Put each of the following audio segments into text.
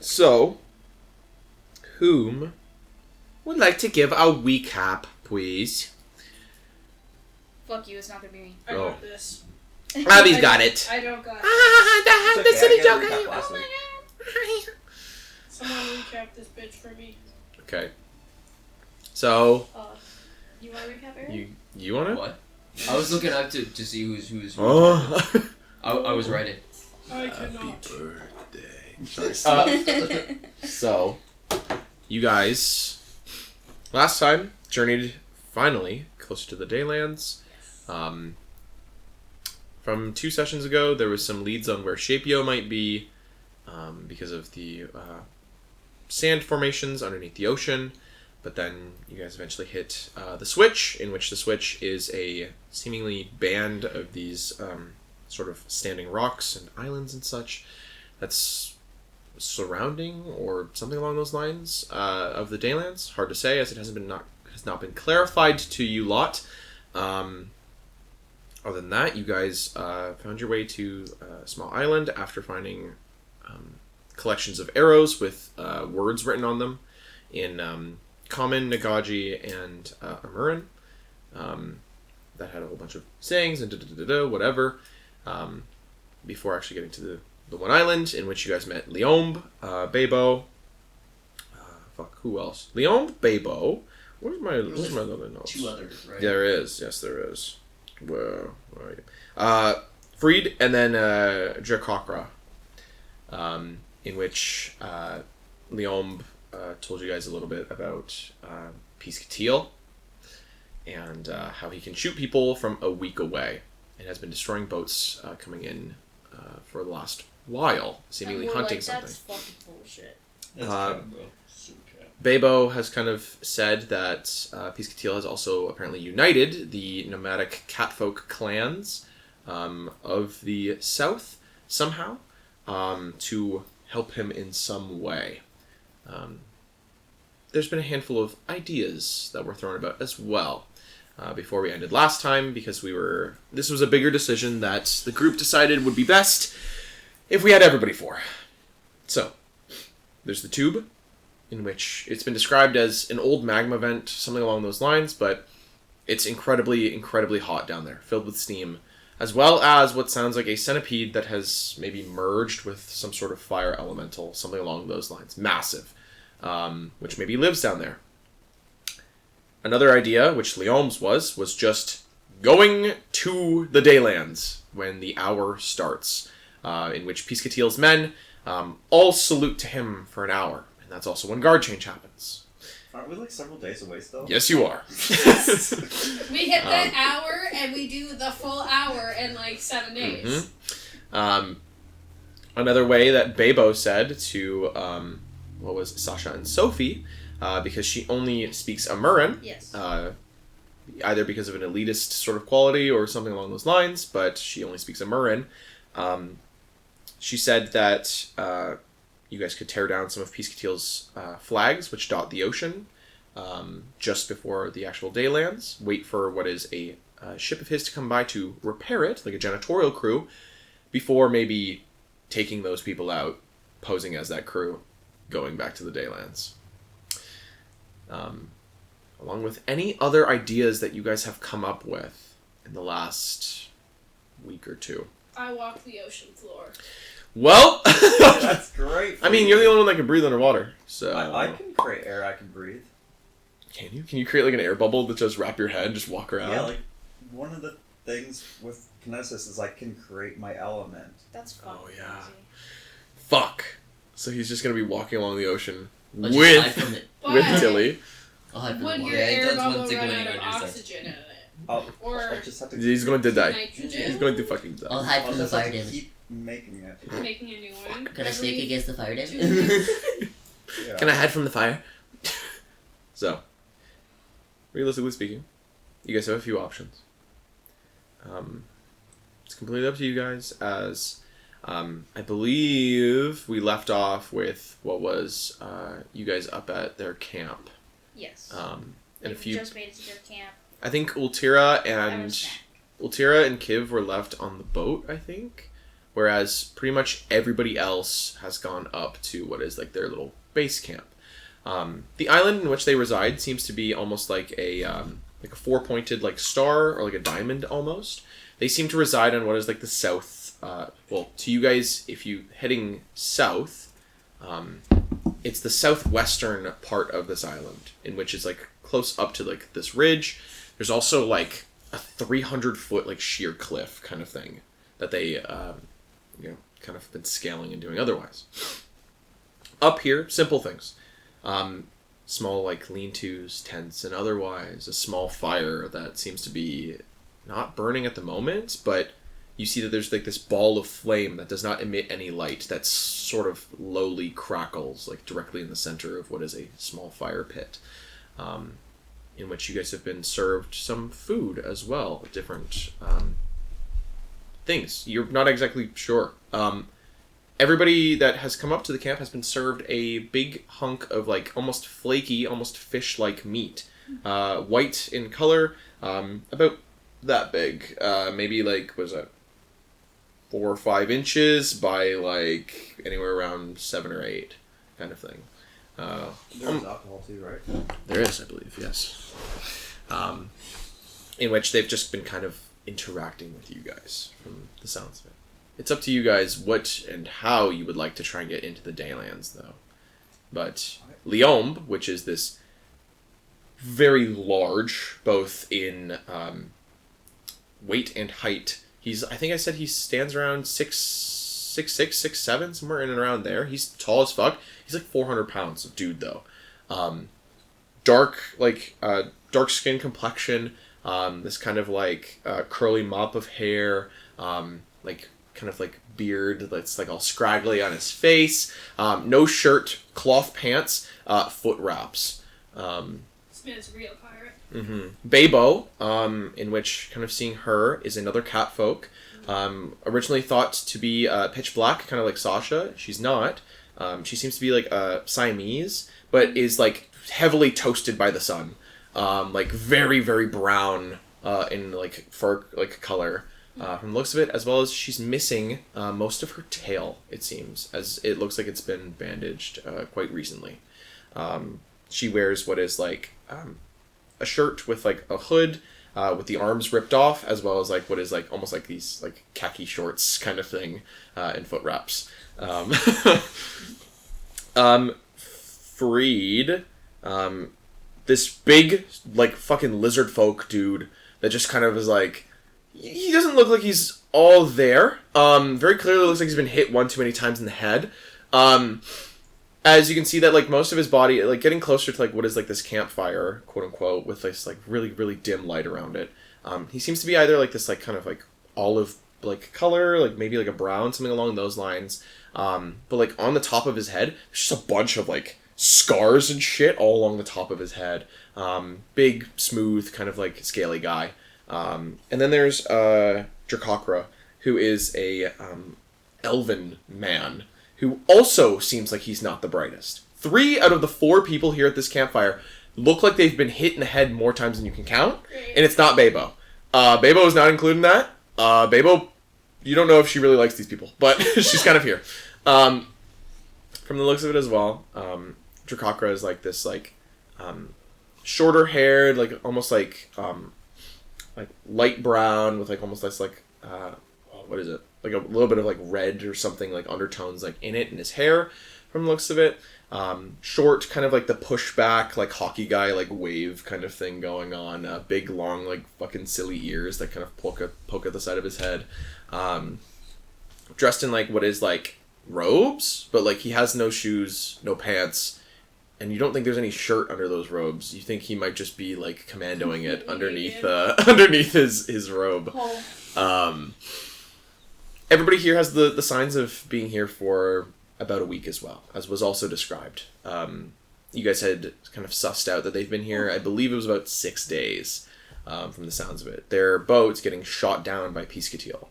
So, whom would like to give a recap, please? Fuck you, it's not gonna be me. I got this. Abby's got it. I don't got The okay, city I joke. got a recap Oh last my week. god. Someone recap this bitch for me. Okay. So, You want to recap, Eric? you want to? What? I was looking up to see who's. Oh. I was writing. I cannot. Birthday. Sorry. So, you guys, last time journeyed finally closer to the Daylands. From 2 sessions ago, there was some leads on where Shapio might be, because of the sand formations underneath the ocean. But then you guys eventually hit the Switch, in which the Switch is a seemingly band of these sort of standing rocks and islands and such that's surrounding or something along those lines of the Daylands. Hard to say, as it has not been clarified to you lot. Other than that, you guys found your way to a small island after finding collections of arrows with words written on them in Common, Nagaji, and Amuran. That had a whole bunch of sayings and whatever. Before actually getting to the one island in which you guys met Leomb, Bebo. Who else? Leomb, Bebo. Where's my other notes? 2 others, right? There is. Yes, there is. Where are you? Freed, and then Drakakra, in which Leomb told you guys a little bit about Piesekillteal and how he can shoot people from a week away and has been destroying boats coming in for the last while, seemingly hunting something. That's fucking bullshit. That's cap, bro. Super cap. Bebo has kind of said that Piesekillteal has also apparently united the nomadic catfolk clans of the south somehow to help him in some way. There's been a handful of ideas that were thrown about as well before we ended last time, because this was a bigger decision that the group decided would be best if we had everybody for. So, there's the tube, in which it's been described as an old magma vent, something along those lines, but it's incredibly, incredibly hot down there, filled with steam, as well as what sounds like a centipede that has maybe merged with some sort of fire elemental, something along those lines. Massive. Which maybe lives down there. Another idea, which Leomb's was just going to the Daylands when the hour starts, in which Piesekillteal's men all salute to him for an hour. And that's also when guard change happens. Aren't we like several days away still? Yes, you are. We hit that hour and we do the full hour in like 7 days. Mm-hmm. Another way that Bebo said to Sasha and Sophie, because she only speaks Amuran. Yes. Either because of an elitist sort of quality or something along those lines, but she only speaks Amuran. She said that you guys could tear down some of Piesekillteal's flags, which dot the ocean, just before the actual Daylands. Wait for what is a ship of his to come by to repair it, like a janitorial crew, before maybe taking those people out, posing as that crew, going back to the Daylands. Along with any other ideas that you guys have come up with in the last week or two. I walk the ocean floor. Well, That's great. I mean, you're the only one that can breathe underwater, so... I can create air I can breathe. Can you? Can you create like an air bubble that just wrap your head and just walk around? Yeah, like, one of the things with kinesis is I can create my element. That's fucking yeah. crazy. Fuck. So he's just gonna be walking along the ocean I'll just hide from it. with Tilly. I'll hide from Would the your water. air it does bubble one thing run when out you're of underside. oxygen in it? Oh, Or I just have to He's going to die. nitrogen? He's going to fucking die. I'll hide I'll from the just have fire to damage. keep making it. Making a new one. Can I stake against the fire 2 damage? weeks? Yeah. Can I hide from the fire? So, realistically speaking, you guys have a few options. It's completely up to you guys, as I believe we left off with what was you guys up at their camp. Yes. And Like, a few. just made it to their camp. I think Ultira That and was snack. Ultira and Kiv were left on the boat, I think, whereas pretty much everybody else has gone up to what is like their little base camp. The island in which they reside seems to be almost like a four-pointed like star or like a diamond almost. They seem to reside on what is like the south. Well, to you guys, if you heading south, it's the southwestern part of this island, in which is like close up to like this ridge. There's also like a 300-foot like sheer cliff kind of thing that they kind of been scaling and doing otherwise. Up here, simple things. Small like lean-tos, tents, and otherwise a small fire that seems to be not burning at the moment, but you see that there's like this ball of flame that does not emit any light that sort of lowly crackles like directly in the center of what is a small fire pit, in which you guys have been served some food as well, different things. You're not exactly sure. Everybody that has come up to the camp has been served a big hunk of like almost flaky, almost fish-like meat, white in color, about that big, maybe like, what is that, 4 or 5 inches by like anywhere around 7 or 8 kind of thing. There's alcohol too, right? There is, I believe, yes. In which they've just been kind of interacting with you guys from the sounds of it. It's up to you guys what and how you would like to try and get into the Daylands, though. But Liombe, which is this very large, both in weight and height. I think I said he stands around 6'6", 6'7", somewhere in and around there. He's tall as fuck. He's like 400 pounds of dude, though. Dark skin complexion, this kind of like curly mop of hair, like kind of like beard that's like all scraggly on his face, no shirt, cloth pants, foot wraps. This man's a real pirate. Bebo, in which kind of seeing her is another catfolk. Originally thought to be pitch black, kind of like Sasha. She's not. She seems to be like Siamese, but is like heavily toasted by the sun. Like very, very brown in like fur like color. From the looks of it, as well as she's missing most of her tail, it seems, as it looks like it's been bandaged quite recently. She wears what is like a shirt with like a hood with the arms ripped off, as well as like what is like almost like these like khaki shorts kind of thing and foot wraps. Freed, this big like fucking lizard folk dude that just kind of is like, he doesn't look like he's all there. Very clearly looks like he's been hit one too many times in the head. As you can see that like most of his body, like getting closer to like what is like this campfire, quote unquote, with this like really, really dim light around it. He seems to be either like this like kind of like olive like color, like maybe like a brown, something along those lines. But like on the top of his head, there's just a bunch of like scars and shit all along the top of his head. Big, smooth, kind of like scaly guy. And then there's Drakakra, who is a elven man, who also seems like he's not the brightest. 3 out of the 4 people here at this campfire look like they've been hit in the head more times than you can count, and it's not Bebo. Bebo is not included in that. Bebo, you don't know if she really likes these people, but she's kind of here. From the looks of it as well, Drakakra is like this like shorter haired, like almost like light brown with like almost this like what is it, like a little bit of like red or something like undertones like in it in his hair from the looks of it. Short, kind of like the pushback like hockey guy like wave kind of thing going on. Big long like fucking silly ears that kind of poke at the side of his head. Dressed in like what is like robes, but like he has no shoes, no pants, and you don't think there's any shirt under those robes. You think he might just be like commandoing it underneath underneath his robe. Everybody here has the signs of being here for about a week as well, as was also described. You guys had kind of sussed out that they've been here, I believe it was about 6 days, from the sounds of it. Their boat's getting shot down by Piesekillteal.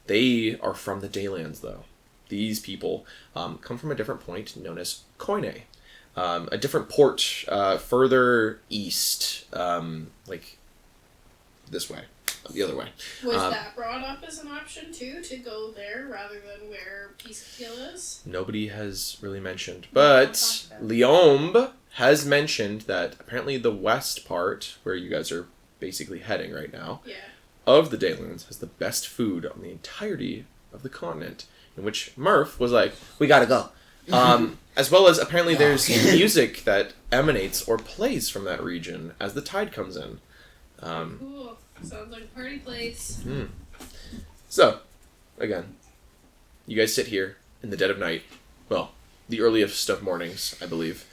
They are from the Daylands, though. These people come from a different point known as Koine. A different port further east, like this way. the other way. Was that brought up as an option too, to go there rather than where Piesekillteal is? Nobody has really mentioned, but Liombe has mentioned that apparently the west part, where you guys are basically heading right now, of the Dayloons has the best food on the entirety of the continent, in which Murph was like, we gotta go. As well as apparently there's music that emanates or plays from that region as the tide comes in. Cool. Sounds like a party place. So, again, you guys sit here in the dead of night, well, the earliest of mornings, I believe,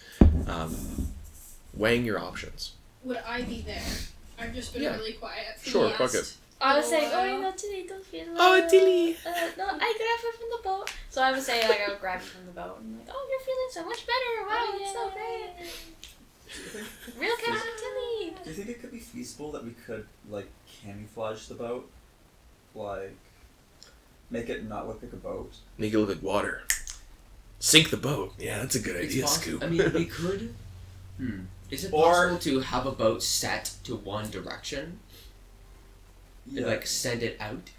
weighing your options. Would I be there? I've just been really quiet. Sure, fuck it. I was saying, oh, no, today don't feel Tilly. no, I grab it from the boat. So I would say, like, I would grab it from the boat. And like, oh, you're feeling so much better. Wow, it's so great. Real Captain Tilly. Do you think it could be feasible that we could, like, camouflage the boat? Like, make it not look like a boat? Make it look like water. Sink the boat. Yeah, that's a good idea, Scoop. I mean, we could... Is it possible to have a boat set to one direction? Yeah. And, like, send it out?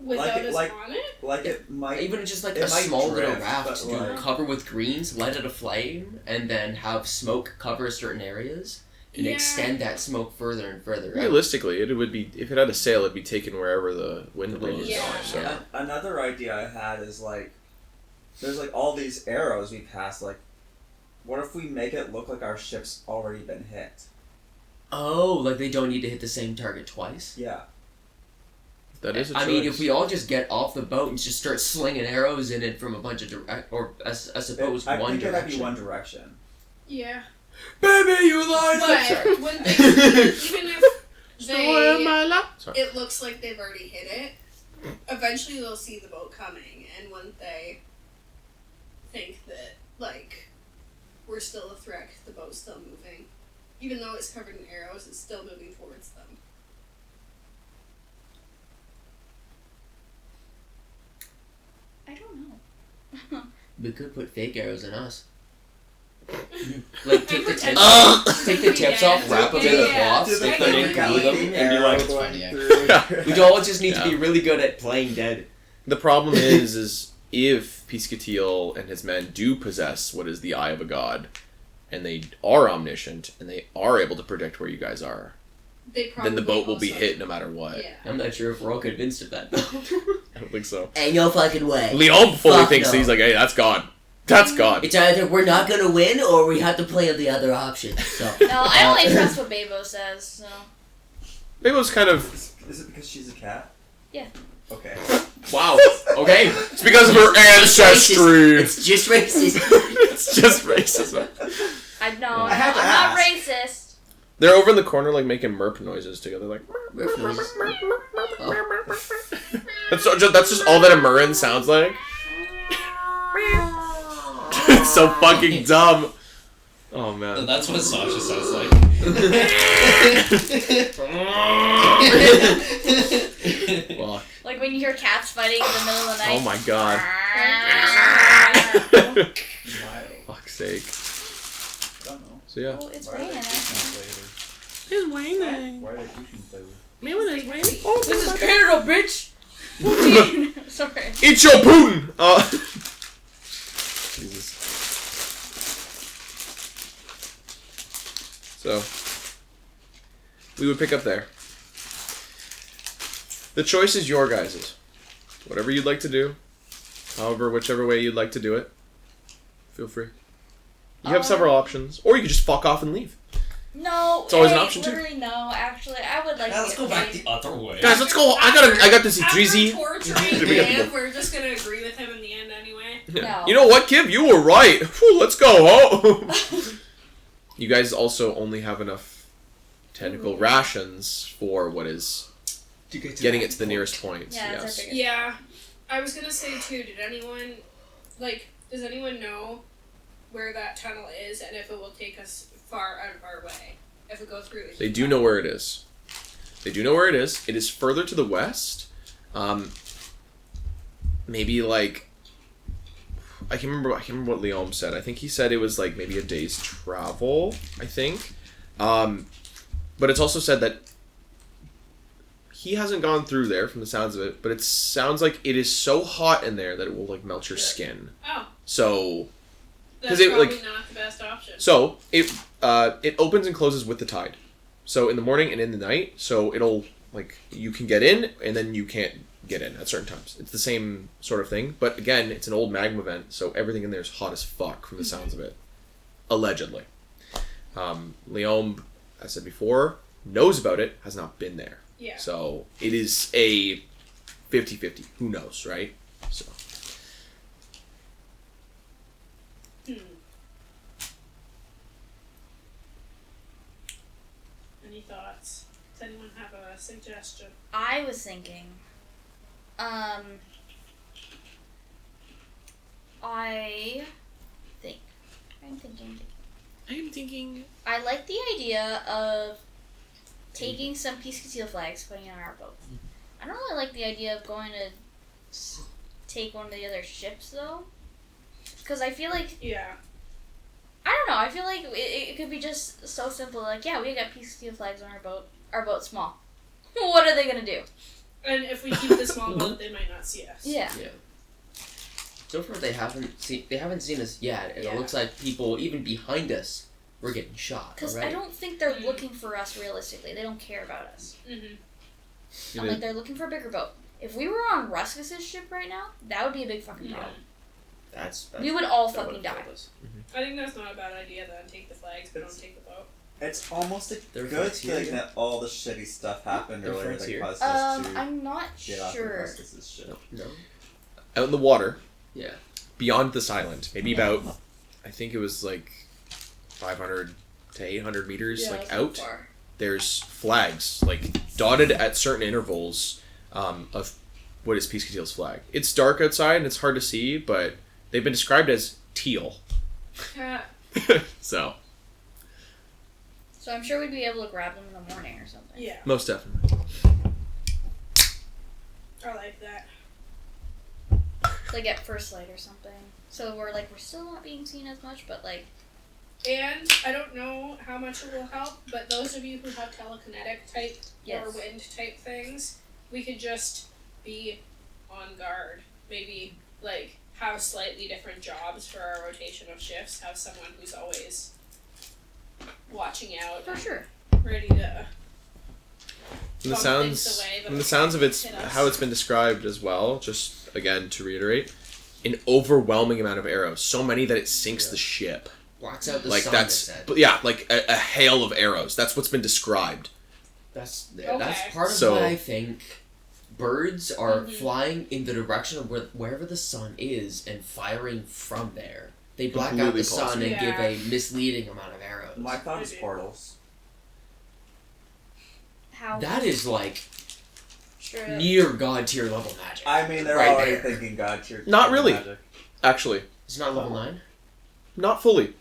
Without us on it? Like it might... Even just, like, it a might small drift, little raft but, to like- cover with greens, light it aflame, and then have smoke cover certain areas, and extend that smoke further and further out. Realistically, it would be, if it had a sail, it'd be taken wherever the wind blows. So. Another idea I had is, like, there's, like, all these arrows we passed, like, what if we make it look like our ship's already been hit? Oh, like they don't need to hit the same target twice? Yeah. That is a choice. I mean, if we all just get off the boat and just start slinging arrows in it from a bunch of I suppose I one think direction. it might be one direction. Yeah. Baby, you lied. But when they, even if Story my life. Sorry. it looks like they've already hit it, eventually they'll see the boat coming, and when they think that, like, we're still a threat, the boat's still moving. Even though it's covered in arrows, it's still moving towards them. I don't know. We could put fake arrows in us. Like, take the tips, take the tips off, wrap them in a cloth, stick them in, glue them, and be like, Arrow funny. going We all just need to be really good at playing dead. The problem is if Piesekillteal and his men do possess what is the eye of a god, and they are omniscient, and they are able to predict where you guys are, then the boat will be hit no matter what. Yeah. I'm not sure if we're all convinced of that, though. I don't think so. Ain't no fucking way. Leon fully Fuck thinks no. he's like, hey, that's God. That's God. It's either we're not gonna win or we have to play on the other option. So. No, I only trust what Babo says, so. Maybe it was kind of... Is it because she's a cat? Yeah. Okay. Wow. Okay. It's because of her ancestry. It's just racist. It's just racism. I'm I not have to racist. They're over in the corner, like, making merp noises together, like... That's just all that a Murrin sounds like. It's so fucking dumb. Oh, man. That's what Sasha sounds like. Fuck. Like when you hear cats fighting in the middle of the night. Oh, my God. Fuck's sake. I don't know. So, yeah. Oh, it's Why are raining. they Actually. keeping flavors? It's raining. Why are they keeping flavors? Oh, This is Canada, bitch! Sorry. eat your Putin! Jesus. So, we would pick up there. The choice is your guys's. Whatever you'd like to do, however, whichever way you'd like to do it, feel free. You have several options, or you could just fuck off and leave. No, It's always an option, too. literally no. Actually, I would like Now to let's get go back paid. the other way. Guys, let's go. I got this After easy. torturing We got to Dan, go. we're just gonna agree with him in the end anyway. No. You know what, Kim? You were right. Whew, let's go home. You guys also only have enough technical rations for what is getting it to the nearest point. Yeah, that's Yes. our biggest. Yeah. I was gonna say too, does anyone know where that tunnel is and if it will take us far out of our way? If we go through it. They do know where it is. They do know where it is. It is further to the west. Maybe like I can't remember what Leon said. I think he said it was like maybe a day's travel, I think. But it's also said that he hasn't gone through there from the sounds of it, but it sounds like it is so hot in there that it will like melt your skin. Oh. So That's it, probably like- not the best option. so it opens and closes with the tide. So in the morning and in the night, so it'll like you can get in and then you can't get in at certain times. It's the same sort of thing, but again, it's an old magma vent, so everything in there is hot as fuck from the sounds of it. Allegedly. Leon, I said before, knows about it, has not been there. Yeah. So it is a 50-50. Who knows, right? So Any thoughts? Does anyone have a suggestion? I was thinking, I I'm thinking I like the idea of taking some Piesekillteal flags, putting it on our boat. I don't really like the idea of going to take one of the other ships, though. Because I feel like, Yeah. I don't know, I feel like it could be just so simple, like, yeah, we got Piesekillteal flags on our boat's small. What are they gonna do? And if we keep the small boat, they might not see us. Yeah. So far, they haven't seen us yet, and Yeah. it looks like people even behind us were getting shot. Because already. I don't think they're looking for us realistically. They don't care about us. Mm-hmm. I'm like, they're looking for a bigger boat. If we were on Ruskus's ship right now, that would be a big fucking problem. That's We would all that fucking would've die. killed us. I think that's not a bad idea then. Take the flags, but don't take the boat. It's almost a They're good frontier. thing that all the shitty stuff happened They're earlier that frontier. caused us to I'm not get off of sure. Ruskus's ship. No. out in the water, Yeah. beyond this island, maybe about, I think it was like 500 to 800 meters, like out. Far. There's flags like dotted at certain intervals of what is Piesekillteal's flag. It's dark outside and it's hard to see, but they've been described as teal. So So I'm sure we'd be able to grab them in the morning or something. Yeah, most definitely. I like that. Like at first light or something. So we're still not being seen as much, but like, And I don't know how much it will help, but those of you who have telekinetic type Yes. or wind type things, we could just be on guard. Maybe like have slightly different jobs for our rotation of shifts. Have someone who's always watching out, for and sure. ready to. From the bump sounds, things away, but from the sounds of it's hit us. how it's been described as well. Just again to reiterate, an overwhelming amount of arrows, so many that it sinks the ship. Blocks out the Like sun. that's, they said. but yeah, like a hail of arrows. That's what's been described. That's Okay. part of So- why I think birds are Mhm. flying in the direction of wherever the sun is and firing from there. They black out Completely the sun possible. and give Yeah. a misleading amount of arrows. My thought is Maybe. portals. How? That is like Sure. near god tier level magic. I mean, they're Right already there. thinking God tier. Not really. Magic. Actually, It's not level 9? not fully.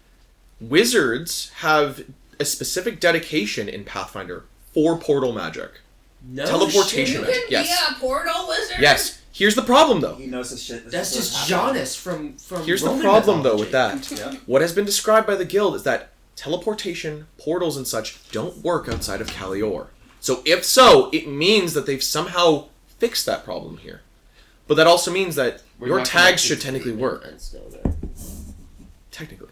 Wizards have a specific dedication in Pathfinder for portal magic. No Teleportation shit. You magic. can Yes. be a portal wizard. Yes. Here's the problem, though. He knows his shit. This That's is just what's happening. Janus from Here's the Roman problem, though, with mythology. that. Yeah. What has been described by the guild is that teleportation, portals, and such don't work outside of Calior. So if so, it means that they've somehow fixed that problem here. But that also means that We're your not tags connected should to technically the work. events, though, there. Technically.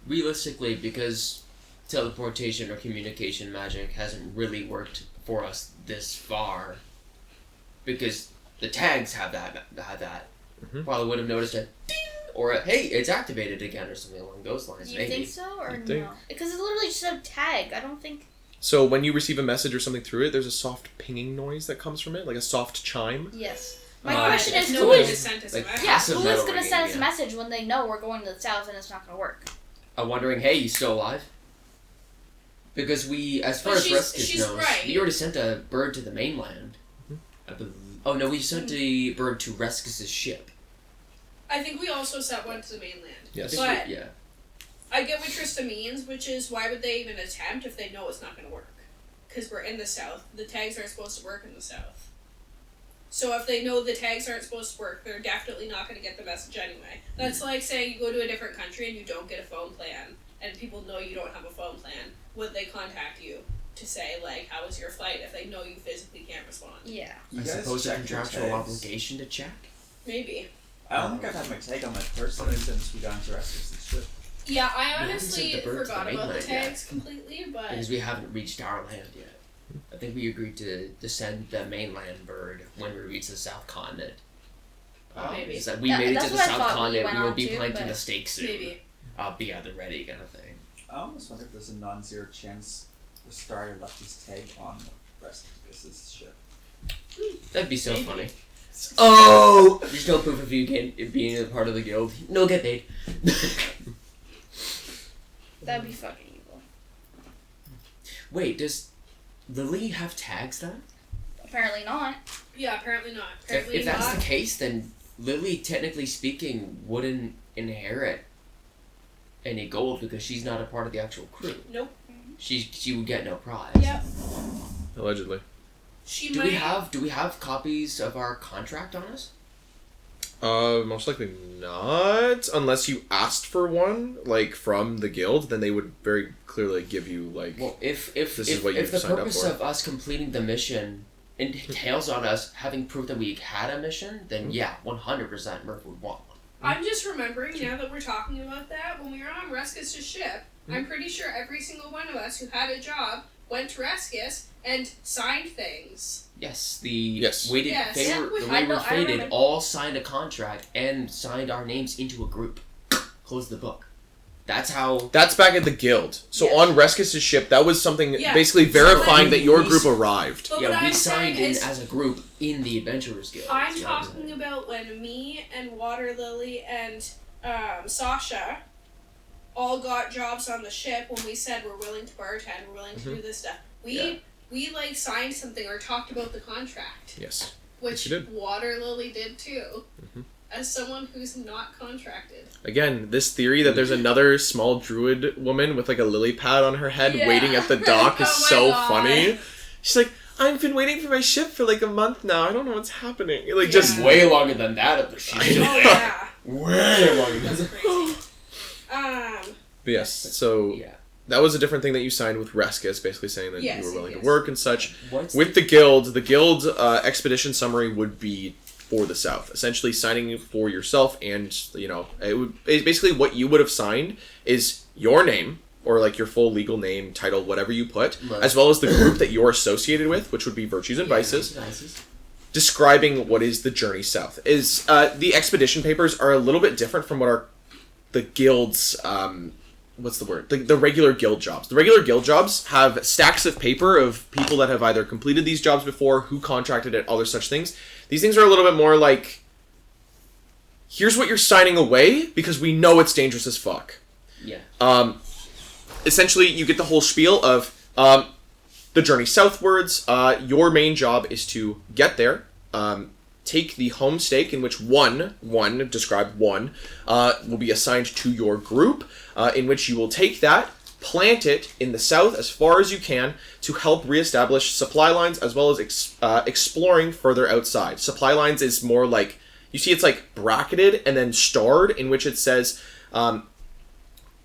Realistically, because teleportation or communication magic hasn't really worked for us this far, because the tags have that, Mhm. probably would have noticed a ding or a hey, it's activated again or something along those lines. Do you maybe. think so or I think- no? Because it's literally just a tag. I don't think. So when you receive a message or something through it, there's a soft pinging noise that comes from it, like a soft chime. Yes. My Uh, question is, no who one is? just sent us like, a message. Yeah, passive who is metal gonna ringing, send us a yeah. message when they know we're going to the south and it's not gonna work? I'm wondering, hey, you still alive? Because we, as far But as she's Ruskus knows, right. we already sent a bird to the mainland. Mhm. I believe. Oh no, we sent a bird to Ruskus's ship. I think we also sent one to the mainland. Yes. But Yeah. I get what Trista means, which is why would they even attempt if they know it's not going to work? Because we're in the south. The tags aren't supposed to work in the south. So if they know the tags aren't supposed to work, they're definitely not going to get the message anyway. That's like saying you go to a different country and you don't get a phone plan, and people know you don't have a phone plan. Would they contact you? to say, like, how was your flight if they know you physically can't respond. Yeah. You I guys suppose a check your contractual tags. obligation to check. Maybe. I don't think I've had my tag on my person since we got into Rescue ship. Yeah, I haven't honestly sent the bird to forgot the about the mainland yet. tags completely, but Because we haven't reached our land yet. I think we agreed to send the mainland bird when we reach the South Continent. Maybe. So we That- made it that's to the what I South thought we Continent. went We will on be to, planting but- the stake soon. maybe. I'll be at the ready, kind of thing. I almost wonder if there's a non-zero chance the Starter left his tag on Rescue's ship. That'd be so Maybe. funny. Oh! There's no proof of you being a part of the guild. No get paid. That'd be fucking evil. Wait, does Lily have tags then? Apparently not. Yeah, apparently not. Apparently If that's not. the case, then Lily, technically speaking, wouldn't inherit any gold because she's not a part of the actual crew. Nope. She would get no prize. Yep. Allegedly. She Do might. we have copies of our contract on us? Most likely not, unless you asked for one, like from the guild. Then they would very clearly give you like. Well, if This is what if you've the signed up purpose for. of us completing the mission entails on us having proof that we had a mission, then yeah, 100% Murph would want one. I'm just remembering now that we're talking about that. When we were on Rescus' ship, I'm pretty sure every single one of us who had a job went to Rescus and signed things. Yes, the Yes. weighted Yes. favor, Yeah, the I wayward know- I fated remember. all signed a contract and signed our names into a group. Close the book. That's how. That's back at the guild. So Yes. on Rescus' ship, that was something Yeah. basically So verifying when that your we- group arrived. But Yeah, what we I'm signed saying in is, as a group in the Adventurers Guild. I'm That's what I'm talking saying. about when me and Water Lily and Sasha all got jobs on the ship when we said we're willing to bartend, we're willing to do this stuff. We like signed something or talked about the contract, Yes. which you did. Water Lily did too. Mhm. As someone who's not contracted. Again, this theory that there's another small druid woman with like a lily pad on her head Yeah. waiting at the dock is Oh my so God. funny. She's like, I've been waiting for my ship for like a month now. I don't know what's happening. Like Yeah. just Way longer than that of the I shit. know. Oh yeah, Way longer than that's that. crazy. But yes, so Yeah. that was a different thing that you signed with Rescus, basically saying that Yes, you were willing yes. to work and such. What's With the guild expedition summary would be for the south, essentially signing for yourself, and basically what you would have signed is your name or like your full legal name, title, whatever you put, Right. as well as the group that you're associated with, which would be Virtues and Vices, Vices. describing what is the journey south. Is the expedition papers are a little bit different from what the guild's what's the word? The regular guild jobs. The regular guild jobs have stacks of paper of people that have either completed these jobs before, who contracted it, other such things. These things are a little bit more like, here's what you're signing away because we know it's dangerous as fuck. Yeah. Essentially, you get the whole spiel of the journey southwards. Your main job is to get there, take the home stake in which one will be assigned to your group, in which you will take that, plant it in the south as far as you can to help reestablish supply lines as well as exploring further outside. Supply lines is more like, you see it's like bracketed and then starred, in which it says, down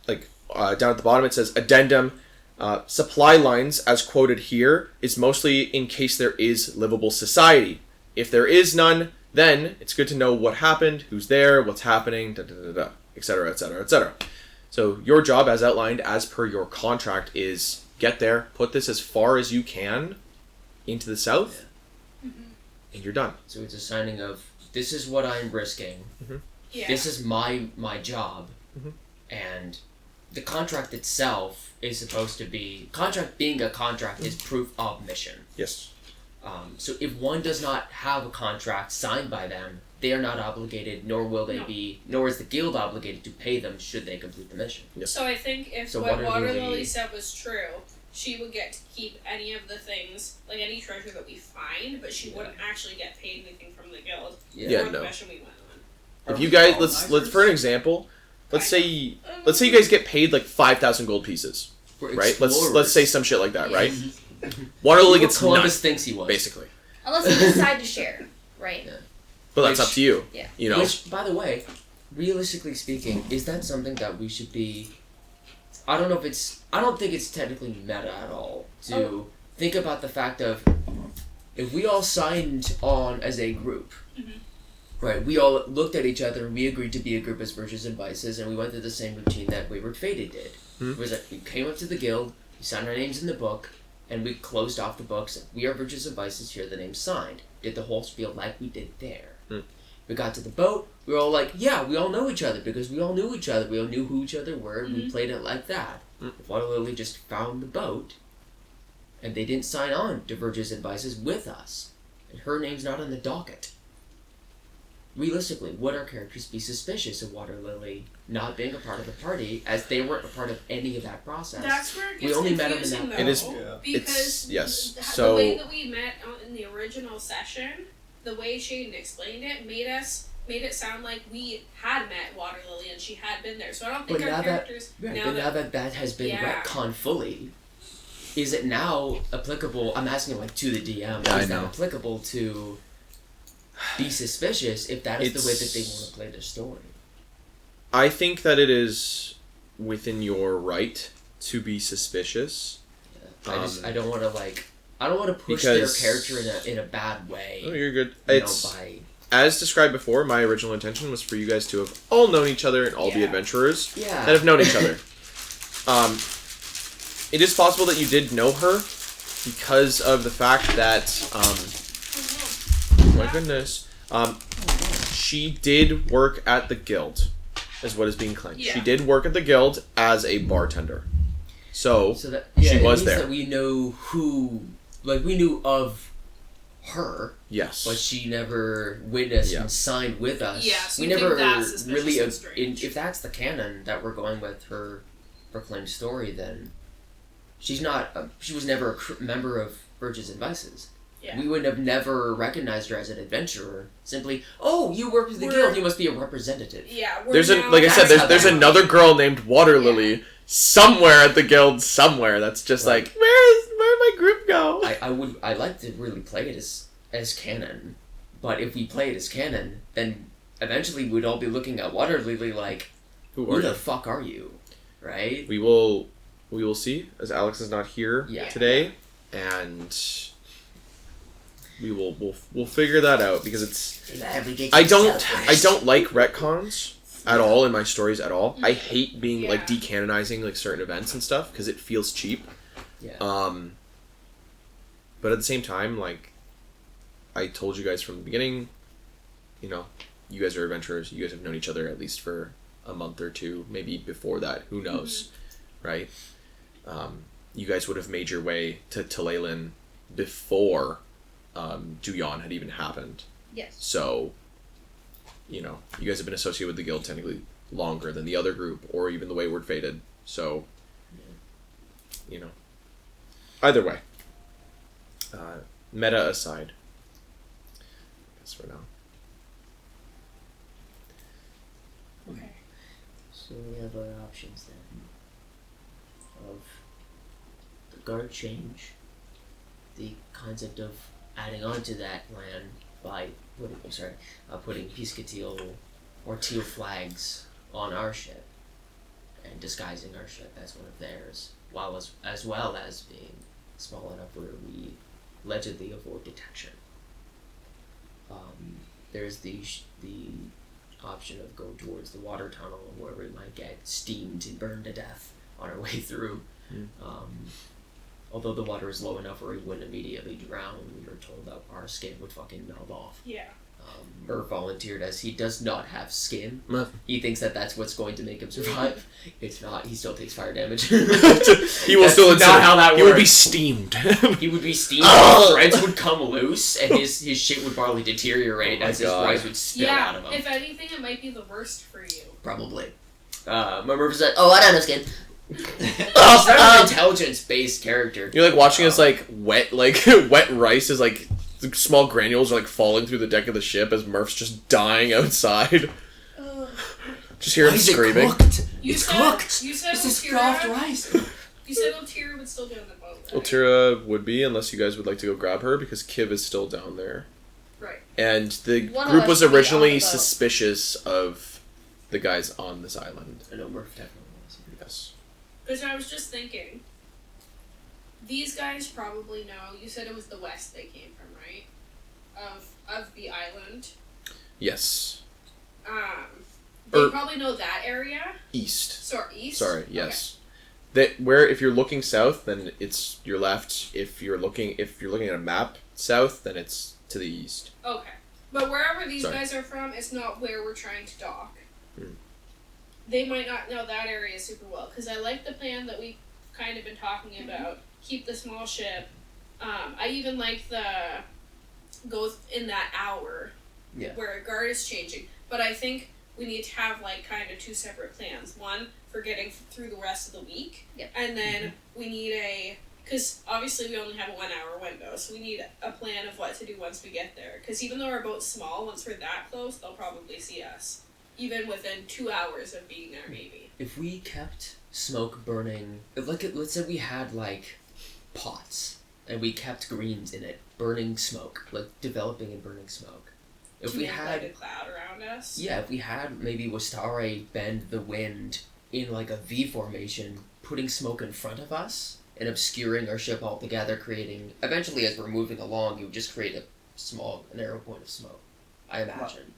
at the bottom it says addendum, supply lines as quoted here is mostly in case there is livable society. If there is none, then it's good to know what happened, who's there, what's happening, etc., etc., etc. So your job, as outlined as per your contract, is get there, put this as far as you can into the south, and you're done. So it's a signing of, this is what I'm risking. Yeah. This is my job. Mhm. And the contract itself is supposed to be, contract being a contract is proof of mission. Yes. So if one does not have a contract signed by them, they are not obligated, nor will they No. be, nor is the guild obligated to pay them should they complete the mission. So I think if So what Water Water Lily- Lily said was true, she would get to keep any of the things, like any treasure that we find, but she wouldn't actually get paid anything from the guild Yeah, for the no. mission we went on. If you guys, let's for an example, let's say you guys get paid like 5,000 gold pieces, We're right? explorers. Let's say some shit like that, Yeah. right? Water Lily What gets Columbus none, thinks he was. basically. Unless we decide to share, right? Yeah. But that's Which- up to you. Yeah. You know. Which, by the way, realistically speaking, is that something that we should be I don't think it's technically meta at all to think about the fact of if we all signed on as a group, right? We all looked at each other and we agreed to be a group as Virtues and Vices, and we went through the same routine that Wayward Faded did. It was that we came up to the guild, we signed our names in the book, and we closed off the books. We are Virtues and Vices, here are the names signed. Did the whole spiel like we did there. We got to the boat, we were all like, yeah, we all know each other because we all knew each other. We all knew who each other were, and we played it like that. If Water Lily just found the boat, and they didn't sign on to Virtues and Vices with us, and her name's not on the docket, realistically, would our characters be suspicious of Water Lily not being a part of the party, as they weren't a part of any of that process? That's where it We gets only met them in confusing, that- though. It is- Because yes. the So way that we met in the original session, the way Shaden explained it, made it sound like we had met Water Lily and she had been there. So I don't think But our now characters now that has been Yeah. retconned fully, is it now applicable? I'm asking like to the DM. Yeah, I is that know. applicable to be suspicious if that is the way that they want to play the story? I think that it is within your right to be suspicious. I don't want to push their because- character in a bad way. Oh, you're good. you It's know, by as described before. My original intention was for you guys to have all known each other and all be Yeah. adventurers that yeah. have known each other. It is possible that you did know her because of the fact that, my goodness, she did work at the guild, is what is being claimed. Yeah. She did work at the guild as a bartender. So that she it was means there. That we know who, like we knew of her, yes. but she never witnessed Yeah. and signed with us. Yeah, so we you think never that's suspicious really. and strange. If that's the canon that we're going with her proclaimed story, then she's not. She was never a member of Virtues and Vices. Yeah. We would have never recognized her as an adventurer. Simply, oh, you work with the We're- guild. You must be a representative. Yeah, we're There's a now- like I said, That's how there's that another girl named Water Lily somewhere at the guild somewhere. That's just Right. like where'd my group go? I like to really play it as canon, but if we play it as canon, then eventually we'd all be looking at Water Lily like, Who who are the you? fuck are you, right? We will see, as Alex is not here Yeah. today, and we'll figure that out because it's I don't like retcons at all in my stories at all. I hate being like Yeah. decanonizing like certain events and stuff because it feels cheap. Yeah. But at the same time, like I told you guys from the beginning, you know, you guys are adventurers. You guys have known each other at least for a month or two, maybe before that. Who knows, right? You guys would have made your way to Leyland before Duyan had even happened. Yes. So, you know, you guys have been associated with the guild technically longer than the other group, or even the Wayward Faded. So, you know, either way, meta aside, I guess for now. Okay. So we have our options then. Of the guard change, the concept of adding on to that plan by putting Piesekillteal or teal flags on our ship and disguising our ship as one of theirs, as well as being small enough where we allegedly avoid detection. There's the option of going towards the water tunnel where we might get steamed and burned to death on our way through. Although the water is low enough where we wouldn't immediately drown, we were told that our skin would fucking melt off. Yeah. Murph volunteered as he does not have skin. Murph. He thinks that that's what's going to make him survive. It's not. He still takes fire damage. He will That's still not how that He will be works. steamed. He would be steamed, Oh! threads would come loose, and his shit would probably deteriorate Oh my as his God. rise would spill out Yeah. of him. If anything, it might be the worst for you. Probably. My Murph said, Oh, I don't know skin. he's not an intelligence-based character. You're like watching us like wet rice is like small granules are like falling through the deck of the ship as Murph's just dying outside. Just hear him Why is it screaming. cooked? You It's said, cooked. You said This is Otira- soft rice. You said Otira would still be on the boat, right? Otira would be, unless you guys would like to go grab her, because Kiv is still down there. Right. And the One of group us was would be on the originally boat. suspicious of the guys on this island. I know Murph definitely was. Yes. Because I was just thinking, these guys probably know. You said it was the west they came from, right? Of the island. Yes. They probably know that area. East. East. Sorry. Yes. That where if you're looking south, then it's your left. If you're looking at a map south, then it's to the east. Okay. But wherever these guys are from, it's not where we're trying to dock. They might not know that area super well, because I like the plan that we've kind of been talking about. Keep the small ship. I even like the go in that hour where a guard is changing. But I think we need to have like kind of two separate plans. One for getting through the rest of the week, and then we need because obviously we only have a 1 hour window, so we need a plan of what to do once we get there. Because even though our boat's small, once we're that close, they'll probably see us. Even within 2 hours of being there, maybe. If we kept smoke burning, let's say we had like pots and we kept greens in it, burning smoke, like developing and burning smoke. If we had like a cloud around us. Yeah, if we had maybe Wastare bend the wind in like a V formation, putting smoke in front of us and obscuring our ship altogether, creating eventually as we're moving along, you would just create a narrow point of smoke. I imagine.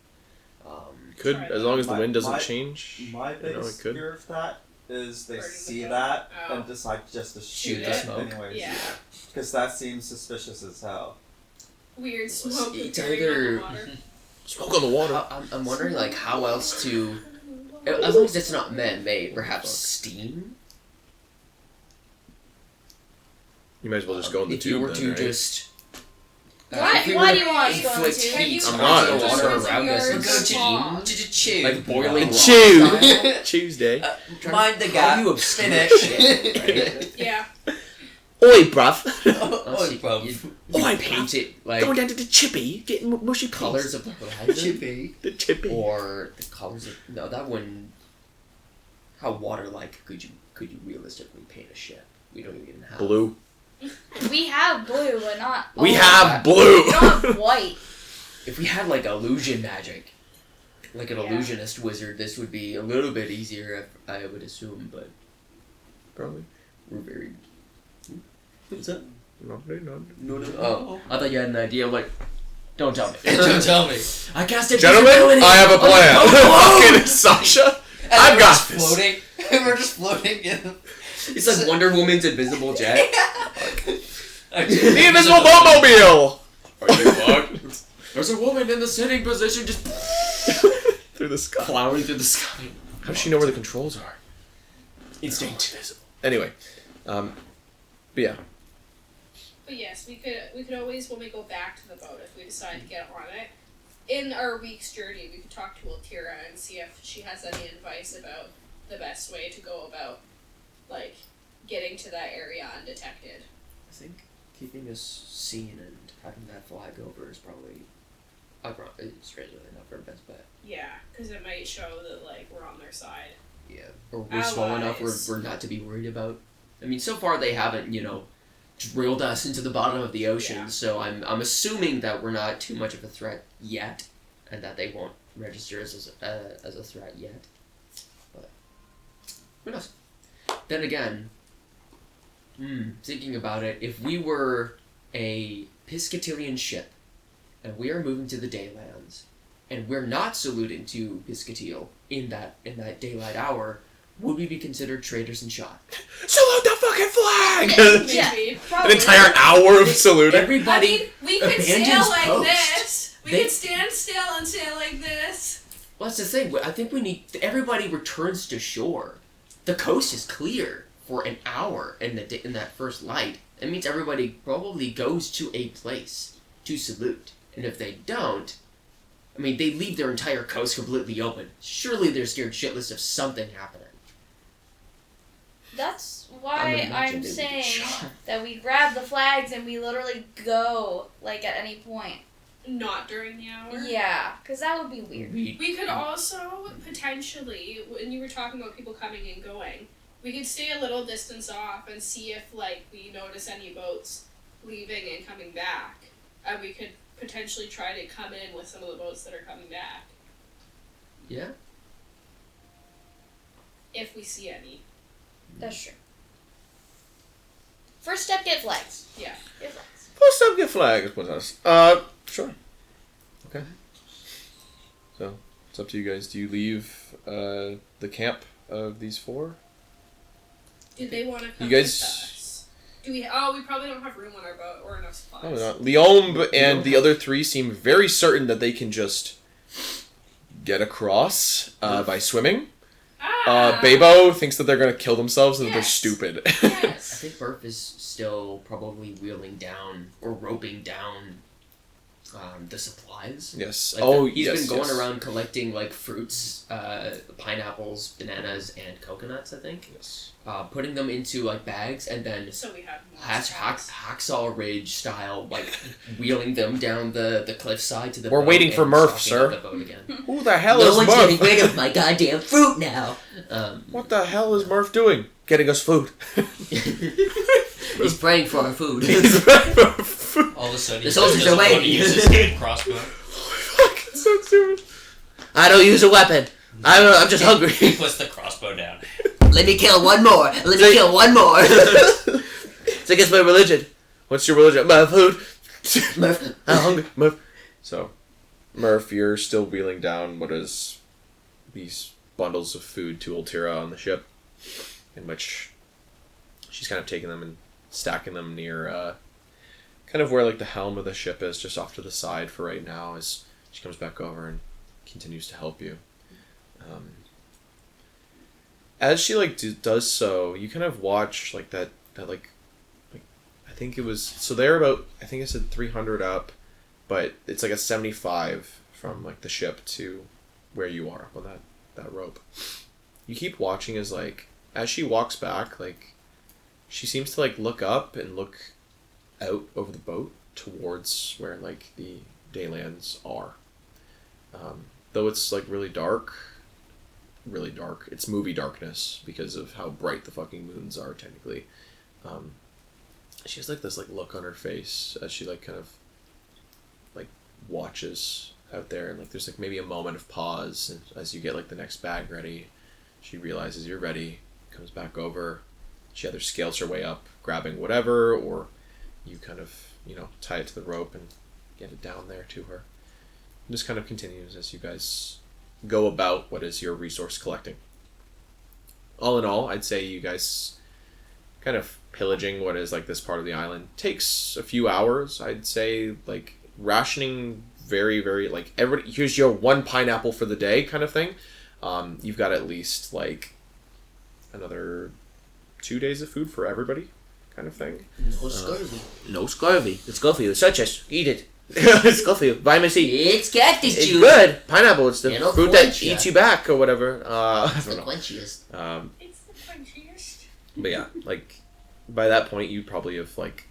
Could as long as the wind doesn't change. My biggest fear of that is they Burning see the that boat. and decide just to shoot the it smoke. anyways. Yeah. Because that seems suspicious as hell. Weird smoke. It's appearing either- on the water. Smoke on the water. I'm wondering like how else to, as long as it's not man-made, perhaps steam. You might as well just go in the if tube. you were then, to right? just. Why if we do were you to want us to go inflict into? heat I'm not. onto the Just water raise around us your and paw. steam, Like boiling rock Chew. style. Tuesday. Mind the How gap. do you obscure Finish. shit, right? Yeah. Oi, bruv. Honestly, bruv. you Oi, paint bruv. it like Going down to the chippy, getting mushy colors of the horizon, Chippy. The chippy. or the colors of that one. How water-like could you realistically paint a ship? We don't even have Blue. We have blue, but not. We all have of blue. it. We don't have white. If we had like illusion magic, like an Yeah. illusionist wizard, this would be a little bit easier, I would assume. But Probably. we're very. What's that? No. No. Oh, I thought you had an idea. Like, don't tell me. Don't tell me. I cast it. Gentlemen, I have a plan. Fucking Sasha, I've we're got just this. floating. We're just floating in. It's like Wonder Woman's invisible jet. The invisible boatmobile. Are you fucked? There's a woman in the sitting position just Through the sky. plowing through the sky. How does she know where the controls are? Instinct. Anyway, but yeah. But yes, we could always, when we go back to the boat, if we decide to get on it, in our week's journey, we could talk to Altira and see if she has any advice about the best way to go about, like, getting to that area undetected. I think keeping us seen and having that flag over is probably, strangely enough, our best bet. Yeah, because it might show that, like, we're on their side. Yeah. Or we're small enough Allies. we're not to be worried about. I mean, so far they haven't, drilled us into the bottom of the ocean, Yeah. so I'm assuming that we're not too much of a threat yet, and that they won't register as a threat yet. But who knows? Then again, thinking about it, if we were a Piesekillteal ship, and we are moving to the Daylands, and we're not saluting to Piesekillteal in that daylight hour, would we be considered traitors and shot? Salute the fucking flag! Yeah, Maybe. An probably. entire hour of saluting. Everybody. we could sail abandons like post. this. We They- could stand still and sail like this. Well, that's the thing. I think we need everybody returns to shore. The coast is clear for an hour in that first light. It means everybody probably goes to a place to salute, and if they don't, I mean, they leave their entire coast completely open. Surely they're scared shitless of something happening. That's I would why imagine I'm they would get saying shot. that we grab the flags and we literally go, like, at any point. Not during the hour. Yeah, because that would be weird. We could also potentially, when you were talking about people coming and going, we could stay a little distance off and see if, like, we notice any boats leaving and coming back. And we could potentially try to come in with some of the boats that are coming back. Yeah. If we see any. That's true. First step, get flags. Yeah. Get flags. First up, get flags with us. Sure. Okay. So, it's up to you guys. Do you leave the camp of these four? Do they want to come You guys- with us? Do we? Oh, we probably don't have room on our boat or enough supplies. Probably not. Leombe and the other three seem very certain that they can just get across by swimming. Bebo thinks that they're going to kill themselves and that they're Yes. stupid. I Yes. think Murph is still probably wheeling down or roping down the supplies. Yes. Like he's yes, been going yes. around collecting like fruits, pineapples, bananas, and coconuts. I think, Yes. putting them into like bags and then So we have more hacksaw ridge style, like wheeling them down the cliffside to the. We're boat waiting for and Murph, stopping sir. up The boat again. Who the hell No is one's Murph? getting rid of my goddamn fruit now. What the hell is Murph doing? Getting us food. He's praying for our food. All of a sudden, The he soldiers doesn't are want to waiting. use his hand crossbow. Fucking so stupid. I don't use a weapon. I'm just hungry. He puts the crossbow down. Let me kill one more. Let me kill one more. It's against my religion. What's your religion? My food. Murph. I'm hungry. Murph. So, Murph, you're still wheeling down what is these bundles of food to Ultira on the ship, in which she's kind of taking them and stacking them near kind of where like the helm of the ship is, just off to the side for right now, as she comes back over and continues to help you. As she like does so, you kind of watch like that like I think it was, so they're about, I think I said 300 up, but it's like a 75 from like the ship to where you are up on that rope. You keep watching as like, as she walks back, like she seems to like look up and look out over the boat towards where like the Daylands are. Though it's like really dark, it's movie darkness because of how bright the fucking moons are technically. She has like this like look on her face as she like kind of like watches out there, and like there's like maybe a moment of pause, and as you get like the next bag ready, she realizes you're ready, comes back over, she either scales her way up grabbing whatever, or you kind of, you know, tie it to the rope and get it down there to her. And just kind of continues as you guys go about what is your resource collecting. All in all, I'd say you guys kind of pillaging what is like this part of the island takes a few hours. I'd say like rationing very, very like everybody, here's your one pineapple for the day kind of thing. You've got at least like another 2 days of food for everybody kind of thing. No scurvy. No scurvy. It's good for you. Such as eat it. It's good for you. Vitamin C. It's cactus It's juice. good. Pineapple. It's the It'll fruit that quench ya. eats you back or whatever. I It's the don't know. quenchiest. It's the crunchiest. But yeah, like by that point, you probably have like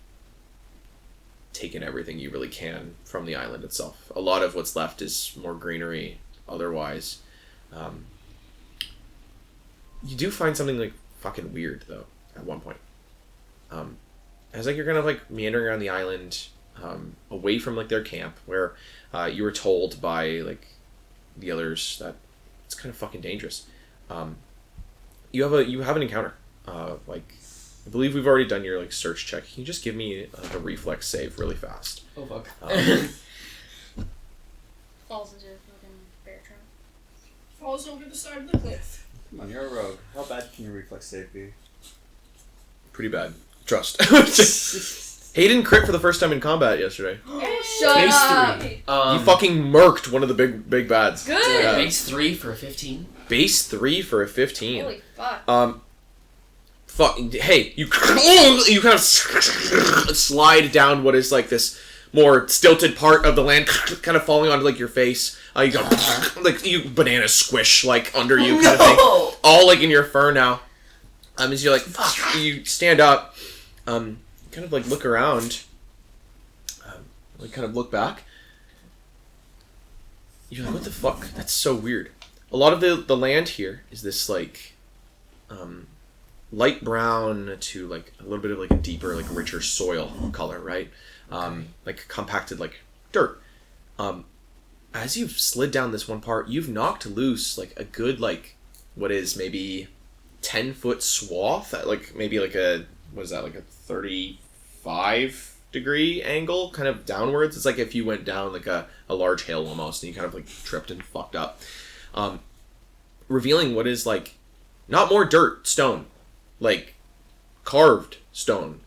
taken everything you really can from the island itself. A lot of what's left is more greenery. Otherwise, you do find something like fucking weird though at one point. As like you're kind of like meandering around the island, away from like their camp, where you were told by like the others that it's kind of fucking dangerous. You have an encounter. Like I believe we've already done your like search check. Can you just give me like a reflex save really fast? Oh fuck. Falls into a fucking bear trap. Falls over the side of the cliff. Come on, you're a rogue. How bad can your reflex save be? Pretty bad. Trust. Hayden crit for the first time in combat yesterday. Shut Base up! 3. You fucking murked one of the big bads. Good! Yeah. Base 3 for a 15. Base 3 for a 15. Holy fuck. Hey, you kind of slide down what is like this more stilted part of the land, kind of falling onto like your face. You go like you banana squish like under you kind of thing, all like in your fur now. As you're like fuck, you stand up, kind of like look around, like kind of look back. You're like, what the fuck? That's so weird. A lot of the land here is this like light brown to like a little bit of like a deeper, like richer soil color, right? Like compacted like dirt. As you've slid down this one part, you've knocked loose like a good like what is maybe 10-foot swath at like maybe like a, what is that, like a 35-degree angle kind of downwards. It's like if you went down like a large hill almost and you kind of like tripped and fucked up. Revealing what is like not more dirt, stone, like carved stone.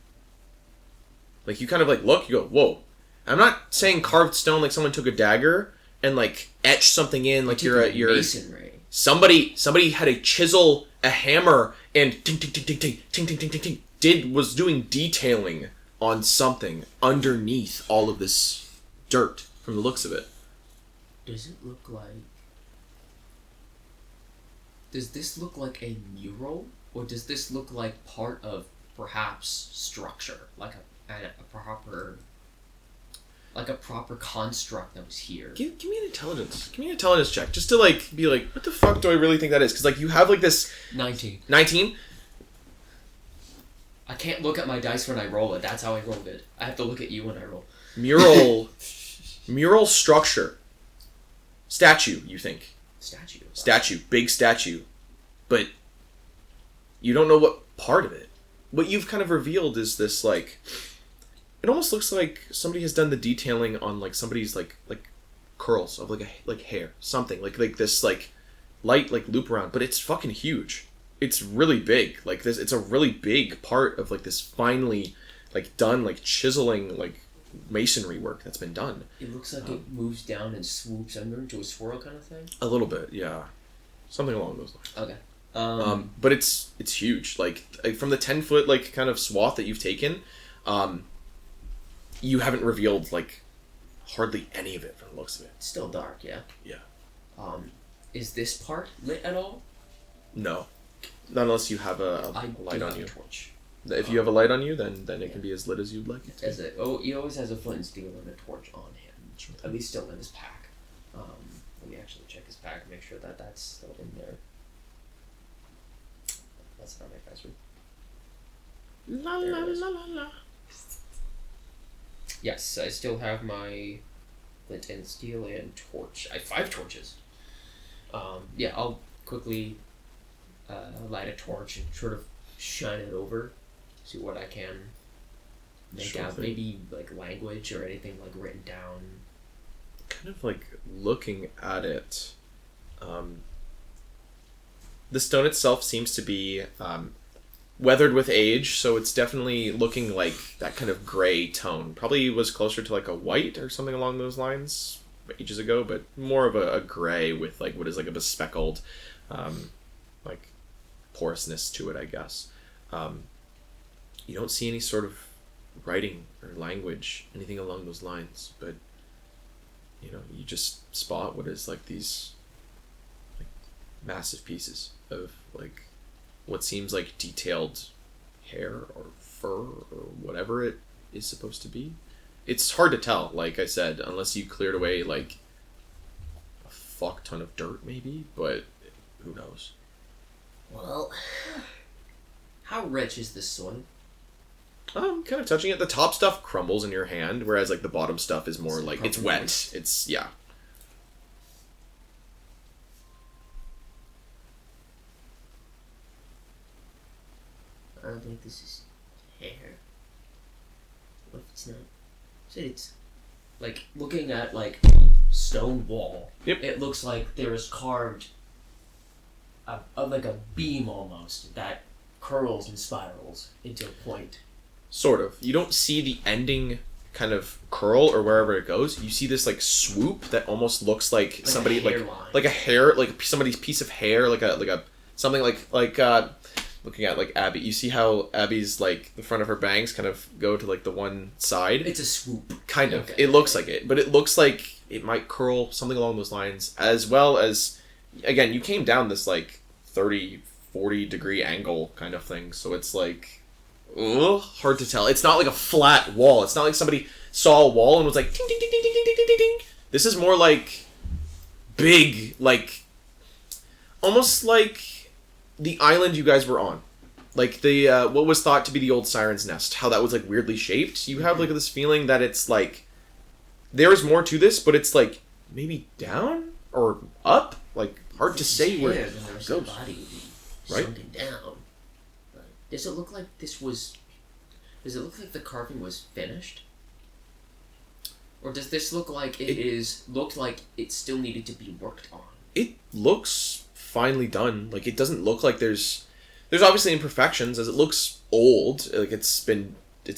Like you kind of like look, you go, whoa. I'm not saying carved stone like someone took a dagger and like etched something in like you're masonry. Somebody had a chisel, a hammer, and ting ting ting ting ting ting ting ting ting ting was doing detailing on something underneath all of this dirt from the looks of it. Does this look like a mural, or does this look like part of perhaps structure, like a proper construct that was here? Give me an intelligence. Give me an intelligence check, just to like be like, what the fuck do I really think that is? Because like you have like this 19. 19. I can't look at my dice when I roll it. That's how I rolled it. I have to look at you when I roll. Mural structure. Statue, you think? Statue, big statue, but you don't know what part of it. What you've kind of revealed is this like, it almost looks like somebody has done the detailing on like somebody's like curls of like hair, something like this like light like loop around, but it's fucking huge. It's really big. Like this, it's a really big part of like this finely like done like chiseling like masonry work that's been done. It looks like it moves down and swoops under into a swirl kind of thing. A little bit, yeah, something along those lines. Okay. But it's huge. Like from the 10-foot like kind of swath that you've taken, you haven't revealed like hardly any of it from the looks of it. It's still dark, yeah. Yeah. Is this part lit at all? No, not unless you have a light on you. Torch. If you have a light on you, then it can be as lit as you'd like it to. He always has a flint and steel and a torch on him. Sure. At least still in his pack. Let me actually check his pack and make sure that that's still in there. That's not my password. La la la la la. Yes, I still have my flint and steel and torch. I have 5 torches. Yeah, I'll quickly light a torch and sort of shine it over. See what I can make out. Thing. Maybe like language or anything like written down. Kind of like looking at it, the stone itself seems to be weathered with age, so it's definitely looking like that kind of gray tone. Probably was closer to like a white or something along those lines ages ago, but more of a gray with like what is like a bespeckled like porousness to it, I guess. You don't see any sort of writing or language, anything along those lines, but you know, you just spot what is like these like massive pieces of like what seems like detailed hair or fur or whatever it is supposed to be. It's hard to tell, like I said, unless you cleared away like a fuck ton of dirt maybe, but who knows. Well, how rich is this soil? Kind of touching it. The top stuff crumbles in your hand, whereas like the bottom stuff is more like it's wet. Moist. It's yeah. I don't think this is hair. What if it's not? So it's Like looking at like stone wall. Yep. It looks like there is carved like a beam almost that curls and spirals into a point. Sort of. You don't see the ending kind of curl or wherever it goes. You see this like swoop that almost looks like somebody a hairline. like a hair, like somebody's piece of hair, like a something like looking at like Abby. You see how Abby's like the front of her bangs kind of go to like the one side. It's a swoop. Kind of. Okay. It looks like it, but it looks like it might curl, something along those lines, as well as, again, you came down this like 30, 40 degree angle kind of thing, so it's like hard to tell. It's not like a flat wall. It's not like somebody saw a wall and was like ding ding ding ding ding ding ding ding ding. This is more like big, like almost like the island you guys were on, like the what was thought to be the old Siren's Nest, how that was like weirdly shaped. You have like this feeling that it's like there's more to this, but it's like maybe down or up, like hard to say where it goes. goes. Body would be Right. sunken down. But does it look like Does it look like the carving was finished? Or does this look like looked like it still needed to be worked on? It looks finely done. Like, it doesn't look like there's obviously imperfections, as it looks old. Like, it's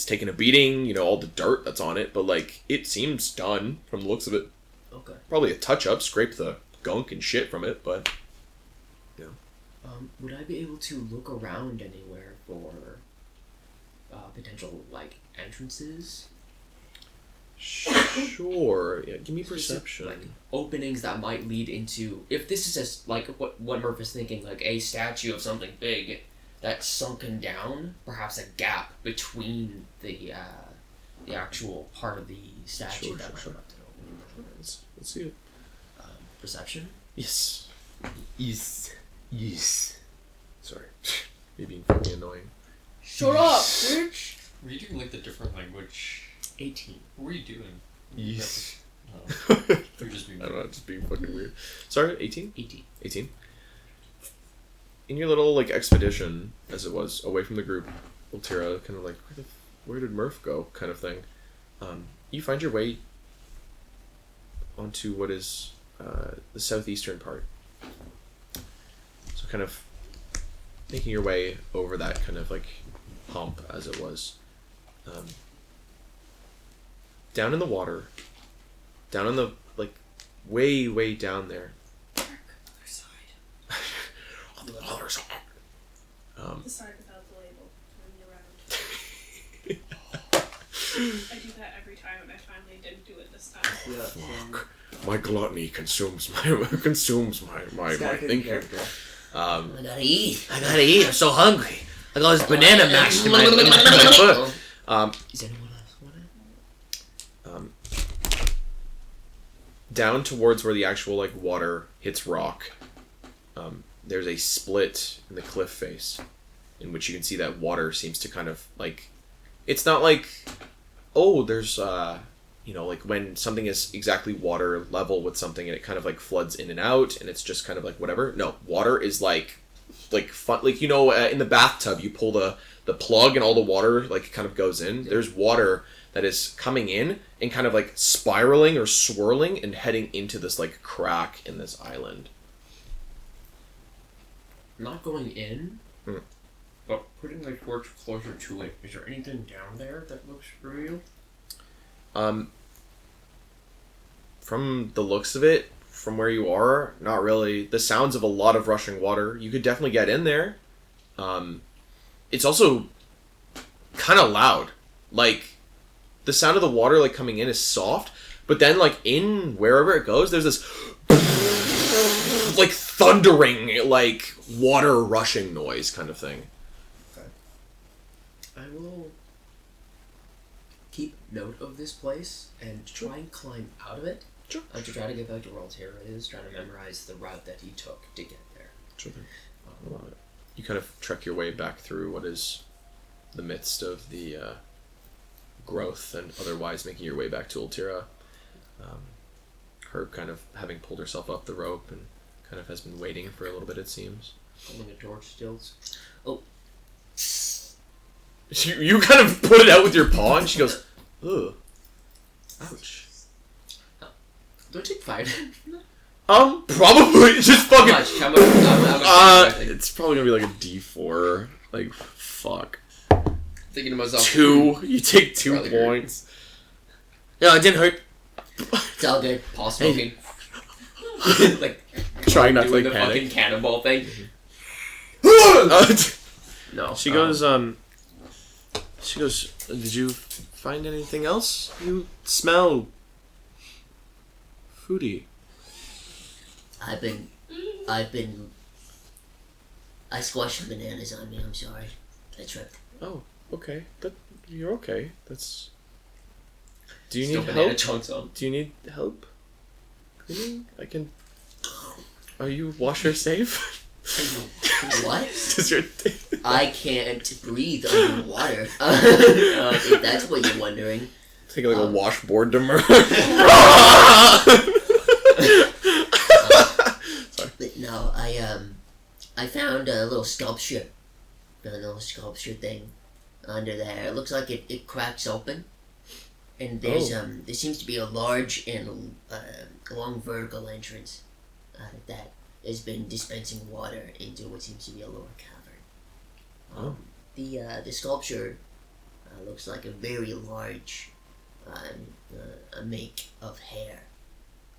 taken a beating, you know, all the dirt that's on it, but like, it seems done from the looks of it. Okay. Probably a touch-up, scrape the gunk and shit from it, but you know. Would I be able to look around anywhere for potential like entrances? Sure. Yeah, give me perception. Like openings that might lead into, if this is just like what Murph is thinking, like a statue of something big that's sunken down, perhaps a gap between the actual part of the statue Sure, that sure, might sure. have to open. Let's see it. Perception? Yes. Yes. Sorry. Me being fucking annoying. Shut up, bitch! Were you doing like the different language? 18. What were you doing? Yes. Oh, you're just being. I don't know, just being fucking weird. Sorry, 18? 18. 18. In your little, like, expedition, as it was, away from the group, Ultira, kind of like, where did Murph go, kind of thing. You find your way onto what is the southeastern part. So kind of making your way over that kind of, like, hump, as it was. Down in the water, down in the, like, way, way down there. Other side. On the other side. The side without the label. Turn me around. I do that every time, and I finally didn't do it this time. Fuck. My gluttony consumes my thinking. I gotta eat. I'm so hungry. I got this banana mashed in my foot. Is anyone else want it? Down towards where the actual, like, water hits rock, there's a split in the cliff face in which you can see that water seems to kind of, like, it's not like, oh, there's you know, like when something is exactly water level with something and it kind of like floods in and out and it's just kind of like whatever. No, water is like fun, like, you know, in the bathtub you pull the plug and all the water like kind of goes in. There's water that is coming in and kind of like spiraling or swirling and heading into this like crack in this island. Not going in, Hmm. but putting my torch closer to it. Is there anything down there that looks real? From the looks of it, from where you are, not really. The sounds of a lot of rushing water. You could definitely get in there. It's also kind of loud. Like, the sound of the water, like, coming in is soft, but then, like, in wherever it goes, there's this, like, thundering, like, water rushing noise kind of thing. I will keep note of this place and try and climb out of it. Sure. To try to get back to where Altera is, trying to memorize the route that he took to get there. Sure thing. You kind of trek your way back through what is the midst of the growth and otherwise making your way back to Ultira. Her kind of having pulled herself up the rope and kind of has been waiting for a little bit, it seems. Holding a torch still. You kind of put it out with your paw and she goes, ugh. Ouch. Do I take fire? Probably just fucking. How much? It's probably gonna be like a D4. Like, fuck. Thinking to myself. 2. You take 2 Probably points. Yeah, it didn't hurt. It's all good. Paul smoking. Like Trying not to doing like the panic. fucking cannonball thing. No. She goes, She goes, did you find anything else? You smell foodie. I squashed some bananas on me, I'm sorry. I tripped. Oh, okay. You're okay. That's... Do you Still need banana help? chunks on. Do you need help cleaning? I can... Are you washer safe? What? Does your... I can't breathe underwater. If that's what you're wondering. Take like a washboard to murder. But no, I found a little sculpture. Found a little sculpture thing under there. It looks like it cracks open. And there's there seems to be a large and long vertical entrance that has been dispensing water into what seems to be a lower cavern. The sculpture looks like a very large a make of hair,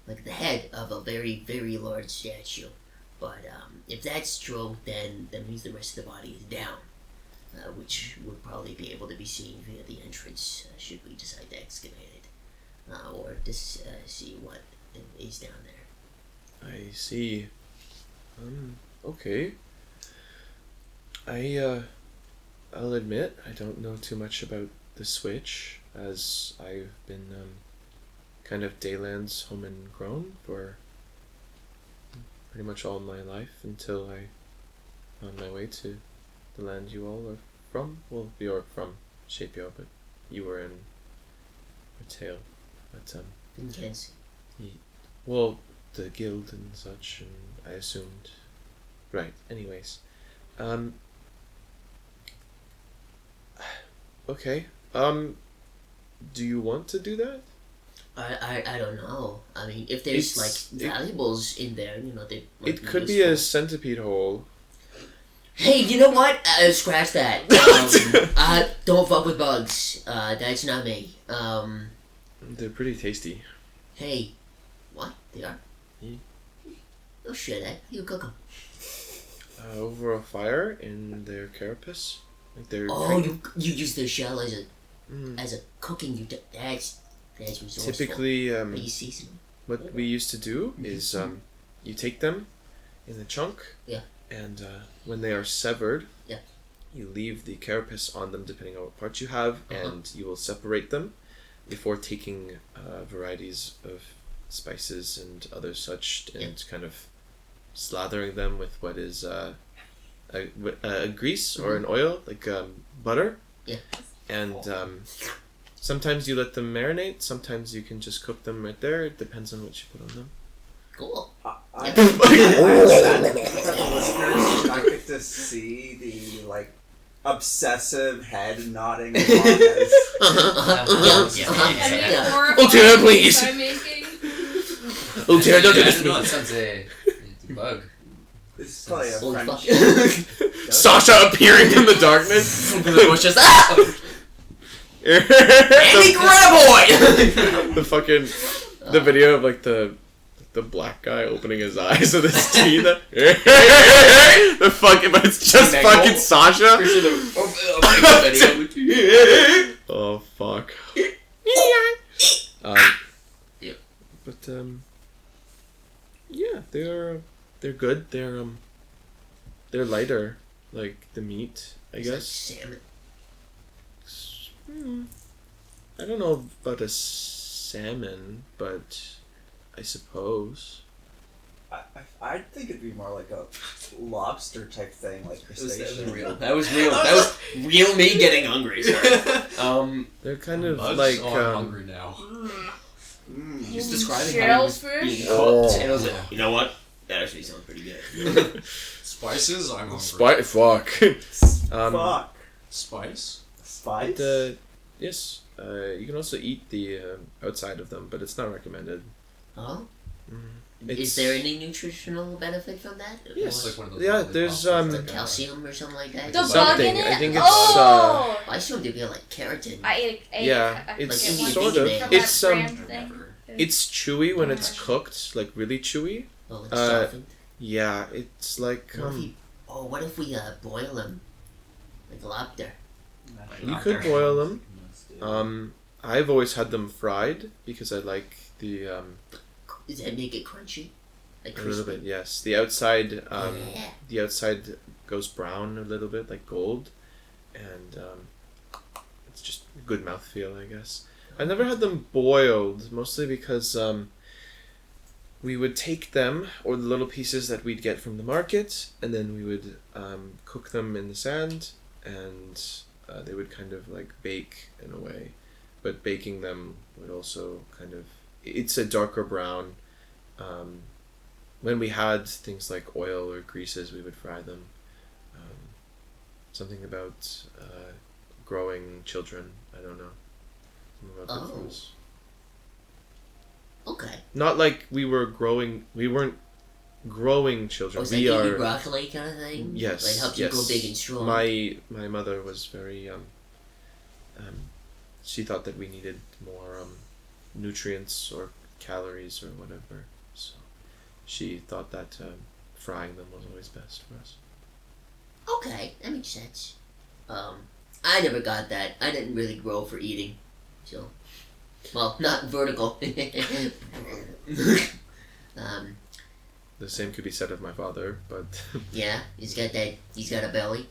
like the head of a very, very large statue. But if that's true, then that means the rest of the body is down, which would probably be able to be seen via the entrance should we decide to excavate it, or to see what is down there. I see. Okay. I'll admit I don't know too much about the Switch, as I've been kind of Daylands home and grown for pretty much all my life until I found my way to the land you all are from. Well, you're from Shapio, but you were in Retail. But In Kansas. well, the guild and such, and I assumed. Right. Anyways, okay. Do you want to do that? I don't know. I mean, if there's valuables in there, they might It could be a centipede hole. Hey, you know what? Scratch that. Don't fuck with bugs. That's not me. They're pretty tasty. Hey, what? They are? Yeah. Oh shit, How do you cook them? Over a fire in their carapace. Like their you use their shell as a cooking utensil. That's resourceful. Typically, Are you seasoning? what we used to do is you take them in the chunk. Yeah. And when they are severed, yeah, you leave the carapace on them depending on what parts you have, and you will separate them before taking varieties of spices and other such, and kind of slathering them with what is a grease or an oil, like butter. Yeah. And sometimes you let them marinate, sometimes you can just cook them right there. It depends on what you put on them. Cool. I get to see the obsessive head nodding along as Oh, Tara, please! I'm making. Oh, Tara, don't do I this don't to know, it me! sounds a bug. this is probably a Holy French. fuck. Sasha appearing from the darkness. From the bushes. Ah! Andy Granaboy! The fucking the video of the black guy opening his eyes with his teeth. The fucking, but it's just fucking Sasha. Oh fuck. Yep. But yeah, they're good. They're lighter, like the meat, I It's like guess. salmon. I don't know about a salmon, but I suppose. I think it'd be more like a lobster type thing, like crustacean. That was real me getting hungry. Sorry. They're kind of Bugs? like Oh, I'm hungry now. Just describing how it was being Oh. cooked, and I was like, you know what? That actually sounds pretty good. Spices? I'm hungry. Fuck. Fuck. Spice? Spice? Yes. You can also eat the outside of them, but it's not recommended. Oh? It's, Is there any nutritional benefit from that? Yes. Or Like one of those Yeah, lollipops there's, with, like calcium or something like that? The bug Something. in it? I think it's, oh! I assumed it'd be like keratin. I ate Yeah, a it's cricket once sort of- from that it's, brand thing. It's chewy when it's cooked, like really chewy. Oh, it's softened. Yeah, it's like What if we boil them? Like lobster. you could boil them. I've always had them fried because I like the Does that make it crunchy? Like a little crispy? bit. Yes, the outside Yeah. the outside goes brown a little bit, like gold, and it's just a good mouthfeel, I guess. I never had them boiled, mostly because we would take them, or the little pieces that we'd get from the market, and then we would cook them in the sand, and they would kind of like bake in a way. But baking them would also kind of... It's a darker brown, when we had things like oil or greases, we would fry them. Something about growing children. I don't know. Something about the Oh. fruits. Okay. Not like we weren't growing children. Was that We give are. you broccoli kind of thing? Yes. Like helps you yes. grow big and strong. My mother was very she thought that we needed more nutrients or calories or whatever, so she thought that frying them was always best for us. Okay, that makes sense. I never got that. I didn't really grow for eating, so. Well, not vertical. The same could be said of my father, but Yeah, he's got a belly.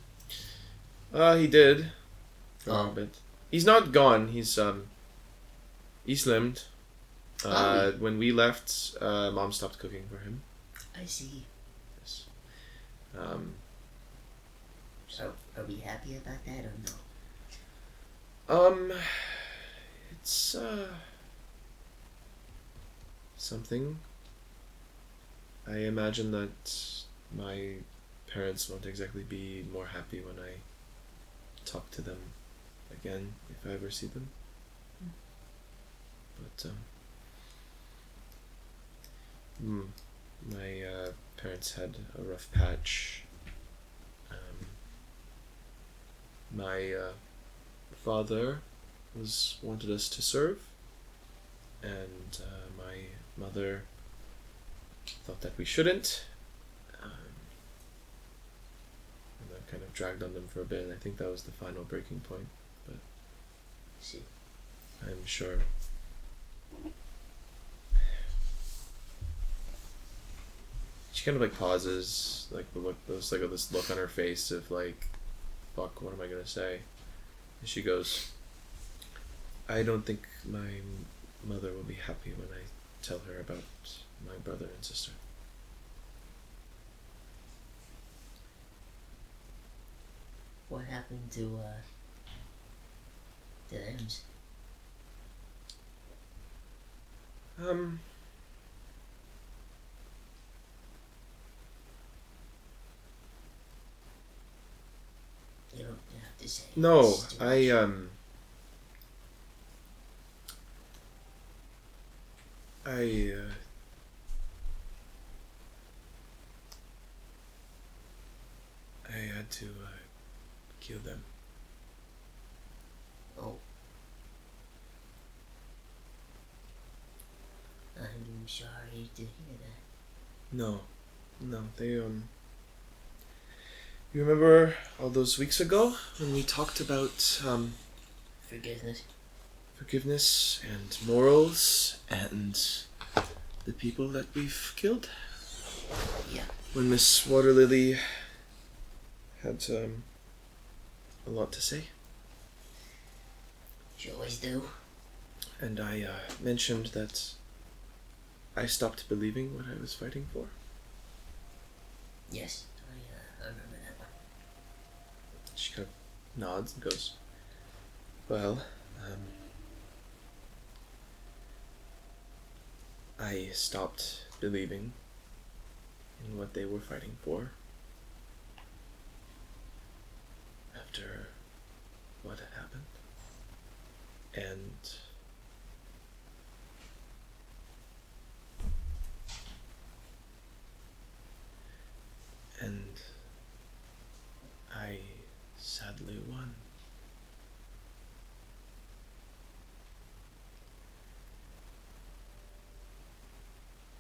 he did for Oh. a bit. He's not gone. He slimmed. Oh. When we left, Mom stopped cooking for him. I see. Yes. Are we happy about that or no? It's something. I imagine that my parents won't exactly be more happy when I talk to them again, if I ever see them. But my parents had a rough patch. My father wanted us to serve, and my mother thought that we shouldn't, and that kind of dragged on them for a bit. I think that was the final breaking point, but See. I'm sure. She kind of like pauses, like the look, there's like this look on her face of like, fuck, what am I gonna say? And she goes, I don't think my mother will be happy when I tell her about my brother and sister. What happened to them? You don't have to say. No, It's too much. I had to kill them. Oh. I'm sorry to hear that. No, they You remember all those weeks ago when we talked about Forgiveness. forgiveness and morals and the people that we've killed? Yeah. When Miss Waterlily had a lot to say, You always do. and I mentioned that I stopped believing what I was fighting for. Yes, I remember that one. She kind of nods and goes, well, I stopped believing in what they were fighting for after what had happened. And I sadly won.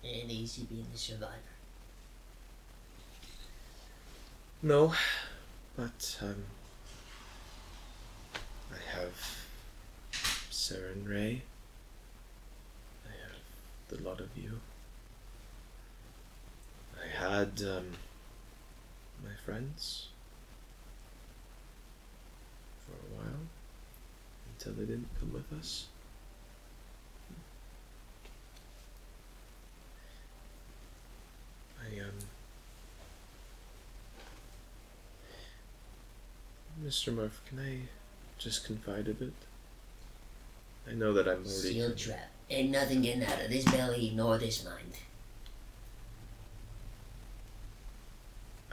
And easy being the survivor. No, but I have Sarah and Ray. I have the lot of you. I had my friends for a while until they didn't come with us. Mr. Murph, can I just confide a bit? I know that I'm already... Steel trap. Ain't nothing getting out of this belly nor this mind.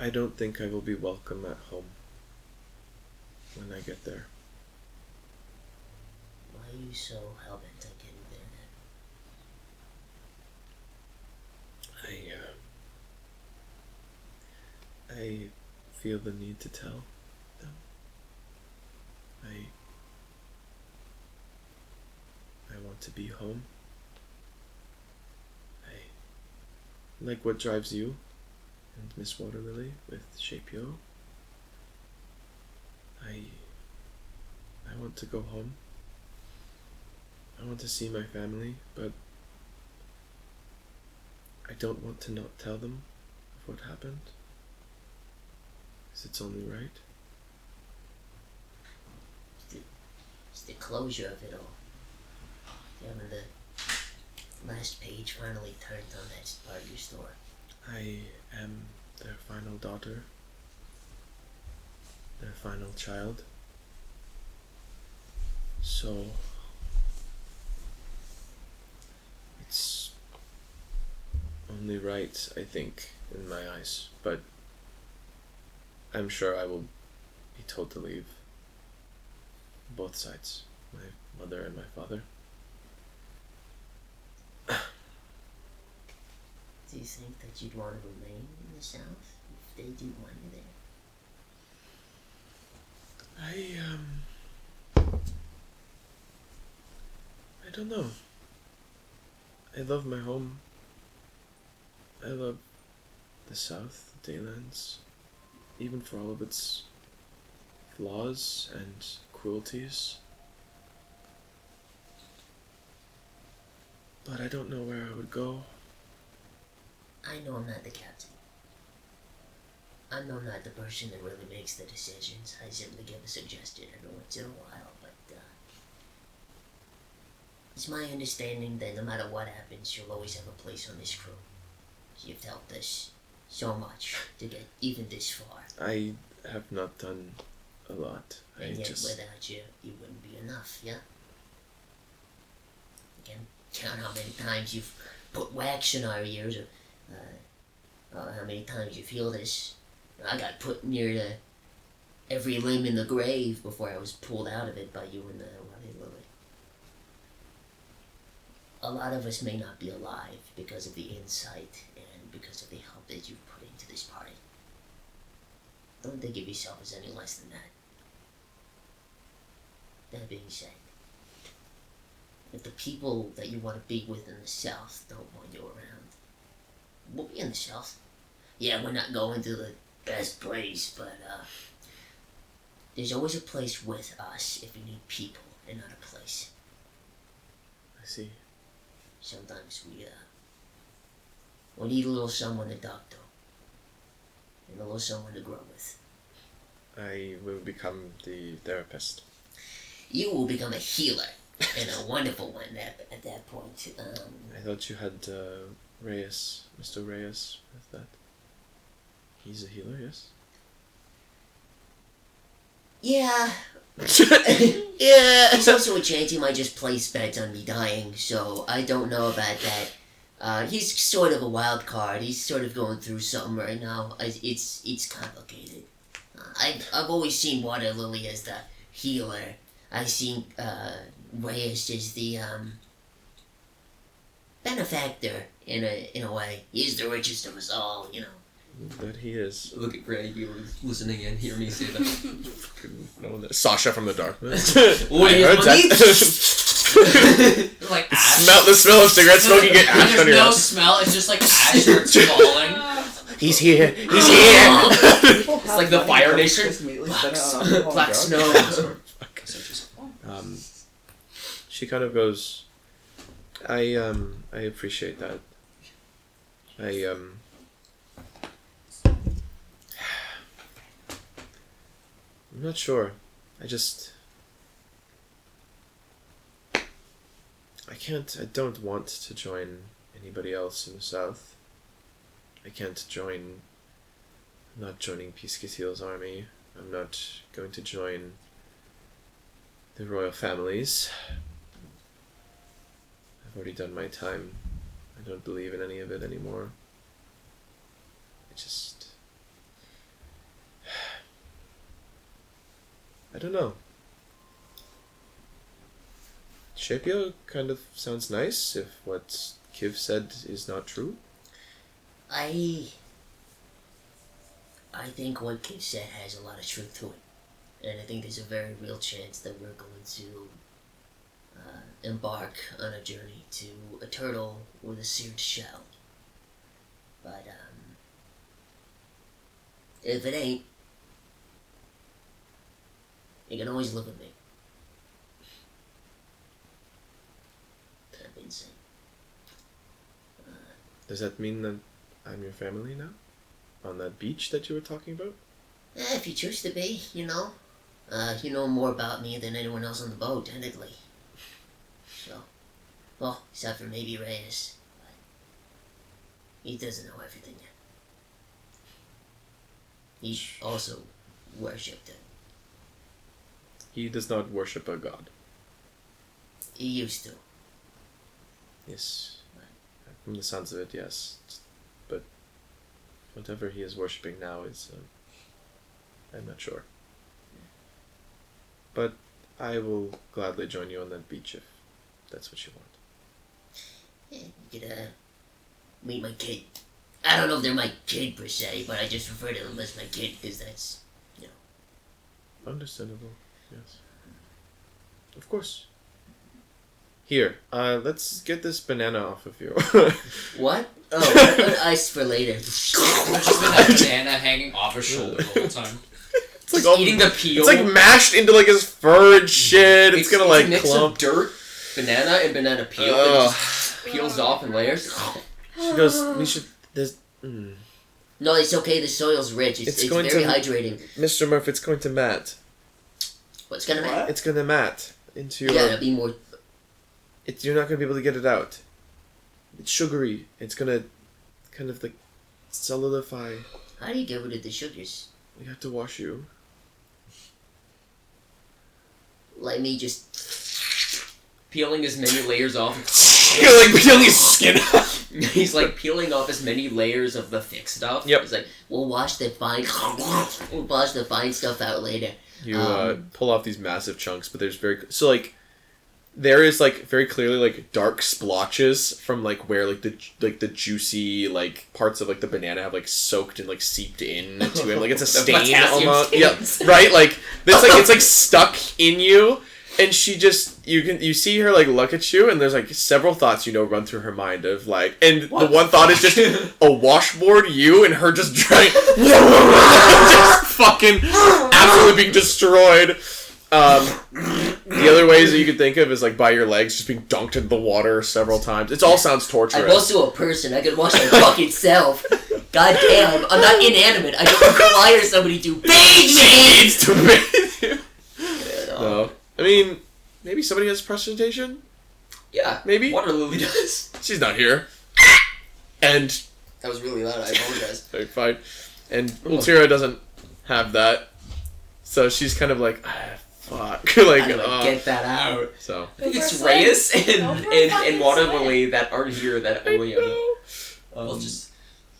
I don't think I will be welcome at home when I get there. Why are you so hell-bent on getting there then? I feel the need to tell them. I want to be home. I like what drives you and Miss Waterlily with Shapio. I want to go home. I want to see my family, but I don't want to not tell them of what happened. Because it's only right. It's the closure of it all. Yeah, when the last page finally turned on that part of your story. I am their final daughter, their final child. So it's only right, I think, in my eyes. But I'm sure I will be told to leave. Both sides, my mother and my father. Do you think that you'd want to remain in the South if they do want you there? I don't know. I love my home. I love the South, the Daylands, even for all of its flaws and cruelties. But I don't know where I would go. I know I'm not the captain. I know I'm not the person that really makes the decisions. I simply give a suggestion every once in a while, but it's my understanding that no matter what happens, you'll always have a place on this crew. You've helped us so much to get even this far. I have not done a lot. And yet without you, you wouldn't be enough, yeah? You can count how many times you've put wax in our ears, or how many times you feel this. I got put near to every limb in the grave before I was pulled out of it by you and the Water Lily. A lot of us may not be alive because of the insight and because of the help that you've put into this party. Don't think of yourself as any less than that. That being said, if the people that you want to be with in the South don't want you around, we'll be in the South. Yeah, we're not going to the best place, but there's always a place with us if you need people and not a place. I see. Sometimes we need a little someone to talk to and a little someone to grow with. I will become the therapist. You will become a healer, and a wonderful one at that point. I thought you had Reyes, Mr. Reyes, with that. He's a healer, yes? Yeah. Yeah. He's also a chance he might just place bets on me dying, so I don't know about that. He's sort of a wild card. He's sort of going through something right now. It's complicated. I've always seen Water Lily as the healer. I've seen Reyes as the benefactor in a way. He's the richest of us all, you know. That he is. Look at Greg, you were listening and hear me say that. Sasha from the darkness. What I heard that. Like ash. The smell of cigarette smoking get ash on There's your no house. smell, it's just like ash starts falling. He's here. He's here. It's like the Fire Nation. Black snow. She kind of goes, I appreciate that. I'm not sure. I don't want to join anybody else in the South. I'm not joining Piesekillteal's army. I'm not going to join the royal families. I've already done my time. I don't believe in any of it anymore. don't know. Shapia kind of sounds nice if what Kiv said is not true. I think what Kid said has a lot of truth to it. And I think there's a very real chance that we're going to embark on a journey to a turtle with a seared shell. But, if it ain't, you can always live with me. That being said. Does that mean that I'm your family now? On that beach that you were talking about? If you choose to be, you know. You know more about me than anyone else on the boat, technically. So, well, except for maybe Reyes. But he doesn't know everything yet. He also worshipped it. He does not worship a god. He used to. Yes. From the sounds of it, yes. But whatever he is worshipping now is... I'm not sure. But I will gladly join you on that beach if that's what you want. Yeah, you could, meet my kid. I don't know if they're my kid per se, but I just refer to them as my kid because that's, you know. Understandable, yes. Of course. Here, let's get this banana off of you. What? Oh, ice for later. Just that banana hanging off his shoulder the whole time. It's like Just eating the peel. It's like mashed into like his fur and shit. It's gonna like a mix clump. of dirt, banana, and banana peel. That just peels off in layers. She goes, we should. There's. No, it's okay. The soil's rich. It's going very to- hydrating. Mr. Murphy, it's going to mat. What's gonna matter? It's going to mat into your. Yeah, it'll be more. You're not gonna be able to get it out. It's sugary. It's gonna kind of like solidify. How do you get rid of the sugars? We have to wash you. Let me just. Peeling as many layers off. You're like peeling his skin off. He's like peeling off as many layers of the thick stuff. Yep. He's like, We'll wash the fine. We'll wash the fine stuff out later. You pull off these massive chunks, but there's there is like very clearly like dark splotches from like where like the juicy like parts of like the banana have like soaked and like seeped in to it. Like it's a The stain potassium almost. stains. Yeah, right. Like it's like stuck in you, and she just you see her like look at you, and there's like several thoughts run through her mind of like, and the one thought is just a washboard, you and her just drying, just fucking absolutely being destroyed. The other ways that you could think of is like by your legs just being dunked into the water several times. It all sounds torturous. I'm also a person. I could wash my fucking self. God damn, I'm not inanimate. I don't require somebody to bathe me. Needs to bathe you. No, I mean maybe somebody has presentation. yeah, Maybe. Water Lily does. She's not here. And That was really loud. I apologize. very fine. And Ultira doesn't have that, so she's kind of like, fuck, like, How do I get that out? So I think it's Go for a Reyes swim. Go and, for a and, fucking and Water swim. Lily that aren't here that only We'll just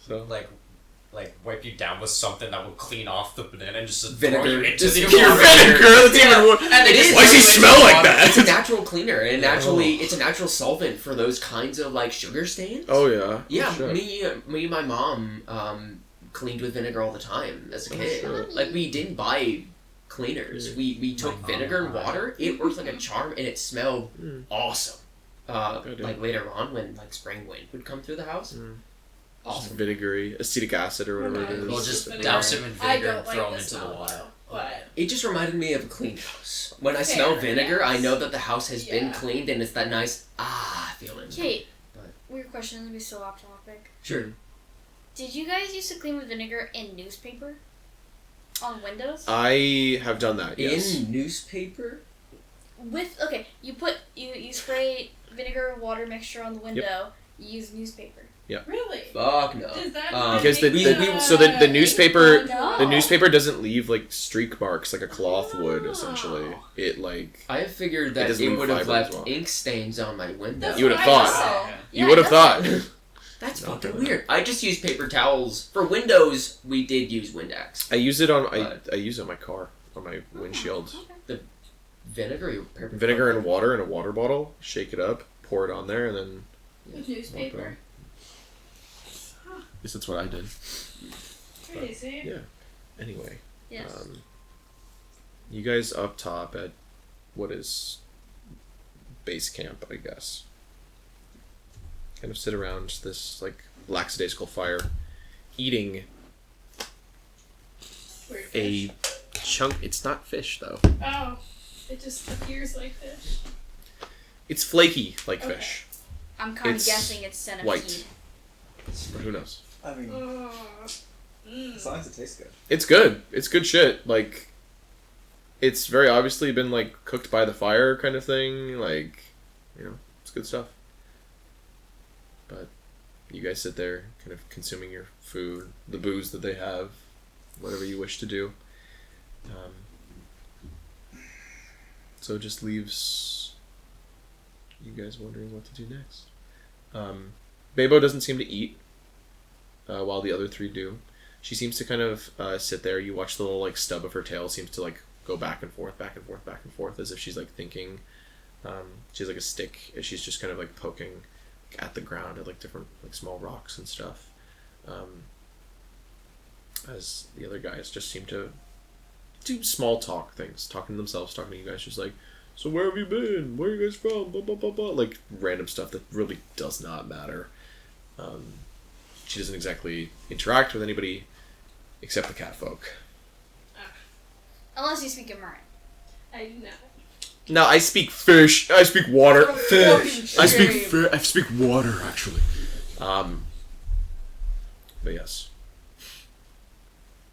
so like wipe you down with something that will clean off the banana and just Vinegar. throw you into Just the pure water. vinegar. That's even worse. And they just Why does he throw you smell into like water. that? It's a natural cleaner, and naturally, it's a natural solvent for those kinds of like sugar stains. Oh yeah. Yeah, Sure. me and my mom cleaned with vinegar all the time as a kid. sure. Like we didn't buy cleaners. We took My vinegar and mom. water. It worked like a charm, and it smelled awesome. Good. Like later on when like spring wind would come through the house. Just Awesome. vinegary, acetic acid or whatever it is. We'll just Vinegar. douse him in I vinegar don't and like throw him the into the smell, water. though, but It just reminded me of a clean house. When I Fair, smell vinegar, I yes. know that the house has been Yeah. cleaned, and it's that nice feeling. Okay, But- weird question. Let me be so off topic. Sure. Did you guys used to clean with vinegar in newspaper on windows? I have done that. Yes. In newspaper. You spray vinegar water mixture on the window. You use newspaper. really, Fuck no. does that Because make the newspaper No. the newspaper doesn't leave like streak marks like a cloth would essentially. It like I have figured that doesn't it leave would have fiber left as well. ink stains on my window. That's You would have what I thought. said. you would have thought. That's No, fucking definitely. weird. I just use paper towels. For windows, we did use Windex. I use it on But- I use it on my car on my windshield. Okay. the vinegar. You prepare Vinegar and water in a water bottle. Shake it up. Pour it on there, and then. With newspaper. At least that's what I did. Crazy. Yeah. Anyway. Yes. You guys up top at what is base camp, I guess. Kind of sit around this like lackadaisical fire, eating Weird a fish. chunk. It's not fish though. Oh, it just appears like fish. It's flaky like Okay. fish. I'm kind of It's guessing it's centipede. white. But who knows? I mean, Oh. as long as it tastes good. It's good. It's good shit. Like, it's very obviously been like cooked by the fire kind of thing. Like, you know, it's good stuff. But you guys sit there, kind of consuming your food, the booze that they have, whatever you wish to do. So it just leaves you guys wondering what to do next. Bebo doesn't seem to eat, while the other three do. She seems to kind of sit there. You watch the little like stub of her tail seems to like go back and forth, back and forth, back and forth, as if she's like thinking. She has like a stick, and she's just kind of like poking at the ground at like different like small rocks and stuff. As the other guys just seem to do small talk things, talking to themselves, talking to you guys, just like, so where have you been? Where are you guys from? Blah blah blah blah. Like random stuff that really does not matter. She doesn't exactly interact with anybody except the cat folk. Unless you speak in Marin. I do not. No, I speak fish. I speak water. Fish. I speak water actually. But yes.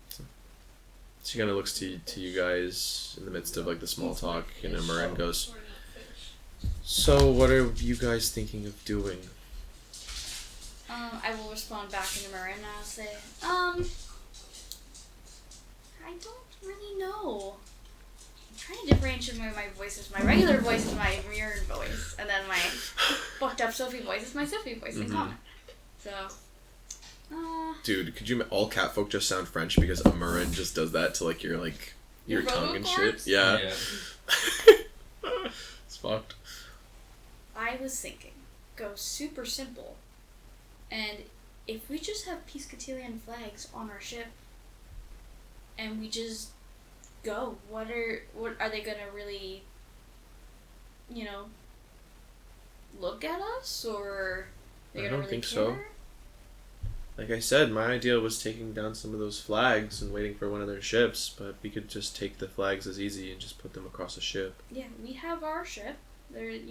So she kind of looks to you guys in the midst of like the small talk, and Marin goes, Or not fish. "So what are you guys thinking of doing?" I will respond back into Marin and I'll say, I don't really know. I'm trying to differentiate my voices. My regular voice is my mirrored voice, and then my fucked up Sophie voice is my Sophie voice in common. So, Dude, could you all cat folk just sound French because Marin just does that to like your Your tongue vocal and cords? shit? Yeah. It's fucked. I was thinking, go super simple, and if we just have Piesekillteal flags on our ship, and we just go, what are they gonna really, look at us, or I they're don't gonna really think care? so. Like I said, my idea was taking down some of those flags and waiting for one of their ships, but we could just take the flags as easy and just put them across a ship. Yeah, we have our ship. There's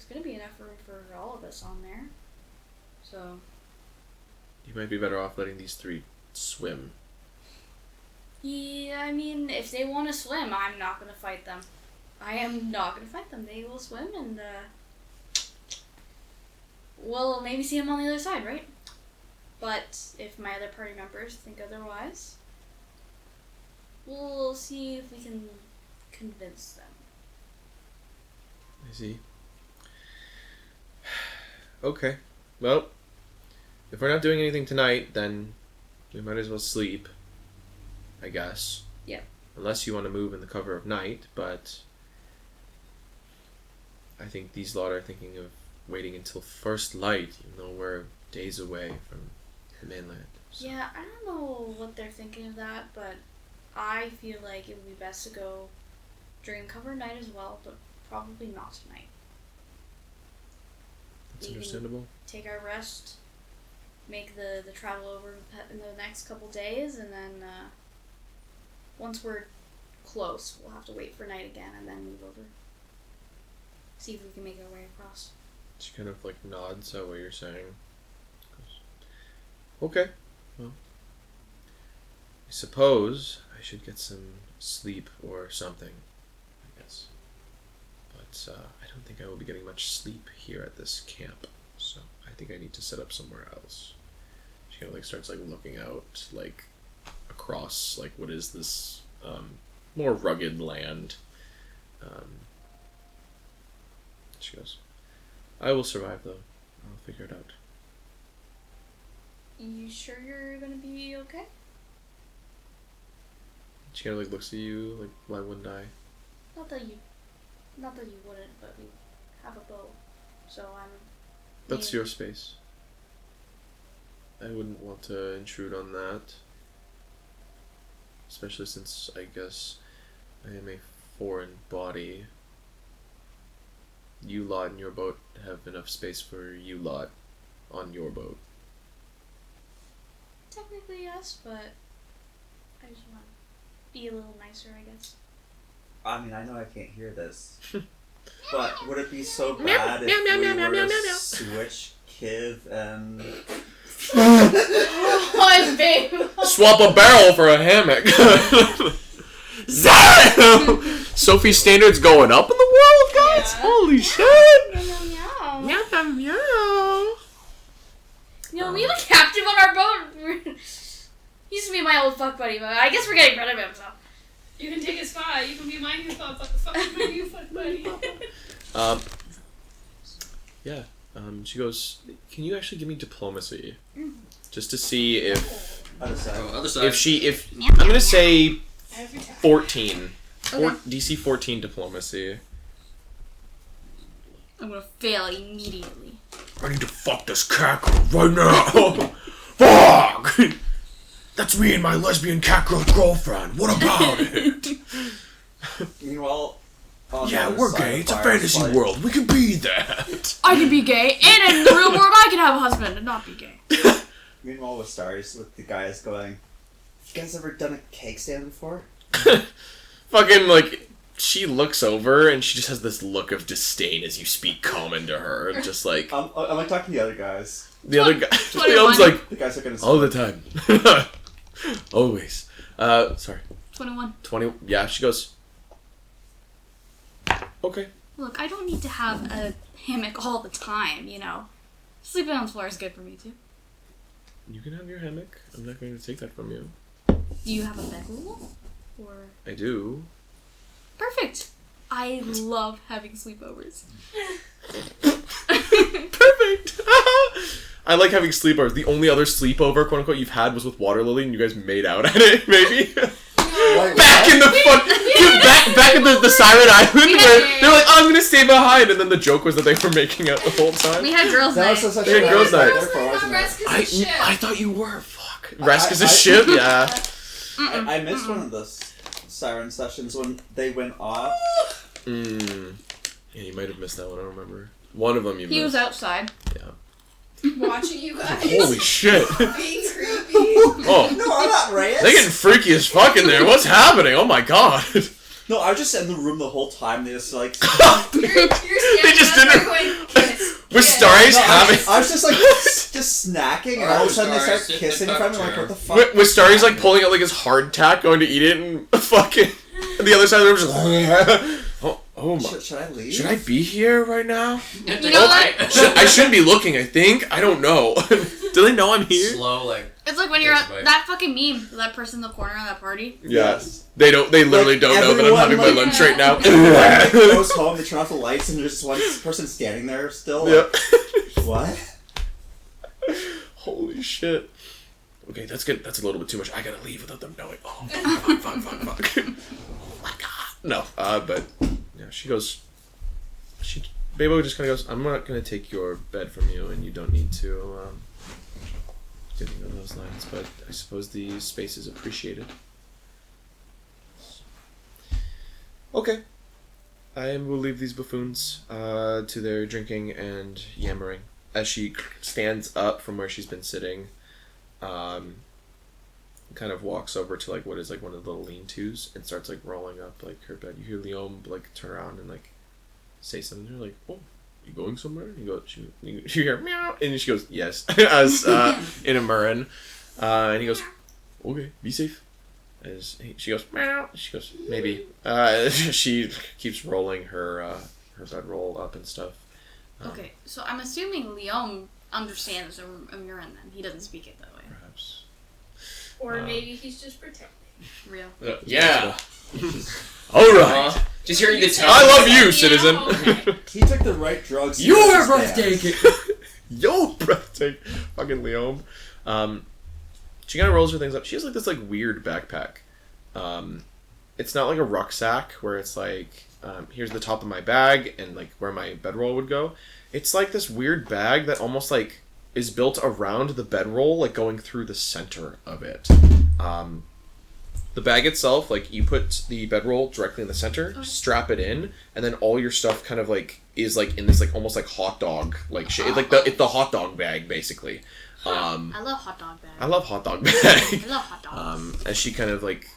gonna be enough room for all of us on there. So. You might be better off letting these three swim. Yeah, I mean, if they want to swim, I'm not gonna fight them. I am not gonna fight them. They will swim, and we'll maybe see them on the other side, right? But if my other party members think otherwise, we'll see if we can convince them. I see. Okay. Well, if we're not doing anything tonight, then we might as well sleep, I guess. Yeah. Unless you want to move in the cover of night, but I think these lot are thinking of waiting until first light, even though we're days away from the mainland. So. Yeah, I don't know what they're thinking of that, but I feel like it would be best to go during cover night as well, but probably not tonight. That's We can understandable. take our rest, make the travel over in the next couple days, and then once we're close, we'll have to wait for night again and then move over. See if we can make our way across. She kind of like nods at what you're saying. Okay. Well, I suppose I should get some sleep or something, I guess. But I don't think I will be getting much sleep here at this camp, so I think I need to set up somewhere else. She kind of like starts like looking out like across like what is this more rugged land. She goes, I will survive though. I'll figure it out. You sure you're gonna be okay? She kind of like looks at you like, why wouldn't I? Not that you wouldn't, but we have a boat, so I'm. That's your space. I wouldn't want to intrude on that. Especially since I guess I am a foreign body. You lot in your boat have enough space for you lot on your boat. Technically yes, but I just want to be a little nicer, I guess. I mean, I know I can't hear this, but would it be so bad if we were to switch Kiv and... Oh, babe! Swap a barrel for a hammock. Sophie's standards going up in the world, guys. Yeah. Holy shit! Meow, meow. Meow meow meow. We have a captive on our boat. He used to be my old fuck buddy, but I guess we're getting rid of him, so. You can take his spot. You can be my new fuck buddy. Yeah. She goes, can you actually give me diplomacy? Just to see if Other side. Other side. I'm gonna say Every time. 14. Okay. DC 14 diplomacy. I'm gonna fail immediately. I need to fuck this cat girl right now. Fuck! That's me and my lesbian cat girl girlfriend. What about it? Meanwhile, on the Yeah, other we're side gay. of It's a fire, fantasy like- world. We can be that. I can be gay, and in the real world, I can have a husband and not be gay. Meanwhile, with stars, with the guys going, "You guys ever done a cake stand before?" Fucking, like, she looks over and she just has this look of disdain as you speak common to her. Just like, I'm like talking to the other guys. the other guy. 21. The other's like, The guys are gonna. all the time. Always. Sorry. 21. 20. Yeah, she goes, okay. Look, I don't need to have a hammock all the time, Sleeping on the floor is good for me, too. You can have your hammock. I'm not going to take that from you. Do you have a bedroll? Or... I do. Perfect! I love having sleepovers. Perfect! I like having sleepovers. The only other sleepover, quote unquote, you've had was with Water Lily and you guys made out at it, maybe? Back in the fuck, dude, back in the Siren Island where they're like, oh, I'm gonna stay behind, and then the joke was that they were making out the whole time. We had girls' That night. was so such Yeah, a girls' night. I I thought you were. Fuck. Resk is a ship. Yeah. I missed one of the siren sessions when they went off. Yeah, you might have missed that one. I don't remember. One of them you missed. He was outside. Yeah. Watching you guys. Holy shit. Being creepy. Oh. No, I'm not Reyes. They're getting freaky as fuck in there. What's happening? Oh my god. No, I was just in the room the whole time. They just like. You're They just standing didn't- up there going, kiss. With kiss. Starry's No, having. I was just like just snacking, and all of a sudden they Sorry, start sit in kissing the in front of me. cup Like, what the fuck? With Starry's like pulling out like his hardtack, going to eat it, and fucking. And the other side of the room just. Oh my. Should I leave? Should I be here right now? You know what? I shouldn't be looking, I think. I don't know. Do they know I'm here? Slow, like. It's like when you're Takes at a bite. that fucking meme, that person in the corner of that party. Yes. They literally Like, don't know that I'm having my everyone, lunch right now. Like, goes home, they turn off the lights, and there's one person standing there still. Like, Yep. what? Holy shit. Okay, that's good. That's a little bit too much. I gotta leave without them knowing. Oh, fuck. Oh my god. No, but yeah, she goes. Bebo just kind of goes, I'm not gonna take your bed from you, and you don't need to. Getting on those lines, but I suppose the space is appreciated. Okay. I will leave these buffoons to their drinking and yammering. As she stands up from where she's been sitting, kind of walks over to like what is like one of the lean-tos and starts like rolling up like her bed. You hear Leon like turn around and like say something to her like, "Oh, you going somewhere?" You hear meow, and she goes, "Yes," as in a Murren, and he goes, "Okay, be safe." She goes, meow. She goes, maybe. She keeps rolling her bedroll up and stuff. Okay, so I'm assuming Leon understands a Murin then. He doesn't speak it that way. Perhaps. Or maybe he's just pretending. Real. Yeah. All right. Just hearing the tone. I love you, citizen. He took the right drugs. You're breathtaking. Yo, breathtaking. Fucking Leon. She kind of rolls her things up. She has like this like weird backpack. it's not like a rucksack where it's like, here's the top of my bag and like where my bedroll would go. It's like this weird bag that almost like is built around the bedroll, like going through the center of it. The bag itself, like you put the bedroll directly in the center, strap it in, and then all your stuff kind of like is like in this like almost like hot dog like shape. It's like it's the hot dog bag basically. I love hot dog bags. I love hot dog bag. I love hot dogs. As she kind of like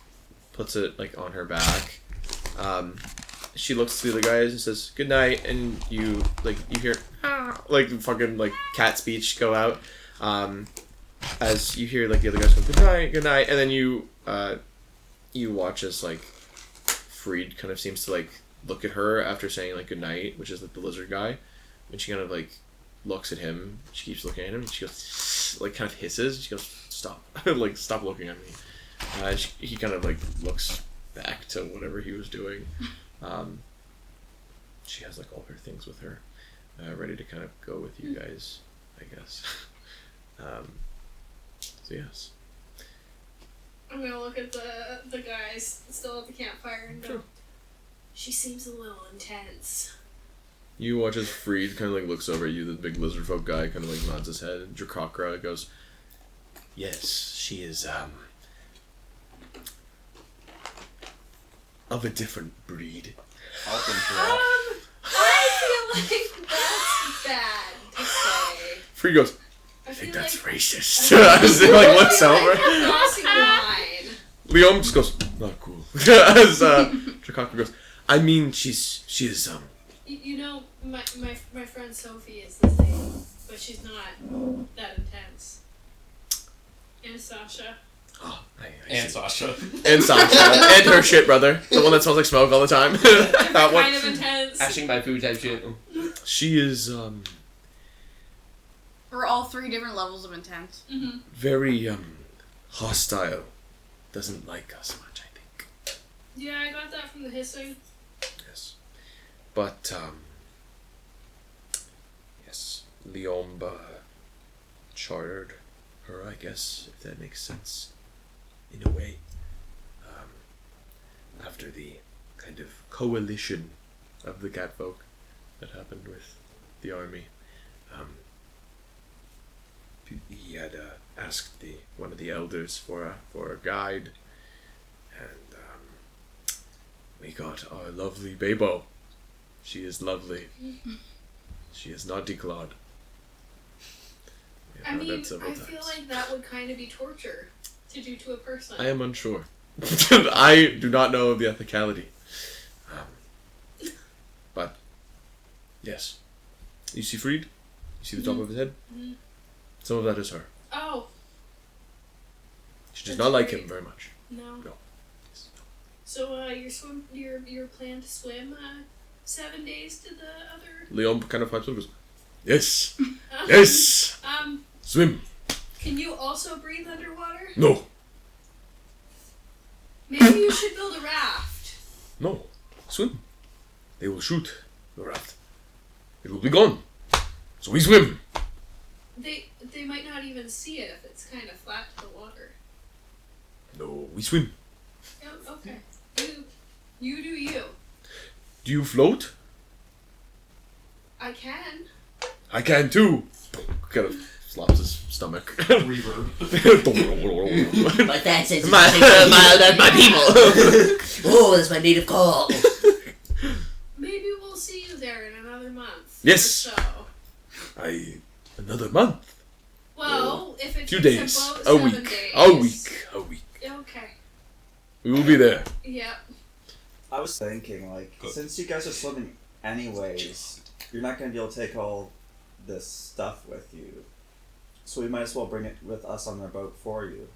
puts it like on her back, she looks to the other guys and says good night, and you hear like fucking like cat speech go out, as you hear like the other guys go good night, and then you watch as like Freed kind of seems to like look at her after saying like good night, which is like the lizard guy, and she kind of like looks at him. She keeps looking at him, and she goes like kind of hisses. She goes stop, like stop looking at me. He kind of like looks back to whatever he was doing. She has like all her things with her, ready to kind of go with you guys, I guess. So yes. I'm gonna look at the guys still at the campfire and go, Sure. she seems a little intense. You watch as Freed kind of like looks over at you, the big lizard folk guy kind of like nods his head, and Drakakra goes, yes, she is of a different breed. I'll interrupt. I feel like that's bad to say. Freed goes, I I think feel that's like, racist. As he like looks over. crossing the line. Liam just goes, not cool. As Drakakra goes, I mean, she is You know, my friend Sophie is the same, but she's not that intense. And Sasha. oh, I And see. Sasha. And Sasha. And her shit brother. The one that smells like smoke all the time. Different That one. kind of intense. Ashing my food type shit. She is We're all 3 different levels of intense. Mm-hmm. very hostile. Doesn't like us much, I think. Yeah, I got that from the hissing. Yes. But yes, Liomba chartered her, I guess, if that makes sense. In a way. After the kind of coalition of the catfolk that happened with the army. He had asked one of the elders for a guide, and we got our lovely Babo. She is lovely. She is not declawed. We have I found mean, that several I feel times. like that would kind of be torture to do to a person. I am unsure. I do not know of the ethicality. But yes, you see Freed. You see the top of his head. Mhm. Some of that is her. Oh, She does That's not like great. him very much. no. No. So, your plan to swim 7 days to the other. Leon kind of pipes up and goes, yes, yes, swim. Can you also breathe underwater? No, Maybe you should build a raft. no, swim. They will shoot the raft. It will be gone. So we swim. They might not even see it if it's kind of flat to the water. No, we swim. Oh, okay. You do you. Do you float? I can. I can too. Kind of slaps his stomach. Reverb. But that's it. That's my people. Oh, that's my native call. Maybe we'll see you there in another month. Yes. Or so. Another month. Well, if it Few takes days. about A 7 week. days. A week. A week. Okay. We will be there. Yep. I was thinking, like, Good. since you guys are swimming anyways, you're not going to be able to take all this stuff with you. So we might as well bring it with us on our boat for you.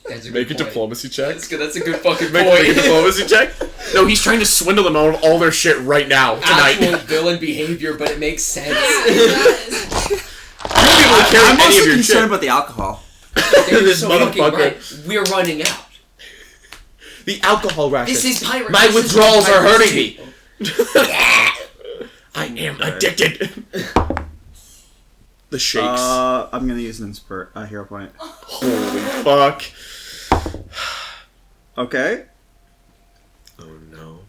That's a Make a good point. diplomacy check. That's good. That's a good fucking Make a point. diplomacy check. No, he's trying to swindle them out of all their shit right now tonight. Actual villain behavior, but it makes sense. Yeah, it does. You don't be able to carry I'm any of mostly your concerned shit. about the alcohol. You're This so fucking motherfucker. right. We're running out. The alcohol ration. This is pirate. My this is withdrawals are pirate hurting shit. me. I am addicted. The shakes. I'm gonna use an hero point. Holy fuck. Okay. Oh no.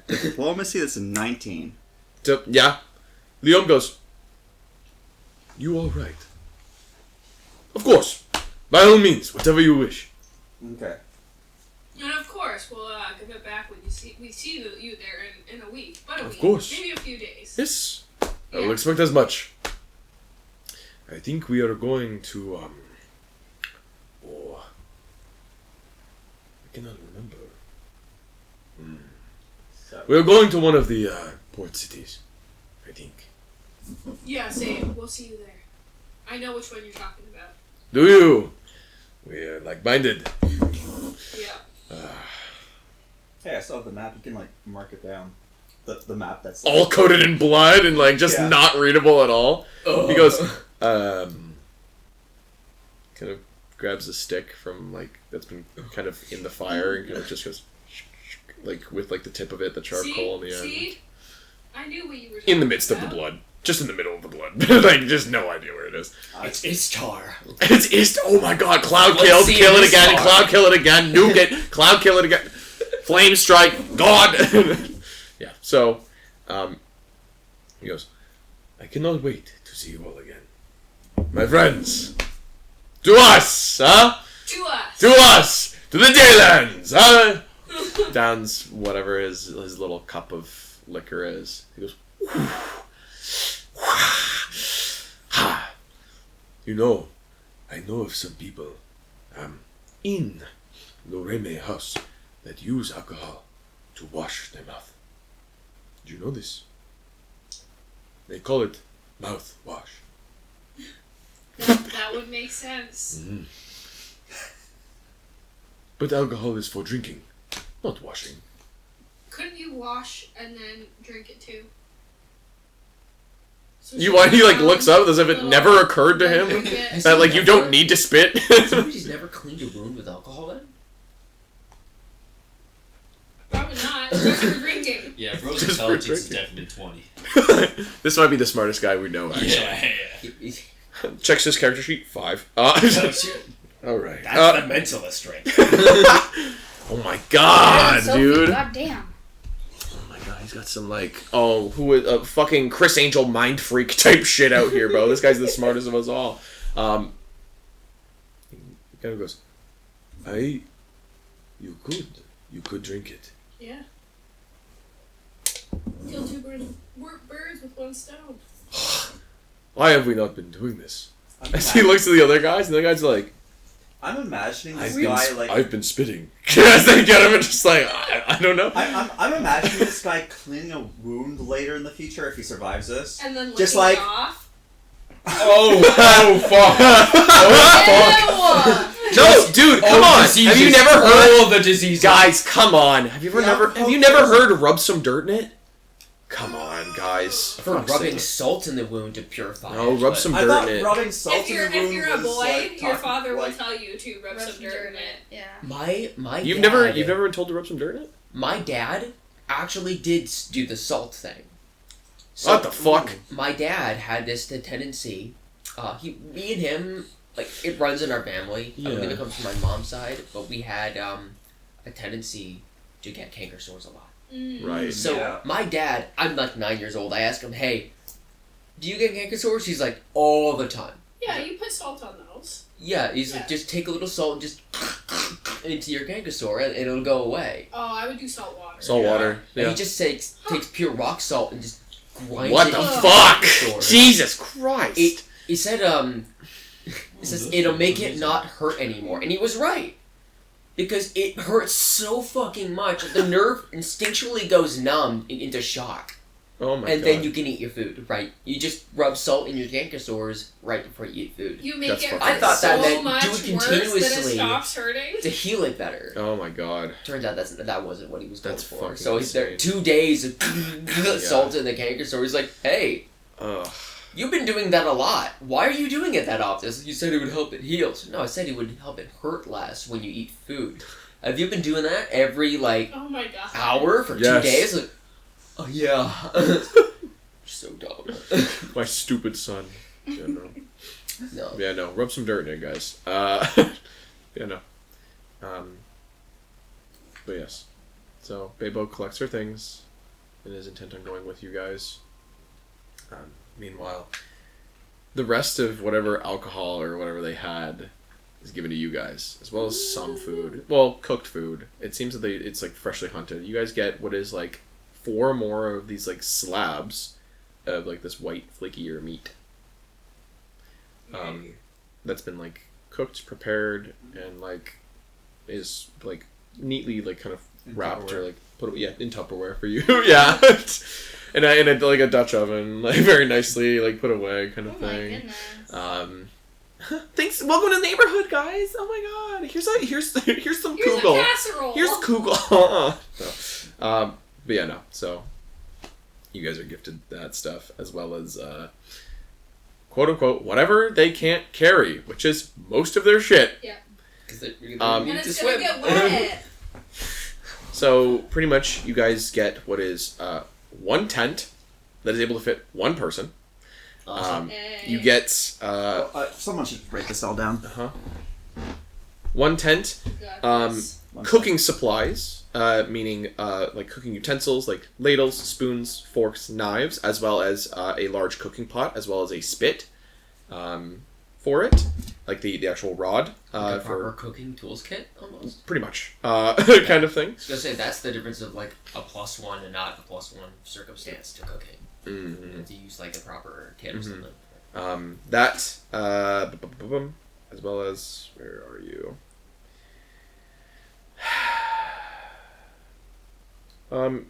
Diplomacy, that's a 19. Yeah. Liam goes, "You all right?" "Of course. By all means, whatever you wish." Okay. And of course, we'll give it back when we see you there in a week. But a Of week. course. Maybe a few days. Yes. I will Yeah. expect as much. I think we are going to, Oh. I cannot remember. We are going to one of the, port cities. I think. Yeah, same. We'll see you there. I know which one you're talking about. Do you? We are like-minded. Yeah. Hey, I still have the map. You can like mark it down. The map that's All coated in blood and, like, just Yeah. not readable at all. He goes, kind of grabs a stick from, like, that's been kind of in the fire and kind of just goes, like, with, like, the tip of it, the charcoal on the end. See? I knew what you were talking In the midst of about. the blood. Just in the middle of the blood. Like, just no idea where it is. It's tar. It's oh my god, Cloud Let's killed, see kill it this again, tar. Cloud kill it again, nuke it, Cloud kill it again, Flame strike, God! Yeah, so, he goes, "I cannot wait to see you all again. My friends, to us, huh? To us. To us! To the Daylands, huh?" Downs whatever his little cup of liquor is. He goes, "You know, I know of some people in Loreme house that use alcohol to wash their mouth. Do you know this? They call it mouthwash." That would make sense. Mm. But alcohol is for drinking, not washing. Couldn't you wash and then drink it too? So He like looks up as if it never occurred to him Drink it. that like you don't need to spit. Somebody's never cleaned a wound with alcohol then? Probably not. Just for drinking. Yeah, Bro's Just for intelligence is drinking. definitely 20. This might be the smartest guy we know. Actually, Yeah. checks his character sheet 5. Oh, shit. All right. That's the mentalist right Oh my god, Sophie, dude. Goddamn. Oh my god, he's got some like who is fucking Chris Angel mind freak type shit out here, bro. This guy's the smartest of us all. He kind of goes, you could drink it. Yeah. Kill two birds with one stone. Why have we not been doing this? I'm, As he looks at the other guys, and the guy's like, I'm imagining this I've guy been, like I've been spitting. As they get him, and just like, I don't know. I'm imagining this guy cleaning a wound later in the future if he survives this. And then Just licking like- it off. Oh fuck. No, dude, come on. Have you never heard? all the diseases? Guys, come on. Have you Yeah, never heard rub some dirt in it? Come on, guys. For rubbing salt in the wound to purify No, it, rub but- some I dirt thought in it. rubbing salt If you're in the wound a was, boy, like, your talking- father will like, tell you to rub some dirt in it. Yeah. My You've dad, never been told to rub some dirt in it? My dad actually did do the salt thing. So What the fuck? my dad had this tendency. Me and him, like it runs in our family. I believe Yeah. it comes from my mom's side, but we had a tendency to get canker sores a lot. Right. So Yeah. my dad, I'm like 9 years old. I ask him, "Hey, do you get canker sores?" He's like, "All the time." Yeah, you put salt on those. Yeah, he's like, Yeah. "Just take a little salt and just into your canker sore, and it'll go away." Oh, I would do salt water. Salt water. And Yeah. he just takes pure rock salt and just grinds What it the into fuck? canker sore. Jesus Christ. He said, it says it'll make it not hurt anymore, and he was right. Because it hurts so fucking much, the nerve instinctually goes numb into shock. Oh my And god. then you can eat your food, right? You just rub salt in your canker sores right before you eat food. You make That's it fucking hurt I thought so that meant much do it worse that it continuously. stops hurting. To heal it better. Oh my god. Turns out that wasn't what he was going That's for. fucking So he's there insane. 2 days of salt in the canker sore. He's like, "Hey, Ugh. you've been doing that a lot. Why are you doing it that often?" You said it would help it heal. No, I said it would help it hurt less when you eat food. Have you been doing that every Oh my god. hour for Yes. 2 days? Like, oh yeah. So dumb. My stupid son. Yeah, no. No. Yeah, no. Rub some dirt in it, guys. Yeah, no. But yes. So, Bebo collects her things and is intent on going with you guys. Meanwhile, the rest of whatever alcohol or whatever they had is given to you guys, as well as some food. Well, cooked food. It seems that it's like freshly hunted. You guys get what is like 4 more of these like slabs of like this white flakier meat. That's been like cooked, prepared, and like is like neatly like kind of wrapped or like put in Tupperware for you. Yeah. And I like a Dutch oven, like very nicely like put away kind of thing. My goodness. Thanks. Welcome to the neighborhood, guys. Oh my god. Here's some Here's kugel. a casserole. Here's kugel. So, but yeah, no. So you guys are gifted that stuff as well as quote unquote whatever they can't carry, which is most of their shit. Yeah. Because you're And gonna need to it's gonna swim. get wet. So pretty much you guys get what is one tent that is able to fit one person. Awesome. You get Someone should break this all down. one tent, Got this. cooking supplies, meaning like cooking utensils like ladles, spoons, forks, knives, as well as a large cooking pot, as well as a spit for it, like the actual rod Like a for proper cooking tools kit, almost. pretty much kind of thing. I was gonna say that's the difference of like a +1 and not a +1 circumstance to cooking. Mm-hmm. You have to use like a proper kit or something. That as well as where are you?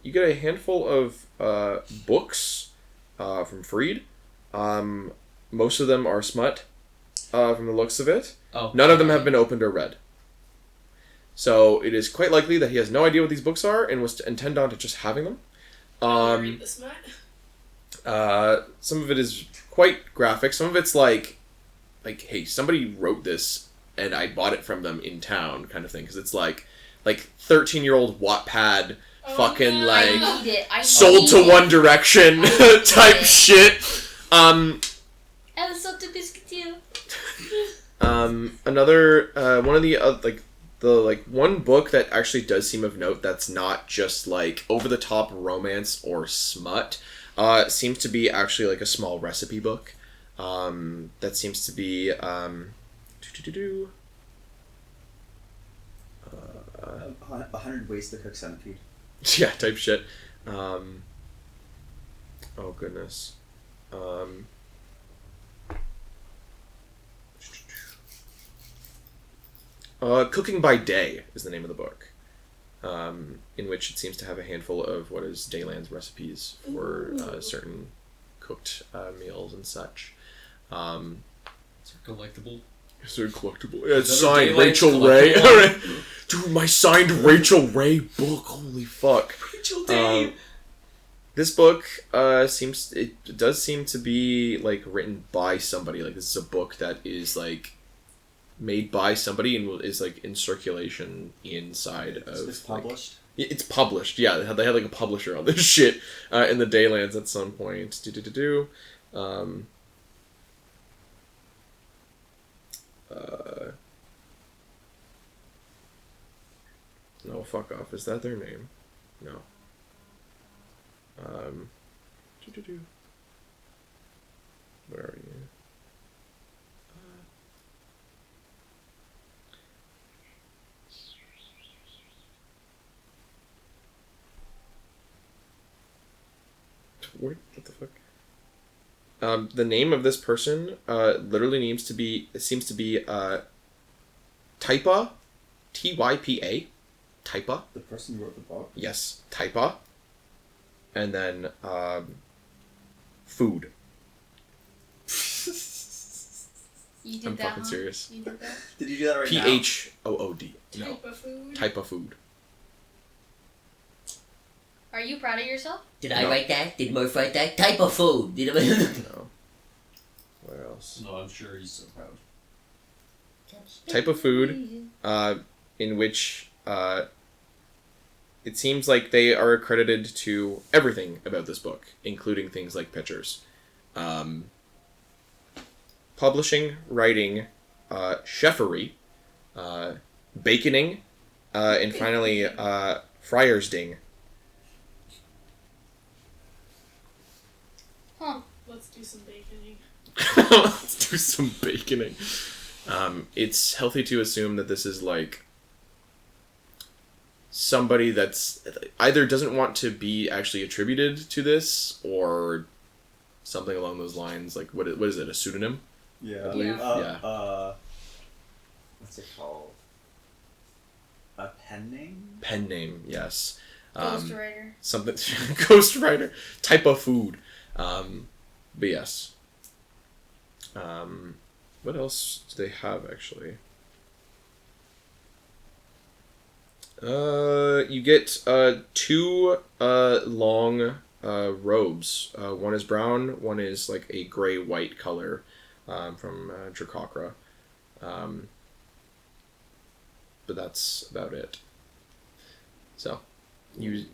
You get a handful of books from Freed. Most of them are smut from the looks of it. Oh. None of them have been opened or read. So it is quite likely that he has no idea what these books are and was to intend on to just having them. Read this much? Some of it is quite graphic. Some of it's like, hey, somebody wrote this and I bought it from them in town, kind of thing. Because it's like 13-year-old Wattpad, fucking no. like I need it. I sold need to it. One Direction type it. shit. And sold to Piesekillteal. Another one of the one book that actually does seem of note that's not just like over the top romance or smut. Seems to be actually like a small recipe book. That seems to be 100 ways to cook centipede. yeah, type shit. Oh goodness. Cooking by Day is the name of the book. In which it seems to have a handful of what is Dayland's recipes for certain cooked meals and such. It's collectible. Is there a collectible? Yeah, it's Is that a signed Dayland's Rachel Ray. collectible? Dude, my signed Rachel Ray book. Holy fuck. Rachel Day. This book it does seem to be like written by somebody. Like this is a book that is like made by somebody and is like in circulation inside of. It's published. It's published. Yeah, they had like a publisher on this shit in the Daylands at some point. No, fuck off. Is that their name? No. Where are you? What the fuck? The name of this person literally seems to be Typa, Typa, Typa. The person who wrote the book. Yes, Typa. And then food. You did I'm that, fucking huh? serious. You did that? Did you do that right now? PHOOD. No, Type of food. type of food. Are you proud of yourself? Did I No. write that? Did Murph write that? Type of food. Did I? No. Where else? No, I'm sure he's so proud. Type of food, in which it seems like they are accredited to everything about this book, including things like pictures. Publishing, writing, chefery, baconing, and finally Friar's Ding. Huh. Let's do some baconing. Let's do some baconing. It's healthy to assume that this is like somebody that's either doesn't want to be actually attributed to this or something along those lines. Like what is it? A pseudonym? Yeah. I believe. Yeah. What's it called? A pen name? Pen name. Yes. Ghostwriter. Something. Ghostwriter. Type of food. But yes. What else do they have actually? You get two long robes. One is brown. One is like a gray-white color from Drakakra. But that's about it. So, you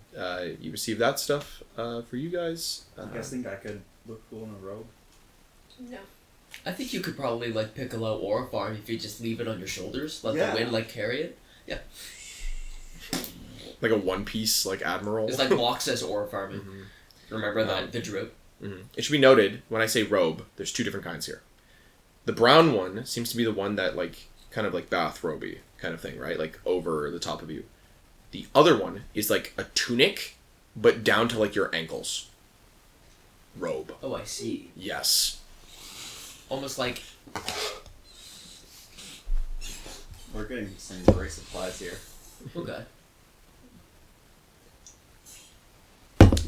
receive that stuff for you guys. You guys think I could look cool in a robe? No. I think you could probably like pickle out Orifarm if you just leave it on your shoulders, let Yeah. the wind like carry it. Like a one-piece like admiral. It's like Locke says Orifarm. Mhm. Remember that the drip? Mhm. It should be noted when I say robe, there's two different kinds here. The brown one seems to be the one that like kind of like bathrobe-y kind of thing, right? Like over the top of you. The other one is like a tunic, but down to like your ankles. Robe. Oh, I see. Yes. Almost like We're getting some great supplies here. okay.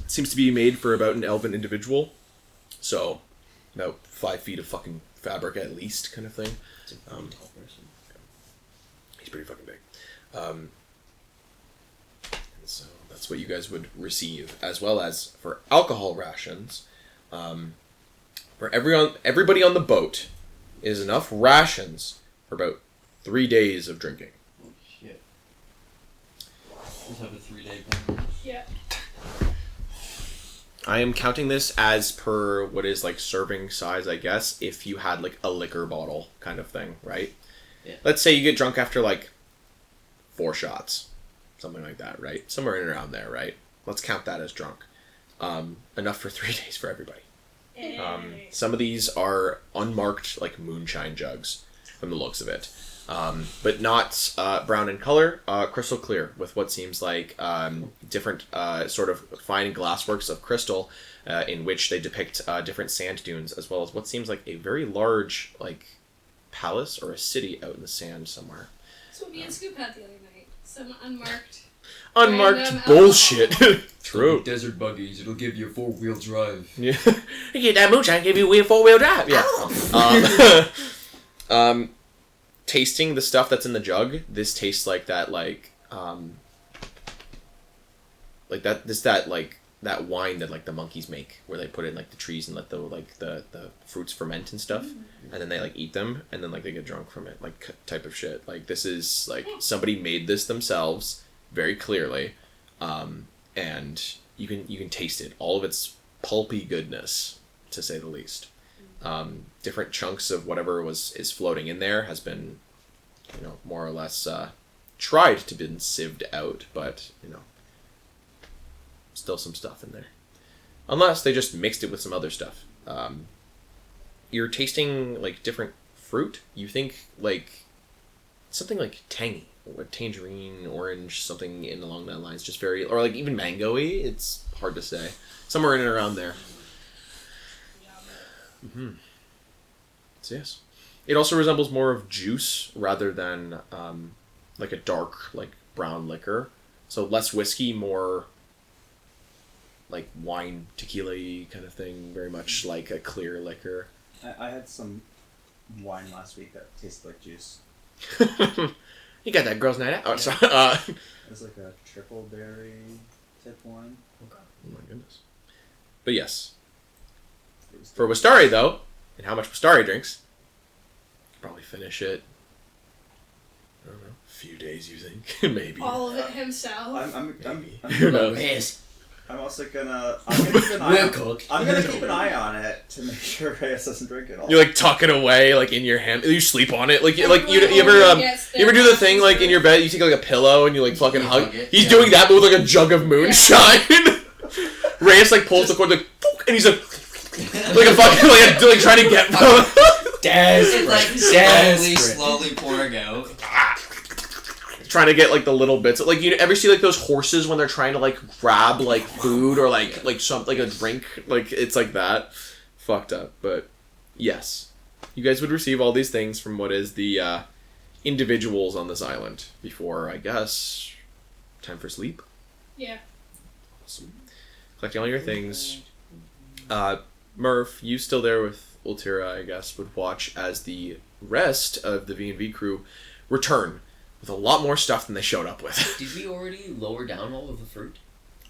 Seems to be made for about an elven individual. So, about 5 feet of fucking fabric at least, kind of thing. It's a pretty tall person. He's pretty fucking big. And so that's what you guys would receive, as well as for alcohol rations. For everybody on the boat is enough rations for about 3 days of drinking. Oh shit. Just have a 3-day plan. Yeah. I am counting this as per what is like serving size, I guess, if you had like a liquor bottle kind of thing, right? Yeah. Let's say you get drunk after like 4 shots, something like that, right? Somewhere in and around there, right? Let's count that as drunk. Enough for 3 days for everybody. Some of these are unmarked like moonshine jugs from the looks of it. But not brown in color, crystal clear with what seems like different sort of fine glassworks of crystal in which they depict different sand dunes, as well as what seems like a very large like palace or a city out in the sand somewhere. That's what me and Scoop had the other night. Some unmarked. Unmarked Random bullshit. True. Desert buggies, it'll give you a 4-wheel drive. Yeah. You get that moonshine, give you a weird 4-wheel drive. Yeah. Tasting the stuff that's in the jug, this tastes like that, like that wine that like the monkeys make, where they put it in like the trees and let the fruits ferment and stuff, and then they like eat them, and then like they get drunk from it, like type of shit. Like this is like somebody made this themselves very clearly, and you can taste it, all of its pulpy goodness, to say the least. Different chunks of whatever is floating in there has been, more or less tried to been sieved out, but still some stuff in there. Unless they just mixed it with some other stuff. You're tasting like different fruit. You think like something like tangy, or tangerine, orange, something in along that lines. Just very, or like even mango-y. It's hard to say. Somewhere in and around there. Mm-hmm. So yes, it also resembles more of juice rather than like a dark, like brown liquor. So less whiskey, more like wine, tequila-y kind of thing. Very much like a clear liquor. I had some wine last week that tasted like juice. You got that girls' night out. Oh, sorry. It was like a triple berry tip wine. Oh my goodness. But yes. For Wastari, though, and how much Wastari drinks, probably finish it. I don't know, a few days, you think? Maybe. All of it himself. I'm Who knows? Yes. I'm also gonna keep an eye We'll on, cook. I'm gonna keep an eye on it to make sure Reyes doesn't drink it all. You like tuck it away like in your hand. You sleep on it. Like you Everyone ever only gets you ever do their the thing like in your bed? You take like a pillow and you like fucking You hug. hug it, He's yeah. doing that, but with like a jug of moonshine. Reyes like pulls the cord like, and he's like a fucking like trying to get. It's like slowly pouring out. Trying to get like the little bits. Like you ever see like those horses when they're trying to like grab like food or like something like a drink. Like it's like that. Fucked up, but yes, you guys would receive all these things from what is the individuals on this island before I guess time for sleep. Yeah. Awesome. Collecting all your things. Murph, you still there with Ultira, I guess, would watch as the rest of the V&V crew return with a lot more stuff than they showed up with. Did we already lower down all of the fruit?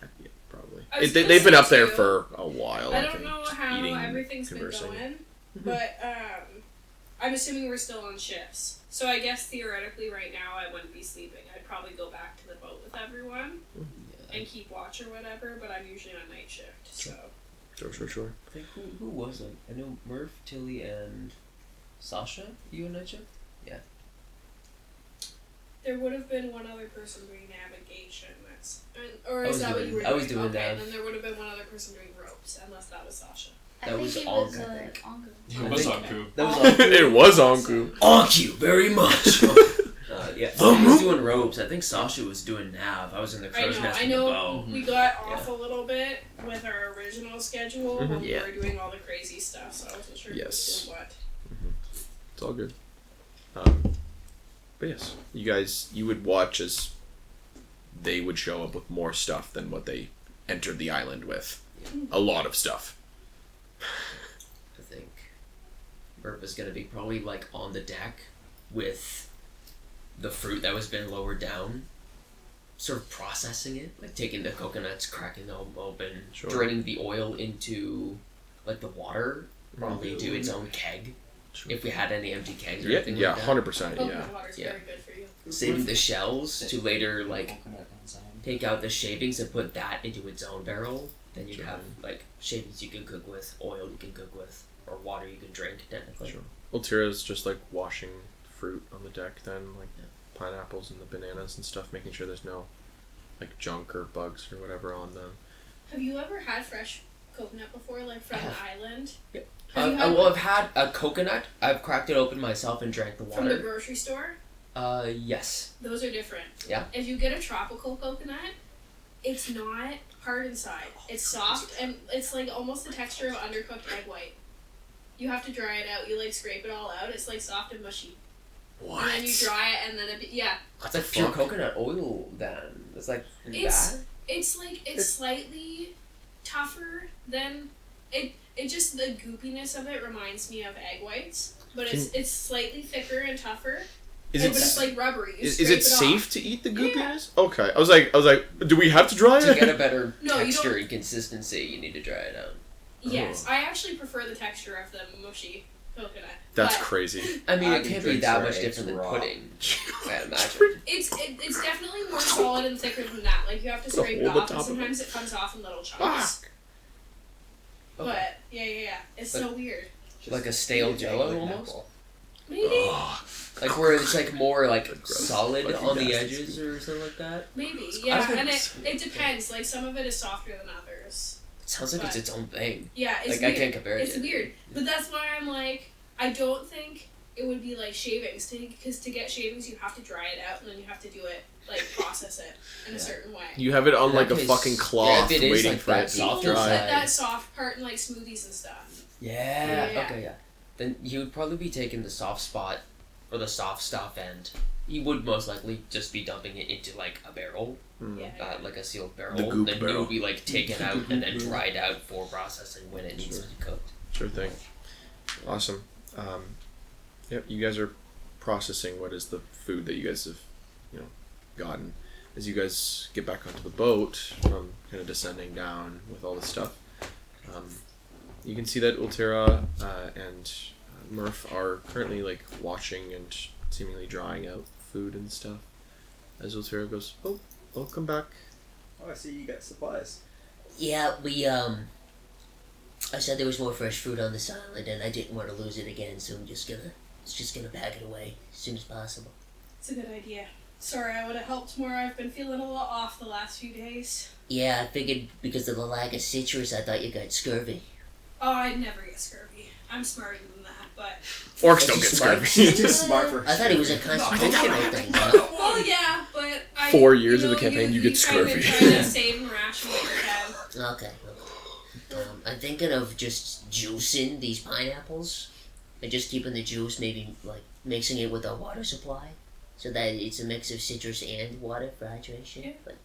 Yeah, probably. I was They've gonna been say up there too, for a while. I don't think, know just how eating, everything's conversing. been going, but I'm assuming we're still on shifts. So I guess theoretically right now I wouldn't be sleeping. I'd probably go back to the boat with everyone and keep watch or whatever, but I'm usually on night shift, so. Sure. I think who was it? I know Murph, Tilly, and Sasha. You and Nightship? There would have been one other person doing navigation. Or I is was that what doing- you were I doing? was doing okay, nav. and then there would have been one other person doing ropes, unless that was Sasha. I That think was it Onk, was I think. Ongu. It was think- Anku. That was It was Anku. Thank you very much. Yeah, I was doing ropes. I think Sasha was doing nav. I was in the crow's nest I with the know. bow. We got off a little bit with our original schedule when Yeah. we were doing all the crazy stuff, so I wasn't sure who Yes. was doing what. It's all good. But yes, you would watch as they would show up with more stuff than what they entered the island with. A lot of stuff. I think Murph is gonna be probably like on the deck with the fruit that was been lowered down, sort of processing it, like taking the coconuts, cracking them open, Sure. draining the oil into like the water, probably into its own keg. Sure. If we had any empty kegs or Yeah, anything yeah, like that. 100%, Coconut yeah. water's Yeah. very good for you. Saving the shells to later like Coconut enzyme. take out the shavings and put that into its own barrel. Then you'd Sure. have like shavings you can cook with, oil you can cook with, or water you can drink technically. Sure. Ultira's just like washing fruit on the deck then, like pineapples and the bananas and stuff, making sure there's no like junk or bugs or whatever on them. Have you ever had fresh coconut before, like from the island? Yep. Have you had I've had a coconut. I've cracked it open myself and drank the from the water. grocery store? Yes. Those are different. Yeah. If you get a tropical coconut, it's not hard inside. It's soft and it's like almost the texture of undercooked egg white. You have to dry it out. You like scrape it all out. It's like soft and mushy. What? And then you dry it and then yeah. It's like pure coconut oil then. It's like It's- that. It's like it's slightly tougher than it just the goopiness of it reminds me of egg whites. But it's slightly thicker and tougher. Is but it it's like rubbery. You is scrape it off. safe to eat the goopiness? Okay. I was like, do we have to dry To it? get a better No, you texture don't- and consistency, you need to dry it out. Yes, I actually prefer the texture of the mushy coconut. That's but crazy. I mean, it Abby can't be drinks that her much eggs different than raw. pudding. I imagine. It's definitely more solid and thicker than that. Like you have to scrape it Hold the off, and top of sometimes it comes off in little chunks. Fuck. But yeah, it's so weird. Like a stale Jello almost. Maybe, Like where it's like more like gross. solid Like on the nasty edges or something like that. maybe, I yeah. think And it's- it depends. Like some of it is softer than others. It sounds like it's its own thing. Yeah, it's Like weird. I can't compare it It's to weird, but that's why I'm like, I don't think it would be like shavings, because to get shavings you have to dry it out and then you have to do it like process it in a certain way. You have it on In like that a case, fucking cloth yeah, if it is waiting like for that it to People soft put dry. inside. that soft part in like smoothies and stuff. Yeah. Yeah. Okay. Yeah. Then you would probably be taking the soft spot or the soft stuff, and you would most likely just be dumping it into like a barrel, Yeah. like a sealed barrel. The goop then barrel. it would be like taken out and then dried out for processing when it needs Sure. to be cooked. Sure thing. Awesome. Yep, you guys are processing what is the food that you guys have, gotten. As you guys get back onto the boat from kind of descending down with all this stuff, you can see that Ultira and Murph are currently like watching and seemingly drying out food and stuff. As Ultira goes, "Oh, welcome back." Oh, I see you got supplies. Yeah, I said there was more fresh fruit on this island, and I didn't want to lose it again, so I'm just gonna pack it away as soon as possible. It's a good idea. Sorry, I would have helped more. I've been feeling a lot off the last few days. Yeah, I figured because of the lack of citrus, I thought you got scurvy. Oh, I'd never get scurvy. I'm smarter than that, but... Orcs don't That's get smart. scurvy. He's too smart for. I thought it was a constitutional thing, you know? Well, yeah, but... 4 years of the campaign, you get kind of scurvy. try to save and ration what you can. Okay. I'm thinking of just juicing these pineapples and just keeping the juice, maybe like mixing it with our water supply, so that it's a mix of citrus and water for hydration. Yeah. But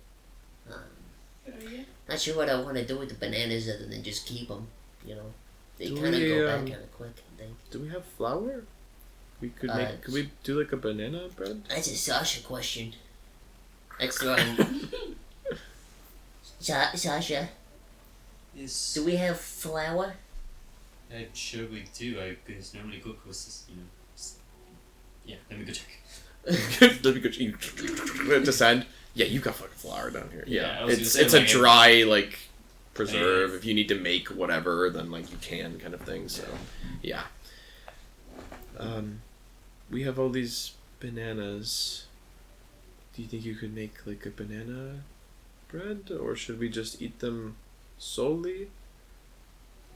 Good idea. not sure what I want to do with the bananas other than just keep them. You know, they Do kind of we, go bad kind of quick. I think Do we have flour? We could Uh, make. Could we do like a banana bread? that's a Sasha question. Let's throw in. Sasha, Yes. do we have flour? I'm sure we do. I because normally cook was yeah. Let me go check. Let me go descend. Yeah, you got fucking flour down here. Yeah, Yeah, I was it's gonna say, a like, dry like preserve. If you need to make whatever, then like you can kind of thing. So, yeah. We have all these bananas. Do you think you could make like a banana bread, or should we just eat them solely?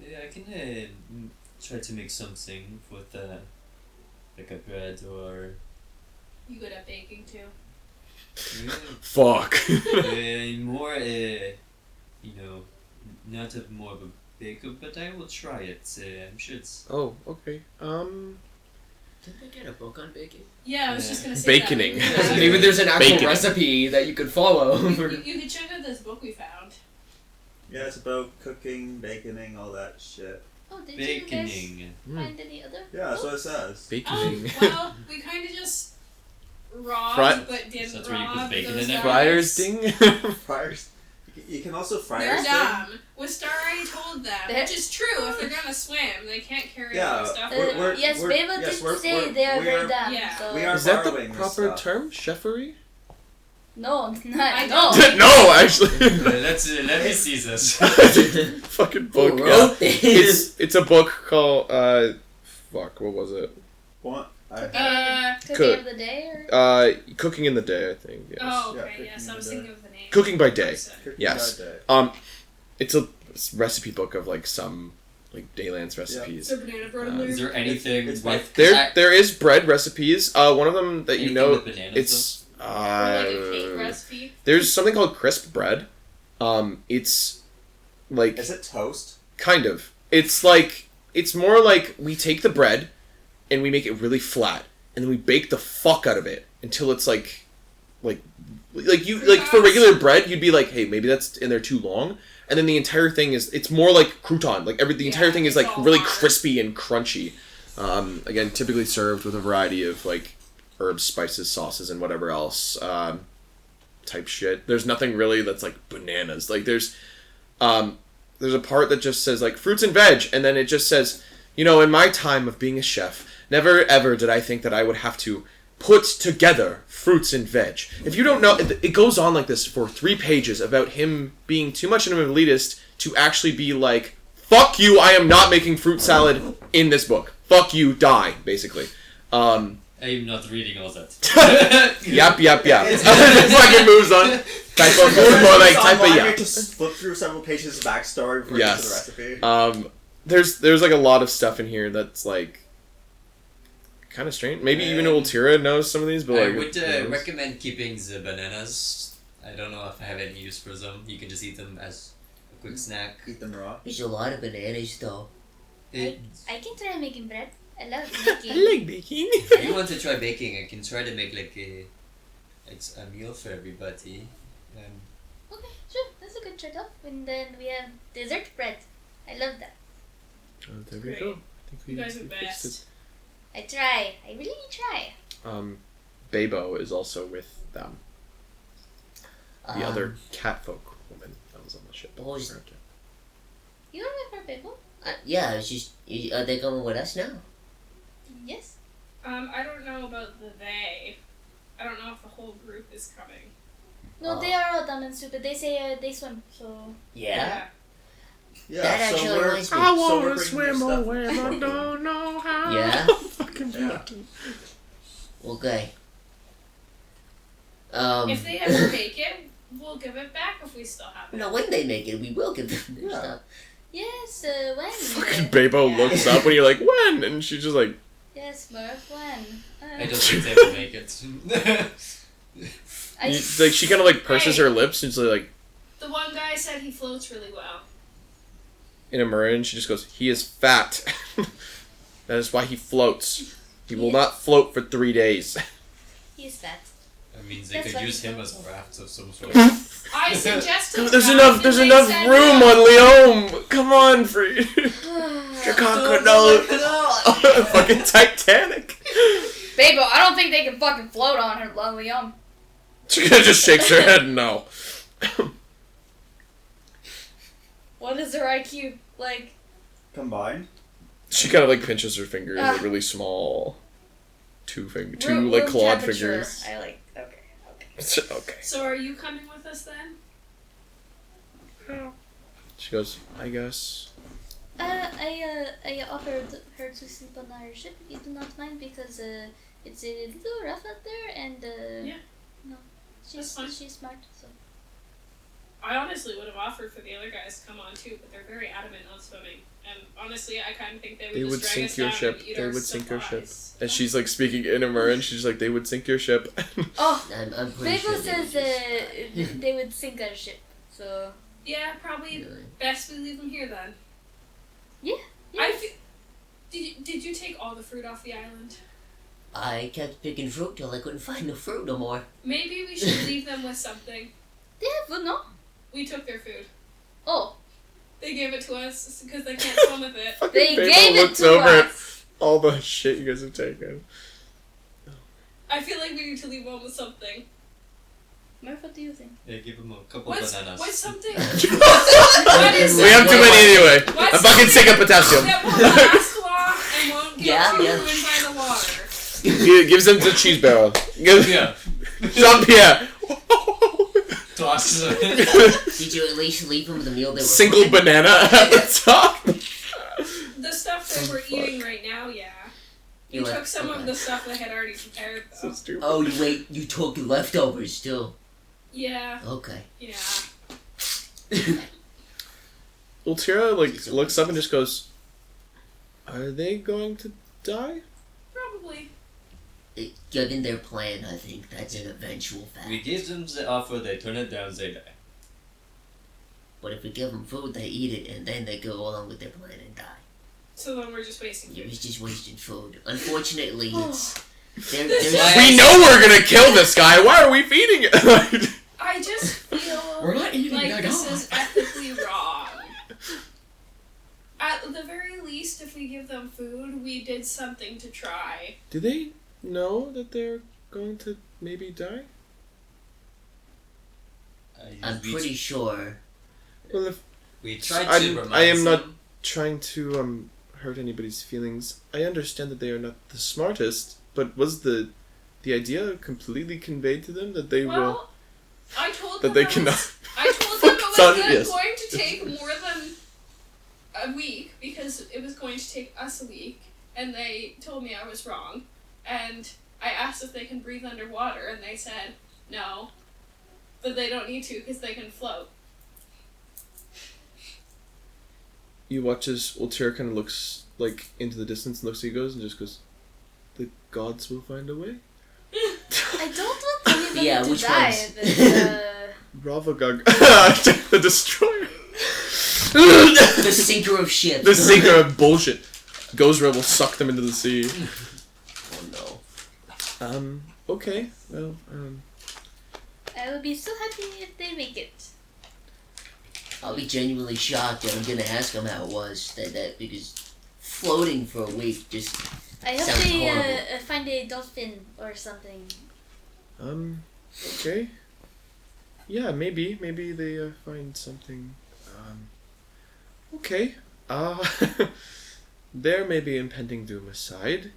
Yeah, I can try to make something with like a bread or You good at baking, too? Fuck. more you know, not a more of a baker, but I will try it. I'm sure it's Oh, okay. Didn't they get a book on baking? Yeah, I was just gonna say Baconing. that. Maybe there's an actual Bacon. recipe that you could follow. You could check out this book we found. Yeah, it's about cooking, baconing, all that shit. Oh, did you guys baconing. find any other? Yeah, that's what it says. Baking. Well, we kind of just robbed, Fri- but didn't So that's where you put rob bacon those in there? Friars guys. ding. Fryers. You can also fry They're your dumb. Wistar already told them, They're- which is true. If they're gonna swim, they can't carry Yeah, all the stuff. Yes, Beba did say they are very dumb. Yeah. So We are Is that the borrowing this proper stuff. term? Chefery? no, I not don't. no. No, actually. Let me see this. Fucking book. Who Yeah. wrote this? It's a book called fuck, what was it? What? Cooking Cook. of the day or Cooking in the Day, I think. Yes. Oh, Yeah, okay, cooking yes, I was the- thinking of the name. Cooking by Day. Person. Yes. It's a recipe book of like some like Daylands Is recipes. there banana bread in there? Is there anything It's with There is bread recipes. One of them that you anything know with bananas, it's Or like a cake uh recipe? there's something called crisp bread. It's like Is it toast? kind of. It's like it's more like we take the bread and we make it really flat and then we bake the fuck out of it until it's like you like for regular bread you'd be like, hey, maybe that's in there too long, and then the entire thing is it's more like crouton, like the entire Yeah, thing is it's like all really hard. crispy and crunchy. Again, typically served with a variety of like herbs, spices, sauces, and whatever else type shit. There's nothing really that's like bananas. Like there's a part that just says like fruits and veg, and then it just says, you know, in my time of being a chef, never ever did I think that I would have to put together fruits and veg. If you don't know, it goes on like this for 3 pages about him being too much of an elitist to actually be like, fuck you, I am not making fruit salad in this book. Fuck you, die, basically. I'm not reading all that. Yep. Fucking moves on. Type of more like type of You yeah. have to flip through several pages of backstory before you get to the Yes. recipe. There's like a lot of stuff in here that's like kind of strange. Maybe even Ultira knows some of these, but I like would who knows? recommend keeping the bananas. I don't know if I have any use for them. You can just eat them as a quick snack. Eat them raw. There's a lot of bananas though. It, I can try making bread. I love I making. like baking. if you want to try baking, I can try to make like a meal for everybody. Okay, sure. That's a good trade-off. And then we have dessert bread. I love that. Oh, there we Great. go. I think we You guys are we the fixed best. I try. I really try. it. Babo is also with them. The other catfolk woman that was on the ship. What was- You want to make more people? Yeah, it's just are they coming with us now? Yes. I don't know about the they. I don't know if the whole group is coming. No, they are all dumb and stupid. They say they swim, so... Yeah. Yeah, That actually so we're, reminds me. I so we're wanna bringing swim your stuff. away, but don't know how. Yeah? Fucking Yeah. Okay. If they ever make it, we'll give it back if we still have it. No, when they make it, we will give them their Yeah. stuff. Yes, when? Fucking Babo looks up when you're like, when? And she's just like, Yes, Murph, when? I don't think they will make it. like she kind of like purses her lips and she's like, The one guy said he floats really well. in a Marin, she just goes, he is fat. That is why he floats. He will not float for 3 days. He's fat. That means they That's could what use he him said. as a raft of some sort. I suggested There's that, enough. and There's they enough said room no. on Leom. Come on, free. Chicago, no. Fucking Titanic. Babo, I don't think they can fucking float on her, Liam. She just shakes her head. No. What is her IQ? Like, Combined? She kind of like pinches her fingers, Ah. like really small. Two room like clawed temperature. fingers. I like, okay. Okay. So are you coming with us then? She goes, I guess. I offered her to sleep on our ship if you do not mind because it's a little rough out there and Yeah. no, That's fine. she's smart, so. I honestly would have offered for the other guys to come on too, but they're very adamant on swimming. And honestly, I kind of think they would just drag us sink your down ship. and eat They our would sink your ship. supplies. And she's like speaking in American. She's like, they would sink your ship. Oh, I'm pretty Babo sure they says would just- they would sink our ship, so. Yeah, probably Really? best we leave them here then. Yeah. I feel, did you take all the fruit off the island? I kept picking fruit till I couldn't find no fruit no more. Maybe we should leave them with something. They have food, no? We took their food. Oh, They gave it to us because they can't swim with it. Fucking they Babo gave it looks to over at us. all the shit you guys have taken. I feel like we need to leave one with something. Murph, what do you think? Yeah, give him a couple What's bananas. something? We What is have too many anyway. What's A fucking sick of potassium. that will last long and won't get Yeah, too yeah. ruined by the water? Gives him the cheese barrel. Yeah. Jean-Pierre. Toss. Did you at least leave them with the meal they were Single fine? banana at the top. The stuff that Oh, we're fuck. eating right now, yeah. You You took left- some of okay. the stuff they had already prepared, So though. stupid. Oh, you took leftovers still. Yeah, Okay. yeah. Well, Tira looks up and just goes, "Are they going to die?" Probably. Given their plan, I think that's an eventual fact. We give them the offer, they turn it down, they die. But if we give them food, they eat it, and then they go along with their plan and die. So then we're just wasting You're food. just wasting food. Unfortunately, it's... There, This there's, is- We know we're gonna kill this guy. Why are we feeding it? I just feel We're not eating like that this off. is ethically wrong. At the very least, if we give them food, we did something to try. Do they know that they're going to maybe die? I'm pretty sure... Well, if We tried to I'm- remind I am not- them. trying to hurt anybody's feelings, I understand that they are not the smartest, but was the idea completely conveyed to them that they will Well, I told them that they it was- cannot? I told them it was Sounds- going yes. to take more than a week because it was going to take us a week, and they told me I was wrong. And I asked if they can breathe underwater, and they said no, but they don't need to because they can float. You watch as Ultira kind of looks like into the distance and looks at you guys and just goes, "The gods will find a way." I don't want anybody Yeah, to which die. ones? Ravagog, the destroyer, The sinker of ships. the sinker of bullshit. Gozra will suck them into the sea. Oh no. Okay. Well. I would be so happy if they make it. I'll be genuinely shocked, and I'm gonna ask them how it was. That because floating for a week just... I hope Sounds they horrible. find a dolphin or something. Okay. Yeah, maybe they find something. Okay. There may be impending doom aside.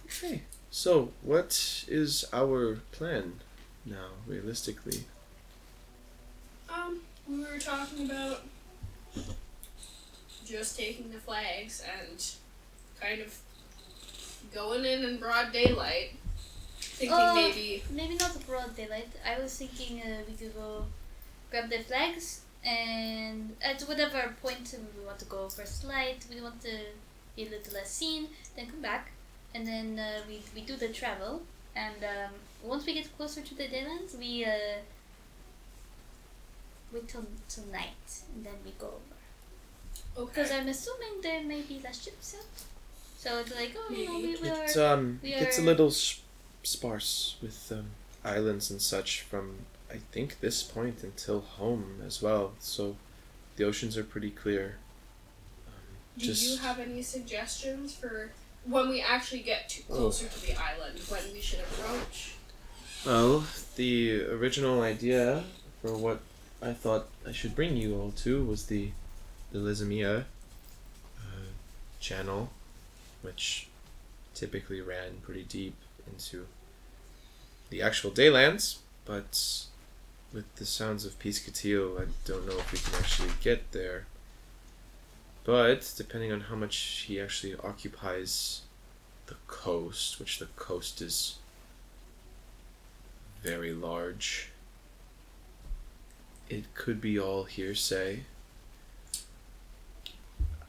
Okay. So, what is our plan now, realistically? We were talking about just taking the flags and kind of going in broad daylight. Thinking maybe not the broad daylight. I was thinking we could go grab the flags and at whatever point we want to go first light, we want to be a little less seen, then come back, and then we do the travel, and once we get closer to the daylands, we wait till night, and then we go over. Because I'm assuming there may be less ships out. So it's like, we It's a little sparse with islands and such from, I think, this point until home as well. So the oceans are pretty clear. Do you have any suggestions for when we actually get closer to the island, when we should approach? Well, the original idea for what I thought I should bring you all to was the Lizamia channel, which typically ran pretty deep into the actual Daylands, but with the sounds of Piesekillteal, I don't know if we can actually get there. But depending on how much he actually occupies the coast, which the coast is very large, it could be all hearsay.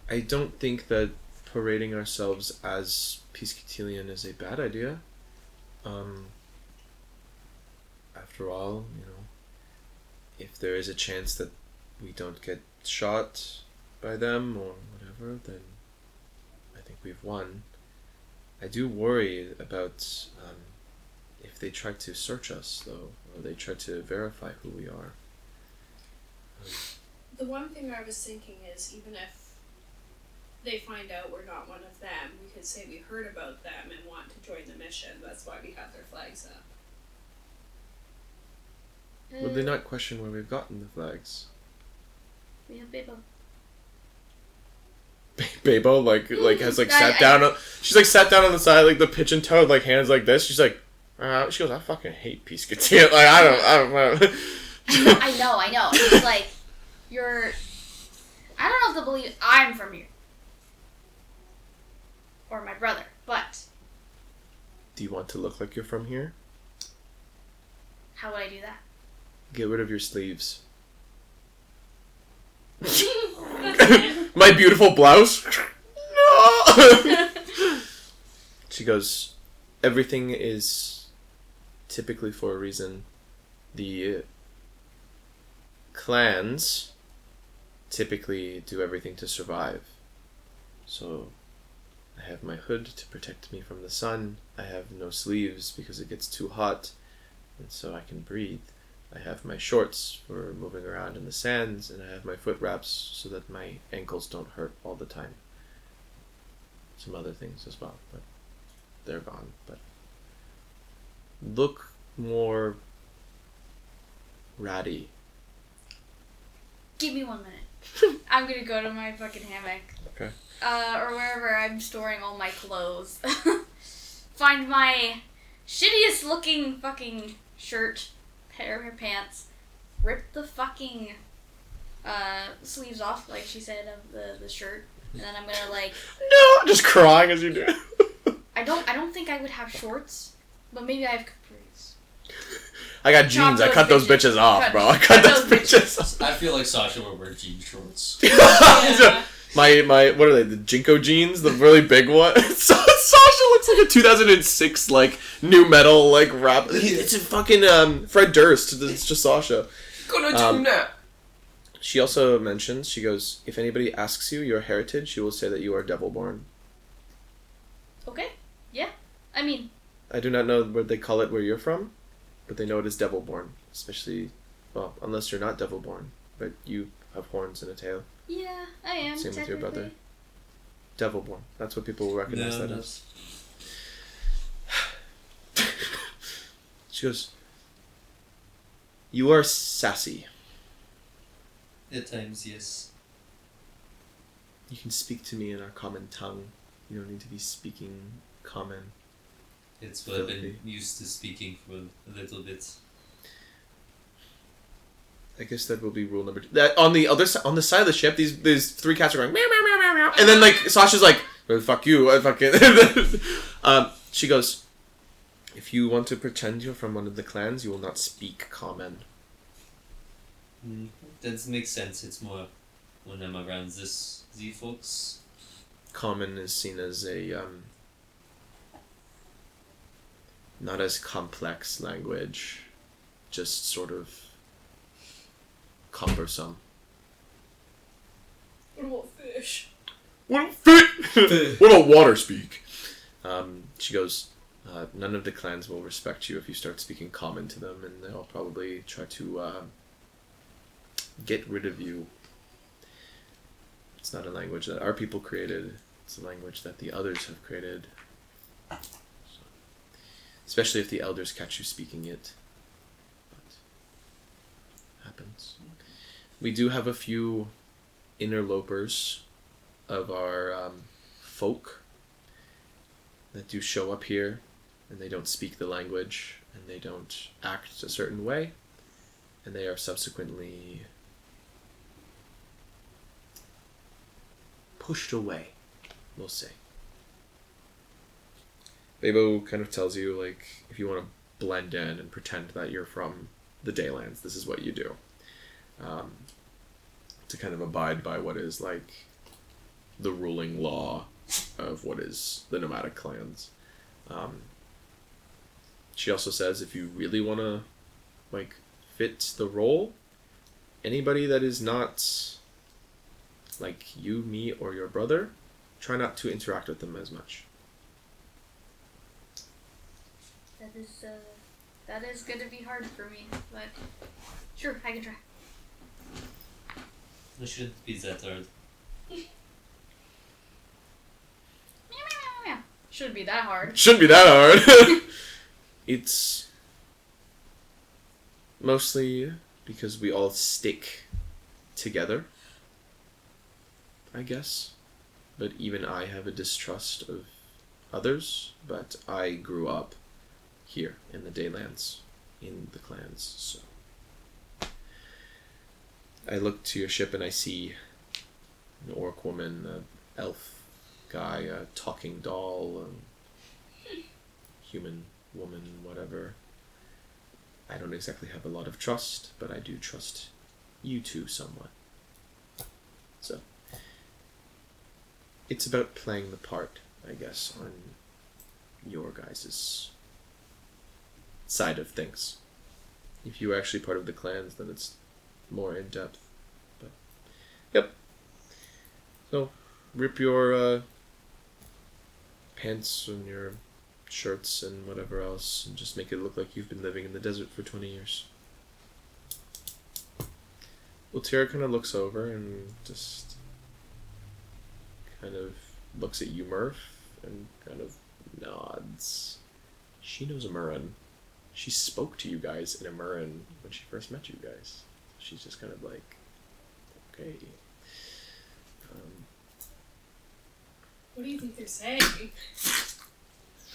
I don't think that parading ourselves as Piesekilltealian is a bad idea. After all, if there is a chance that we don't get shot by them or whatever, then I think we've won. I do worry about if they try to search us, though, or they try to verify who we are. The one thing I was thinking is, even if they find out we're not one of them, we could say we heard about them and want to join the mission. That's why we have their flags up. Would they not question where we've gotten the flags? We have Bebo. Bebo has sat down. She's sat down on the side, the pigeon toed, hands like this. She's like, she goes, I fucking hate Piesekillteal. I don't know. I know. It's like, I don't know if they'll believe I'm from here. Or my brother, but. Do you want to look like you're from here? How would I do that? Get rid of your sleeves. My beautiful blouse. No. She goes, everything is typically for a reason. The clans typically do everything to survive. So I have my hood to protect me from the sun. I have no sleeves because it gets too hot, and so I can breathe. I have my shorts for moving around in the sands, and I have my foot wraps so that my ankles don't hurt all the time. Some other things as well, but they're gone. But look more ratty. Give me 1 minute. I'm gonna go to my fucking hammock. Okay. Or wherever I'm storing all my clothes. Find my shittiest looking fucking shirt, pair of pants, rip the fucking sleeves off, like she said, of the shirt, and then I'm gonna No, just crying as you do. I don't think I would have shorts, but maybe I have capris. I got jeans. I cut those bitches off, bro. I cut those bitches off. I feel like Sasha would wear jean shorts. Yeah. My what are they? The Jinko jeans, the really big one. Sasha looks like a 2006 new metal rap. It's a fucking Fred Durst. It's just Sasha. Gonna do that. She also mentions, she goes, if anybody asks you your heritage, you will say that you are devil-born. Okay. Yeah. I mean. I do not know what they call it where you're from, but they know it is devil-born. Especially, well, unless you're not devil-born, but you have horns and a tail. Yeah, I am. Same with your brother. Devil-born. That's what people will recognize that as. She goes, you are sassy. At times, yes. You can speak to me in our common tongue. You don't need to be speaking common. It's what I've been Filthy. used to speaking for a little bit. I guess that will be rule number 2. That on the other side, on the side of the ship, these 3 cats are going meow meow meow meow meow, and then like Sasha's like, well, "Fuck you, I fucking." She goes, "If you want to pretend you're from one of the clans, you will not speak common." That makes sense. It's more when I'm around these folks. Common is seen as a not as complex language, just sort of cumbersome. What about fish? What about water speak? She goes, none of the clans will respect you if you start speaking common to them, and they'll probably try to get rid of you. It's not a language that our people created. It's a language that the others have created. So, especially if the elders catch you speaking it. But happens. We do have a few interlopers of our folk that do show up here, and they don't speak the language, and they don't act a certain way, and they are subsequently pushed away, we'll say. Bebo kind of tells you, like, if you want to blend in and pretend that you're from the Daylands, this is what you do. To kind of abide by what is, like, the ruling law of what is the nomadic clans. She also says if you really want to, like, fit the role, anybody that is not like you, me, or your brother, try not to interact with them as much. That is gonna be hard for me, but sure, I can try. It shouldn't be that hard. Meow, meow, meow, meow. Shouldn't be that hard. Shouldn't be that hard. It's mostly because we all stick together, I guess. But even I have a distrust of others, but I grew up here in the Daylands, in the clans, so I look to your ship and I see an orc woman, an elf guy, a talking doll, human woman, whatever. I don't exactly have a lot of trust, but I do trust you two somewhat. So it's about playing the part, I guess, on your guys' side of things. If you were actually part of the clans, then it's more in depth. But yep. So rip your pants and your shirts and whatever else, and just make it look like you've been living in the desert for 20 years. Ultira kind of looks over and just kind of looks at you, Murph, and kind of nods. She knows Amuran. She spoke to you guys in Amuran when she first met you guys. She's just kind of like, okay. What do you think they're saying?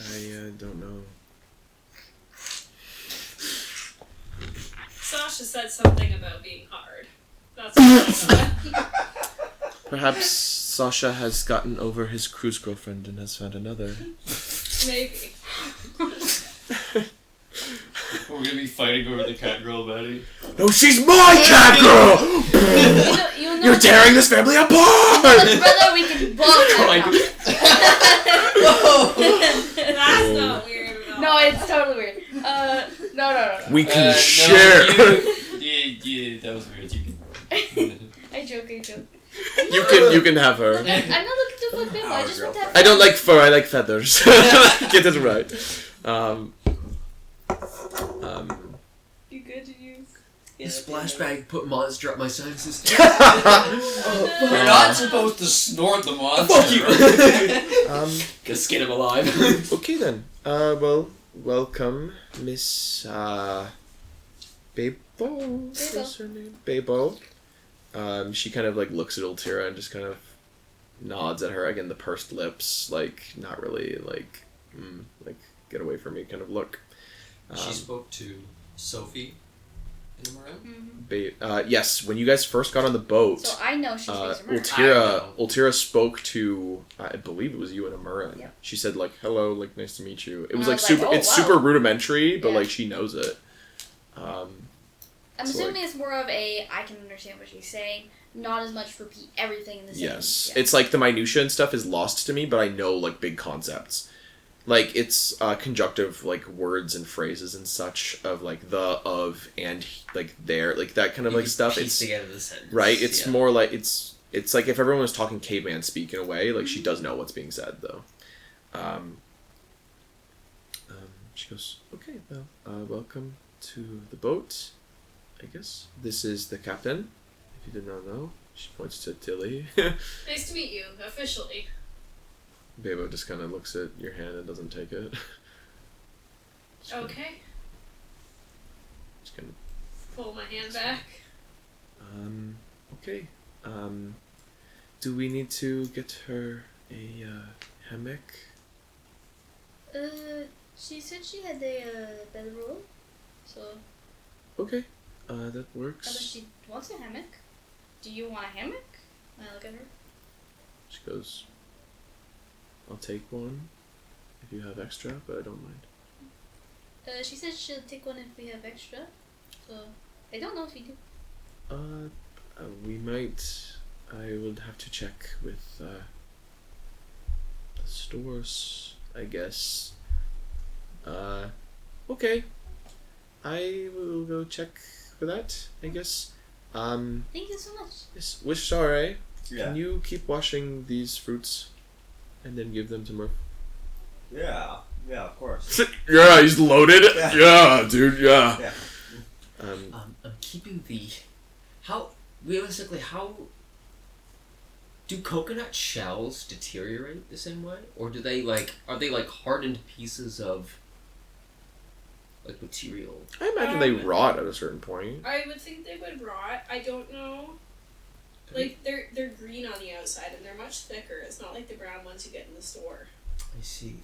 I don't know. Sasha said something about being hard. That's what I said. Perhaps Sasha has gotten over his cruise girlfriend and has found another. Maybe. We're gonna be fighting over the cat girl, Maddie. No, she's my cat girl! You know You're tearing this family apart! brother, we can both have That's not weird at all. No, it's totally weird. No. We can No, share. yeah, that was weird. You can. I joke. You can have her. I'm not looking to fuck them. I just want to have I don't like fur, I like feathers. Get it right. You good to use? The splash bag put monster up my sinuses. You're not supposed to snort the monster. Fuck you! Gonna skin him alive. Okay then. Well, welcome, Miss Bebo. What's her name? Bebo. She kind of like looks at Ultira and just kind of nods at her. Again, the pursed lips, like not really like, like get away away from me kind of look. She spoke to Sophie in the maroon. Yes, when you guys first got on the boat, So I know she speaks American. Ultira spoke to, I believe it was you and Amura. Yeah. She said like, "Hello, like nice to meet you." It was I like was like, super. "Oh, It's wow." super rudimentary, but Yeah. like she knows it. I'm So, assuming like- it's more of a I can understand what she's saying, not as much repeat everything in the same. Yes, Yeah. it's like the minutia and stuff is lost to me, but I know like big concepts. Like it's conjunctive like words and phrases and such of like the, of, and like there, like that kind of You like can stuff. piece It's together the sentence. right. It's yeah. more like it's like if everyone was talking caveman speak in a way. Like she does know what's being said though. She goes, "Okay, well, welcome to the boat. I guess this is the captain. If you did not know." She points to Tilly. Nice to meet you, officially. Bebo just kind of looks at your hand and doesn't take it. Okay. Just kind Pull my hand back. of, okay. Do we need to get her a hammock? She said she had a bedroll, so Okay, that works. unless she wants a hammock. Do you want a hammock? I look at her. She goes, "I'll take one if you have extra, but I don't mind." She said she'll take one if we have extra. So I don't know if you do. We might. I would have to check with the stores, I guess. Okay. I will go check for that, I guess. Thank you so much. Yes, Wishare, Yeah. can you keep washing these fruits and then give them to Murph? Yeah, of course. Yeah, he's loaded. Yeah. Yeah, dude, yeah. Yeah. I'm keeping the. How realistically? How do coconut shells deteriorate the same way, or do they like? Are they like hardened pieces of like material? I imagine they rot at a certain point. I would think they would rot. I don't know. Like they're green on the outside and they're much thicker. It's not like the brown ones you get in the store. I see.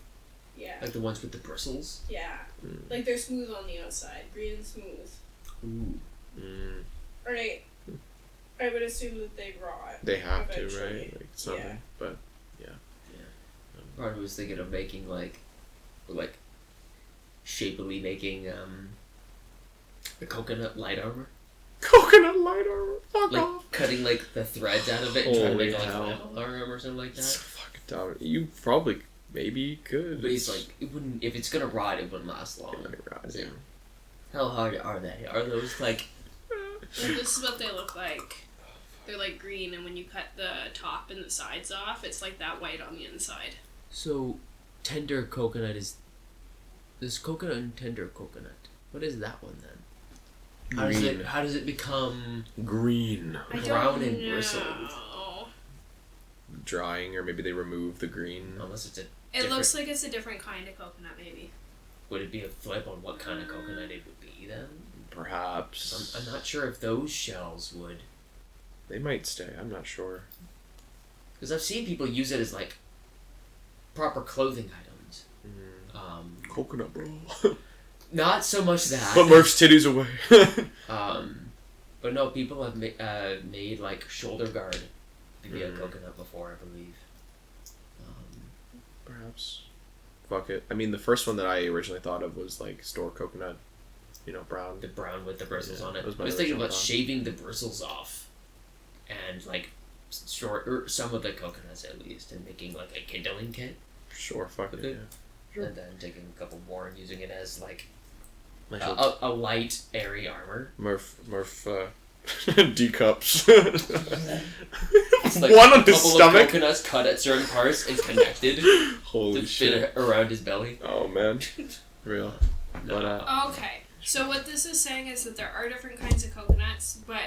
Yeah. Like the ones with the bristles. Yeah. Like they're smooth on the outside, green and smooth. Ooh. Mm, Or I would assume that they rot. they have to, eventually. right? Like something, Yeah. but Part of me was thinking of making like shapily making the coconut light armor. coconut light armor. Fuck Like off. cutting like the threads out of it and trying to Holy make like hell. flannel armor or something like It's that. so fucking dumb. You probably maybe could. But it's like it wouldn't if it's gonna rot it wouldn't last long. Yeah. How hard are they? Are those like So this is what they look like. They're like green, and when you cut the top and the sides off, it's like that white on the inside. so tender coconut is this coconut and tender coconut? What is that one then? Green. How does it become Green. I don't brown and know. bristled? Drying, or maybe they remove the green. Unless it's a It looks like it's a different kind of coconut, maybe. would it be a flip on what kind of coconut it would be then? Perhaps. I'm not sure if those shells would. They might stay. I'm not sure. Because I've seen people use it as like proper clothing items. Coconut, bro. Not so much that. Put Murph's titties away. But no, people have made like shoulder guard via coconut before, I believe. Perhaps. Fuck it. I mean, the first one that I originally thought of was like store coconut. You know, brown. The brown with the bristles Yeah, on it. that was I my was thinking original about thought. shaving the bristles off, and like short or some of the coconuts at least, and making like a kindling kit, Sure, fuck it. Okay. Yeah. Sure. and then taking a couple more and using it as like Nice little a light, airy armor. Murph, D cups. It's like One on a his couple stomach. of coconuts cut at certain parts and connected Holy to shit. fit around his belly. Oh man. Real. But Okay, so what this is saying is that there are different kinds of coconuts, but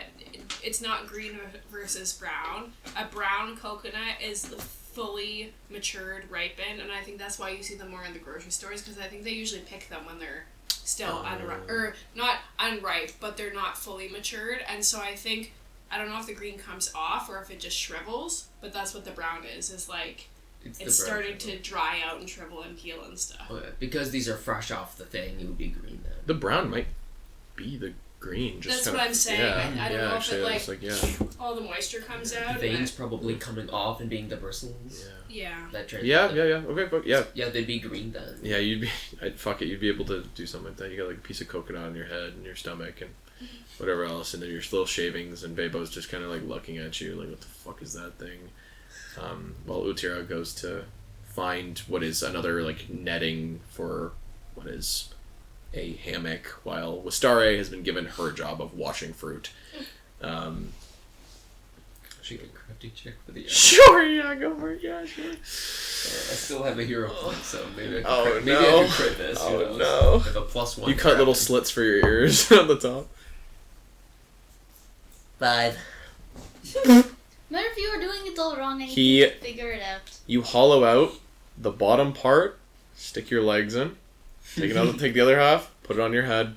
it's not green versus brown. A brown coconut is fully matured, ripened, and I think that's why you see them more in the grocery stores, because I think they usually pick them when they're still unripe, or not unripe, but they're not fully matured, and so I think, I don't know if the green comes off or if it just shrivels, but that's what the brown is like It's the it's brown starting sugar. to dry out and shrivel and peel and stuff. Okay, because these are fresh off the thing, it would be green then. The brown might be the green. Just That's kinda, what I'm saying. Yeah, I don't know if it, actually, like, it's yeah. all the moisture comes out. Veins and probably coming off and being the bristles. yeah. That trans- Yeah, okay, but yeah. Yeah, they'd be green then. Yeah, you'd be, fuck it, you'd be able to do something like that. You got like a piece of coconut on your head and your stomach and whatever else, and then your little shavings, and Bebo's just kind of like looking at you like, what the fuck is that thing? While Utira goes to find what is another like netting for what is a hammock, while Wistare has been given her job of washing fruit. She get a crafty check for the Sure, yeah, go for it, yeah, sure. I still have a hero point, so maybe I can Oh, crit, maybe no. I can crit this. Who Oh, knows? no. I have a +1. You cut little slits for your ears on the top. 5. What if you were doing it all wrong and He- you couldn't figure it out? You hollow out the bottom part, stick your legs in, take the other half, put it on your head.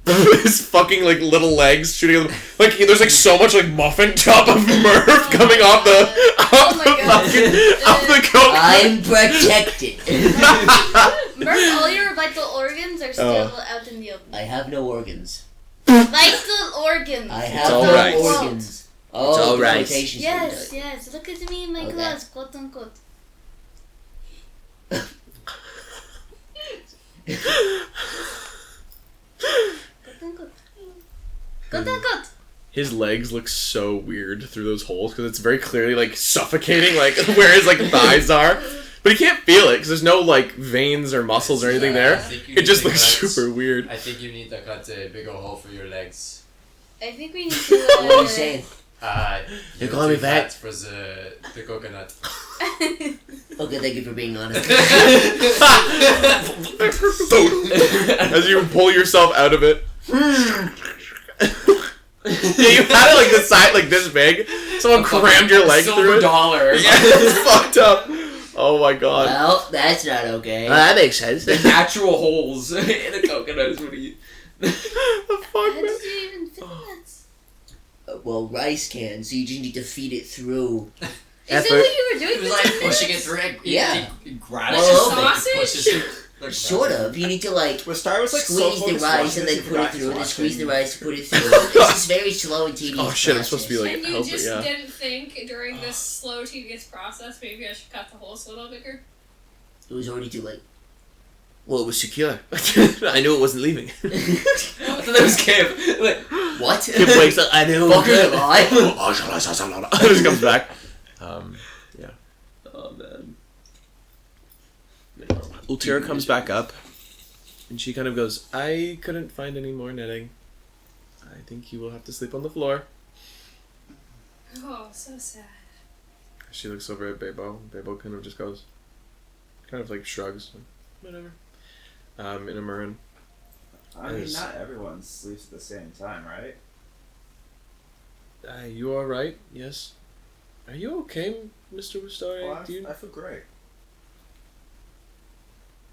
His fucking like little legs shooting like there's like so much like muffin top of Murph coming off the Oh my God. off the coke. I'm protected. Murph, all your vital organs are still out in the open. I have no organs. Vital organs! I have all no right. organs. Oh, all the right. quotation's been Yes, done. yes. Look at me in my Okay. class, quote unquote. Quote unquote. Quote unquote. His legs look so weird through those holes because it's very clearly like suffocating like where his like thighs are, but he can't feel it because there's no like veins or muscles or anything I there. think you It need just to looks cut- super weird. I think you need to cut a bigger hole for your legs. I think we need to. What are you saying? You're calling me fat? for the coconut. Okay, thank you for being honest. As you pull yourself out of it. Yeah, you had it like the side, like this big. Someone crammed your leg Silver through it. dollar. Yeah, it's fucked up. Oh my god. Well, that's not okay. That makes sense. The natural holes in a coconut is what he. The fuck, How man? did you even fit that? Well, rice can, so you just need to feed it through. Is Effort. that what you were doing It was for like 10 pushing it minutes? through it. Yeah. You grab Like it. a sausage? Sort of. You need to like Wistare was like squeeze so the focused rice watching and this, then he put it forgot through, he's and then squeeze the watching. rice, put it through. This is very slow and tedious. Oh shit, I'm supposed to be like And you help it, just yeah. didn't think during this slow, tedious process, maybe I should cut the holes a little bigger? It was already too late. Well, it was secure. I knew it wasn't leaving. I thought that was Kib. Like, What? Kid wakes up. I knew. Fucking lie. Just comes back. Yeah. oh man. Ultira comes back up, and she kind of goes, I couldn't find any more netting. I think you will have to sleep on the floor. Oh, so sad. She looks over at Bebo. Bebo kind of just goes, kind of like shrugs. Whatever. In a Marin. I mean, Yes. not everyone sleeps at the same time, right? You alright? Yes. Are you okay, Mr. Wistari? Well, Do you, I feel great.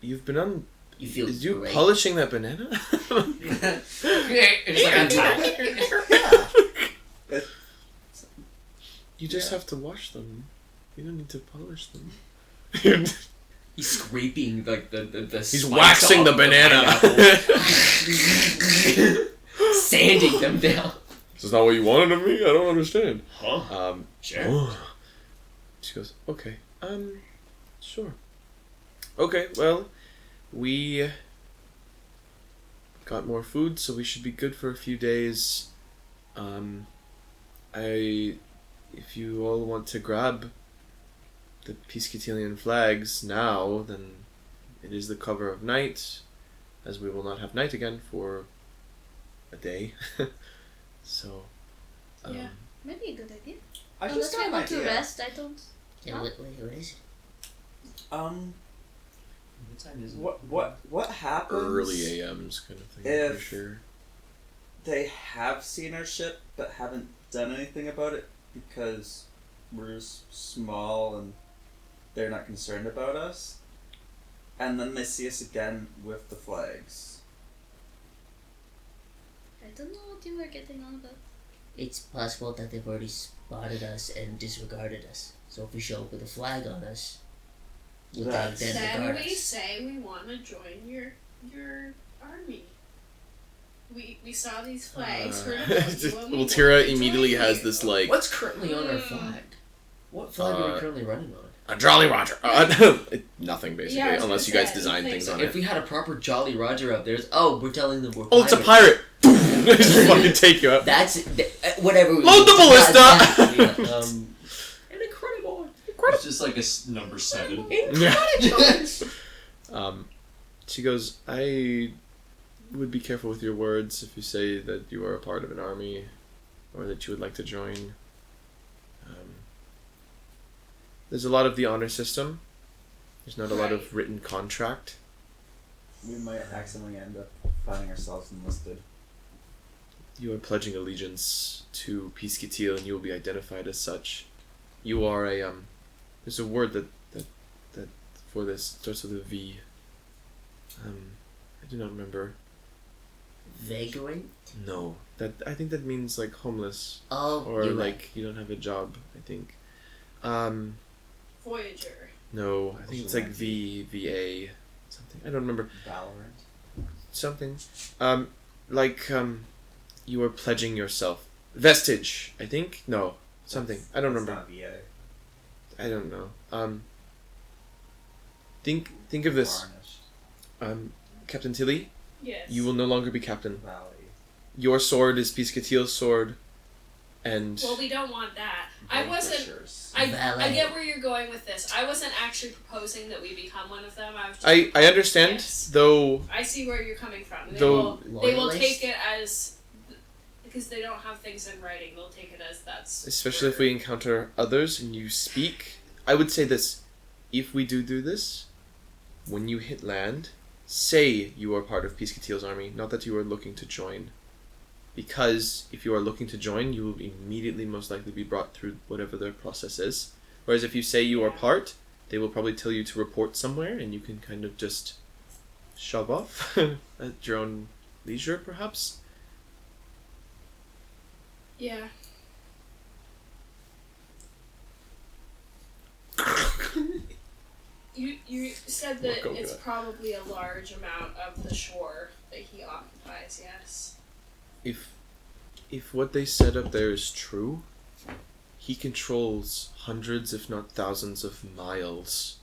you've been on... You feel Is you great. polishing that banana? You just have to wash them. You don't need to polish them. He's scraping like the He's spikes waxing off the of banana. pineapple. Sanding them down. This is not what you wanted of me? I don't understand. Huh? Sure. Oh. She goes, okay, sure. Okay, well, we got more food, so we should be good for a few days. If you all want to grab the Piesekillteal flags now, then it is the cover of night, as we will not have night again for a day. So, Yeah. Maybe a good idea. I Unless just we got an want to idea. rest, I don't. Yeah, what is it? What time is it? What happens? early AMs kind of thing, for If- sure. They have seen our ship but haven't done anything about it because we're small and they're not concerned about us. And then they see us again with the flags. I don't know what you were getting on about. it's possible that they've already spotted us and disregarded us. So if we show up with a flag on us, will they That's- then Then regard we us? say we want to join your army. We saw these flags. heard about you, and we well, Tira want to immediately join has you. this like What's currently on our flag? What flag are we currently running on? a Jolly Roger. Nothing basically, Yeah, I was unless you gonna guys say, design I things think on If it. we had a proper Jolly Roger up there, we're telling them we're Oh, it's a pirates. pirate. Just fucking take you out. That's whatever. Load the ballista! Yeah, An incredible. It's just like number 7. She goes, I would be careful with your words if you say that you are a part of an army or that you would like to join. There's a lot of the honor system. There's not a lot of written contract. We might accidentally end up finding ourselves enlisted. You are pledging allegiance to Piesekillteal and you will be identified as such. You are a, there's a word that for this starts with a V. I do not remember. Vagrant? No. I think that means like homeless. Oh, Or you're like right. you don't have a job, I think. Voyager. No, I think it's like VA something. I don't remember. Valorant. Something. You are pledging yourself. Vestige, I think? No. Something. I don't That's remember. not VA. I don't know. Think of this. Varnished. Captain Tilly, Yes. you will no longer be captain. Valley. Your sword is Piesekillteal's sword, and Well, we don't want that. I wasn't. Vanquishers. I Valet. get where you're going with this. I wasn't actually proposing that we become one of them. I was just. I understand, Yes. though. I see where you're coming from. They Though- will Loyalist? take it as because they don't have things in writing. They'll take it as that's. Especially if we encounter others and you speak. I would say this. If we do this, when you hit land, say you are part of Piesekillteal's army, not that you are looking to join. Because if you are looking to join, you will immediately most likely be brought through whatever their process is. Whereas if you say you are part, they will probably tell you to report somewhere and you can kind of just shove off at your own leisure, perhaps. Yeah. You said that Walk over it's that. probably a large amount of the shore that he occupies. Yes. If what they said up there is true, he controls hundreds, if not thousands, of miles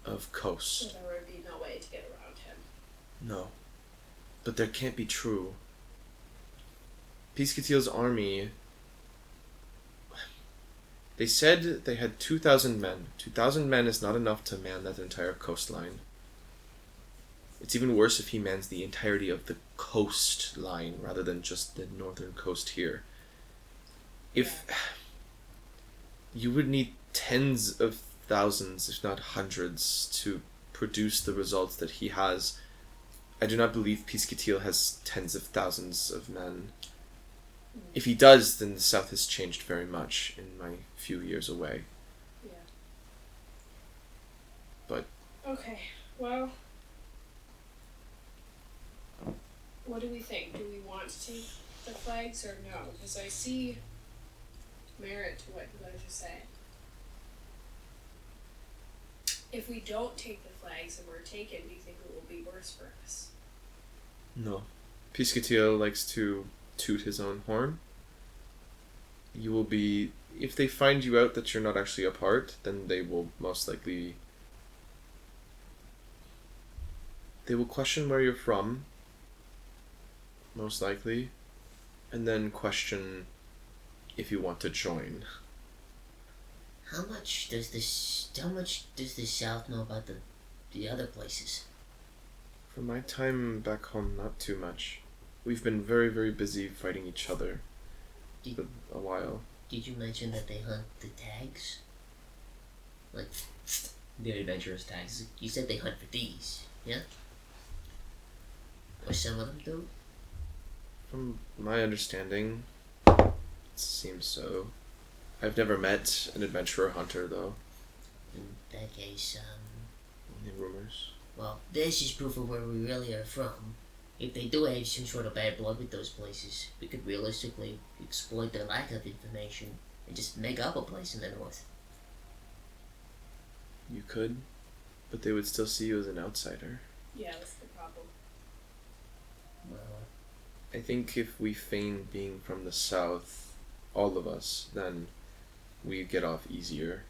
of So coast. there would be no way to get around him. No. But that can't be true. Piesekillteal's army... They said they had 2,000 men. 2,000 men is not enough to man that entire coastline. It's even worse if he mans the entirety of the coastline rather than just the northern coast here. If you would need tens of thousands, if not hundreds, to produce the results that he has. I do not believe Piesekillteal has tens of thousands of men. If he does, then the South has changed very much in my few years away. Yeah. But Okay. Well. What do we think? Do we want to take the flags or no? Because I see merit to what you guys are saying. If we don't take the flags and we're taken, do you think it will be worse for us? no. Piesekillteal likes to toot his own horn. You will be... If they find you out that you're not actually a part, then they will most likely... They will question where you're from, most likely, and then question if you want to join. How much does the South know about the other places? For my time back home, not too much. We've been very, very busy fighting each other for a while. Did you mention that they hunt the tags? Like The adventurous tags. you said they hunt for these, yeah? Or some of them do? From my understanding, it seems so. I've never met an adventurer hunter, though. In that case, Only rumors. well, this is proof of where we really are from. if they do have some sort of bad blood with those places, we could realistically exploit their lack of information and just make up a place in the north. You could, but they would still see you as an outsider. Yeah, that's the problem. Well, I think if we feign being from the south, all of us, then we get off easier.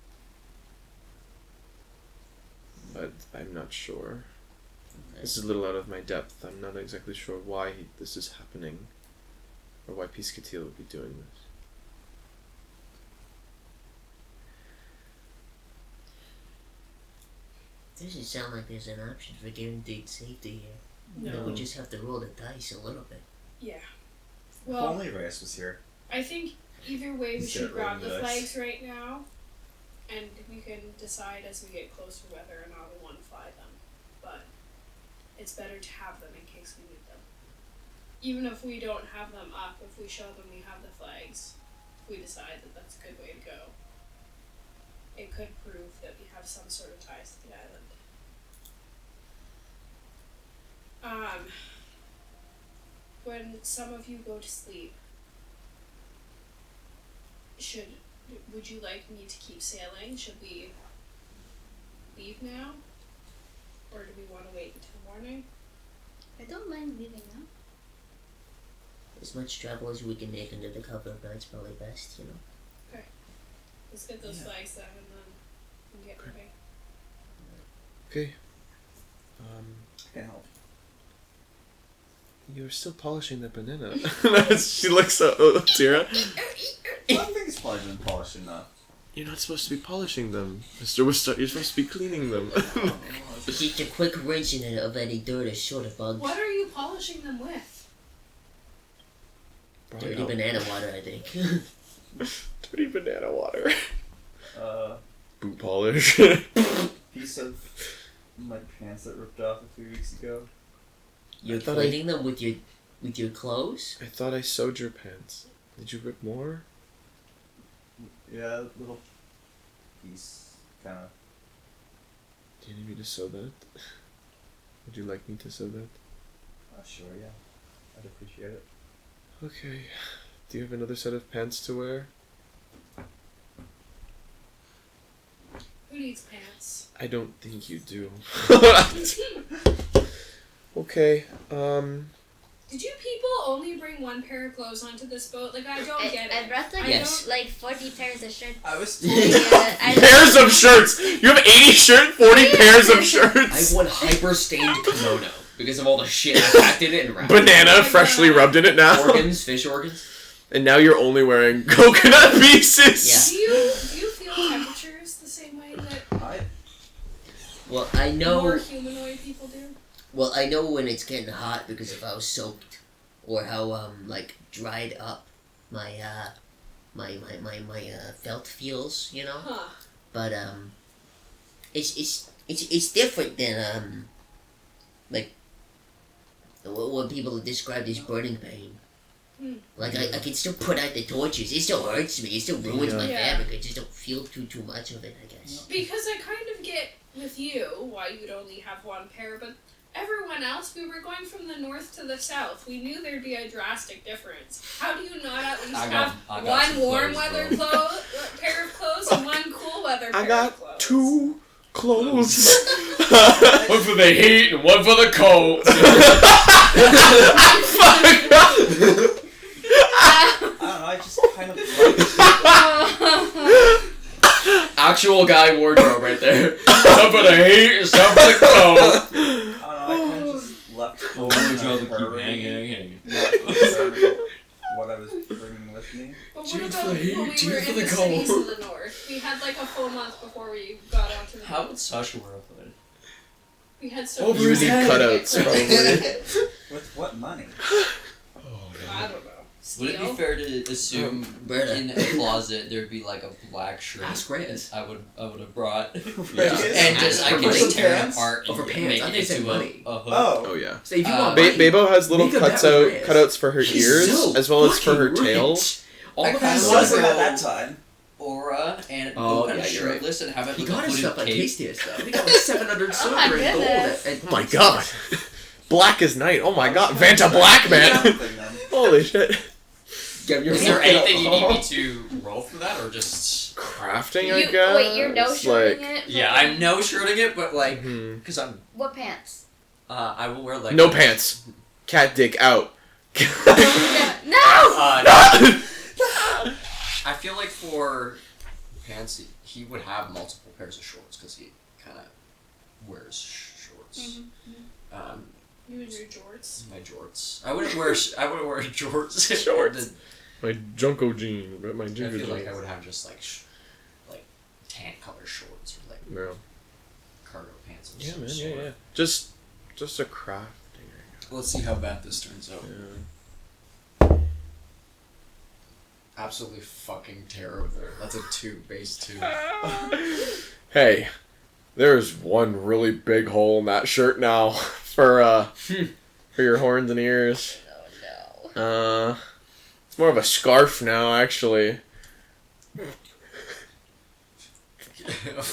But I'm not sure. This is a little out of my depth. I'm not exactly sure why this is happening, or why Piesekillteal would be doing this. doesn't sound like there's an option for guaranteed safety here. No. We just have to roll the dice a little bit. Yeah. If Well, only Reyes was here. I think either way we Instead should of grab rolling the the dice. flags right now, and we can decide as we get closer whether or not we want to fly them. But it's better to have them in case we need them. Even if we don't have them up, if we show them we have the flags, if we decide that that's a good way to go, it could prove that we have some sort of ties to the island. When some of you go to sleep, would you like me to keep sailing? Should we leave now? Or do we want to wait until morning? I don't mind leaving now. As much travel as we can make under the cover of night's probably best, you know. Let's get those Yeah. flags then and then we can get Okay. moving. Okay. I can help. You're still polishing the banana. She looks at Tira. I don't think it's probably been polished enough. You're not supposed to be polishing them, Mr. Wister. You're supposed to be cleaning them. Just a quick rinsing of any dirt or sort of bugs. What are you polishing them with? Dirty banana water, I think. Dirty banana water. Boot polish. Piece of my pants that ripped off a few weeks ago. You're I thought cleaning them with your clothes? I thought I sewed your pants. Did you rip more? Yeah, little piece, kind of. Do you need me to sew that? Would you like me to sew that? Sure, yeah. I'd appreciate it. Okay. Do you have another set of pants to wear? Who needs pants? I don't think you do. Okay, Did you people only bring one pair of clothes onto this boat? Like, I don't get I it. brought like, Yes. like 40 pairs of shirts. I was pairs of shirts! You have 80 shirts, 40 pairs of I shirts! have one hyper stained kimono because of all the shit I packed in it and wrapped. Banana freshly rubbed in it now. Organs, fish organs. And now you're only wearing coconut pieces! Do you feel temperatures the same way that Well, I know. more humanoid people do? Well, I know when it's getting hot because of how soaked or how dried up my felt feels, you know. Huh. But it's different than like what people describe as burning pain. Like I can still put out the torches. It still hurts me. It still ruins my Yeah. fabric. I just don't feel too much of it, I guess. Because I kind of get with you why you'd only have one pair, but everyone else, we were going from the north to the south. We knew there'd be a drastic difference. How do you not at least I have got one some warm clothes, weather pair of clothes and one cool weather pair I got of clothes? 2 clothes. One for the heat and one for the cold. I don't know, I just kind of like Actual guy wardrobe right there. Some for the heat and some for the cold. I don't know, I kind of just left Oh, would you rather keep her hanging? not concerned about what I was bringing with me. But what Cheers about for the heat, when we cheers were for in the the cold. cities in the north? We had like a full month before we got onto the How would Sasha wear a hood? We had so Over You his need head. cutouts, probably. With what money? I don't know. Would it be Steel? fair to assume Berta. in a closet there'd be like a black shirt? Ask Reyes. I would have brought, Reyes? and just I could For just tear it pants? apart Oh, and for pants. make I it think they said into money. a hood. Oh yeah. So if you Uh, want Ba- money, Babo has little make a bet with Reyes. cutouts for her He's ears, so as well as for her fucking tail. rich. All I of kind his of was wasn't a- at that time. Aura and Oh, go kind yeah, of you're right. shirtless and have it He with got a his hooded stuff at cape. Tastiest though. He got like 700 Oh silver my and gold goodness. at Oh my god. Black as night. Oh my god. Vanta Black, man. Holy shit. Is there anything you need me to roll for that, or just crafting? I guess. Wait, you're no-shirting it? Yeah, I'm no-shirting it, but like, Mhm. I'm. What pants? I will wear like No pants. Cat dick out. No! I feel like for pants, he would have multiple pairs of shorts because he kind of wears shorts. You and your jorts. My jorts. I wouldn't wear. I wouldn't wear jorts. Shorts. My Junko jeans, but my I Junko feel jeans. like I would have just like tan color shorts or like No. cargo pants. Of Yeah, some man. sort. Yeah. Just a crafting. Let's see how bad this turns out. Yeah. Absolutely fucking terrible. That's a 2, base 2. Hey, there's one really big hole in that shirt now for your horns and ears. Oh no. It's more of a scarf now, actually.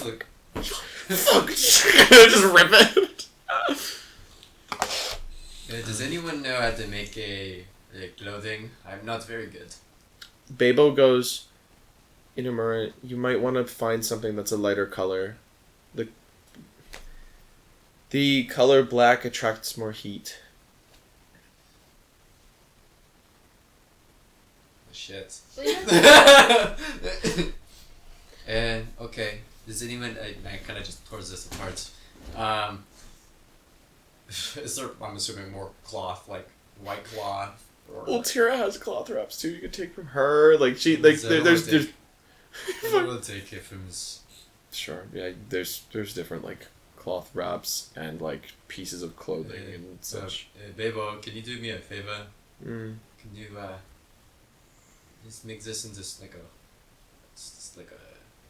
Look. Fuck! Just rip it. Does anyone know how to make a clothing? I'm not very good. Babo goes, Inamura, you might want to find something that's a lighter color. The color black attracts more heat. Shit. Well, And okay, does anyone? I kind of just tore this apart. Is there? I'm assuming more cloth, like white cloth. Or Well, Tira has cloth wraps too. You could take from her. Like she, like So there's. I will take it from this. Sure. Yeah. There's different like cloth wraps and like pieces of clothing and such. Bebo, can you do me a favor? Mm. Can you just make this into like a, just like a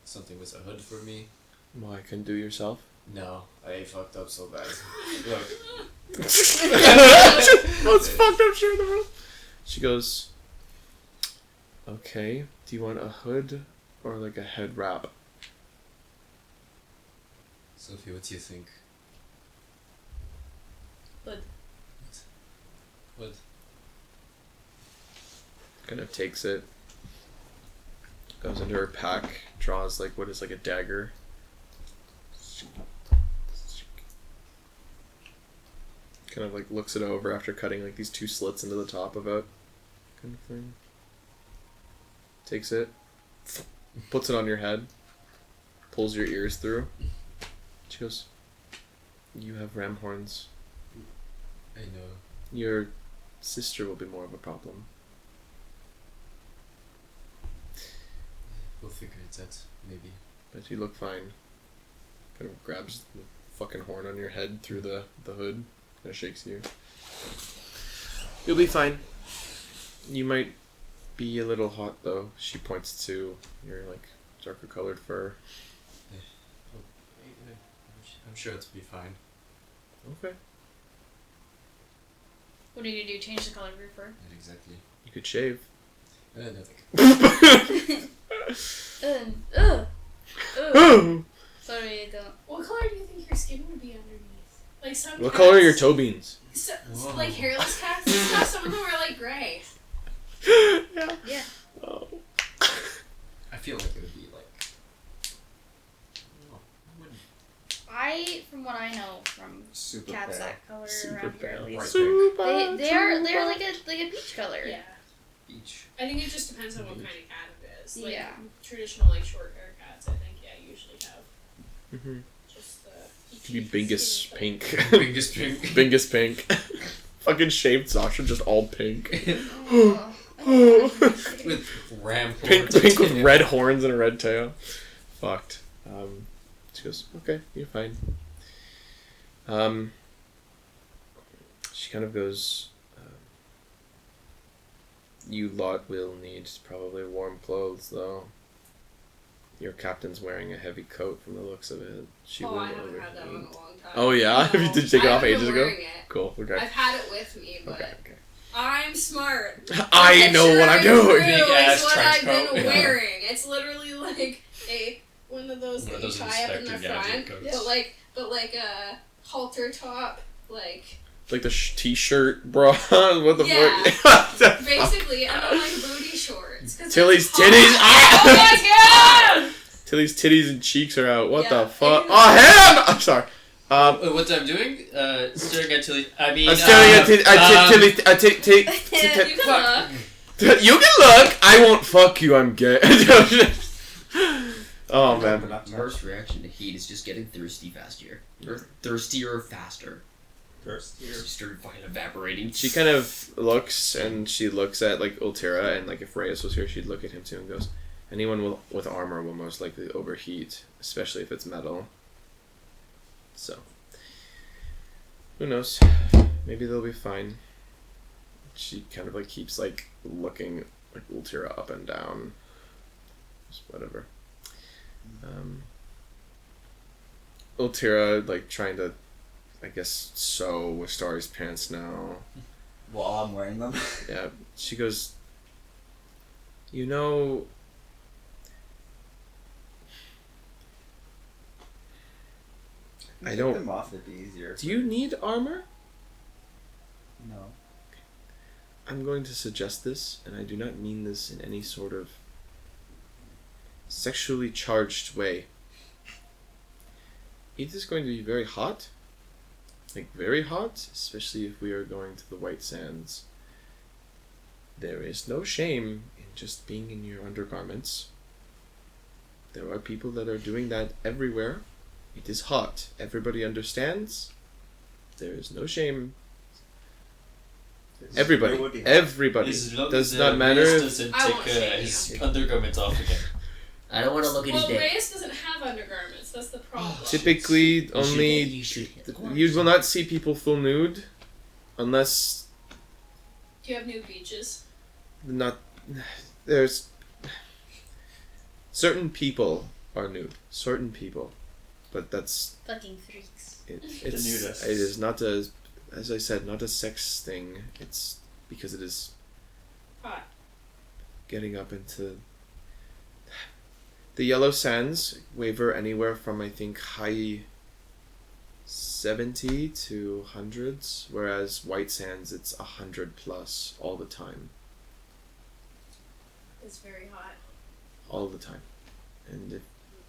something with a hood for me? Why couldn't do it yourself? No, I fucked up so bad. Look. Most fucked up shirt in the world. She goes, okay, do you want a hood or like a head wrap? Sophie, what do you think? Hood. What? Kind of takes it, goes into her pack, draws like what is like a dagger. Kind of like looks it over after cutting like these 2 slits into the top of it, kind of thing. Takes it, puts it on your head, pulls your ears through. She goes, you have ram horns. I know. Your sister will be more of a problem. We'll figure it out, maybe. But you look fine. Kind of grabs the fucking horn on your head through the hood. Kind of shakes you. You'll be fine. You might be a little hot though. She points to your like darker colored fur. I'm sure it'll be fine. Okay. What are you gonna do? Change the color of your fur? Not exactly. You could shave. No, thank Sorry, I don't. What color do you think your skin would be underneath? Like some What cats, color are your toe beans? Whoa. like hairless cats and stuff. Some of them are like gray. Yeah. Yeah. Oh. I feel like it would be like. From what I know from Super cats pale. that color Super around here at pale. least. Super. They're like a peach color. Yeah. Beach. I think it just depends on what kind of cat it is. Like, Yeah. traditional like short hair cats, I think usually have Mm-hmm. just the Be Bingus pink. Biggest drink. Bingus pink. Fucking shaved Sasha, just all pink. With ram Pink with red horns and a red tail. Fucked. She goes, okay, you're fine. She kind of goes, you lot will need probably warm clothes, though. Your captain's wearing a heavy coat from the looks of it. She will I haven't had that one in a overheat. long time. Oh yeah? No, Did you take it I off haven't ages been ago? wearing it. Cool, okay. I've had it with me, but Okay. I'm smart. I know what I'm doing! Big It's ass what trench I've been coat. wearing. It's literally like one of those One that of you those tie up in the Inspector Gadget front, coats. but like a halter top, like Like the t-shirt, bra. What the Yeah. fuck? Basically, and then like booty shorts. 'Cause Tilly's it's hot. titties. Ah! Oh my god! Tilly's titties and cheeks are out. What Yeah. the fuck? It- Oh hell! I'm sorry. What I'm doing? Staring at Tilly. I mean, I'm staring at Tilly's. You can look. You can look. I won't fuck you. I'm gay. Oh man. First reaction to heat is just getting thirsty faster. Or thirstier faster. First year. Just started fucking evaporating. She kind of looks and she looks at like Ultira, and like if Reyes was here, she'd look at him too and goes, "Anyone with armor will most likely overheat, especially if it's metal." So, who knows? Maybe they'll be fine. She kind of like keeps like looking like Ultira up and down. Just whatever. Ultira like trying to, I guess, sew with Starry's pants now. While I'm wearing them. Yeah, she goes, you know, I Take don't- them off, it'd be easier. do you need armor? No. I'm going to suggest this, and I do not mean this in any sort of sexually charged way. It is going to be very hot. Like, very hot, especially if we are going to the White Sands. There is no shame in just being in your undergarments. There are people that are doing that everywhere. It is hot. Everybody understands. There is no shame. Everybody. Everybody. As long Does as, not matter. Reyes if- doesn't I take won't shame his you. undergarments off again. I don't want to look at his Well, dick. Reyes doesn't have undergarments. That's the problem. Typically, only You should hit the corners. you will not see people full nude, unless Do you have new beaches? not. There's certain people are nude. Certain people, but that's Fucking freaks. it's nudists. it is not a, as I said, not a sex thing. It's because it is Hot. getting up into the yellow sands waver anywhere from I think high 70 to hundreds, whereas white sands it's 100 plus all the time. It's very hot. All the time. And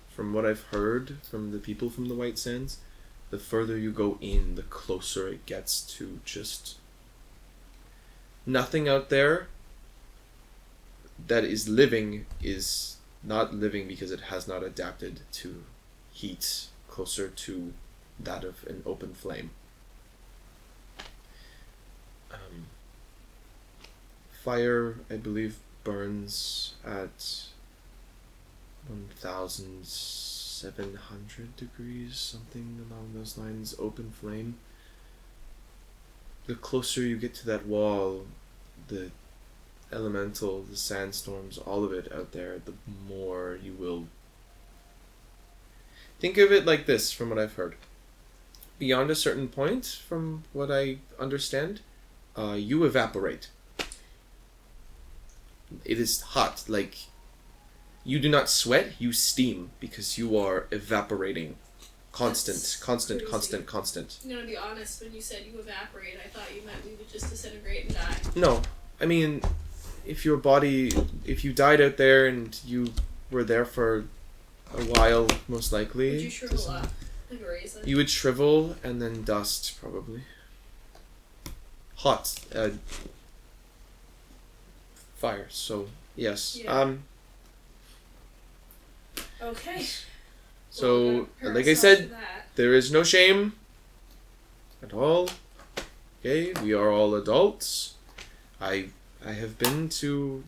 from what I've heard from the people from the white sands, the further you go in, the closer it gets to just nothing out there that is living is not living because it has not adapted to heat closer to that of an open flame. Fire, I believe, burns at 1,700 degrees, something along those lines, open flame. The closer you get to that wall, the elemental, the sandstorms, all of it out there, the more you will. Think of it like this, from what I've heard. Beyond a certain point, from what I understand, you evaporate. It is hot, like, you do not sweat, you steam, because you are evaporating. Constant. crazy. I'm I'm gonna be honest, when you said you evaporate, I thought you meant we would just disintegrate and die. No, I mean, if your body, if you died out there and you were there for a while, most likely. Would you shrivel up like a raisin? You would shrivel and then dust, probably. Hot. Fire, so, yes. Yeah. Okay. So, Well, we're gonna like I prepare ourselves said, for that. there is no shame at all. Okay, we are all adults. I have been to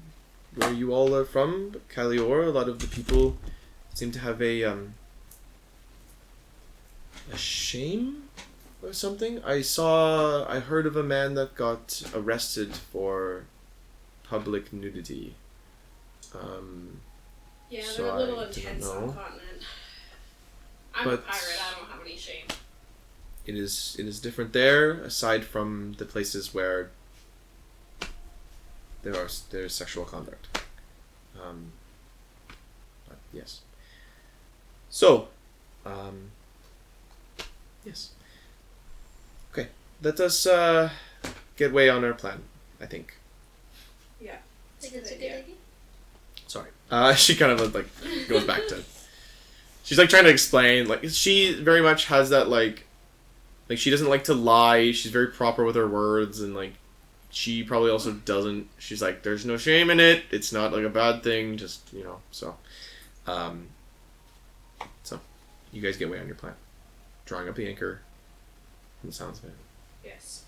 where you all are from, Calior. A lot of the people seem to have a shame or something. I heard of a man that got arrested for public nudity. Yeah, so they're a little I do not intense know. on the continent. I'm But- a pirate, I don't have any shame. It is different there, aside from the places where there's sexual conduct. But yes. So, yes. Okay. let us get way on our plan, I think. Yeah. I think it's a good idea. Sorry. She kind of like goes back to. She's like trying to explain. Like she very much has that like she doesn't like to lie. She's very proper with her words, and like she probably also doesn't. She's like, there's no shame in it. It's not like a bad thing. Just so, so you guys get way on your plan, drawing up the anchor, from the sounds of it, Yes.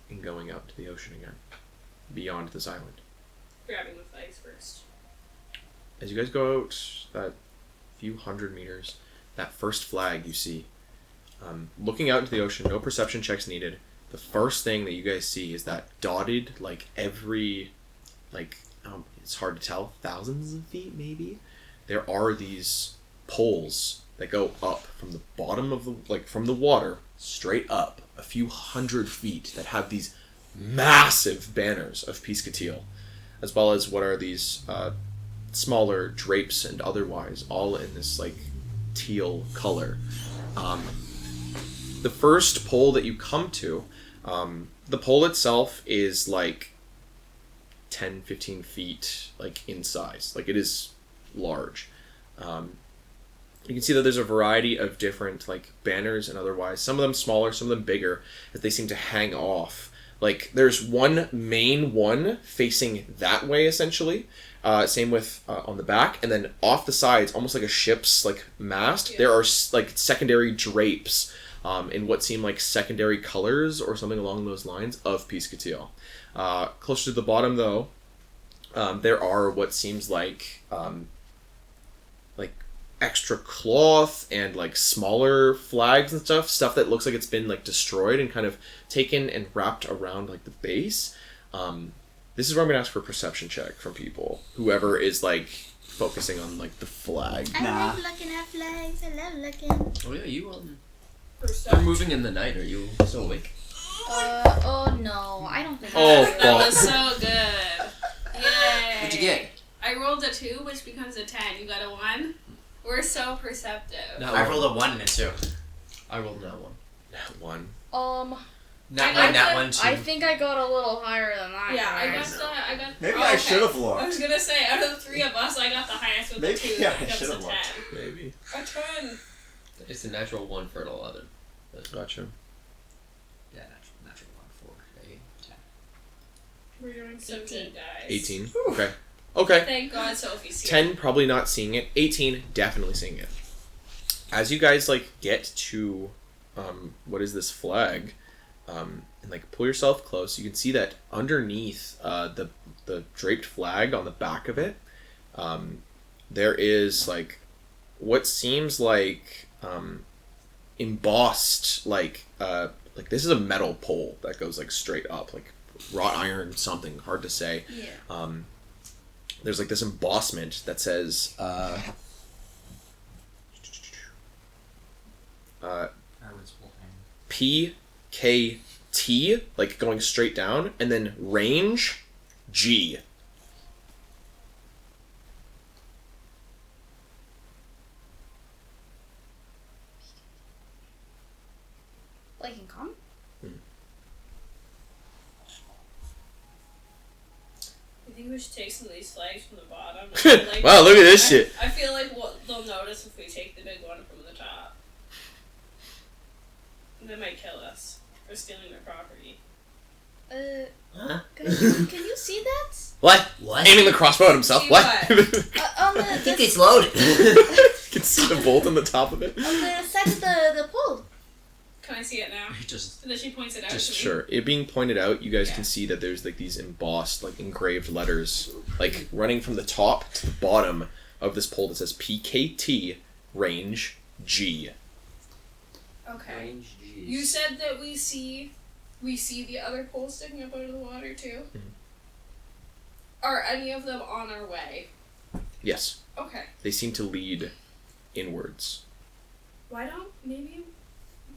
and going out to the ocean again, beyond this island. Grabbing the flags first. As you guys go out that few hundred meters, that first flag you see, looking out into the ocean, no perception checks needed. The first thing that you guys see is that dotted, like every, it's hard to tell, thousands of feet maybe, there are these poles that go up from the bottom of the, from the water, straight up a few hundred feet that have these massive banners of Piesekillteal, as well as what are these smaller drapes and otherwise, all in this teal color. The first pole that you come to, the pole itself is 10-15 feet in size. It is large. You can see that there's a variety of different banners and otherwise, some of them smaller, some of them bigger, that they seem to hang off. There's one main one facing that way, essentially. Same with on the back, and then off the sides, almost like a ship's mast, there are secondary drapes in what seem like secondary colors or something along those lines of Piesekillteal. Closer to the bottom, though, there are what seems like extra cloth and smaller flags and stuff that looks like it's been destroyed and kind of taken and wrapped around the base. This is where I'm gonna ask for a perception check from people, whoever is focusing on the flag. I love looking at flags. I love looking. Oh yeah, you First you're up. moving in the night. Are you still awake? Oh no, I don't think. Oh, That fuck. was so good. Yay. What'd you get? I rolled a 2, which becomes a 10. You got a 1? We're so perceptive. No. I rolled a 1 and a 2. I rolled that one. That one. Not I one, that got- one, too. I think I got a little higher than that. Yeah, I guys. got. Maybe oh, I okay. should have I looked. was gonna say, out of the 3 of us, I got the highest with Maybe a 2. I That becomes should've a 10. looked. Maybe. A 10. It's a natural 1 for an 11. Gotcha. Yeah, natural 1 for a 10. We're doing 17, guys. 18. Okay. Okay. Thank God Sophie's here. 10 probably not seeing it. 18 definitely seeing it. As you guys get to what is this flag, and pull yourself close, you can see that underneath the draped flag on the back of it, there is what seems embossed this is a metal pole that goes straight up, wrought iron something, hard to say. Yeah. There's this embossment that says PKT, going straight down, and then range G. In common? I think we should take some of these flags from the bottom. Wow, look at this shit. I feel what they'll notice if we take the big one from the top. They might kill us for stealing their property. Huh? Can you see that? What? What? Aiming the crossbow at himself. See What? what? On I the think it's loaded. You can see the bolt on the top of it. on the side of the pole. Can I see it now? Just And then she points it out Just to me. sure. It being pointed out, you guys Yeah. can see that there's these embossed, engraved letters, running from the top to the bottom of this pole that says PKT range G. Okay. range G's. You said that we see the other poles sticking up out of the water too. Mhm. Are any of them on our way? Yes, Okay. they seem to lead inwards. Why don't maybe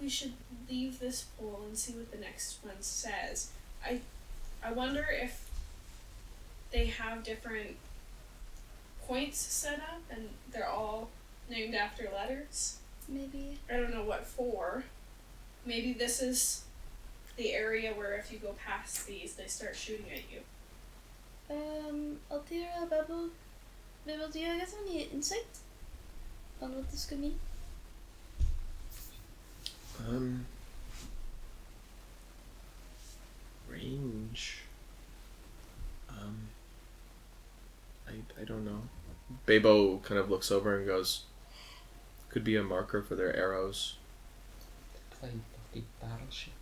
we should leave this pole and see what the next one says. I wonder if they have different points set up and they're all named after letters. Maybe. I don't know what for. Maybe this is the area where if you go past these, they start shooting at you? Altera, Babel, do you guys have any insight on what this could mean? Range. I don't know. Bebo kind of looks over and goes, could be a marker for their arrows. Playing fucking battleship.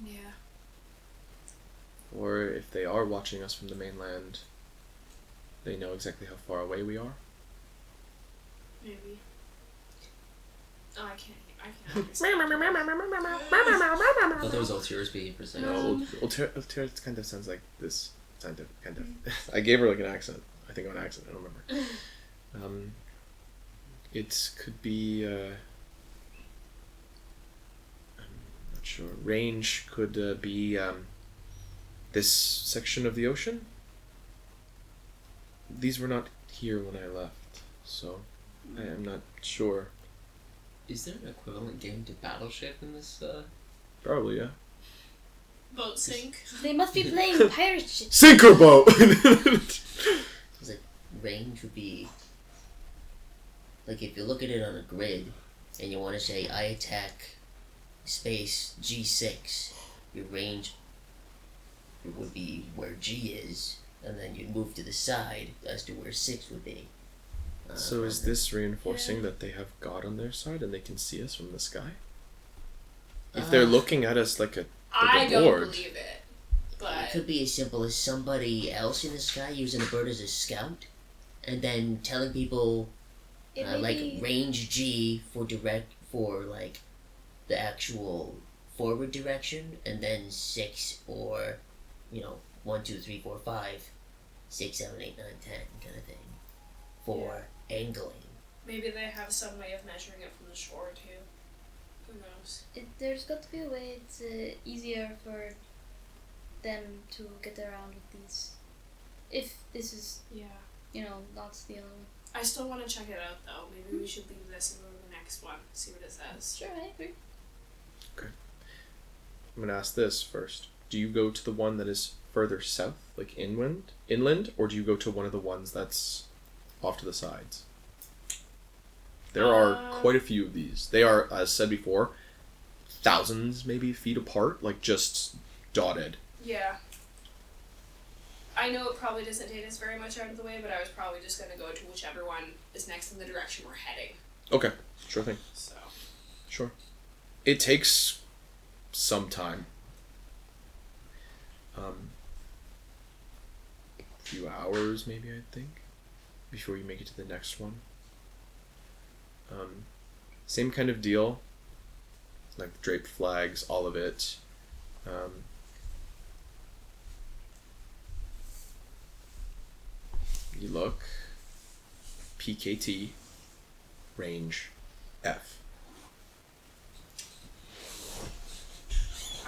Yeah. Or if they are watching us from the mainland, they know exactly how far away we are. Maybe. Oh, I can't understand. I thought that was Altira's being precise. No, Ultera kind of sounds like this. Kind of. I gave her like an accent. I think an accent. I don't remember. It could be. I'm not sure. Range could be this section of the ocean. These were not here when I left, so I am not sure. Is there an equivalent game to Battleship in this? Probably, yeah. Boat sink. They must be playing pirate ship. Sinker boat. It's like range would be like if you look at it on a grid and you want to say I attack space G6, your range would be where G is, and then you'd move to the side as to where 6 would be. So is this reinforcing that they have God on their side and they can see us from the sky? If they're looking at us like a I don't board. believe it. It But could be as simple as somebody else in the sky using a bird as a scout, and then telling people It may like be- range G for like the actual forward direction, and then 6 or 1, 2, 3, 4, 5, 6, 7, 8, 9, 10 kind of thing for angling. maybe they have some way of measuring it from the shore too. Who knows? There's got to be a way it's easier for them to get around with these. If this is, Yeah. not the other one. I still want to check it out though. Maybe we should leave this and go to the next one. See what it says. Sure, I agree. I'm gonna ask this first. Do you go to the one that is further south, like inland, or do you go to one of the ones that's off to the sides? There are quite a few of these. They are, as said before, thousands maybe feet apart, like just dotted. Yeah. I know it probably doesn't take us very much out of the way, but I was probably just going to go to whichever one is next in the direction we're heading. Okay, sure thing. So. Sure. It takes some time. A few hours maybe, I think, before you make it to the next one. Same kind of deal, like draped flags, all of it. You look, PKT, range F.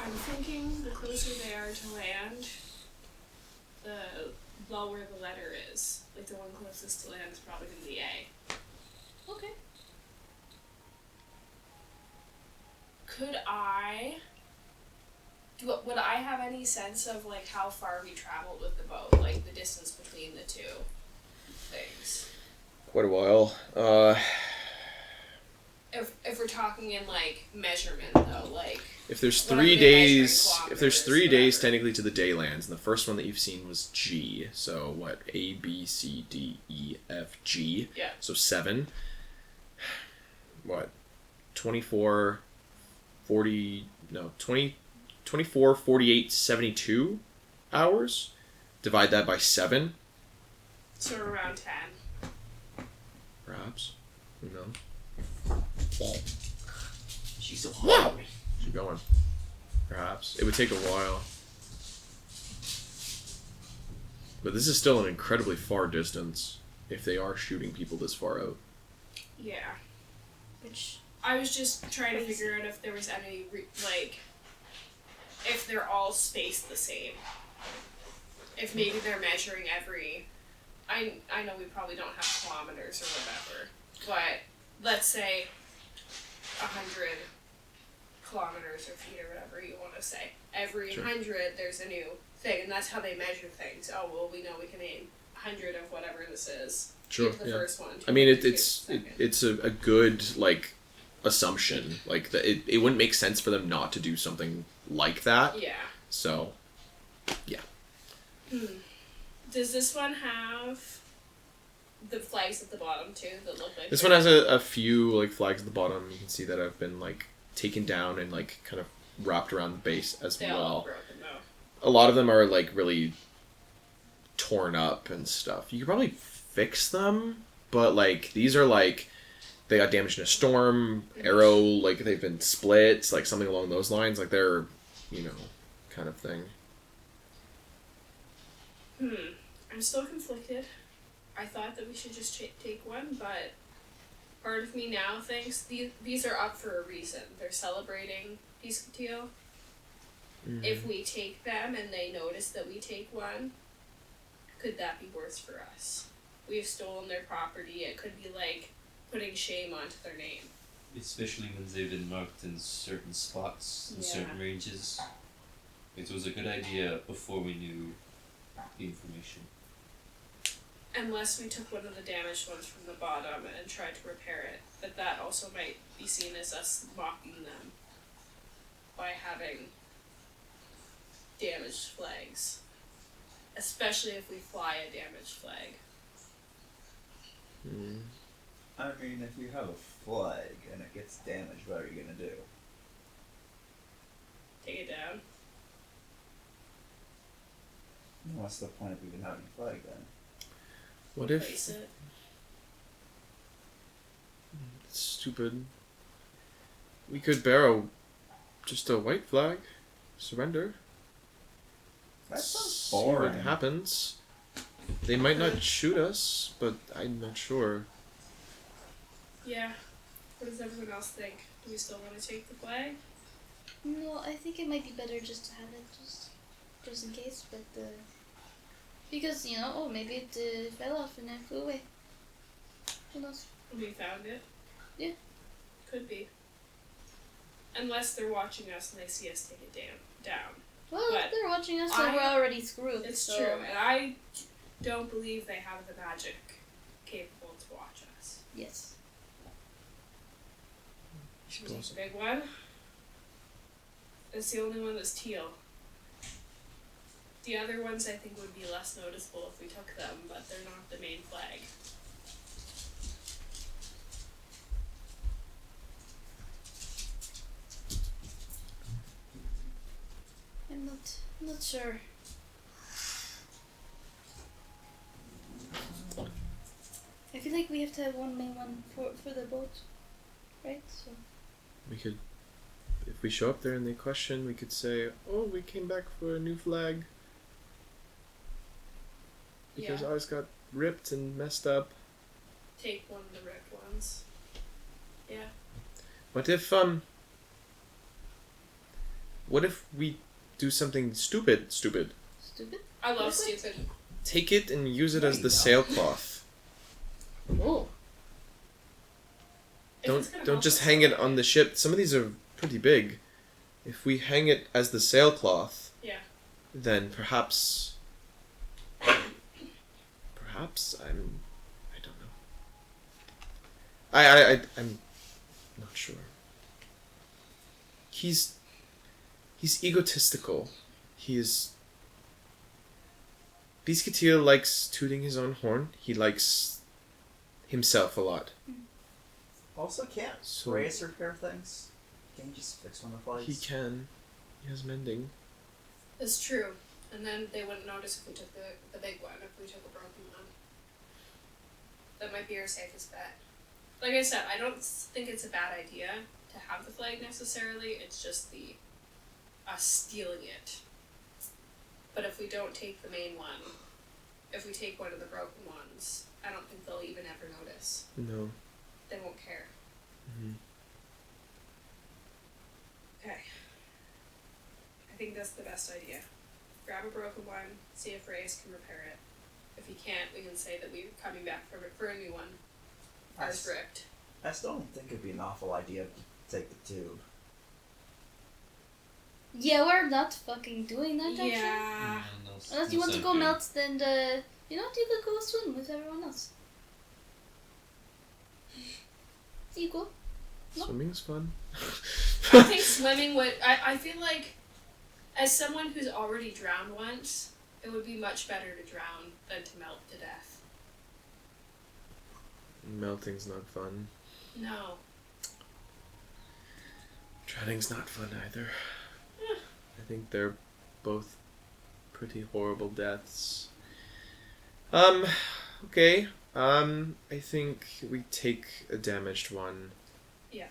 I'm thinking the closer they are to land, the lower the letter is. Like the one closest to land is probably going to be A. Okay. Would I have any sense of like how far we traveled with the boat, like the distance between the two things? Quite a while. If we're talking in like measurement though, like If there's What are 3 they measuring, days, if there's 3 kilometers, days whatever? technically to the daylands, and the first one that you've seen was G. So what? A, B, C, D, E, F, G. Yeah. So 7. What? 24, 40, no, 20, 24, 48, 72 hours. Divide that by 7, so around 10. perhaps. Who knows? She's so hungry. Keep going. Perhaps. It would take a while. But this is still an incredibly far distance if they are shooting people this far out. Yeah. Which I was just trying to figure out if there was any if they're all spaced the same. If maybe they're measuring every. I know we probably don't have kilometers or whatever, but let's say 100 kilometers or feet or whatever you want to say. Every Sure. 100 there's a new thing, and that's how they measure things. Oh, well, we know we can aim 100 of whatever this is. Sure. Keep the Yeah. first one. I mean, 200 it's the second. it's a good like assumption. Like it wouldn't make sense for them not to do something like that. Yeah. So Does this one have the flags at the bottom too that look like this one has a few like flags at the bottom. You can see that have been like taken down and like kind of wrapped around the base as they all well. look broken though. A lot of them are like really torn up and stuff. You could probably fix them, but like these are like they got damaged in a storm, arrow, like they've been split, like something along those lines. Like they're, kind of thing. I'm still conflicted. I thought that we should just take one, but part of me now thinks these are up for a reason. They're celebrating Piesekillteal. Mm-hmm. If we take them and they notice that we take one, could that be worse for us? We've stolen their property. It could be like putting shame onto their name. Especially when they've been marked in certain spots, in certain ranges. It was a good idea before we knew the information. Unless we took one of the damaged ones from the bottom and tried to repair it. But that also might be seen as us mocking them by having damaged flags. Especially if we fly a damaged flag. I mean, if you have a flag and it gets damaged, what are you gonna do? Take it down. What's the point of even having a flag then? What Replace if it. stupid? We could bear just a white flag, surrender. That sounds See what boring. happens. They might not shoot us, but I'm not sure. Yeah. What does everyone else think? Do we still want to take the flag? No, I think it might be better just to have it just in case, but because maybe it fell off and it flew away. Who knows? We found it? Yeah. Could be. Unless they're watching us and they see us take it down. Well, But if they're watching us, then we're already screwed. It's so. true, and I don't believe they have the magic capable to watch us. Yes. Should we take the big one? It's the only one that's teal. The other ones I think would be less noticeable if we took them, but they're not the main flag. I'm not sure. I feel like we have to have one main one for the boat, right? So. We could, if we show up there and they question, we could say, "Oh, we came back for a new flag because Yeah. ours got ripped and messed up." Take one of the ripped ones. Yeah. What if we do something stupid? Stupid? I love What? stupid. Take it and use it as the No. sailcloth. Oh. If it's gonna Don't help just us hang it out. on the ship. Some of these are pretty big. If we hang it as the sailcloth, Yeah. then perhaps I don't know. I'm not sure. He's egotistical. Piesekillteal likes tooting his own horn. He likes himself a lot. Also, can't So- Reyes repair things? Can you just fix one of the flags? He can. He has mending. It's true. And then they wouldn't notice if we took the big one, if we took a broken one. That might be our safest bet. Like I said, I don't think it's a bad idea to have the flag necessarily, it's just us stealing it. But if we don't take the main one, if we take one of the broken ones, I don't think they'll even ever notice. No. They won't care. Mhm. Okay. I think that's the best idea. Grab a broken one, see if Reyes can repair it. If he can't, we can say that we're coming back for a new one. Ours ripped. I still don't think it'd be an awful idea take the tube. Yeah, we're not fucking doing that actually. Yeah. Unless you want to go melt, then you know what, you could go swim with everyone else. Equal. No. Swimming's fun. I think swimming would. I feel like, as someone who's already drowned once, it would be much better to drown than to melt to death. Melting's not fun. No. Drowning's not fun either. I think they're both pretty horrible deaths. Okay. I think we take a damaged one. Yeah.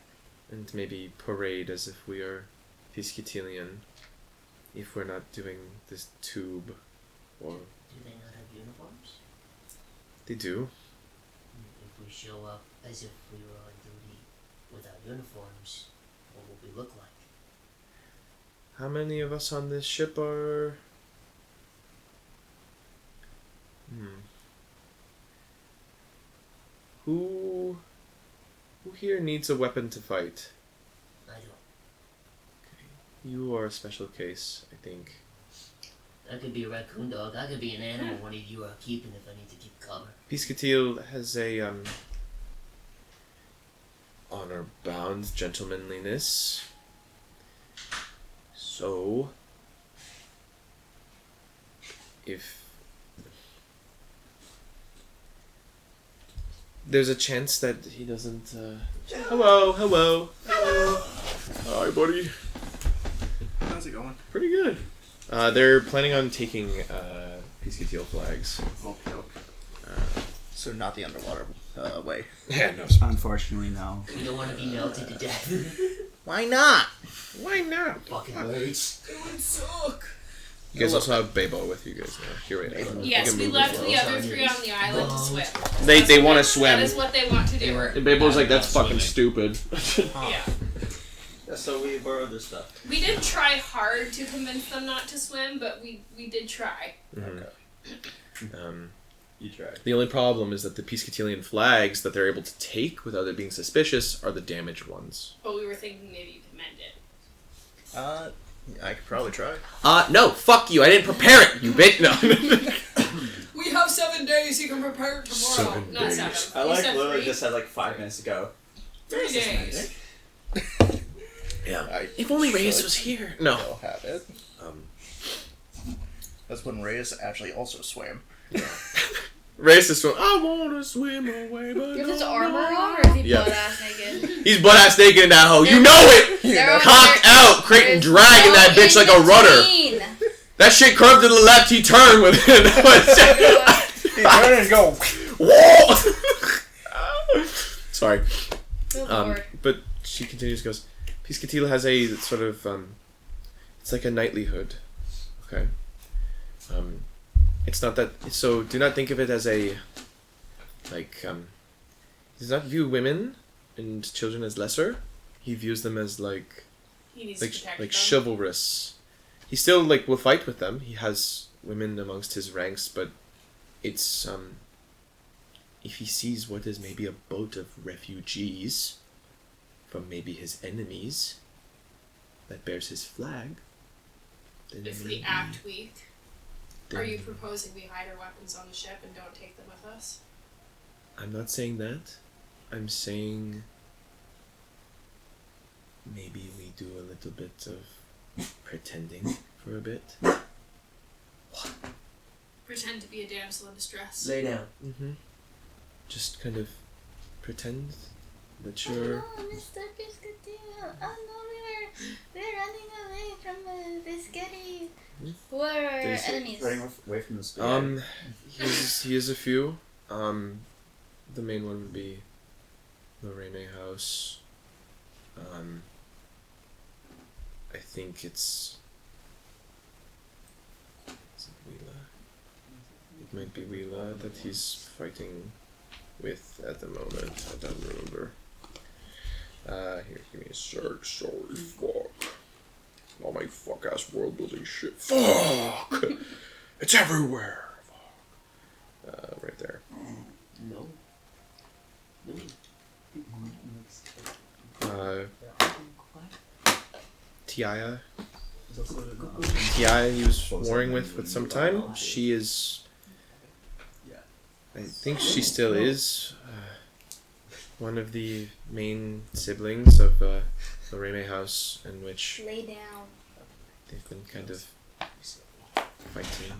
And maybe parade as if we are Piesekillteal, if we're not doing this tube, or Do they not have uniforms? they do. If we show up as if we were on duty without uniforms, what will we look like? How many of us on this ship are? Who here needs a weapon to fight? I don't. You are a special case, I think. I could be a raccoon dog. I could be an animal one of you are keeping if I need to keep cover. Piesekillteal has a honor-bound gentlemanliness. So, if there's a chance that he doesn't. Hello. Hi, buddy. How's it going? Pretty good. They're planning on taking Piesekillteal flags. Okay. So not the underwater way. Yeah, no. Unfortunately, no. We don't want to be melted to death. Why not? Why not? Fucking words. It would suck. You guys also have Babo with you guys now. Here, wait. Yes, we left the other three on the island to swim. They want to swim. That is what they want to do. And Babo's like, that's fucking stupid. Yeah. Yeah, so we borrowed their stuff. We did try hard to convince them not to swim, but we did try. Okay. You tried. The only problem is that the Piesekillteal flags that they're able to take without it being suspicious are the damaged ones. But we were thinking maybe you could mend it. I could probably try. No, fuck you. I didn't prepare it, you bitch. No. We have 7 days. You can prepare it tomorrow. 7 Not days. 7. I You like said literally 3? just said like 5 minutes ago. 3 days. Yeah. If only Reyes was here. No. They'll have it. That's when Reyes actually also swam. Reyes is going, I want to swim away, but You have his no, armor no. on, or is he Yeah. butt-ass naked? He's butt-ass naked in that hoe. You know it! They're on Cocked their- out, Creighton there's dragging no that bitch like a rudder. in-between. That shit curved to the left, he turned with it. He turned and go. Whoa! Sorry. Good lord. But she continues, goes, Piesekillteal has a sort of, it's like a knightly hood. Okay? It's not that, so do not think of it as a, like, he does not view women and children as lesser. He views them as, like, He needs to protect them. chivalrous. He still, like, will fight with them. He has women amongst his ranks, but it's, if he sees what is maybe a boat of refugees from maybe his enemies that bears his flag, then If we maybe- act weak, are then- you proposing we hide our weapons on the ship and don't take them with us? I'm not saying that. I'm saying maybe we do a little bit of pretending for a bit. Pretend to be a damsel in distress. Lay down. Mm-hmm. Just kind of pretend that Oh you're... no, Mr. Piesekillteal. Oh no, we're running away from the scary. Who are our enemies? Running away from the spear. He has a few. The main one would be the Rene house. I think it's... Is it Wheela? It might be Wheela that he's fighting with at the moment. I don't remember. Here, give me a search. Sorry, fuck. All my fuck ass world building shit. Fuck! It's everywhere! Fuck. Right there. No. No. Tiaya. Tiaya he was warring with some time. She is... I think she still is one of the main siblings of the Reme house, in which Lay down. they've been kind of fighting.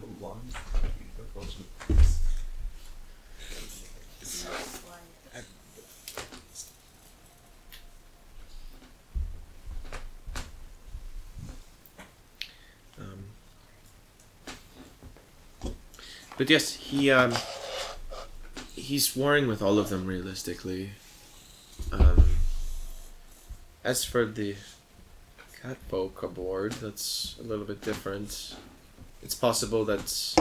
But yes, he's warring with all of them realistically. As for the cat folk aboard, that's a little bit different. It's possible that,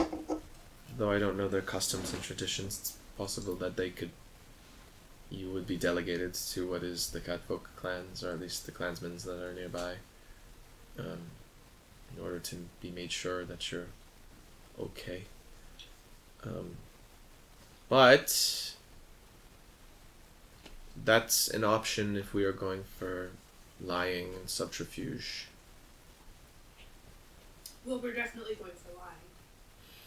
though I don't know their customs and traditions, it's possible that you would be delegated to what is the cat folk clans, or at least the clansmen that are nearby, in order to be made sure that you're okay. But that's an option if we are going for lying and subterfuge. Well, we're definitely going for lying.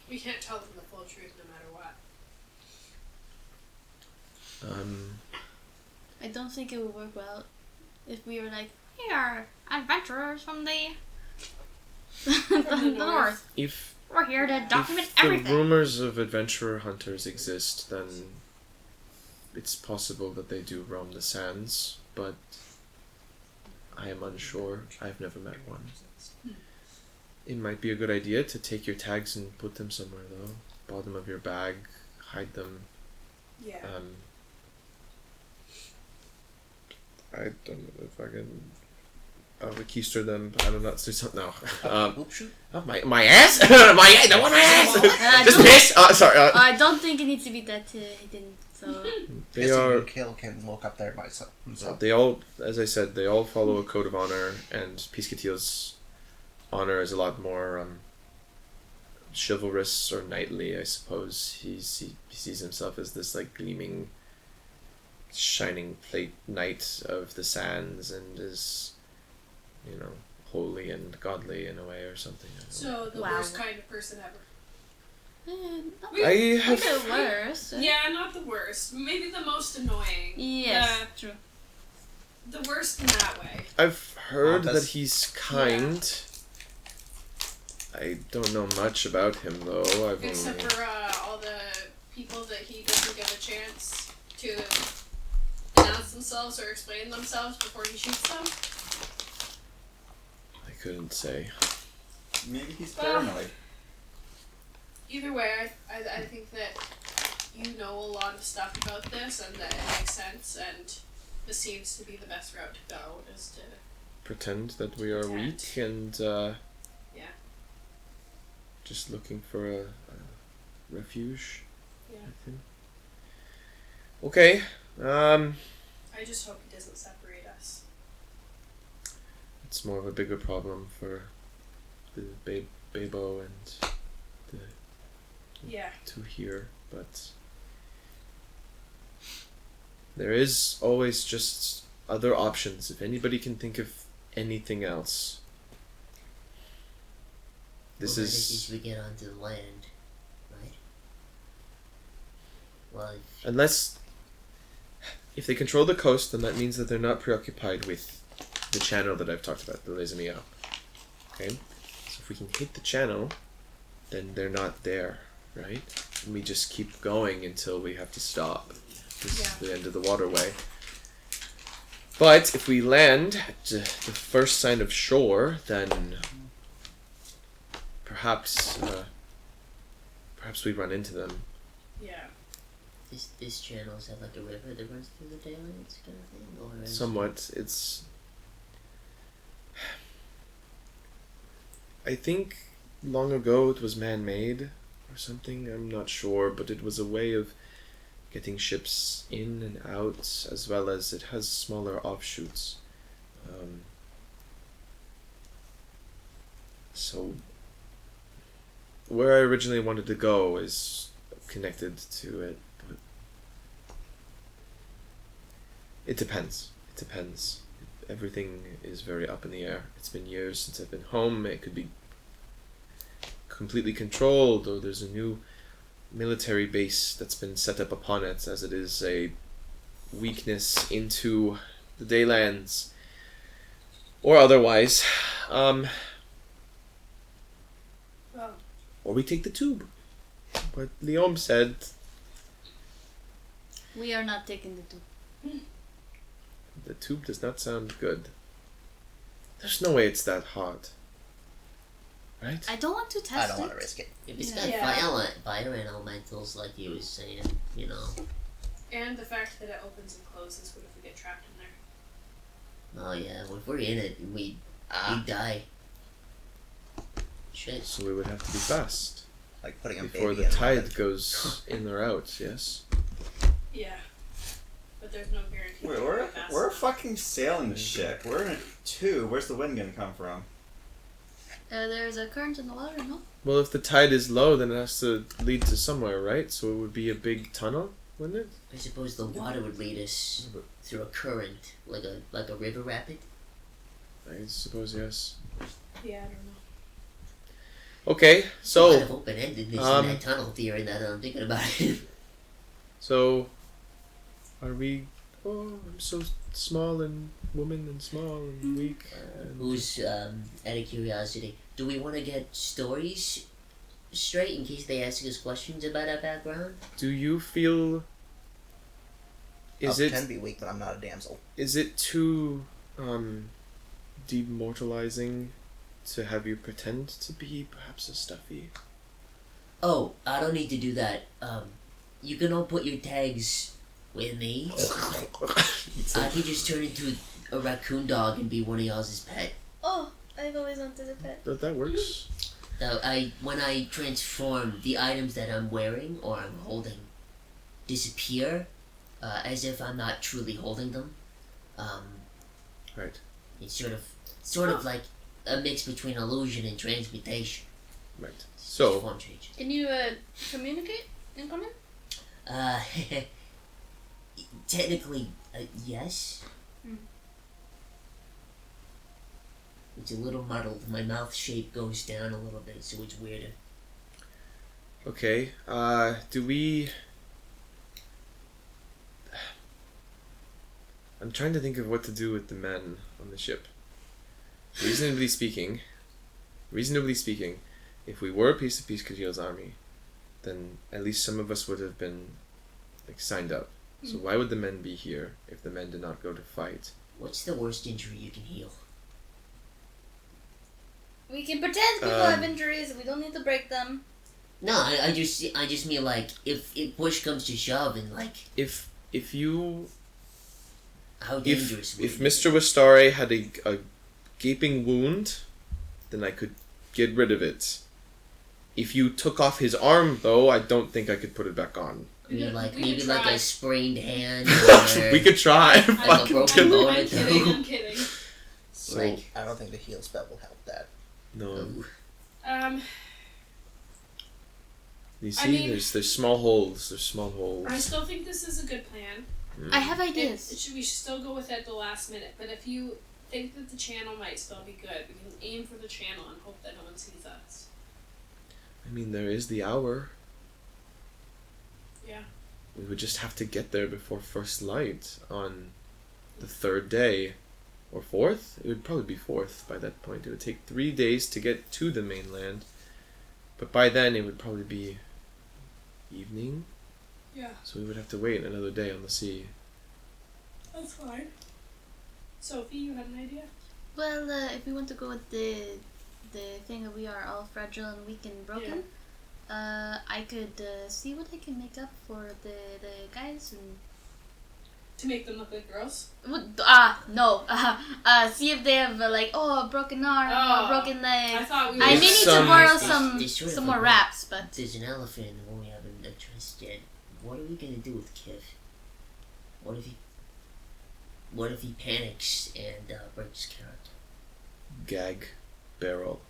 We can't tell them the full truth no matter what. I don't think it would work well if we were like, we are adventurers from the the north. If We're here to document the everything. rumors of adventurer hunters exist, then it's possible that they do roam the sands, but I am unsure. I've never met one. It might be a good idea to take your tags and put them somewhere, though. Bottom of your bag, hide them. Yeah. I don't know if I can keister them. I don't know. Let's do something. No. My ass? I don't want my ass! Just piss! Sorry. I don't think it needs to be that hidden, so... They are... Kill can walk up there by himself. They all, as I said, they all follow a code of honor, and Piesekillteal's honor is a lot more chivalrous or knightly, I suppose. He sees himself as this like gleaming, shining plate knight of the sands, and is, holy and godly in a way or something. I don't know. So the worst kind of person ever. I have... the worst. Yeah, not the worst. Maybe the most annoying. Yes, true. The worst in that way. I've heard that's- that he's kind. I don't know much about him though. I've Except only... for all the people that he doesn't get a chance to announce themselves or explain themselves before he shoots them. I couldn't say. Maybe he's paranoid. Either way, I think that you know a lot of stuff about this and that it makes sense, and this seems to be the best route to go, is to... Pretend that we are Pretend. weak and Yeah. just looking for a refuge. Yeah. I think. Okay. I just hope he doesn't separate us. It's more of a bigger problem for the Babo and the Yeah. two here, but there is always just other options. If anybody can think of anything else, this Well, is if we get onto the land, right? Well, unless if they control the coast, then that means that they're not preoccupied with the channel that I've talked about, the Les Amis. Okay, so if we can hit the channel, then they're not there, right? And we just keep going until we have to stop. This is the end of the waterway. But if we land at the first sign of shore, then perhaps we run into them. Yeah. this channel is that like a river that runs through the daylands kind of thing, or is Somewhat. It's... I think long ago it was man-made or something, I'm not sure, but it was a way of getting ships in and out, as well as it has smaller offshoots. So where I originally wanted to go is connected to it, but it depends. everything is very up in the air. It's been years since I've been home. It could be completely controlled, or there's a new military base that's been set up upon it, as it is a weakness into the Daylands, or otherwise. Well, Or we take the tube. But Leom said We are not taking the tube. the tube does not sound good. There's no way it's that hot. Right? I don't want to I test don't it. want to risk it. If it's Yeah. got fire elementals, like he was saying, you know. And the fact that it opens and closes, what if we get trapped in there? Oh yeah, if we're in it, we die. Shit. So we would have to be fast Like putting a before baby the in tide goes in or out, yes? Yeah. But there's no guarantee. Wait, that we're we're fast we're a enough. fucking sailing ship. We're in a tube. Where's the wind gonna come from? There's a current in the water, no? Well, if the tide is low, then it has to lead to somewhere, right? So it would be a big tunnel, wouldn't it? I suppose the water would lead us through a current, like a river rapid. I suppose, yes. Yeah, I don't know. Okay, Kind so of open-endedness um, in that tunnel theory now that I'm thinking about it. so are we? Oh, I'm so small and woman and small and weak. And Who's, out of curiosity, do we want to get stories straight in case they ask us questions about our background? do you feel? Is I it can be weak, but I'm not a damsel. is it too demoralizing to have you pretend to be perhaps a stuffy? Oh, I don't need to do that. You can all put your tags with me. I can just turn into a raccoon dog and be one of y'all's pet. Oh, I've always wanted a pet. That works. Now, when I transform, the items that I'm wearing or I'm holding disappear, as if I'm not truly holding them. Right. It's sort of like a mix between illusion and transmutation. Right. So Form change. Can you communicate in common? Technically, yes. Hmm. It's a little muddled. My mouth shape goes down a little bit, so it's weirder. okay. Do we? I'm trying to think of what to do with the men on the ship. Reasonably speaking, if we were a piece of Piesekillteal's army, then at least some of us would have been like signed up. So why would the men be here if the men did not go to fight? What's the worst injury you can heal? We can pretend people have injuries. We don't need to break them. No, I just mean like if push comes to shove and like If you how dangerous would if it be? Mr. Wistare had a gaping wound, then I could get rid of it. If you took off his arm, though, I don't think I could put it back on. I mean, like We maybe could like try. a sprained hand or We could try. like a Fucking broken do it. bone. I'm kidding, I'm kidding. So, Like I don't think the heal spell will help that. no. You see, mean- there's small holes. There's small holes. I still think this is a good plan. I have We ideas. should still go with it at the last minute, but if you think that the channel might still be good, we can aim for the channel and hope that no one sees us. I mean, there is the hour. Yeah. We would just have to get there before first light on the third day. Or fourth? It would probably be fourth by that point. It would take 3 days to get to the mainland. But by then it would probably be evening. Yeah, So we would have to wait another day on the sea. that's fine. Sophie, you had an idea? Well, if we want to go with the thing that we are all fragile and weak and broken, I could see what I can make up for the guys and To make them look like girls? no. See if they have a broken arm or a broken leg. I thought we I were- may need to Some- borrow There's sort of some a- more wraps, but There's an elephant in the room we haven't addressed yet. What are we gonna do with Kiv? What if he panics and breaks character? Gag barrel.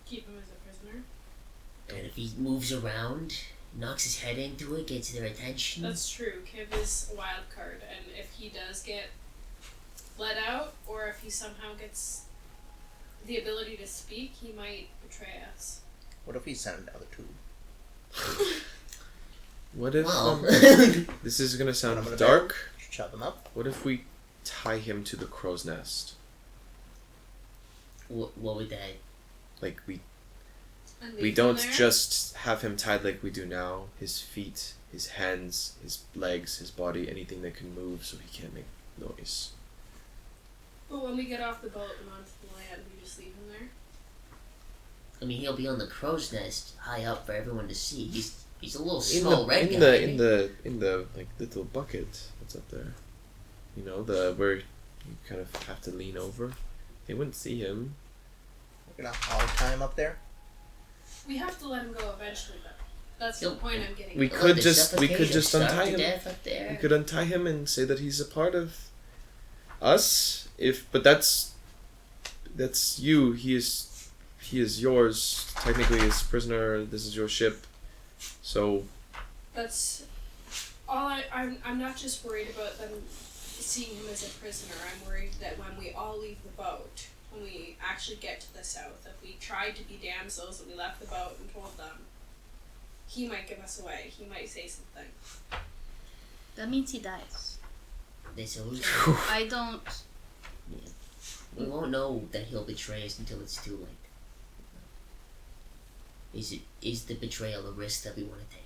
keep him as a prisoner. And if he moves around, knocks his head into it, gets their attention. That's true. Kiv is a wild card, and if he does get let out, or if he somehow gets the ability to speak, he might betray us. What if we send him down the tube? What if Well. this is gonna sound Put him in a dark? bag, chop him up. What if we tie him to the crow's nest? What would that? Like we And we leave don't him there? just have him tied like we do now. His feet, his hands, his legs, his body, anything that can move, so he can't make noise. But when we get off the boat and onto the land, we just leave him there. I mean, he'll be on the crow's nest, high up for everyone to see. He's a little In small the red in guy. the in the like little bucket that's up there. You know, the where you kind of have to lean over. They wouldn't see him. We're gonna hog tie him up there. We have to let him go eventually, though. That's He'll- the point I'm getting We at. could Let just- we suffocate could or just starve untie to him. death up there. We could untie him and say that he's a part of us. But that's you. He is yours. Technically, as prisoner. This is your ship. So That's all I'm not just worried about them seeing him as a prisoner. I'm worried that when we all leave the boat, when we actually get to the south, if we tried to be damsels and we left the boat and told them, he might give us away. He might say something. That means he dies. They always. I don't. We won't know that he'll betray us until it's too late. Is the betrayal a risk that we want to take?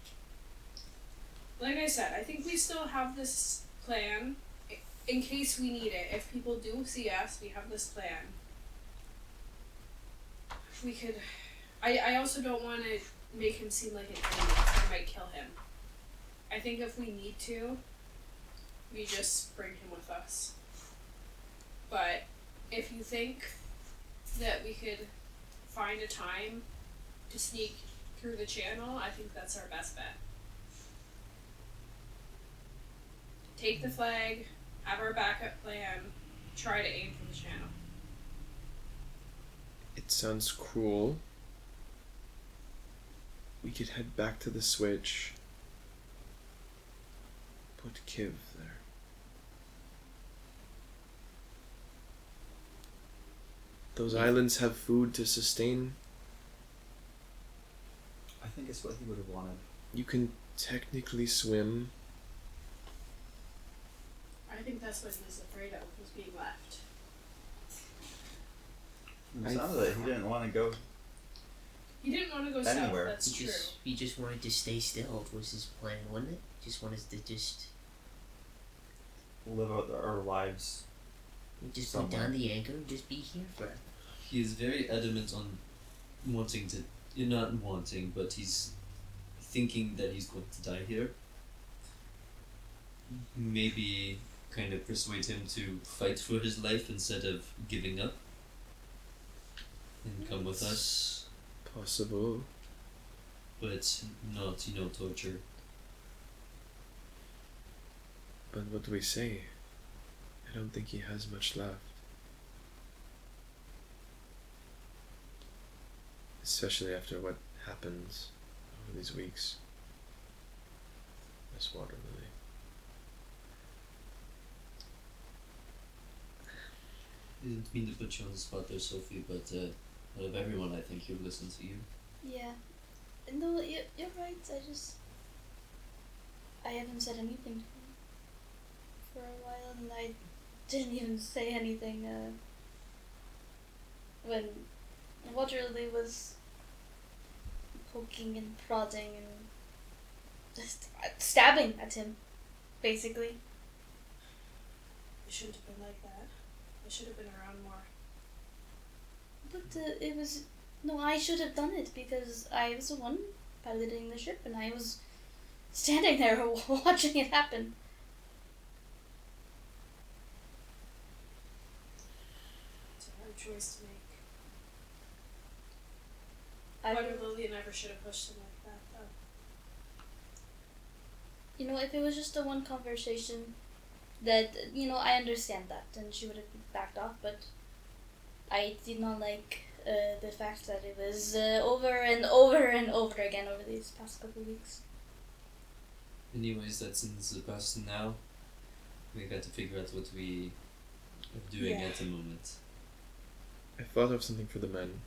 Like I said, I think we still have this plan in case we need it. If people do see us, we have this plan. We could. I also don't want to make him seem like an enemy, so I might kill him. I think if we need to, we just bring him with us. But if you think that we could find a time to sneak through the channel, I think that's our best bet. Take the flag, have our backup plan, try to aim for the channel. it sounds cruel. We could head back to the switch. Put Kiv there. Those islands have food to sustain. I think it's what he would have wanted. You can technically swim. I think that's what he was afraid of, was being left. From the sound of it, he didn't want to go. He didn't want to go Anywhere. south, that's true. He just wanted to stay still was his plan, wasn't it? Just wanted to Live out our lives. put Somewhere. down the anchor and just be here forever. He is very adamant on wanting to, not wanting, but he's thinking that he's going to die here. Maybe kind of persuade him to fight for his life instead of giving up and come with us, Possible. but not, torture. But what do we say? I don't think he has much left. Especially after what happens over these weeks. This water lily. I didn't mean to put you on the spot there, Sophie, but out of everyone, I think he'll listen to you. Yeah. No, you're right. I haven't said anything to him for a while, and I didn't even say anything when Waterloo was poking and prodding and just stabbing at him, basically. It shouldn't have been like that. I should have been around more. But it was... No, I should have done it because I was the one piloting the ship and I was standing there watching it happen. It's a hard choice to make. I Water Lily never should have pushed him like that, though. You know, if it was just a one conversation, that, I understand that, and she would have backed off, but I did not like the fact that it was over and over and over again over these past couple of weeks. Anyways, that's in the past now. We got to figure out what we of doing Yeah. at the moment. I thought of something for the men.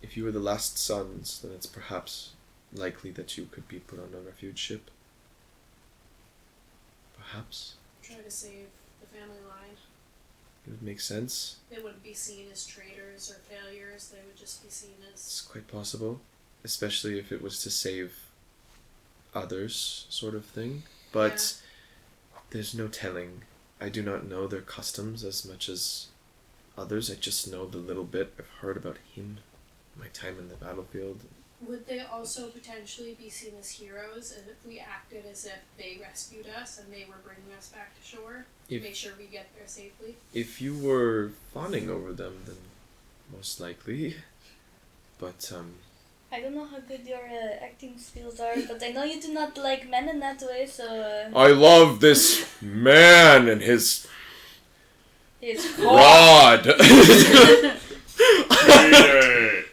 If you were the last sons, then it's perhaps likely that you could be put on a refuge ship. Perhaps. Try to save the family line. It would make sense. They wouldn't be seen as traitors or failures. They would just be seen as. It's quite possible. Especially if it was to save others, sort of thing. But there's no telling. I do not know their customs as much as others. I just know the little bit I've heard about him, my time in the battlefield. Would they also potentially be seen as heroes if we acted as if they rescued us and they were bringing us back to shore to If- make sure we get there safely? If you were fawning over them, then most likely. But, I don't know how good your acting skills are, but I know you do not like men in that way, so. I love this man and his It's rod.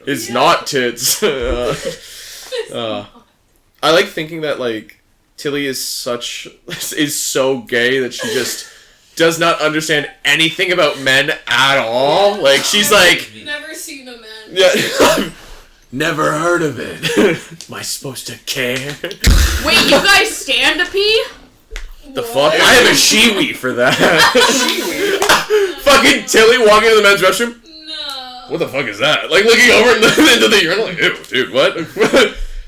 It's not tits. I like thinking that like Tilly is so gay that she just does not understand anything about men at all. Like she's like, Never seen a man. yeah, never heard of it. Am I supposed to care? Wait, you guys stand to pee? The fuck? I have a shiwi for that. Fucking Tilly walking to the men's restroom. No. What the fuck is that? Like looking over into the urinal, like, ew, dude, what?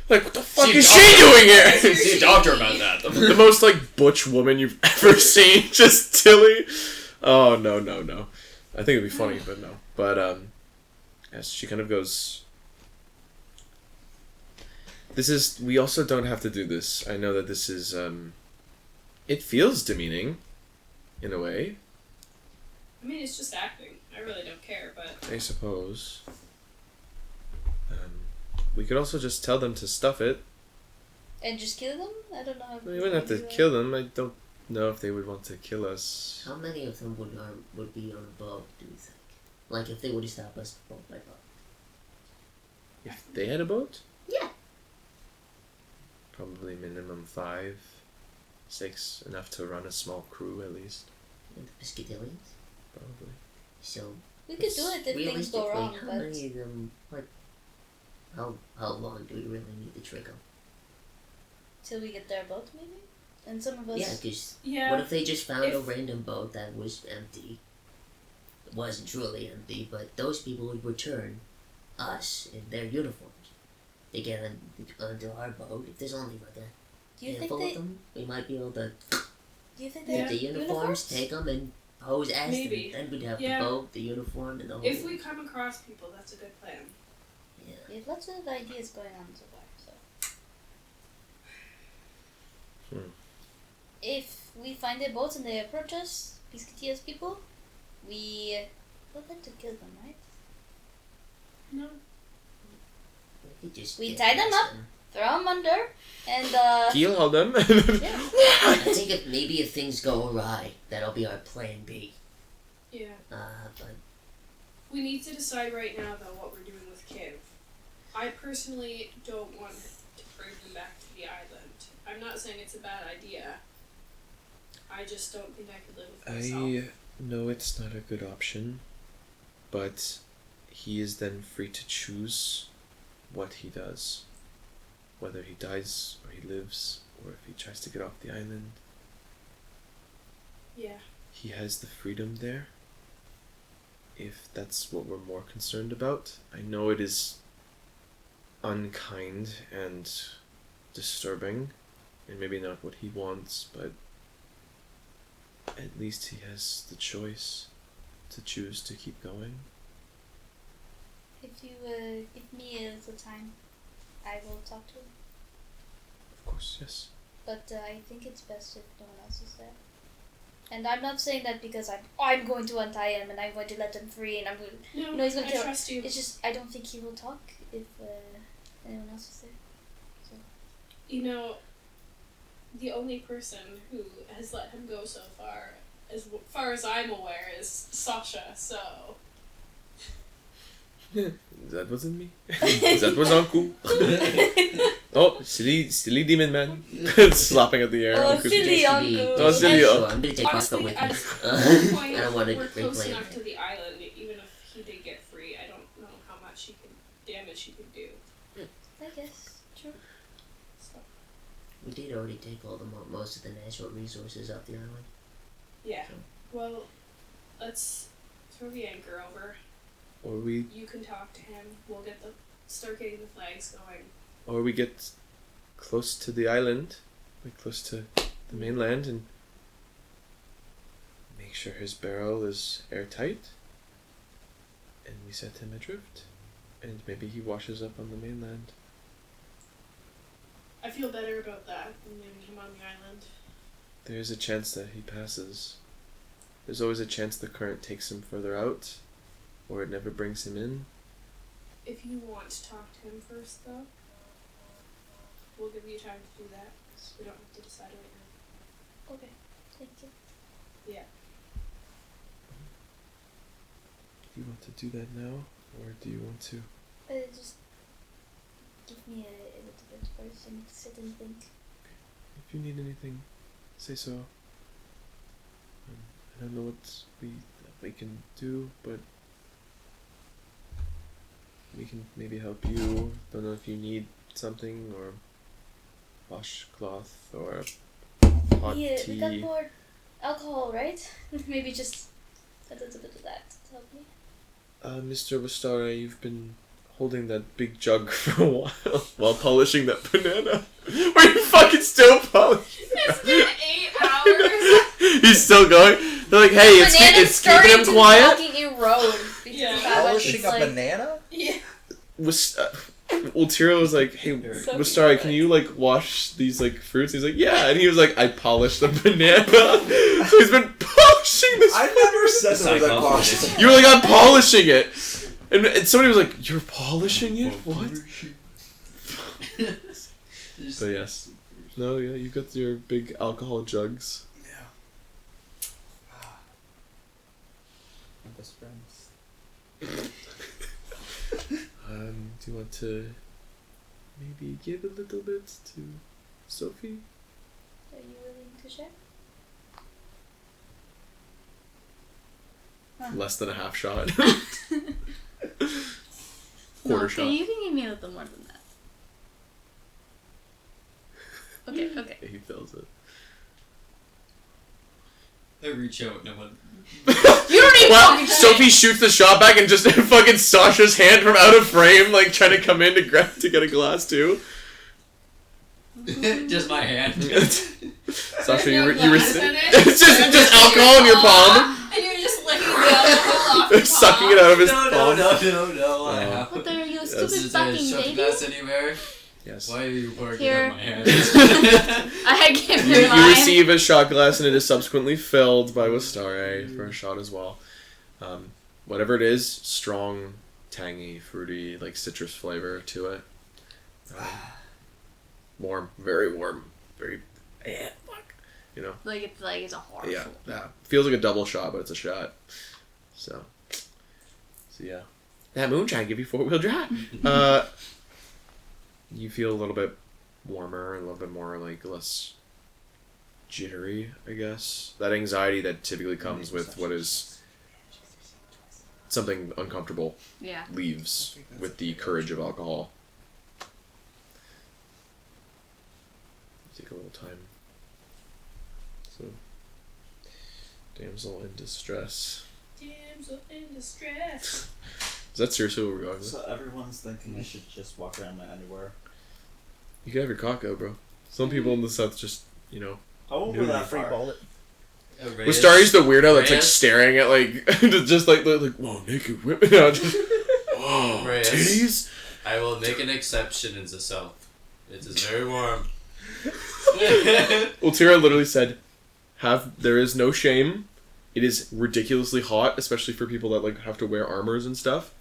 Like, what the fuck is she doing here? See a doctor about that. The most like butch woman you've ever seen, just Tilly. Oh no. I think it'd be funny, but no. But as she kind of goes. We also don't have to do this. I know that this is it feels demeaning, in a way. I mean, it's just acting. I really don't care, but. I suppose. We could also just tell them to stuff it. And just kill them? I don't know how. We wouldn't have to kill them. I don't know if they would want to kill us. How many of them would be on a boat, do you think? Like, if they were to stop us boat by boat? If they had a boat? Yeah. Probably minimum 5, 6, enough to run a small crew at least. And the Piesekillteals? Probably. So, We could do it if things go wrong, how but. many of them, like, how long do we really need the trigger? Till we get their boat, maybe? And some of us. Yeah, because Yeah. what if they just found a If- random boat that was empty? It wasn't truly empty, but those people would return us in their uniforms. They get onto our boat. If there's only like Do a you think handful they. of them, we might be able to Do you think they get have the uniforms, take them, and pose as Maybe. them. Then we'd have Yeah. the boat, the uniform, and the whole. If we come across people, that's a good plan. Yeah. We have lots of ideas going on so far, so. If we find their boats and they approach us, Piesekillteal's people, we would like to kill them, right? No. We could just We get tie them past up. Throw them under, and Keel hold them. yeah. I think if things go awry, that'll be our plan B. Yeah. But We need to decide right now, though, what we're doing with Kiv. I personally don't want to bring him back to the island. I'm not saying it's a bad idea. I just don't think I could live with myself. I know it's not a good option, but he is then free to choose what he does. Whether he dies or he lives, or if he tries to get off the island. Yeah. He has the freedom there. If that's what we're more concerned about. I know it is unkind and disturbing, and maybe not what he wants, but at least he has the choice to choose to keep going. If you give me a little time, I will talk to him. Of course, yes. But I think it's best if no one else is there. And I'm not saying that because I'm going to untie him and I'm going to let him free and I'm going. No, No, he's gonna I kill- trust you. It's just I don't think he will talk if anyone else is there. You know, the only person who has let him go so far, as far as I'm aware, is Sasha, so... That wasn't me. That was Uncle. Oh, silly demon man. Slapping at the air. Oh, Uncle silly Steve. uncle. Oh, silly So uncle. I'm gonna take pasta Honestly, with at me. some point, And I wanna we're close replay enough it. to the island. Even if he did get free, I don't know how much damage he could do. I guess. True. So, We did already take all the most of the natural resources off the island. yeah. Well, let's throw the anchor over. Or we You can talk to him. We'll start getting the flags going. get close to the island, like close to the mainland, and make sure his barrel is airtight. And we set him adrift, and maybe he washes up on the mainland. I feel better about that than leaving him on the island. There's a chance that he passes. There's always a chance the current takes him further out, or it never brings him in. If you want to talk to him first, though, we'll give you time to do that. We don't have to decide right now. Okay. Thank you. Do you want to do that now, or do you want to? Just give me a little bit first and sit and think. If you need anything, say so. I don't know what we can do, but we can maybe help you. Don't know if you need something or washcloth or hot Yeah, we got tea. more alcohol, right? Maybe just a little bit of that to help me. Mr. Wastara, you've been holding that big jug for a while while polishing that banana. Were you fucking still polishing? It's been 8 hours. He's still going. They're like, hey, it's keeping him quiet. Walking erode because Yeah. of how much Polishing it's a like. banana? Yeah. Ultira was like, hey, So Wastara, cute. can you like wash these like fruits? He's like, yeah, and he was like, I polished the banana. So he's been polishing this. I never said there was a Cyclops. caution. You were like, I'm polishing it, and somebody was like, you're polishing it? What? So yes, no, yeah, you got your big alcohol jugs. My best friends. Do you want to maybe give a little bit to Sophie? Are you willing to share? Less than a half shot. No, Quarter okay, shot. you can give me a little more than that. Okay, okay. He fills it. I reach out, no one. You don't even Well, fucking Sophie shoots the shot back and just fucking Sasha's hand from out of frame, like trying to come in to grab to get a glass too. Just my hand. Sasha, you were glass in it? it's just alcohol in your palm, And you're just licking the alcohol off your sucking it out of his No, palm. no. I Oh. have. What are you, Yes. stupid Is there a fucking shot baby? glass anywhere? Yes. Why are you working Here. on my hand? I give You, you you mine. receive a shot glass and it is subsequently filled by Wastare for a shot as well. Whatever it is, strong, tangy, fruity, like citrus flavor to it. Warm, very warm, very. Fuck. You know. Like it's a horse. Yeah. Feels like a double shot, but it's a shot. So yeah. That moonshine give you 4-wheel drive. You feel a little bit warmer, a little bit more like less jittery, I guess. That anxiety that typically comes with what is something uncomfortable Yeah. leaves with the courage of alcohol. Take a little time. So, damsel in distress. Damsel in distress. Is that seriously what we're going with? So everyone's thinking I should just walk around my underwear. You can have your cock out, bro. Some people in the South just, you know. I won't go Nudity that Free far. bullet. Wastari's the weirdo that's like Reyes? staring at like, just like whoa, naked women. You know, just, whoa, Reyes. titties? I will make an exception in the south. It is very warm. Ultira literally said, there is no shame. It is ridiculously hot, especially for people that like have to wear armors and stuff.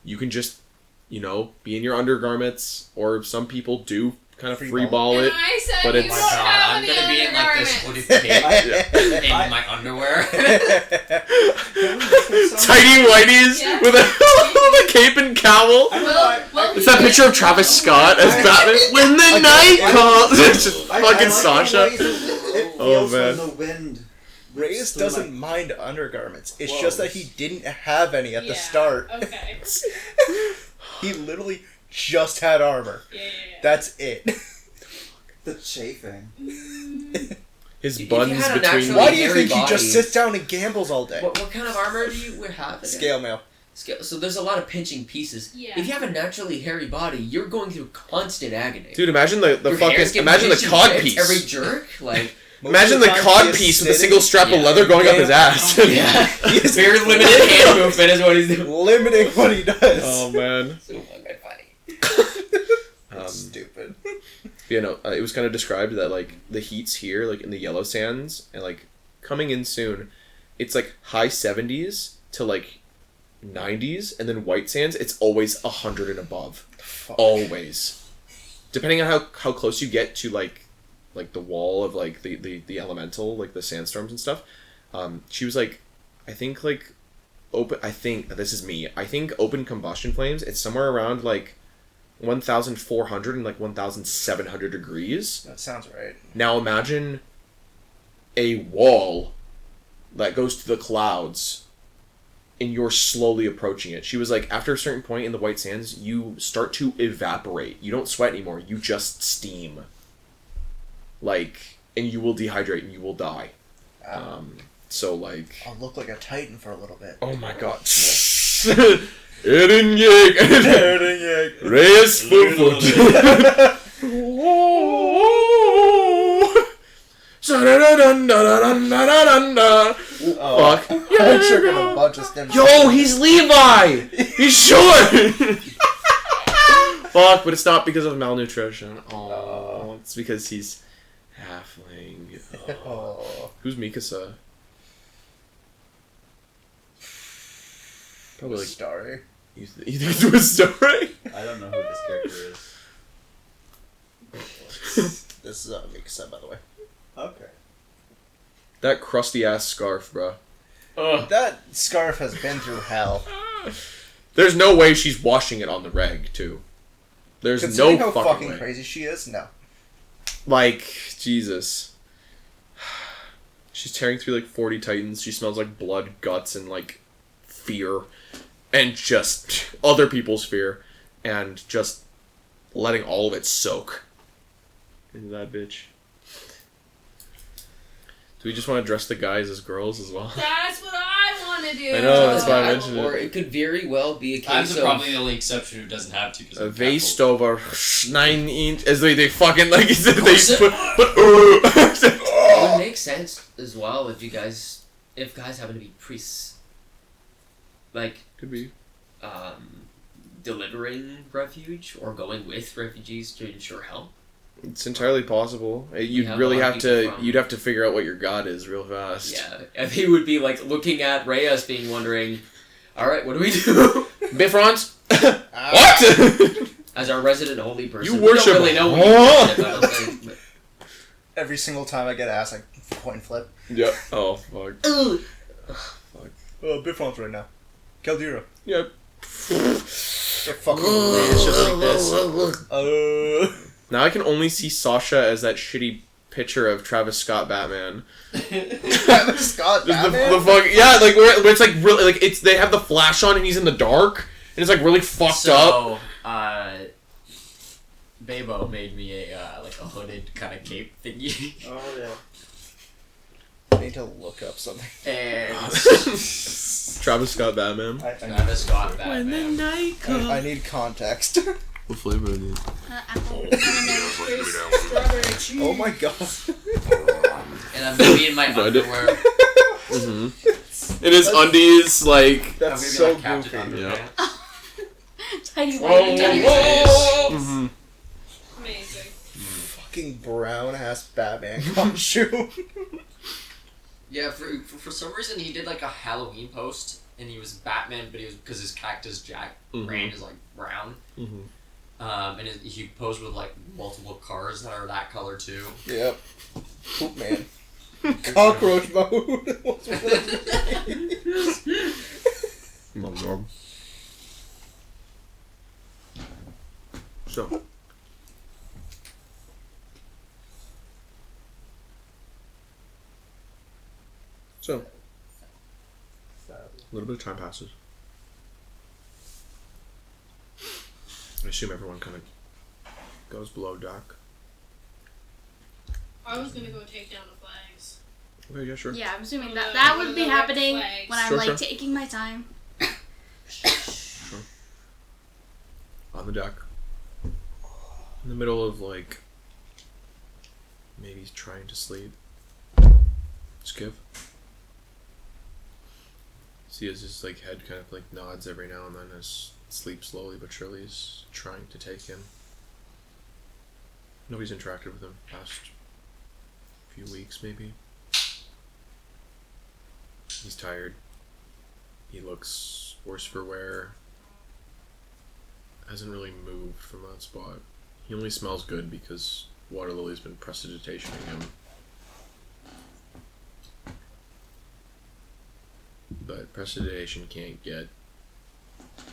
You can just, you know, be in your undergarments, or some people do kind of Free free ball And it. I said but you it's- don't God, have I'm any gonna be in like this undergarments. hooded cape in my underwear. Tiny whiteys Yeah. with a the cape and cowl. It's that picture of Travis Scott as Batman. When the night comes, it's just fucking Sasha. It Oh, feels man. when the wind. Reyes doesn't mind undergarments. It's just that he didn't have any at the Yeah, start. Okay. He literally just had armor. Yeah. That's it. The chafing. His If buns you had a between. natural- Why do you hairy think he just body. sits down and gambles all day? What kind of armor do you have? again? Scale mail. So there's a lot of pinching pieces. Yeah. If you have a naturally hairy body, you're going through constant agony. Dude, imagine the Your fucking. hairs get Imagine the pinched and cod ripped piece. Every jerk, like Imagine the cod piece with a single strap of leather going up his ass. yeah, very limited hand movement is what he's doing. Limiting what he does. Oh man. So fucking funny. Stupid. You know, it was kind of described that like the heat's here, like in the yellow sands, and like coming in soon, it's like high 70s to like 90s, and then white sands, it's always 100 and above, always. Depending on how close you get to like the wall of like the elemental, like the sandstorms and stuff. She was like, I think like open. I think this is me. I think open combustion flames. It's somewhere around like 1,400 and like 1,700 degrees. That sounds right. Now imagine a wall that goes to the clouds and you're slowly approaching it. She was like, after a certain point in the white sands, you start to evaporate. You don't sweat anymore. You just steam. Like, and you will dehydrate and you will die. So like... I'll look like a titan for a little bit. Oh my god. Eren Yeg. Reyes Foot. Fuck. I'm triggering a bunch of stems. Yo, he's Levi! He's short! Fuck, but it's not because of malnutrition. Oh, it's because he's halfling. Oh. Who's Mikasa? Probably like Starry. you think it was Story? I don't know who this character is. This is Mikasa, by the way. Okay. That crusty ass scarf, bro. That scarf has been through hell. There's no way she's washing it on the reg too. There's Considering no how fucking way. crazy she is, no. Like, Jesus. She's tearing through like 40 titans. She smells like blood, guts, and like fear. And just other people's fear. And just letting all of it soak into that bitch. Do we just want to dress the guys as girls as well? That's what I want to do. I know, that's why I mentioned Or it. it could very well be a I'm case of... probably the only exception who doesn't have to. A waist over 9 inch as they fucking like they put It would make sense as well if guys happen to be priests, like could be delivering refuge or going with refugees to ensure help. It's entirely possible. You'd have really a lot of have people to. from- You'd have to figure out what your god is real fast. Yeah, and they would be like looking at Reyes, being wondering, "All right, what do we do?" Bifrons? What? As our resident holy person, You we worship don't really know what him. you worship, I don't think, but- Every single time I get asked, I point and flip. Yep. Oh fuck. Oh, Biffons right now. Caldera. Yep. Get fucking it's just like this. Now I can only see Sasha as that shitty picture of Travis Scott Batman. Travis Scott Batman? The fuck, yeah, like where it's like really like it's they have the flash on and he's in the dark and it's like really fucked up. Babo made me a like a hooded kind of cape thingy, Oh yeah. I need to look up something. and Travis Scott Batman. Travis Scott Batman. night I need context. What flavor is it? Apple. Strawberry cheese. Oh my god. And I'm gonna be in my Find it. underwear. Mm-hmm. It is undies like. I'm That's gonna so be like Captain goofy. Underpants. Tiny Whoa, white. Tiny white. Mm-hmm. Amazing. Fucking brown ass Batman costume. Yeah, for some reason he did like a Halloween post, and he was Batman, but he was because his Cactus Jack brand is like brown. Mm-hmm. And he posed with like multiple cars that are that color too. Yep. Poop man. Cockroach mode. What's with that? So. A little bit of time passes. I assume everyone kind of goes below deck. I was gonna go take down the flags. Okay, yeah, sure. Yeah, I'm assuming One that of that the would be red happening flags. when I'm Sure, like sure. taking my time. On the deck. In the middle of, like, maybe he's trying to sleep. Skiv. See his like head kind of like nods every now and then as sleep slowly but surely is trying to take him. Nobody's interacted with him past few weeks maybe. He's tired. He looks worse for wear. Hasn't really moved from that spot. He only smells good because Water Lily's been prestidigitationing him. But prestidigitation can't get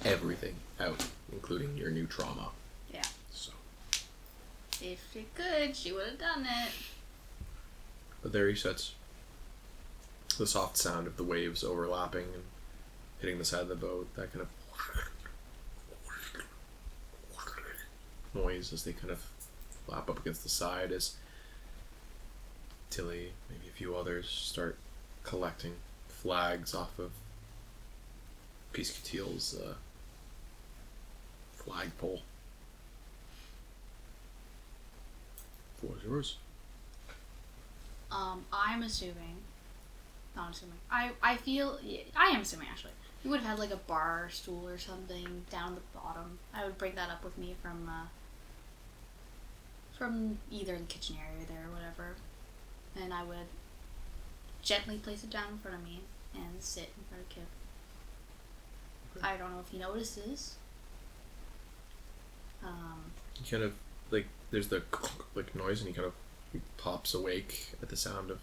everything out, including your new trauma. Yeah. So, If she could, she would have done it. but there he sits. The soft sound of the waves overlapping and hitting the side of the boat, that kind of noise as they kind of lap up against the side as Tilly, maybe a few others, start collecting flags off of Piesekillteal's flagpole. Floor is yours. I'm assuming. Not assuming. I feel. Yeah, I am assuming actually. We would have had like a bar stool or something down the bottom. I would bring that up with me from either the kitchen area there or whatever, and I would gently place it down in front of me and sit in front of Kip. Okay. I don't know if he notices. He kind of like there's the like noise, and he kind of pops awake at the sound of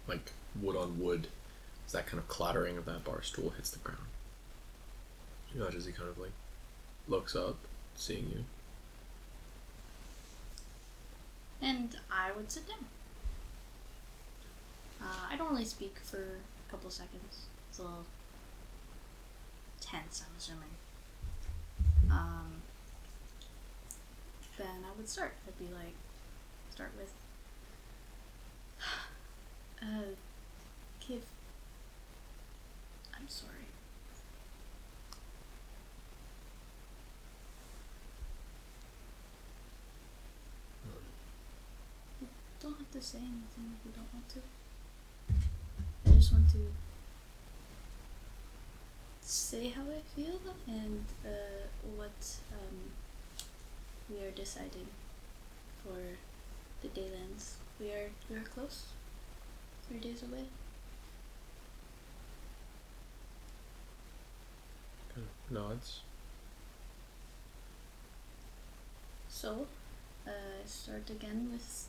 like wood on wood as that kind of clattering of that bar stool hits the ground. You watch as he kind of like looks up, seeing you. And I would sit down. I don't really speak for a couple seconds. It's a little tense, I'm assuming. Then I would start. I'd be like, start with, Kiv, I'm sorry. You don't have to say anything if you don't want to. I just want to say how I feel and what we are deciding for the Daylands. We are close. 3 days away. Kind of nods. So, start again with,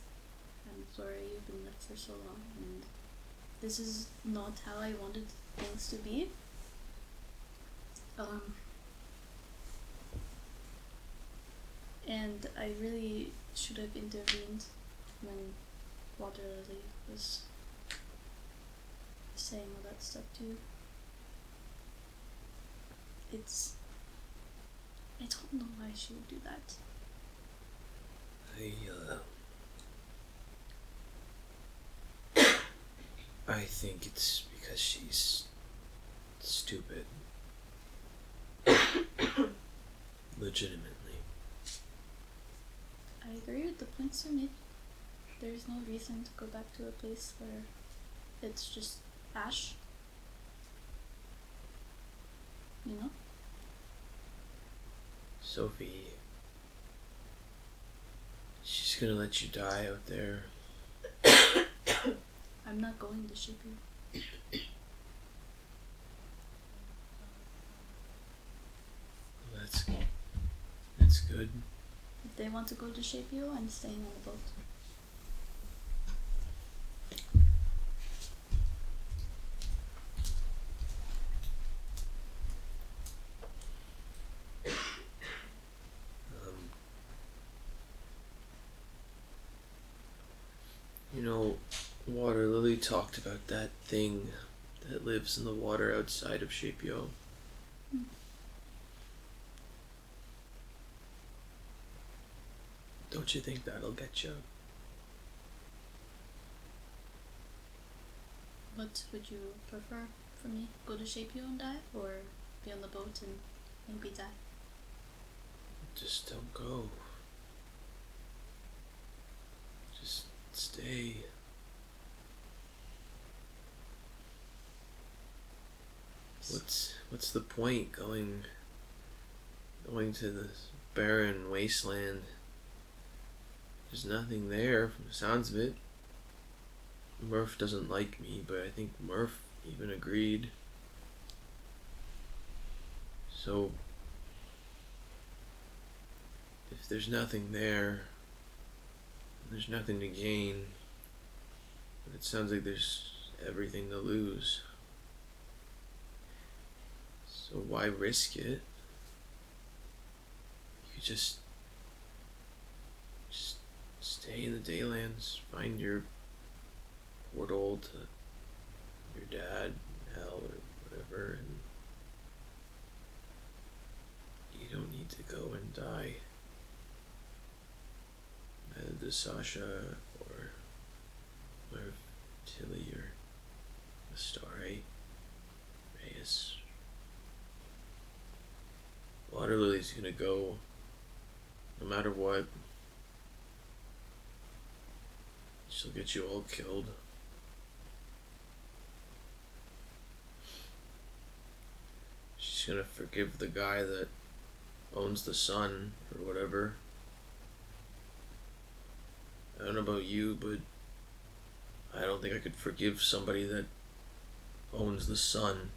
I'm sorry you've been left for so long, and this is not how I wanted things to be. And I really should have intervened when Water Lily was saying all that stuff to you. I don't know why she would do that. I think it's because she's stupid. Legitimately. I agree with the points you made. There's no reason to go back to a place where it's just ash. You know? Sophie. She's gonna let you die out there. I'm not going to ship you. That's good. If they want to go to shape you, I'm staying on the boat. really talked about that thing that lives in the water outside of Shapio. Don't you think that'll get you? What would you prefer for me? Go to Shapio and die, or be on the boat and maybe die? Just don't go. Just stay. What's the point going to this barren wasteland? There's nothing there from the sounds of it. Murph doesn't like me, but I think Murph even agreed. So, if there's nothing there, there's nothing to gain, but it sounds like there's everything to lose. So why risk it? You could just stay in the Daylands, find your portal to your dad, Hal, or whatever, and you don't need to go and die. Neither does Sasha or Tilly or Astare, Reyes. Water Lily's gonna go no matter what. She'll get you all killed. She's gonna forgive the guy that owns the sun or whatever. I don't know about you, but I don't think I could forgive somebody that owns the sun.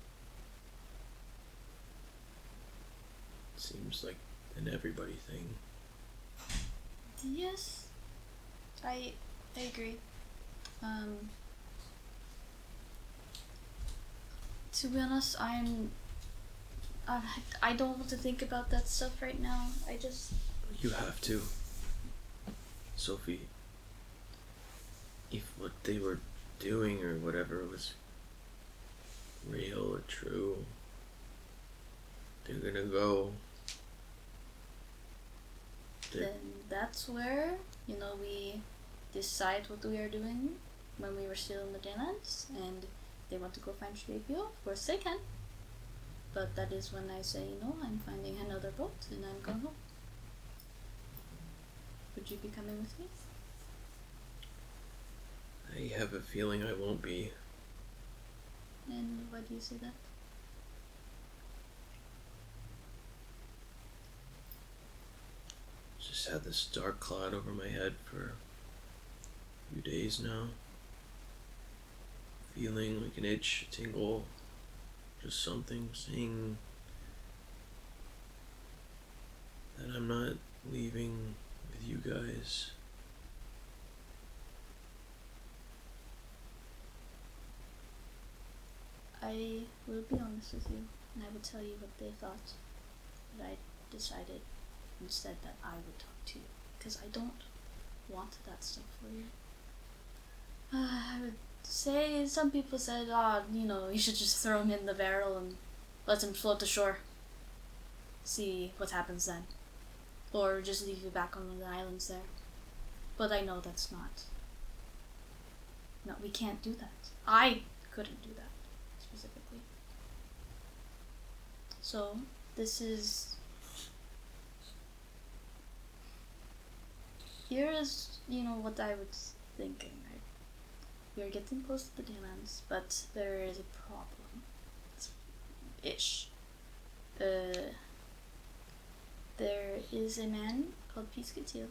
Seems like an everybody thing. Yes, I agree. To be honest, I don't want to think about that stuff right now. You have to. Sophie, if what they were doing or whatever was real or true, they're gonna go. Then that's where, we decide what we are doing when we were still in the Daylands, and they want to go find Shapio. Of course they can. But that is when I say, no, I'm finding another boat and I'm going home. Would you be coming with me? I have a feeling I won't be. And why do you say that? Just had this dark cloud over my head for a few days now. Feeling like an itch, a tingle, just something saying that I'm not leaving with you guys. I will be honest with you, and I will tell you what they thought. But I decided instead that I would talk to you, because I don't want that stuff for you. I would say some people said, you should just throw him in the barrel and let him float ashore. See what happens then. Or just leave you back on one of the islands there. But I know that's not. No, we can't do that. I couldn't do that, specifically. So, this is... Here is, what I was thinking, right? We are getting close to the Daylands, but there is a problem. Ish. There is a man called Piesekillteal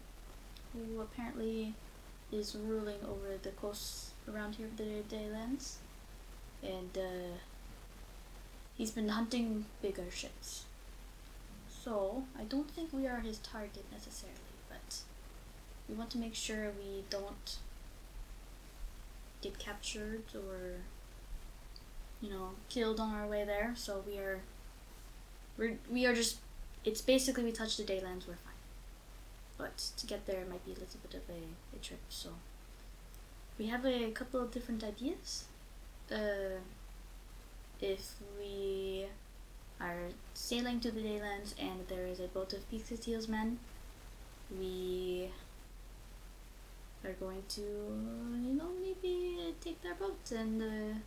who apparently is ruling over the coast around here of the Daylands, and he's been hunting bigger ships. So I don't think we are his target necessarily, but we want to make sure we don't get captured or killed on our way there. So we are just, it's basically we touch the Daylands, we're fine. But to get there it might be a little bit of a trip, so we have a couple of different ideas. If we are sailing to the Daylands and there is a boat of Piesekillteal's men, we are going to, maybe take their boat and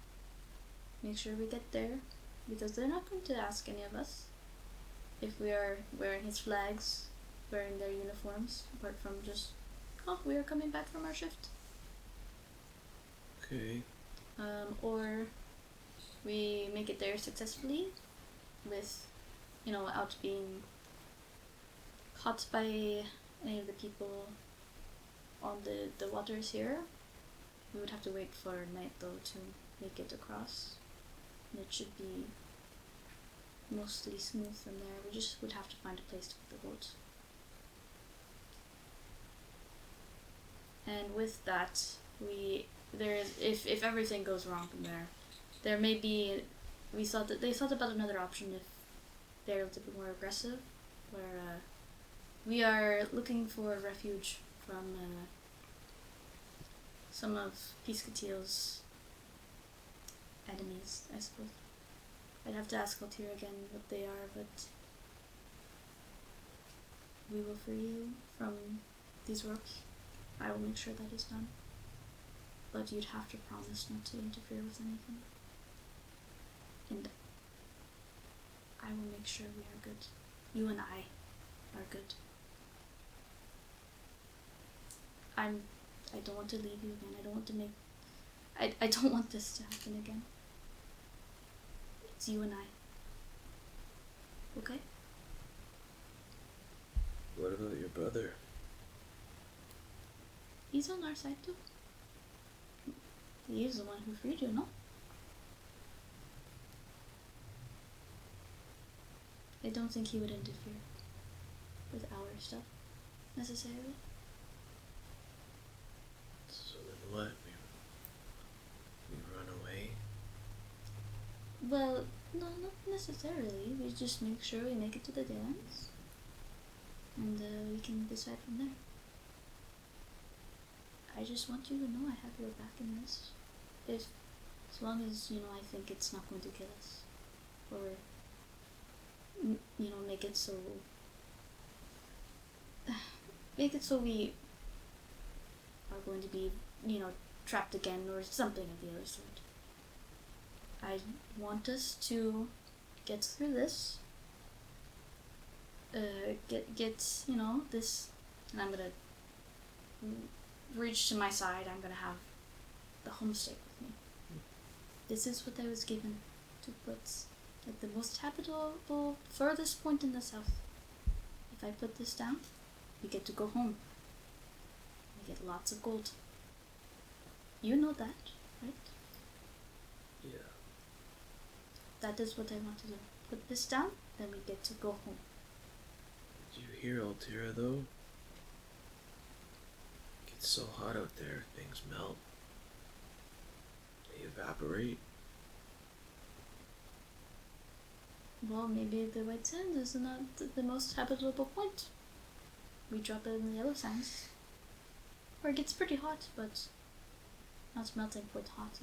make sure we get there, because they're not going to ask any of us if we are wearing his flags, wearing their uniforms, apart from just, oh, we are coming back from our shift. Okay. Or we make it there successfully with, without being caught by any of the people on the waters here. We would have to wait for night though to make it across. And it should be mostly smooth from there. We just would have to find a place to put the boat. And with that, if everything goes wrong from there may be, they thought about another option if they're a little bit more aggressive, where we are looking for refuge from some of Piesekillteal's enemies, I suppose. I'd have to ask Altair again what they are, but we will free you from these ropes. I will make sure that is done. But you'd have to promise not to interfere with anything. And I will make sure we are good. You and I are good. I don't want to leave you again. I don't want this to happen again. It's you and I. Okay? What about your brother? He's on our side too. He's the one who freed you, no? I don't think he would interfere with our stuff, necessarily. So then what? We run away? Well, no, not necessarily. We just make sure we make it to the Daylands. And we can decide from there. I just want you to know I have your back in this. As long as, I think it's not going to kill us. Or, make it so we are going to be, trapped again or something of the other sort. I want us to get through this. Get this, and I'm gonna reach to my side. I'm gonna have the homestay with me. This is what I was given to put at the most habitable, furthest point in the south. If I put this down, we get to go home. We get lots of gold. You know that, right? Yeah. That is what I want to do. Put this down, then we get to go home. Did you hear Altira though? It gets so hot out there, things melt. They evaporate. Well, maybe the white sand is not the most habitable point. We drop it in the yellow sands. Or it gets pretty hot, but not melting point hot,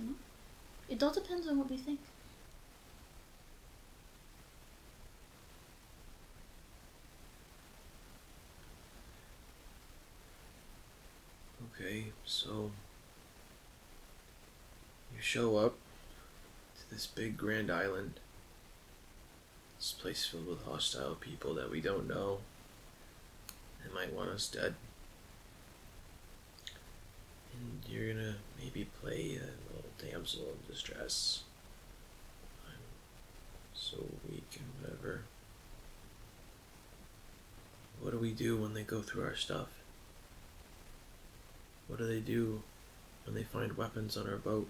It all depends on what we think. Okay, so you show up to this big grand island. This place filled with hostile people that we don't know. They might want us dead. And you're gonna maybe play a little damsel in distress. I'm so weak and whatever. What do we do when they go through our stuff? What do they do when they find weapons on our boat?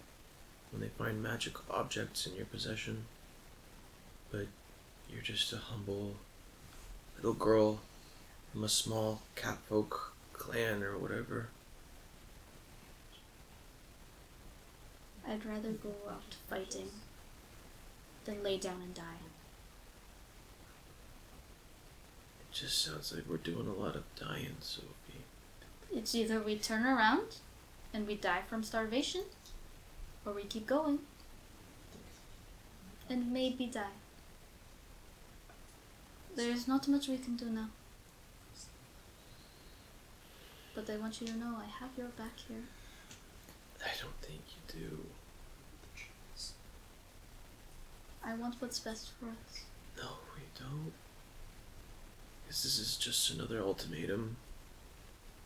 When they find magic objects in your possession? But you're just a humble little girl from a small catfolk clan or whatever. I'd rather go out fighting than lay down and die. It just sounds like we're doing a lot of dying, Sophie. It's either we turn around and we die from starvation, or we keep going and maybe die. There's not much we can do now. But I want you to know I have your back here. I don't think you do. I want what's best for us. No, we don't. Because this is just another ultimatum.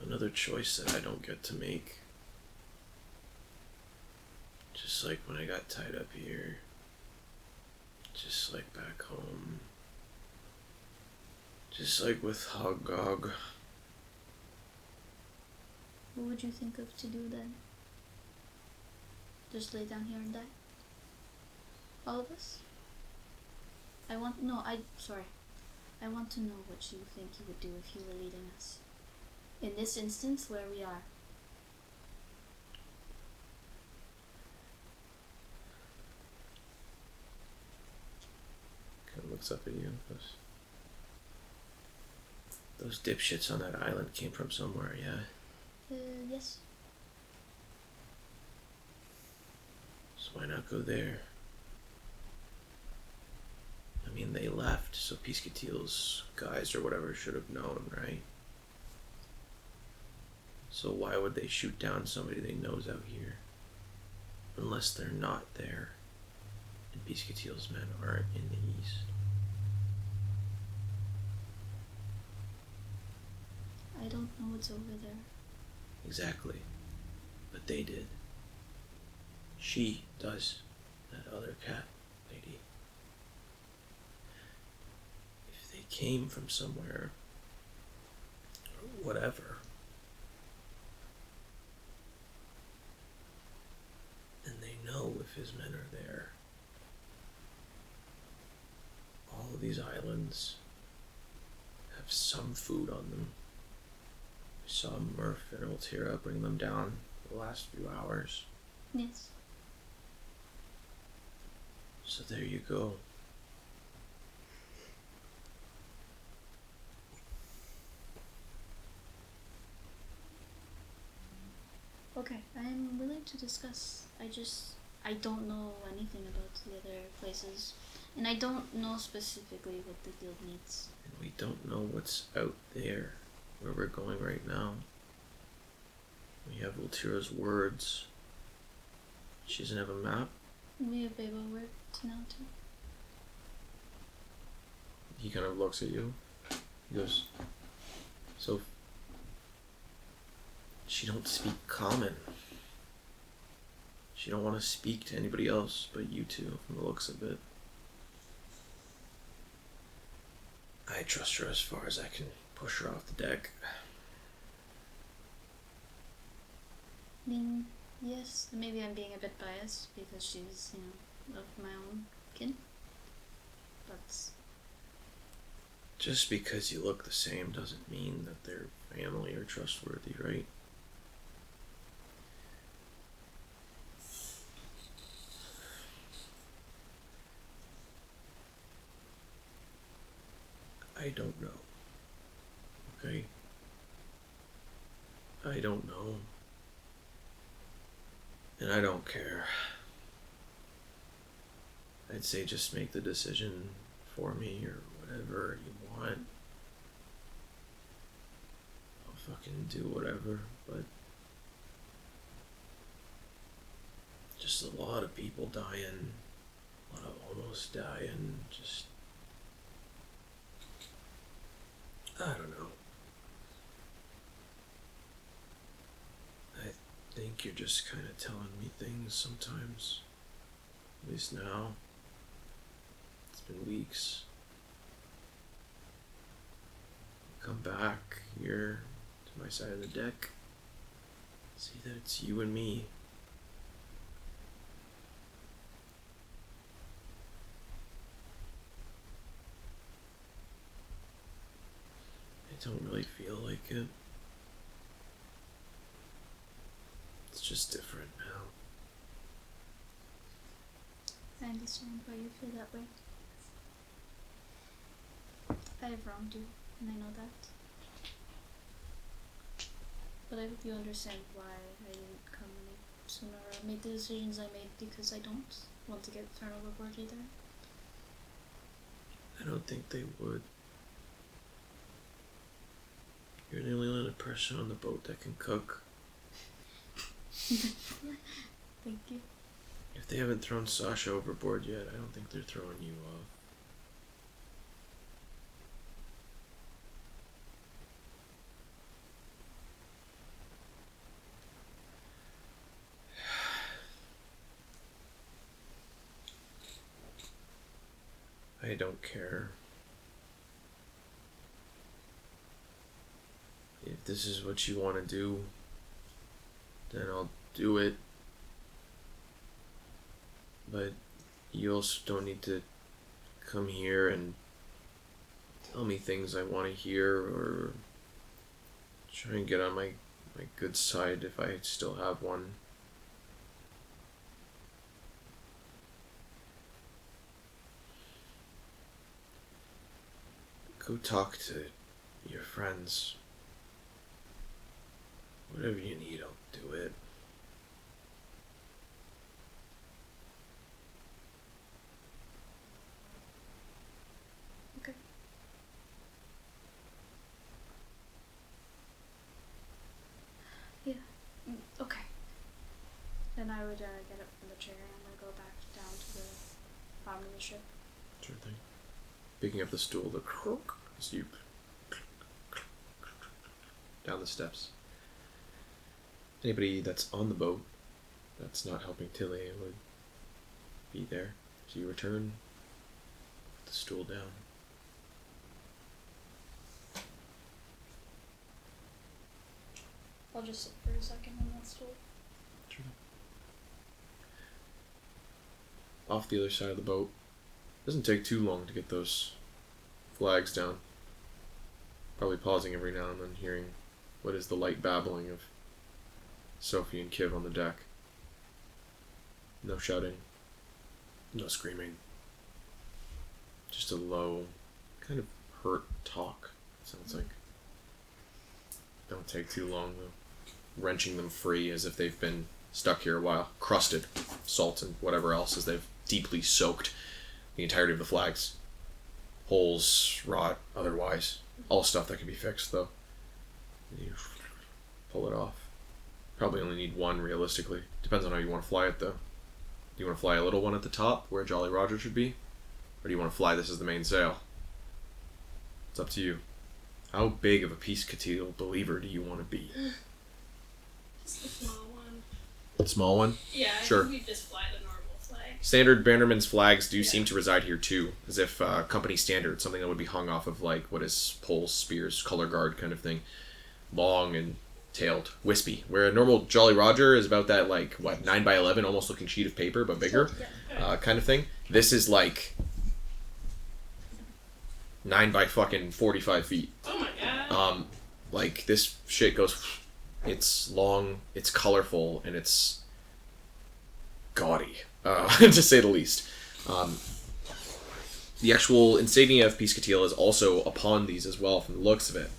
Another choice that I don't get to make. Just like when I got tied up here. Just like back home. Just like with Hogog. What would you think of to do then? Just lay down here and die? All of us? I want to know what you think you would do if you were leading us. In this instance, where we are. Kind of looks up at you and goes, those dipshits on that island came from somewhere, yeah? Yes. So why not go there? I mean, they left, so Piesekillteal's guys or whatever should have known, right? So why would they shoot down somebody they know's out here? Unless they're not there, and Piesekillteal's men aren't in the east. I don't know what's over there. Exactly. But they did. She does. That other cat lady. If they came from somewhere, or whatever, and they know if his men are there, all of these islands have some food on them. We saw Murph and Altira bring them down the last few hours. Yes. So there you go. Okay, I'm willing to discuss. I don't know anything about the other places. And I don't know specifically what the guild needs. And we don't know what's out there, where we're going right now. We have Altira's words. She doesn't have a map. We have Beba word to know too. He kind of looks at you. He goes, so she don't speak common. She don't want to speak to anybody else but you two, from the looks of it. I trust her as far as I can push her off the deck. I mean, yes, maybe I'm being a bit biased because she's, of my own kin. But Just because you look the same doesn't mean that they're family or trustworthy, right? I don't know. Okay? I don't know. And I don't care. I'd say just make the decision for me or whatever you want. I'll fucking do whatever, but just a lot of people dying, a lot of almost dying, just I don't know. I think you're just kind of telling me things sometimes. At least now. It's been weeks. Come back here to my side of the deck. See that it's you and me. I don't really feel like it. It's just different now. I understand why you feel that way. I have wronged you, and I know that. But I hope you understand why I didn't come any sooner or made the decisions I made because I don't want to get thrown overboard either. I don't think they would. You're the only other person on the boat that can cook. Thank you. If they haven't thrown Sasha overboard yet, I don't think they're throwing you off. I don't care. If this is what you want to do, then I'll do it. But you also don't need to come here and tell me things I want to hear or try and get on my good side if I still have one. Go talk to your friends. Whatever you need, I'll do it. Okay. Yeah. Okay. Then I would get up from the chair and I'm gonna go back down to the bottom of the ship. Sure thing. Picking up the stool, the croak as you down the steps. Anybody that's on the boat that's not helping Tilly would be there. So you return, put the stool down. I'll just sit for a second on that stool. Sure. Off the other side of the boat. Doesn't take too long to get those flags down. Probably pausing every now and then, hearing what is the light babbling of Sophie and Kiv on the deck. No shouting. No screaming. Just a low, kind of hurt talk, sounds like. Don't take too long, though. Wrenching them free as if they've been stuck here a while. Crusted, salt, and whatever else as they've deeply soaked the entirety of the flags. Holes, rot, otherwise. All stuff that can be fixed, though. You pull it off. Probably only need one, realistically. Depends on how you want to fly it, though. Do you want to fly a little one at the top, where Jolly Roger should be? Or do you want to fly this as the main sail? It's up to you. How big of a Piesekillteal believer do you want to be? Just the small one. The small one? Yeah, Sure. I think we just fly the normal flag. Standard Bannerman's flags do seem to reside here too, as if company standard, something that would be hung off of like what is poles, spears, color guard kind of thing. Long and tailed, wispy. Where a normal Jolly Roger is about that like what 9x11 almost looking sheet of paper but bigger kind of thing. This is like 9 by fucking 45 feet. Oh my god. Like this shit goes. It's long, it's colorful, and it's gaudy, to say the least. The actual insignia of Piesekillteal is also upon these as well, from the looks of it.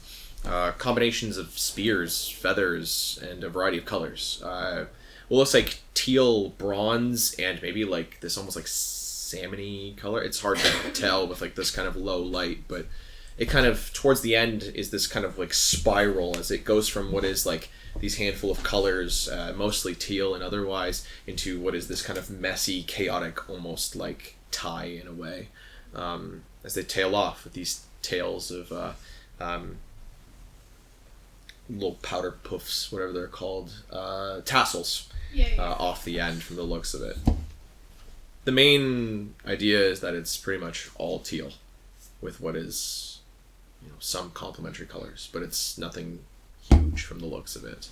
Combinations of spears, feathers, and a variety of colors. What looks like teal, bronze, and maybe like this almost like salmon-y color. It's hard to tell with like this kind of low light, but it kind of, towards the end, is this kind of like spiral as it goes from what is like these handful of colors, mostly teal and otherwise, into what is this kind of messy, chaotic, almost like tie in a way. As they tail off with these tails of little powder puffs, whatever they're called, tassels off the end from the looks of it. The main idea is that it's pretty much all teal with what is, some complementary colors, but it's nothing huge from the looks of it.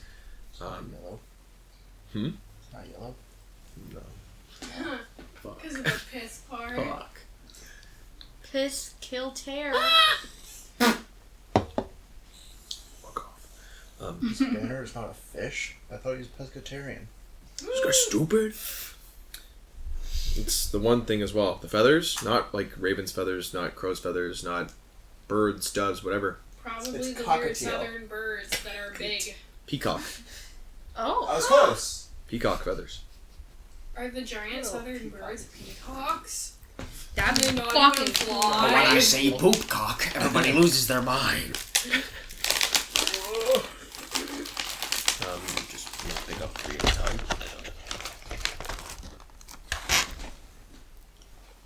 It's not yellow. It's not yellow? No. Fuck. Because of the piss part. Fuck. Piesekillteal. Fuck off. This banner is not a fish. I thought he was pescatarian. This guy's stupid. It's the one thing as well. The feathers, not like raven's feathers, not crow's feathers, not birds, doves, whatever. Probably It's the cockatiel. weird southern birds that are big. Peacock. Oh. I was close. Peacock feathers. Are the giant southern birds peacocks? That'd They be not fucking even cool. fly. But when I say poopcock, everybody loses their mind. Just pick up 3 at a time.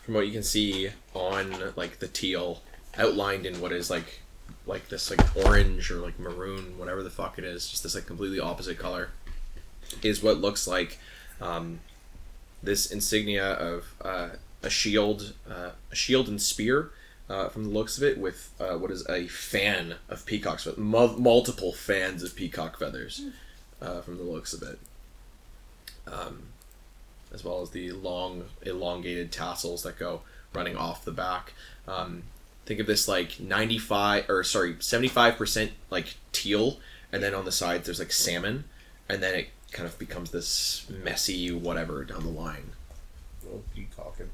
From what you can see on like the teal, outlined in what is like this like orange or like maroon, whatever the fuck it is, just this like completely opposite color, is what looks like this insignia of a shield and spear, from the looks of it, with what is a fan of peacock's multiple fans of peacock feathers, from the looks of it, as well as the long elongated tassels that go running off the back. Think of this like 75% like teal, and then on the sides there's like salmon, and then it kind of becomes this messy whatever down the line. Little peacocking.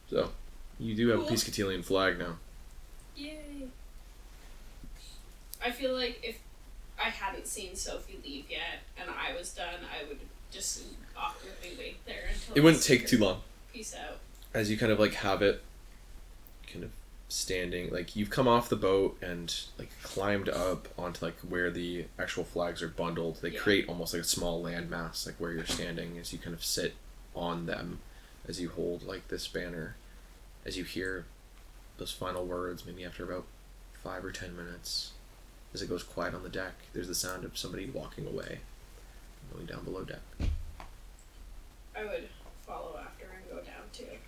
So, you do have a Piesekillteal flag now. Yay. I feel like if I hadn't seen Sophie leave yet and I was done, I would just awkwardly wait there until It wouldn't take too long. Peace out. As you kind of like have it kind of standing, like you've come off the boat and like climbed up onto like where the actual flags are bundled. They create almost like a small landmass, like where you're standing, as you kind of sit on them, as you hold like this banner, as you hear those final words, maybe after about 5 or 10 minutes, as it goes quiet on the deck, there's the sound of somebody walking away, going down below deck. I would follow after and go down too.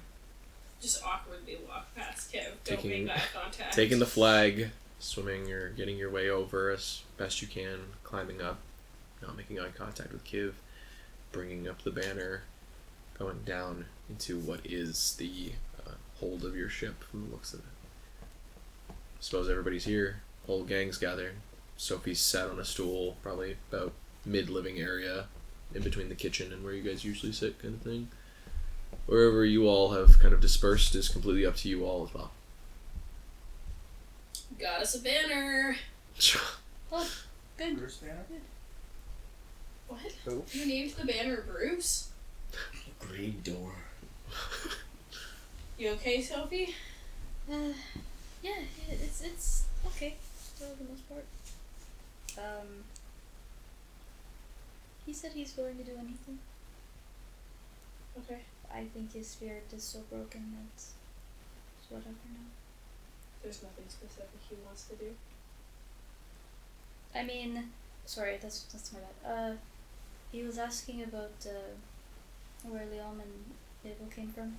Just awkwardly walk past him. Don't make eye contact. Taking the flag, swimming or getting your way over as best you can, climbing up, not making eye contact with Kiv, bringing up the banner, going down into what is the hold of your ship from the looks of it. Suppose everybody's here, whole gang's gathered. Sophie's sat on a stool, probably about mid-living area, in between the kitchen and where you guys usually sit, kind of thing. Wherever you all have kind of dispersed is completely up to you all as well. Got us a banner. Oh, good. Bruce banner? What? Who? You named the banner Bruce? Green door. You okay, Sophie? Yeah, it's okay for the most part. He said he's willing to do anything. Okay. I think his spirit is so broken that it's whatever now. There's nothing specific he wants to do. I mean, sorry, that's my bad. He was asking about where Leon and Abel came from.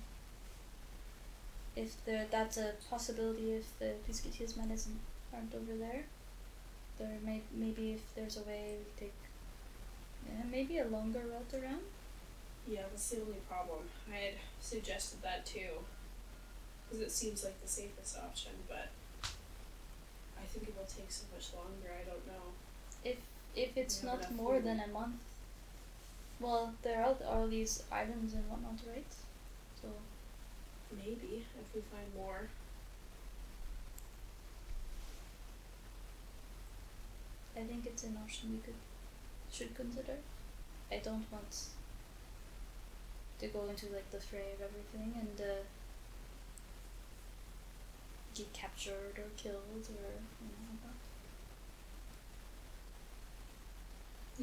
If that's a possibility, if the Piesekillteal's men aren't over there, maybe if there's a way we take maybe a longer route around. Yeah, that's the only problem. I had suggested that too, because it seems like the safest option, but I think it will take so much longer. I don't know. If it's We have not enough more food. than a month. Well, there are all these islands and whatnot, right? So Maybe if we find more. I think it's an option we should consider. I don't want to go into like the fray of everything and get captured or killed or that.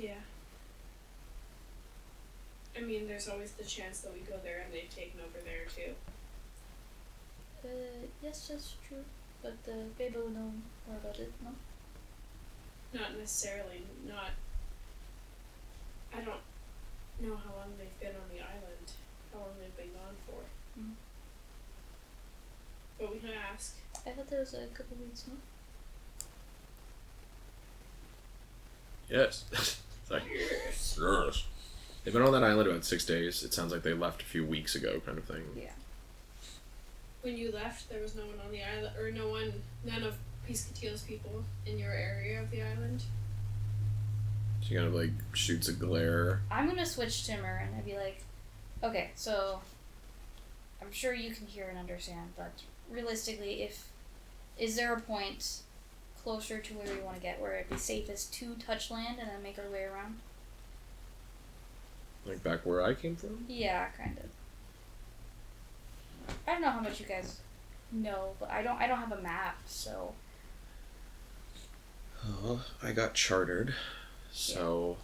Yeah. I mean, there's always the chance that we go there and they've taken over there too. Yes, that's true. But Beba will know more about it, no? Not necessarily. I don't know how long they've been on the island. How long they've been gone for. Mm. But we can ask. I thought there was a couple weeks, no? Yes. Sorry. Yes. They've been on that island about 6 days. It sounds like they left a few weeks ago, kind of thing. Yeah. When you left, there was no one on the island, or none of Piesekillteal's people in your area of the island. She kind of like shoots a glare. I'm gonna switch to Timur and I'd be like, okay, so I'm sure you can hear and understand, but realistically, is there a point closer to where we want to get, where it'd be safest to touch land and then make our way around. Like back where I came from? Yeah, kind of. I don't know how much you guys know, but I don't have a map, so I got chartered, so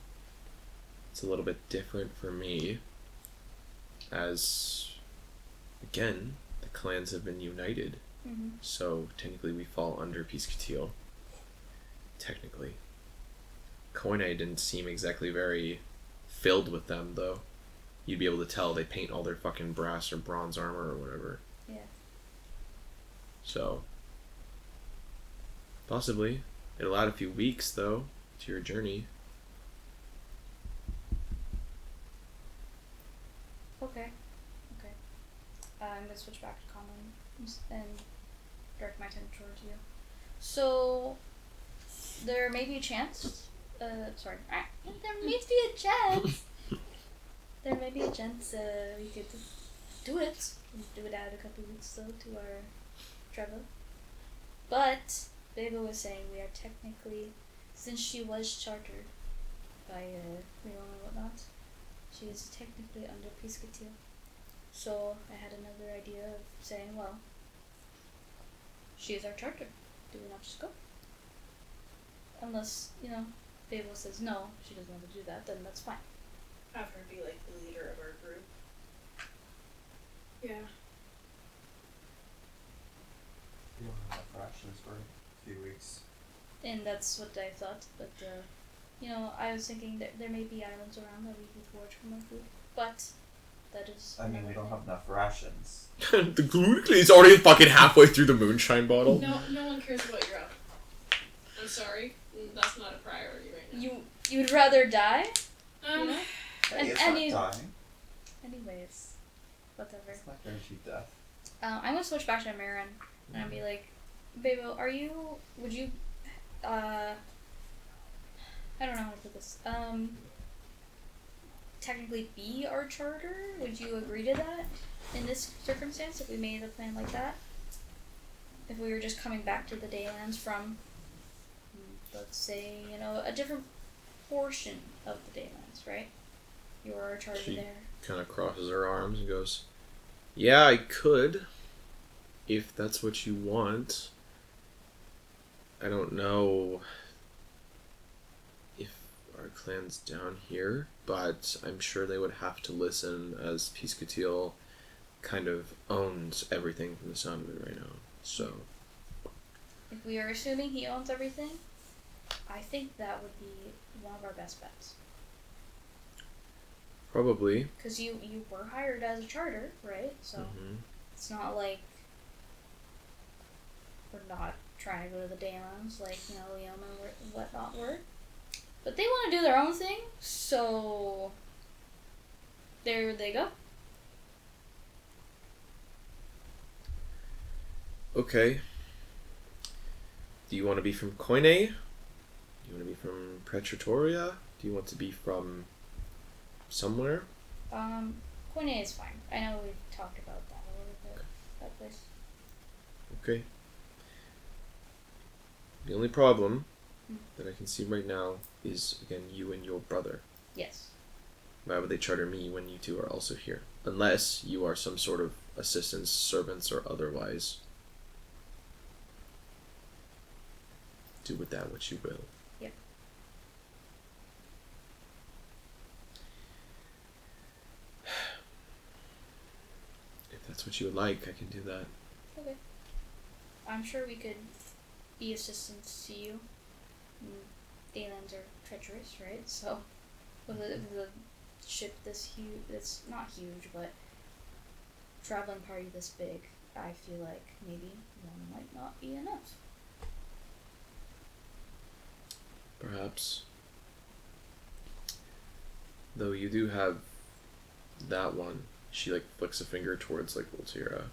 it's a little bit different for me. As again, the clans have been united, so technically we fall under Piesekillteal. Technically, Koine didn't seem exactly very filled with them, though. You'd be able to tell they paint all their fucking brass or bronze armor or whatever. Yeah. So, possibly. It'll add a few weeks, though, to your journey. Okay. I'm gonna switch back to common and direct my attention towards you. So, there may be a chance. Sorry. There may be a chance. There may be a chance we could do it. Do it add a couple weeks though to our travel. But Beba was saying we are technically, since she was chartered by Rion and whatnot, she is technically under Piesekillteal. So I had another idea of saying, well, she is our charter. Do we not just go? Unless, Babel says no, she doesn't want to do that, then that's fine. Have her be like the leader of our group. Yeah. We don't have rations for a few weeks. And that's what I thought, but, I was thinking that there may be islands around that we could forage from our food, but that is... I mean, we don't have enough rations. The gluten already fucking halfway through the moonshine bottle. No one cares about Europe. I'm sorry, that's not a priority right now. You'd rather die? Hey, it's not dying. Anyways, whatever. It's not guaranteed death. I'm gonna switch back to Marin, and I'll be like, Bebo, would you, I don't know how to put this, technically be our charter? Would you agree to that in this circumstance, if we made a plan like that? If we were just coming back to the Daylands from, let's say, a different portion of the Daylands, right? You're our charter She there. kind of crosses her arms and goes, yeah, I could, if that's what you want. I don't know if our clan's down here, but I'm sure they would have to listen, as Piesekillteal kind of owns everything from the sound of it right now. So, if we are assuming he owns everything, I think that would be one of our best bets. probably. Because you were hired as a charter, right? So it's not like we're not trying to go to the Daylands like, Liam and whatnot were. But they want to do their own thing, so there they go. Okay. Do you want to be from Koine? Do you want to be from Pretratoria? Do you want to be from somewhere? Koine is fine. I know we've talked about that a little bit, that place. Okay. The only problem that I can see right now is, again, you and your brother. Yes. Why would they charter me when you two are also here? Unless you are some sort of assistants, servants, or otherwise. Do with that what you will. Yep. If that's what you would like, I can do that. Okay. I'm sure we could be assistants to you. Daylands are treacherous, right? So, with the ship this huge, it's not huge, but traveling party this big, I feel like maybe one might not be enough. Perhaps. Though you do have that one. She flicks a finger towards Volterra.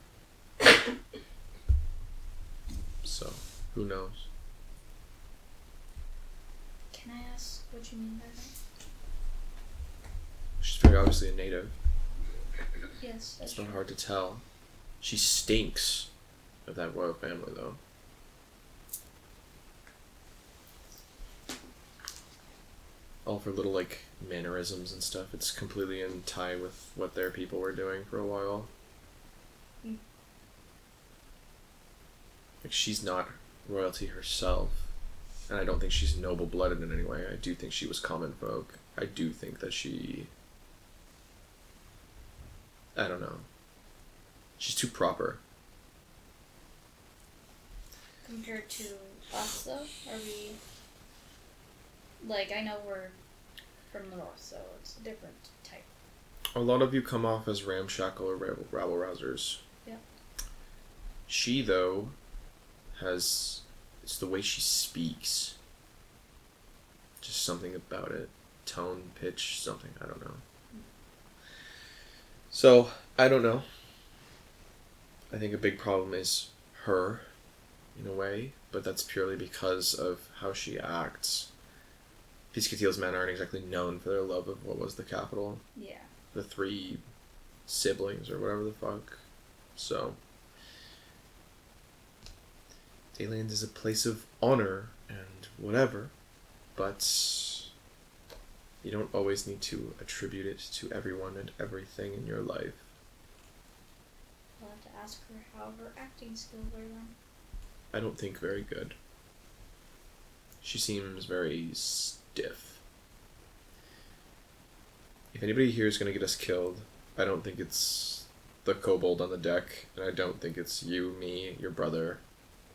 So, who knows? Can I ask what you mean by that? She's very obviously a native. Yes, that's It's not true. hard to tell. She stinks of that royal family, though. all of her little like mannerisms and stuff. It's completely in tie with what their people were doing for a while. Like she's not royalty herself, and I don't think she's noble blooded in any way. I do think she was common folk. I do think that she, I don't know. She's too proper. Compared to us, though, are we? Like, I know we're from the north, so it's a different type. A lot of you come off as ramshackle or rabble rousers. Yeah. She, though, has... It's the way she speaks. Just something about it. Tone, pitch, something. I don't know. So, I don't know. I think a big problem is her, in a way, but that's purely because of how she acts. Piesekillteal's men aren't exactly known for their love of what was the capital. Yeah. The 3 siblings, or whatever the fuck. So... Dayland is a place of honor and whatever, but you don't always need to attribute it to everyone and everything in your life. I'll have to ask her how her acting skills are then. I don't think very good. She seems very stiff. If anybody here is going to get us killed, I don't think it's the kobold on the deck, and I don't think it's you, me, your brother,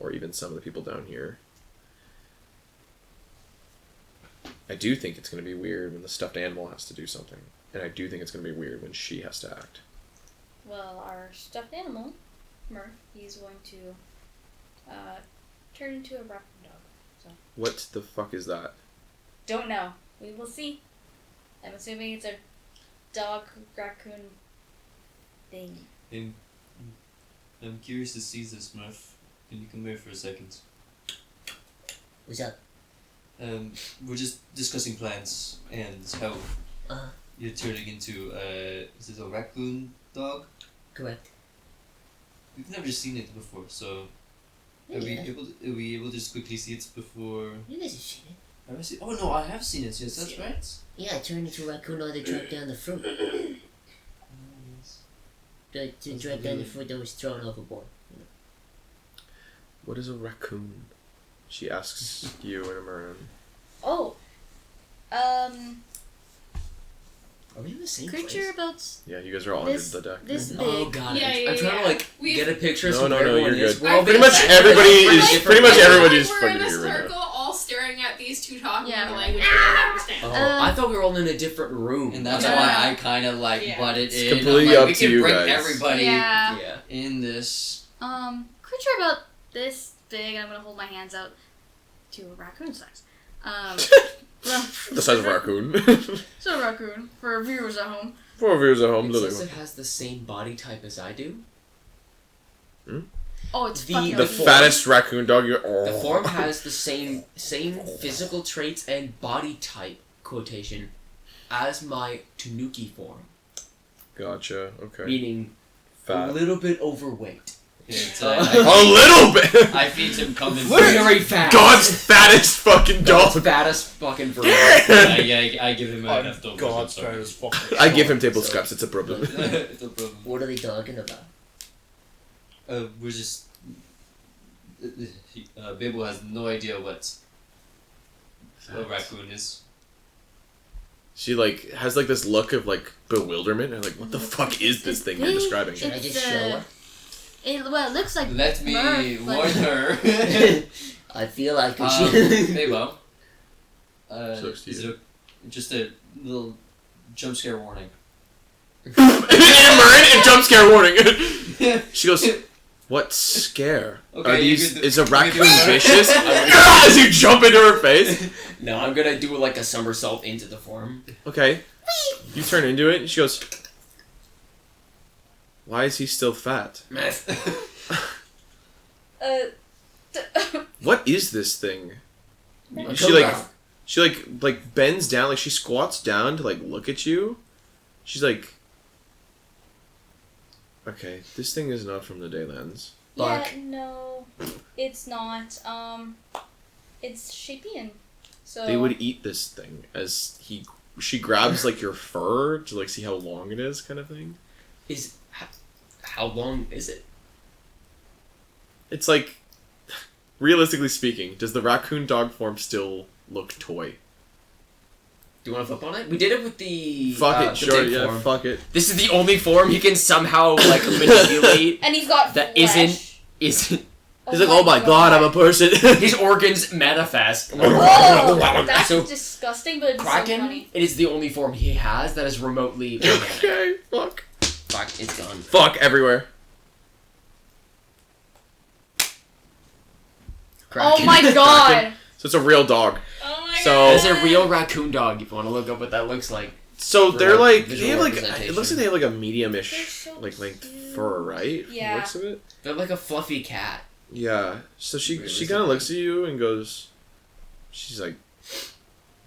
or even some of the people down here. I do think it's going to be weird when the stuffed animal has to do something, and I do think it's going to be weird when she has to act. Well, our stuffed animal, Murph, he's going to turn into a raccoon dog. So. What the fuck is that? Don't know. We will see. I'm assuming it's a dog raccoon thing. I'm curious to see this, Murph. Can you come here for a second? What's up? We're just discussing plans and how you're turning into is it a raccoon dog? Correct. We've never seen it before, so are we able to just quickly see it before? You guys have seen it. Have I seen? Oh no, I have seen it. Yes, that's right. Yeah, I turned into a raccoon while they dragged down the fruit. To drag down the fruit that was thrown overboard. What is a raccoon? She asks you and Amaran. Oh. Are we in the same Creature place? about Yeah, you guys are all under the deck. this big. Oh god, Yeah, I'm trying to like get a picture of No, where you're everyone is. good. We're all Pretty being much set everybody up. is pretty much everybody's we're fucking in a here right now. circle, all staring at these two talking Yeah. in a language we don't understand. Oh, I thought we were all in a different room. And that's Yeah. why I kind of like Yeah. butted It's in. completely I'm like, up we to can you bring guys. everybody Yeah. Yeah. in this. Creature about this big. I'm gonna hold my hands out to a raccoon size. Well, The size of a raccoon. so a raccoon for viewers at home. 4 viewers at home, It literally. says it has the same body type as I do. Oh, it's The- fucking The form- fattest raccoon dog you. Oh. The form has the same physical traits and body type quotation as my Tanuki form, Gotcha. Okay. meaning a Fat. little bit overweight. Yeah, it's A little bit. I feed him coming. Very fat. God's fattest fucking God's dog. fattest fucking bird. I give him a leftover. God's trying to fucking. I give him table scraps. It's a problem. It's a problem. What are they talking about? We're just. Bibble has no idea what a raccoon is. She like has like this look of like bewilderment and like, what the fuck is this thing you're big. describing? Should I It's, just show her? It looks like Let me Murph, warn but- her. I feel like we Hey, should. well. Sucks to Is you. it just a little jump scare warning? Amaran and jump scare warning. She goes, what scare? Okay, Are you these? could do- Is a you could raccoon do it. vicious? As you jump into her face. No, I'm gonna do like a somersault into the form. Okay. You turn into it, and she goes, why is he still fat? What is this thing? She like bends down, like she squats down to like look at you. She's like, okay, this thing is not from the Daylands. Yeah, no, it's not. It's Shapian. So They would eat this thing as she grabs like your fur to like see how long it is, kind of thing. How long is it? It's like, realistically speaking, does the raccoon dog form still look toy? Do you want to flip on it? We did it with the Fuck it, the sure, big yeah, form. fuck it. This is the only form he can somehow like manipulate. and he's got That flesh. isn't. He's like, oh my god, I'm a person. His organs manifest. Oh, that's So, disgusting, but it's so Kraken, funny. it is the only form he has that is remotely organic. Okay, fuck. Fuck, it's gone. Fuck everywhere. Oh my god! So it's a real dog. Oh my So- god. It's a real raccoon dog if you want to look up what that looks like. So For, they're like, visual they have like, representation. it looks like they have like a They're medium-ish so like length cute. fur, right? From the Yeah. looks of it. They're like a fluffy cat. Yeah. So she Realistically. kind of looks at you and goes, she's like,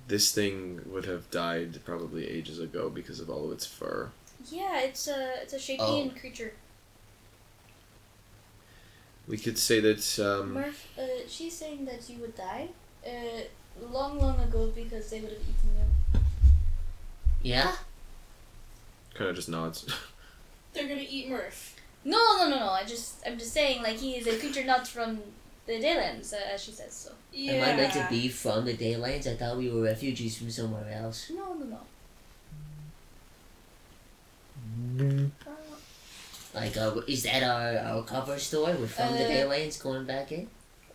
this thing would have died probably ages ago because of all of its fur. Yeah, it's a Shapian creature. We could say that, Murph, she's saying that you would die. Long, long ago because they would have eaten you. Yeah? kind of just nods. They're gonna eat Murph. No. I'm just saying, like, he is a creature not from the Daylands, as she says. So. Am I meant to be from the Daylands? I thought we were refugees from somewhere else. No. Like, is that our cover story? We're from the Daylands going back in?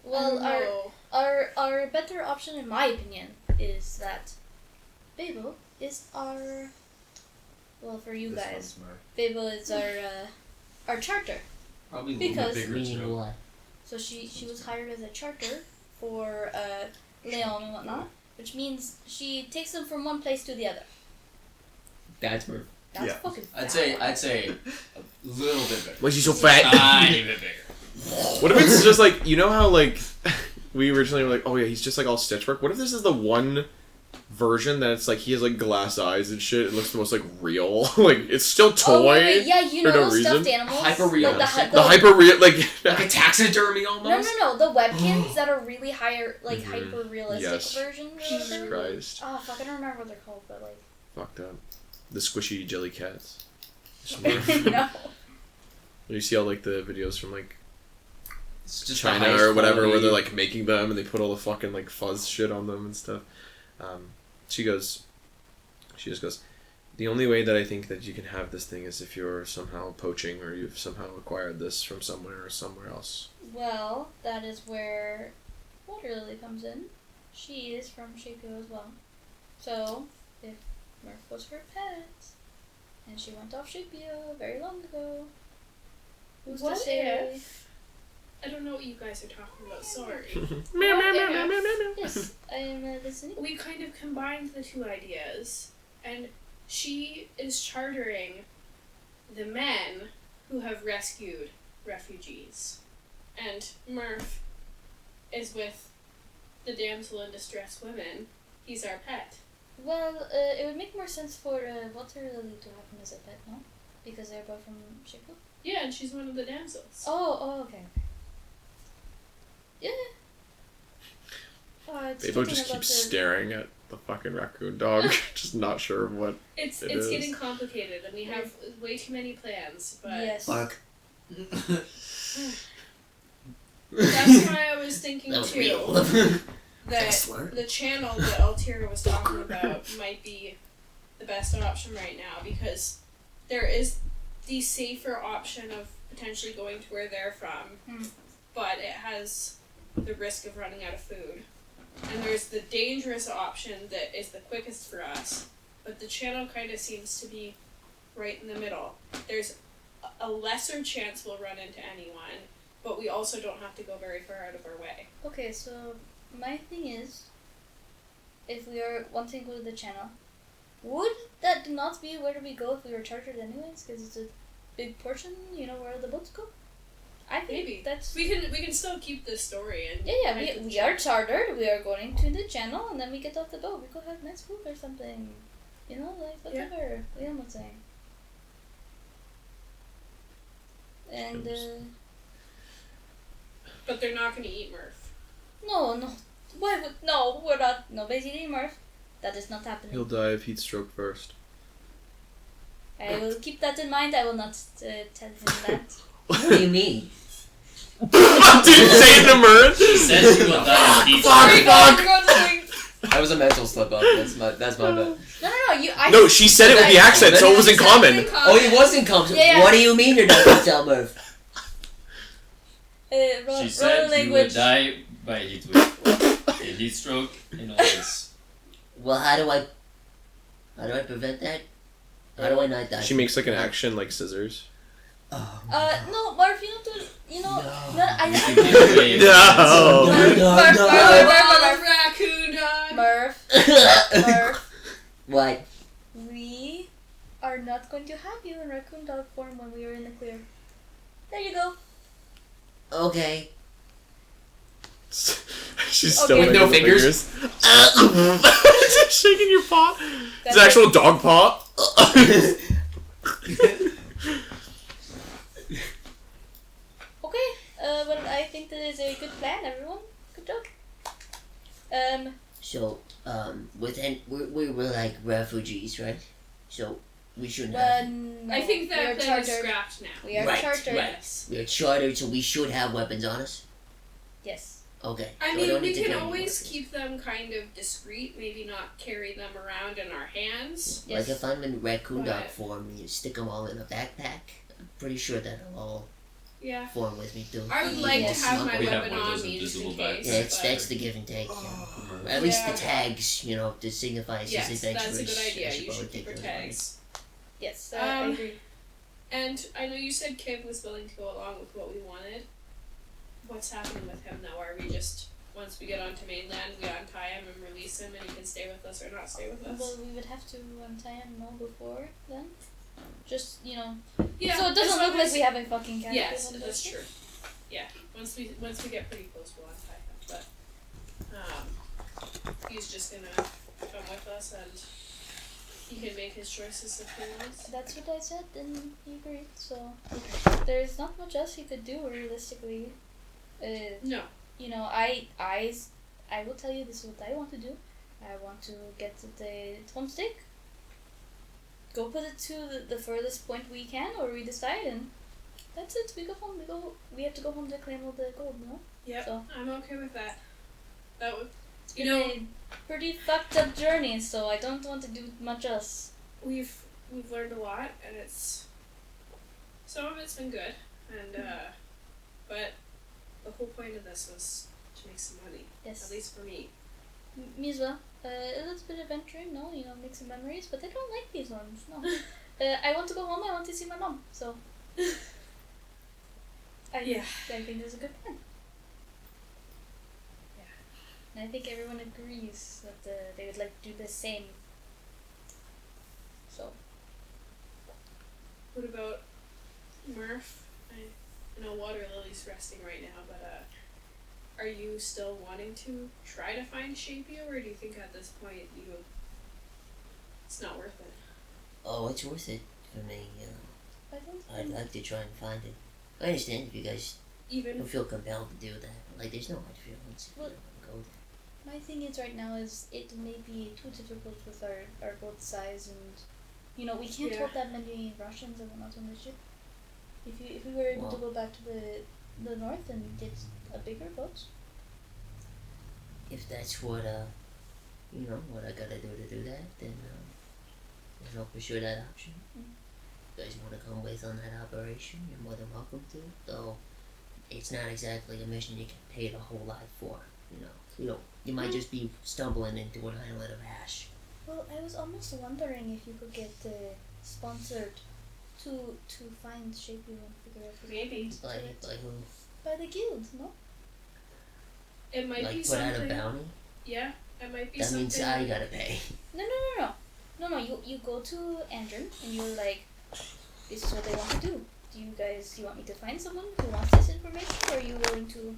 Well, No. our better option, in my opinion, is that Babel is our. Well, for you This guys, one's smart. Babel is our charter. Probably a Because- little bit bigger Meaning too. what? So she was hired as a charter for Leon and whatnot, which means she takes them from one place to the other. That's Murph. That's Yeah. fucking. I'd fat. say a little bit bigger. Why is he so fat? Tiny bit bigger. What if it's just like, you know how like we originally were like, oh yeah, he's just like all stitchwork. What if this is the one version that it's like he has like glass eyes and shit? It looks the most like real. Like it's still toy. Oh, wait, yeah, you for know no those reason. stuffed animals, Hyper-realistic. The hyper real like Like a taxidermy almost? No, the webkins that are really higher, like Mhm. hyper realistic Yes. versions. or Jesus whatever. Christ. Oh fuck, I don't remember what they're called, but like. Fucked up. The squishy jelly cats. No. You see all like the videos from like It's just the China highest or whatever where quality. they're like making them and they put all the fucking like fuzz shit on them and stuff. She just goes, the only way that I think that you can have this thing is if you're somehow poaching or you've somehow acquired this from somewhere or somewhere else. Well, that is where Water Lily comes in. She is from Shapio as well. So, if Murph was her pet, and she went off Shapio very long ago, who's What to say? if- I don't know what you guys are talking about. Sorry. Meow, What meow, if meow, meow, meow, meow. Yes, I am listening. We kind of combined the two ideas, and she is chartering the men who have rescued refugees, and Murph is with the damsel in distress women. He's our pet. Well, it would make more sense for Water Lily to have him as a pet, no? Because they're both from Shapio? Yeah, and she's one of the damsels. Okay. Yeah. It's Babo thinking just about keeps the- staring at the fucking raccoon dog, just not sure what. It's It is. getting complicated, and we have way too many plans. But Yes. Bark. that's why I was thinking That was too real. that Kessler. the channel that Altira was talking about might be the best option right now, because there is the safer option of potentially going to where they're from, but it has the risk of running out of food. And there's the dangerous option that is the quickest for us, but the channel kind of seems to be right in the middle. There's a lesser chance we'll run into anyone, but we also don't have to go very far out of our way. Okay, so my thing is, if we are wanting to go to the channel, would that not be where do we go if we were chartered anyways? Because it's a big portion, where the boats go? I think Maybe. that's... We can still keep this story and Yeah, head to the we are channel. chartered, we are going to the channel, and then we get off the boat. We go have nice food or something. Whatever. Liam was saying. And, But they're not going to eat Murph. no. Why would no? We're not. Nobody's eating Murph. That is not happening. He'll die of heat stroke first. I will keep that in mind. I will not tell him that. What do you mean? Did you say it to Murph? She said she will die of heat Fuck, stroke. fuck. That was a mental slip up. That's my bad. No, she said it with the accent, so it was in common. Oh, he was in common. Yeah. What do you mean you're not gonna tell Murph? She said he would die by heat wave. A heat stroke and all this. Well, how do I prevent that? How do I not die? She makes like an action like scissors. No, Murph, you don't do. You know, You I. can give away Murph. What? We are not going to have you in raccoon dog form when we are in the clear. There you go. Okay. She's still Okay. making No the fingers? Just shaking your paw. It's an actual dog paw. Okay, but I think that is a good plan, everyone. Good job. So, we were like refugees, right? So we shouldn't have. No, I think we are that plan is chartered. scrapped now. We are Right, chartered. right. We're chartered, so we should have weapons on us. Yes. Okay. I so mean, don't we need to can get any always weapons. keep them kind of discreet, maybe not carry them around in our hands. Yes. Like if I'm in raccoon dog Right. form, you stick them all in a backpack. I'm pretty sure that'll all Yeah. form with me too. I would like Yes. to have my We have weapon one of on those me just in invisible case. Yeah, bags. that's the give and take. You know. At Right. least the Yeah. tags, you know, to signify Yes, his that's a adventurous. good idea. I You probably should keep take your those on me. tags. Yes, I agree. And I know you said Kim was willing to go along with what we wanted. What's happening with him now? Are we just, once we get onto mainland, we untie him and release him and he can stay with us or not stay with us? Well, we would have to untie him before then. Just, you know. Yeah, So it as doesn't long look like as- we have a fucking character. Yes, on that's this. true. Yeah, once we get pretty close, we'll untie him. But he's just gonna come with us and he can make his choices if he wants. That's what I said, and he agreed. So there's not much else he could do realistically. No. You know, I will tell you this is what I want to do. I want to get the thumbstick. Go put it to the furthest point we can, or we decide, and that's it. We go home. We have to go home to claim all the gold, no? Yep, So I'm okay with that. That would, it's been a pretty fucked up journey, so I don't want to do much else. we've learned a lot, and it's some of it's been good, and but the whole point of this was to make some money, Yes. at least for me. Me as well. A little bit adventuring, no, you know, make some memories, but I don't like these ones, no. I want to go home, I want to see my mom, so. I think this is a good plan. Yeah. And I think everyone agrees that they would like to do the same. So. What about Murph? I know Water Lily's resting right now, but are you still wanting to try to find Shapio, or do you think at this point it's not worth it? Oh, it's worth it for me. I don't I'd think- like to try and find it. I understand if you guys Even don't feel compelled to do that. Like, there's no hard feelings if you Well- don't go there. My thing is right now is it may be too difficult with our boat size, and you know we can't Yeah. hold that many Russians and whatnot on the ship. If we were able to Well- go back to the north and get a bigger boat. If that's what, you know, what I gotta do to do that, then, I'll pursue that option. You guys wanna come with on that operation, you're more than welcome to, though it's not exactly a mission you can pay a whole lot for, you know. You might just be stumbling into an island of ash. Well, I was almost wondering if you could get sponsored to find Shapiro and figure out what Maybe. happened to it. Like who? By the guild, no? it might be Like put out something. a bounty? Yeah, it might be That something. means I gotta pay. No. You go to Andrew and you're like, this is what they want to do. Do you want me to find someone who wants this information, or are you willing to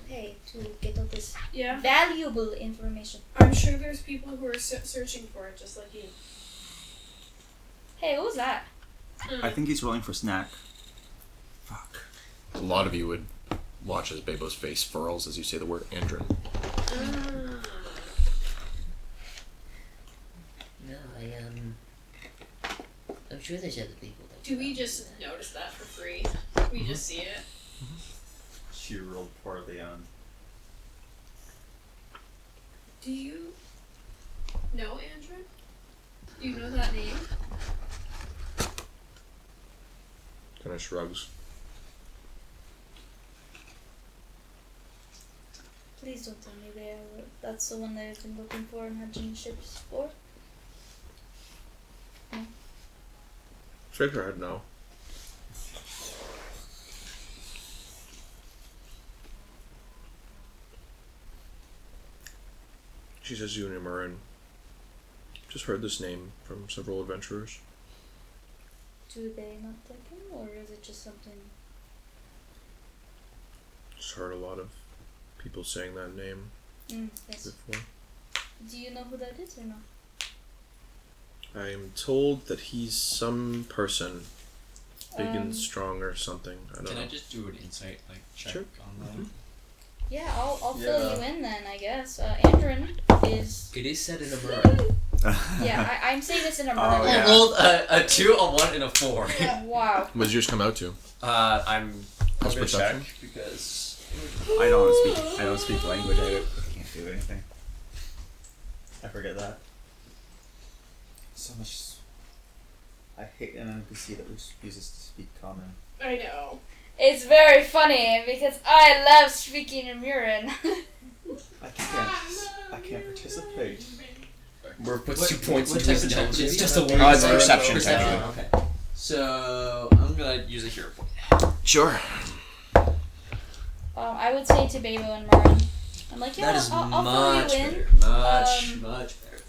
pay to get all this Yeah, valuable information? I'm sure there's people who are searching for it, just like you. Hey, what was that? I think he's rolling for snack. Fuck. A lot of you would watch as Bebo's face furls as you say the word Andrin. sure there's other people that Do we just notice that for free? We just see it. She rolled poorly on. Do you know Andrew? Do you know that name? Kind of shrugs. Please don't tell me that's the one that I've been looking for and had ships for. Shake her head no. She says you and Marin just heard this name from several adventurers. Do they not like him, or is it just something? Just heard a lot of people saying that name Yes. before. Do you know who that is or not? I am told that he's some person, big and strong or something. I don't Can know. I just do an insight check Sure. on that? Yeah, I'll fill you in then, I guess. Andrin is. It is said in a Merlin. Yeah, I'm saying this in a Oh, Merlin. I yeah. rolled a 2, a 1, and a 4. Wow. What does yours come out to? I'm How's gonna check perception? because I don't speak language. I can't do anything. I forget that. So much. I hate an NPC that refuses to speak common. I know. It's very funny because I love speaking in Murin. I can't participate. Where it puts 2 points what into type his of check would it intelligence. be? Just a Okay. word. It's perception, Okay. So I'm gonna use a hero point. Sure. I would say to Bebo and Murin. I'm like, yeah, That is I'll fill much you in. better. Much better.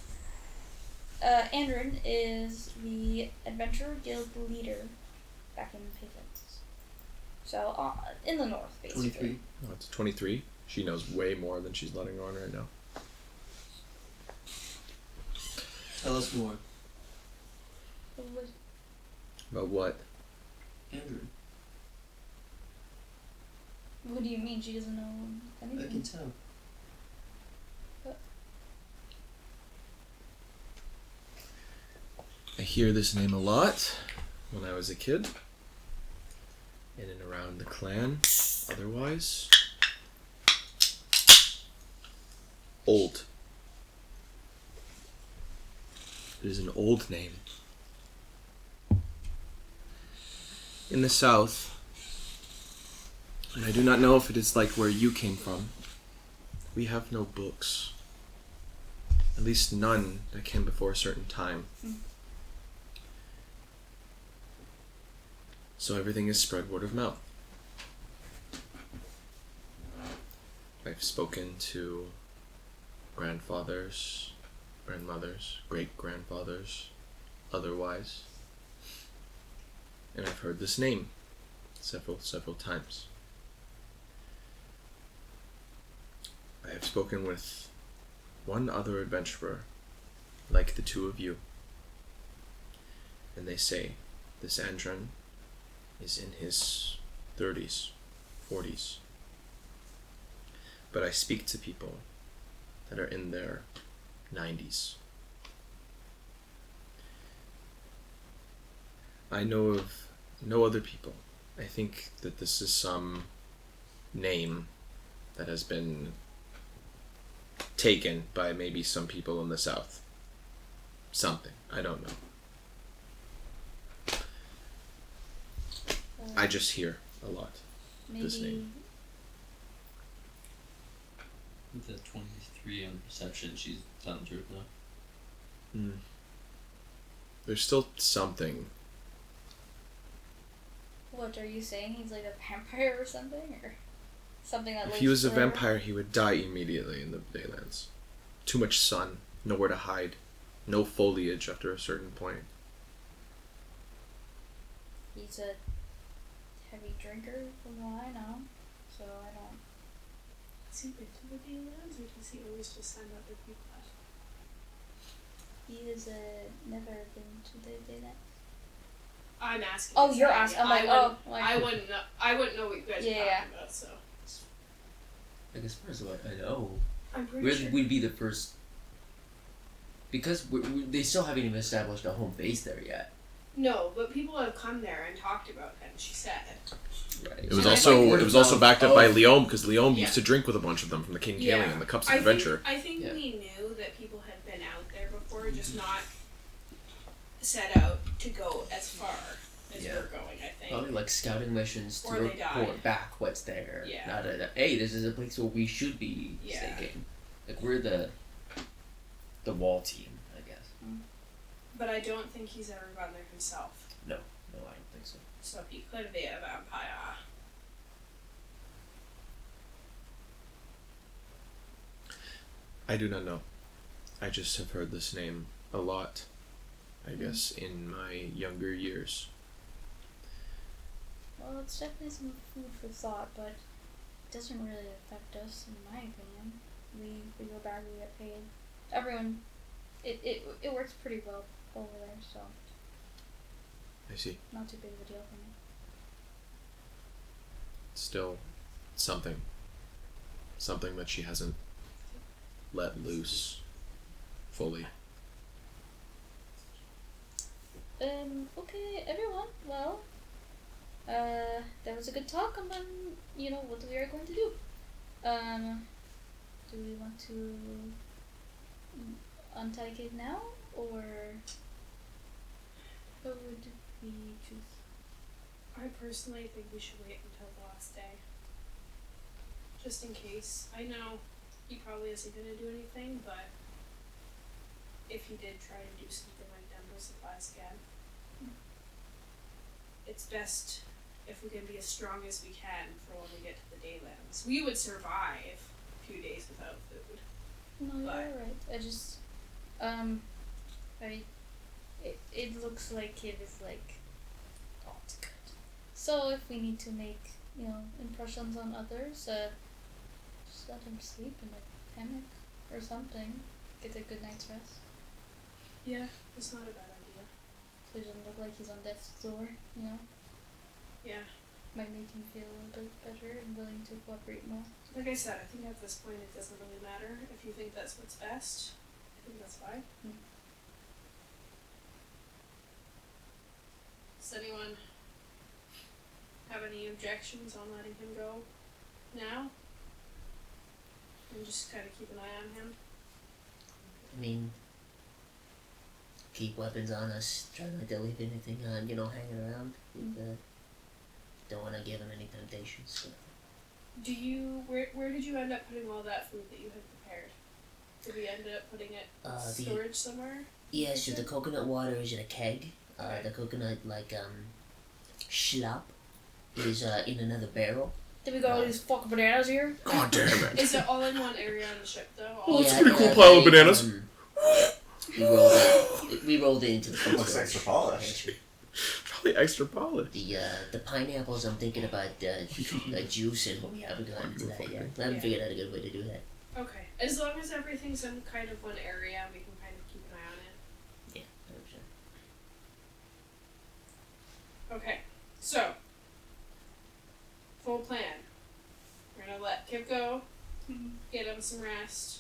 Andrin is the Adventurer Guild leader back in Piesekillteal. So, in the north, basically. 23. Oh, it's 23. She knows way more than she's letting on right now. Tell us more. About what? Andrew. What do you mean? She doesn't know anything? I can tell. I hear this name a lot when I was a kid. In and around the clan. Otherwise. Old. It is an old name. In the south, and I do not know if it is like where you came from, we have no books. At least none that came before a certain time. So everything is spread word of mouth. I've spoken to grandfathers, grandmothers, great-grandfathers, otherwise. And I've heard this name several times. I have spoken with one other adventurer, like the two of you. And they say this Andrin is in his 30s, 40s. But I speak to people that are in their 90s. I know of no other people. I think that this is some name that has been taken by maybe some people in the south. Something. I don't know. I just hear a lot this name. With a 23 on perception, she's telling the truth now. There's still something. What are you saying? He's like a vampire or something? Or something that If he was a forever? vampire, he would die immediately in the Daylands. Too much sun, nowhere to hide, no foliage after a certain point. He's a heavy drinker, from what I know. So I don't. Has he been to the Daylands, or does he always just send other people out? He is never been to the Daylands. I'm asking. Oh, this you're guy. asking. I'm like, I wouldn't know. I wouldn't know what you guys are Yeah. talking about. So Like, as far as what I know, I'm pretty sure. we'd be the first. Because they still haven't even established a home base there yet. No, but people have come there and talked about him, she said. Right. It was And I also think it was also backed up by Leom, because Leom Yeah. used to drink with a bunch of them from the King Kaling and the Cups of Adventure. I think Yeah. we knew that people had been out there before, just not set out to go as far as Yeah. we're going, I think. Probably like scouting missions to Or they died. report back what's there. Yeah. Not a, hey, this is a place where we should be Yeah. staking. Like we're the wall team, I guess. But I don't think he's ever gone there himself. No, I don't think so. So he could be a vampire. I do not know. I just have heard this name a lot, I guess, in my younger years. Well, it's definitely some food for thought, but it doesn't really affect us, in my opinion. We go back, we get paid. Everyone, it works pretty well over there, so I see. not too big of a deal for me. Still something. Something that she hasn't let loose fully. Okay, everyone, well, that was a good talk on, what we are going to do. Do we want to untie Kate now, or what would we choose? I personally think we should wait until the last day. Just in case. I know he probably isn't going to do anything, but if he did try to do something like Denver supplies again, it's best if we can be as strong as we can for when we get to the Daylands. We would survive 2 days without food. No, you're But- right. I just, it looks like it is like not good. So if we need to make, impressions on others, just let him sleep in a hammock or something. Get a good night's rest. Yeah, it's not a bad idea. So he doesn't look like he's on death's door, Yeah. Might make him feel a little bit better and willing to cooperate more. Like I said, I think at this point it doesn't really matter. If you think that's what's best, I think that's fine. Does anyone have any objections on letting him go now? And just kind of keep an eye on him? I mean, keep weapons on us. Try not to leave anything on, hanging around. Don't want to give him any temptations. So. Do you, where did you end up putting all that food that you had prepared? Did we end up putting it in storage somewhere? Yeah, so the coconut water is in a keg. Okay. The coconut, schlop is in another barrel. Did we got all these fucking bananas here? God damn it. Is it all in one area on the ship though? Oh, that's a pretty cool pile of bananas. We rolled it into the coconut. Looks extra polished. Probably extra polished. The pineapples, I'm thinking about juice, and we haven't gotten to that yet. I haven't figured out a good way to do that. Okay. As long as everything's in kind of one area, we can kind of keep an eye on it. Yeah, 100%. Okay. So, full plan. We're gonna let Kip go, get him some rest.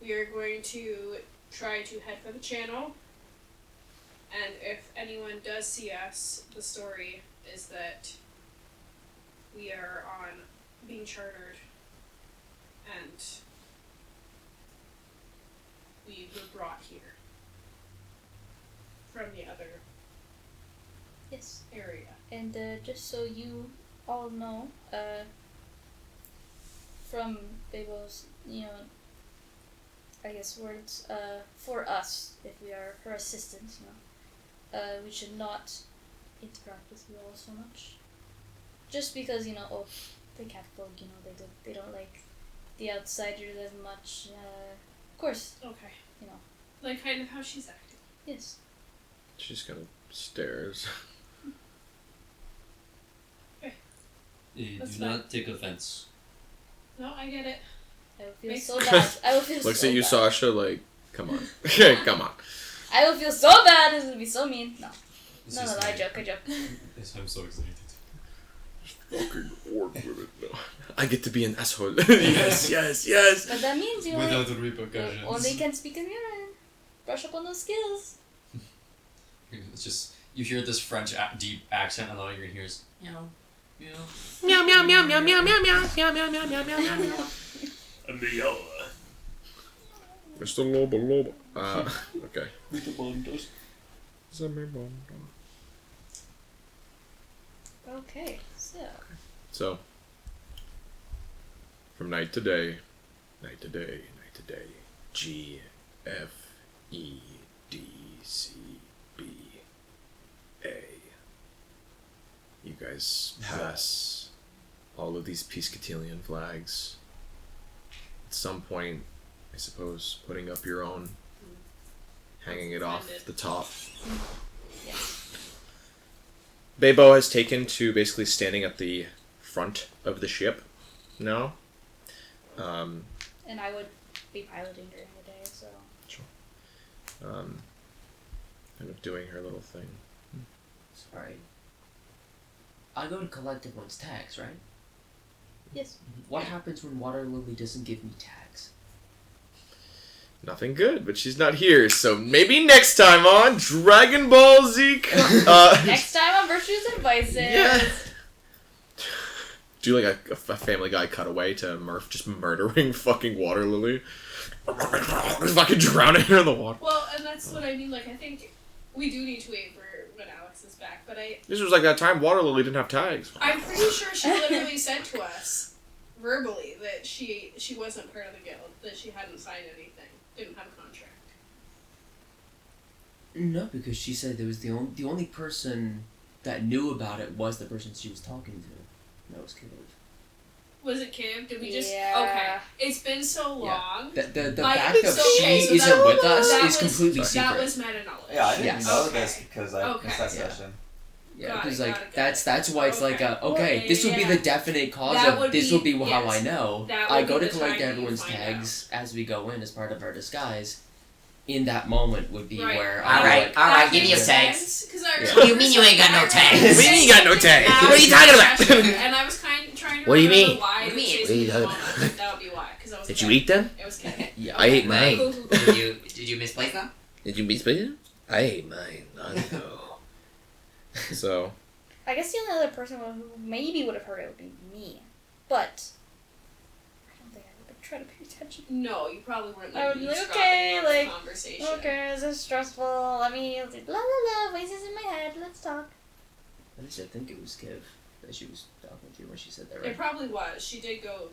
We are going to try to head for the channel. And if anyone does see us, the story is that we are on being chartered and we were brought here from the other Yes. area. And just so you all know, from Babel's, I guess words, for us, if we are her assistants, we should not interact with you all so much. Just because, the cat folk, they don't like the outsiders as much. Of course, Okay. you know. Like kind of how she's acting. Yes. She just kind of stares. Do That's not take offense. No, I get it. I will feel Makes so sense. bad. I will feel Looks so at you, bad. Sasha, like, come on. Come on. I will feel so bad. This will be so mean. No. This No, is I my- joke. Yes, I'm so excited. Fucking orc with it. No. I get to be an asshole. yes. But that means you Without only repercussions. can speak in your end. Brush up on those skills. It's just you hear this French deep accent, and all you're gonna hear is meow, meow, Meow meow meow meow meow meow meow meow meow meow meow meow meow. Mr. Loba Loba. Okay. Okay, so. So, from night to day, night to day, night to day, G, F, E, D, C, B, A. You guys pass all of these Piesekillteal flags. At some point, I suppose, putting up your own, hanging it off the top. Yes. Bebo has taken to basically standing at the front of the ship now. And I would be piloting during the day, so. Kind of doing her little thing. Sorry. I go to collect everyone's tags, right? Yes. What happens when Water Lily doesn't give me tags? Nothing good, but she's not here, so maybe next time on Dragon Ball Z. Next time on Virtues and Vices. Yeah. Do like a Family Guy cutaway to Murph just murdering fucking Water Lily. Fucking drowning her in the water. Well, and that's what I mean. Like, I think we do need to wait for when Alex is back. But This was like that time Water Lily didn't have tags. I'm pretty sure she literally said to us verbally that she wasn't part of the guild, that she hadn't signed anything, didn't have a contract. No, because she said there was the only person that knew about it was the person she was talking to. That was Caleb. Was it Kim? Did we just... Yeah. Okay. It's been so long. The fact Like, that so- she okay, so isn't that- with us that is was- completely secret. That was meta knowledge. Yeah, I didn't Yes. know Okay. this because I missed that Yeah. session. Yeah, Got because it, like got it, that's why it's like Okay. okay, this would be the definite cause That of would this be- will be how I yes. know. That I would go be to the collect time you everyone's find tags as we go in as part of our disguise. In that moment would be Right. where Alright, like, alright, That give me your makes tags. sense, 'cause I Yeah. remember What do you mean you ain't got no something- tags? I What do you mean you got no tags? asked What are you talking about? the question, And I was trying to What do you remember mean? why What do you it mean? was What are you chasing talking the moment. That would be why, because I was Did a you kid. eat them? It was Kim. Yeah. I ate mine. Cool. Did you misplace them? Did you misplace them? I ate mine. I know. So, I guess the only other person who maybe would have heard it would be me. But I don't think I would try to pay attention. No, you probably weren't I like, would be like, eavesdropping okay, on the like, conversation. Okay, this is stressful. Let me blah blah blah. Voices in my head. Let's talk. At least I think it was Kiv that she was talking to when she said that, It right? probably was. She did go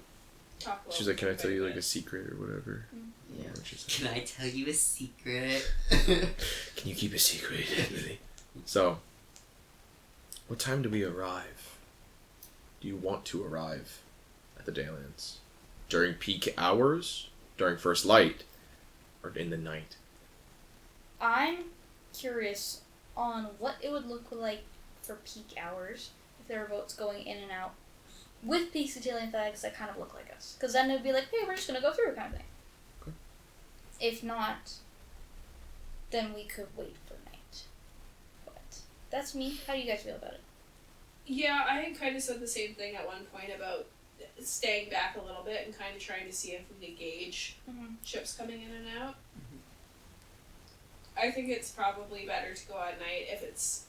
talk. she's like, can I tell you like a secret or whatever? Yeah. What she said. Can I tell you a secret? Can you keep a secret, Lily? So, what time do we arrive? Do you want to arrive at the Daylands? During peak hours? During first light? Or in the night? I'm curious on what it would look like for peak hours if there were boats going in and out with Piesekillteal flags that kind of look like us. Because then it'd be like, hey, we're just gonna go through kind of thing. Okay. If not, then we could wait for night. But that's me. How do you guys feel about it? Yeah, I had kind of said the same thing at one point about staying back a little bit and kind of trying to see if we could gauge ships coming in and out. I think it's probably better to go at night if it's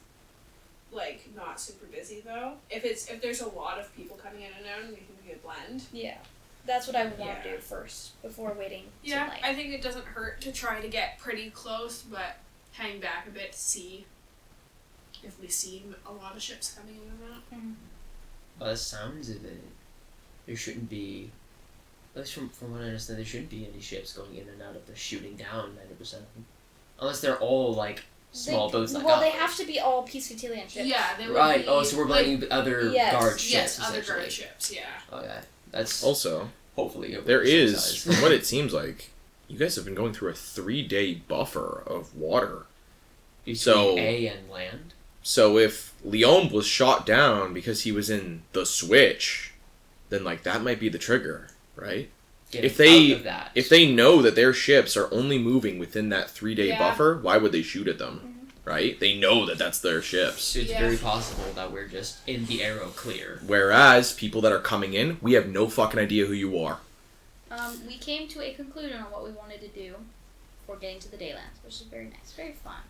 like not super busy though. If there's a lot of people coming in and out, and we can be a blend. Yeah. That's what I would want to Yeah. do first before waiting till Yeah, night. I think it doesn't hurt to try to get pretty close, but hang back a bit to see if we see a lot of ships coming in and out. By the sounds of it, there shouldn't be, at least from what I understand, there shouldn't be any ships going in and out if they're shooting down 90% of them. Unless they're all like small boats like well, ours. they have to be all Piesekillteal ships. Yeah, they would Right, be, oh, so we're blaming other yes, guard ships. Yes, other essentially. guard ships, yeah. Okay, that's Also, hopefully a there ship is, size. from what it seems like, you guys have been going through a 3-day buffer of water. Between So- A and land. So if Leon was shot down because he was in the switch, then like that might be the trigger, right? Get If they out of that. if they know that their ships are only moving within that 3-day Yeah. buffer, why would they shoot at them? Right? They know that that's their ships. So it's Yeah. very possible that we're just in the arrow clear. Whereas people that are coming in, we have no fucking idea who you are. We came to a conclusion on what we wanted to do before getting to the Daylands, which is very nice, very fun.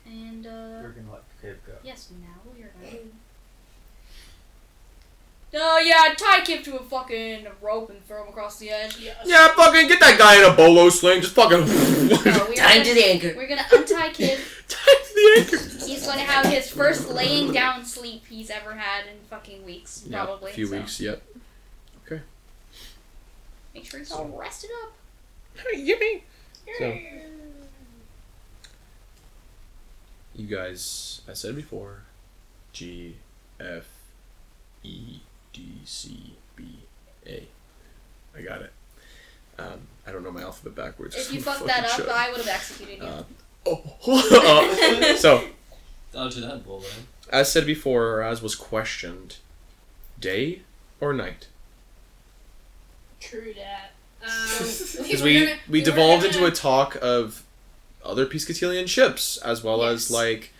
And We're gonna let Kib go. yes, now we're gonna. Oh yeah, tie Kip to a fucking rope and throw him across the edge. Yes. Yeah, fucking get that guy in a bolo sling. Just fucking. Time to the anchor. We're gonna untie Kip. Time to the anchor. He's gonna have his first laying down sleep he's ever had in fucking weeks, probably. Yeah, a few so. weeks. Yep. Okay. Make sure he's all rested up. Yippee! So, you guys, I said before, G, F, E, D, C, B, A. I got it. I don't know my alphabet backwards. If you fucked that up, I would have executed you. So, Dodge that bull, man. as said before, or as was questioned, day or night? True that. Because we devolved into a talk of other Piesekillteal ships, as well as like,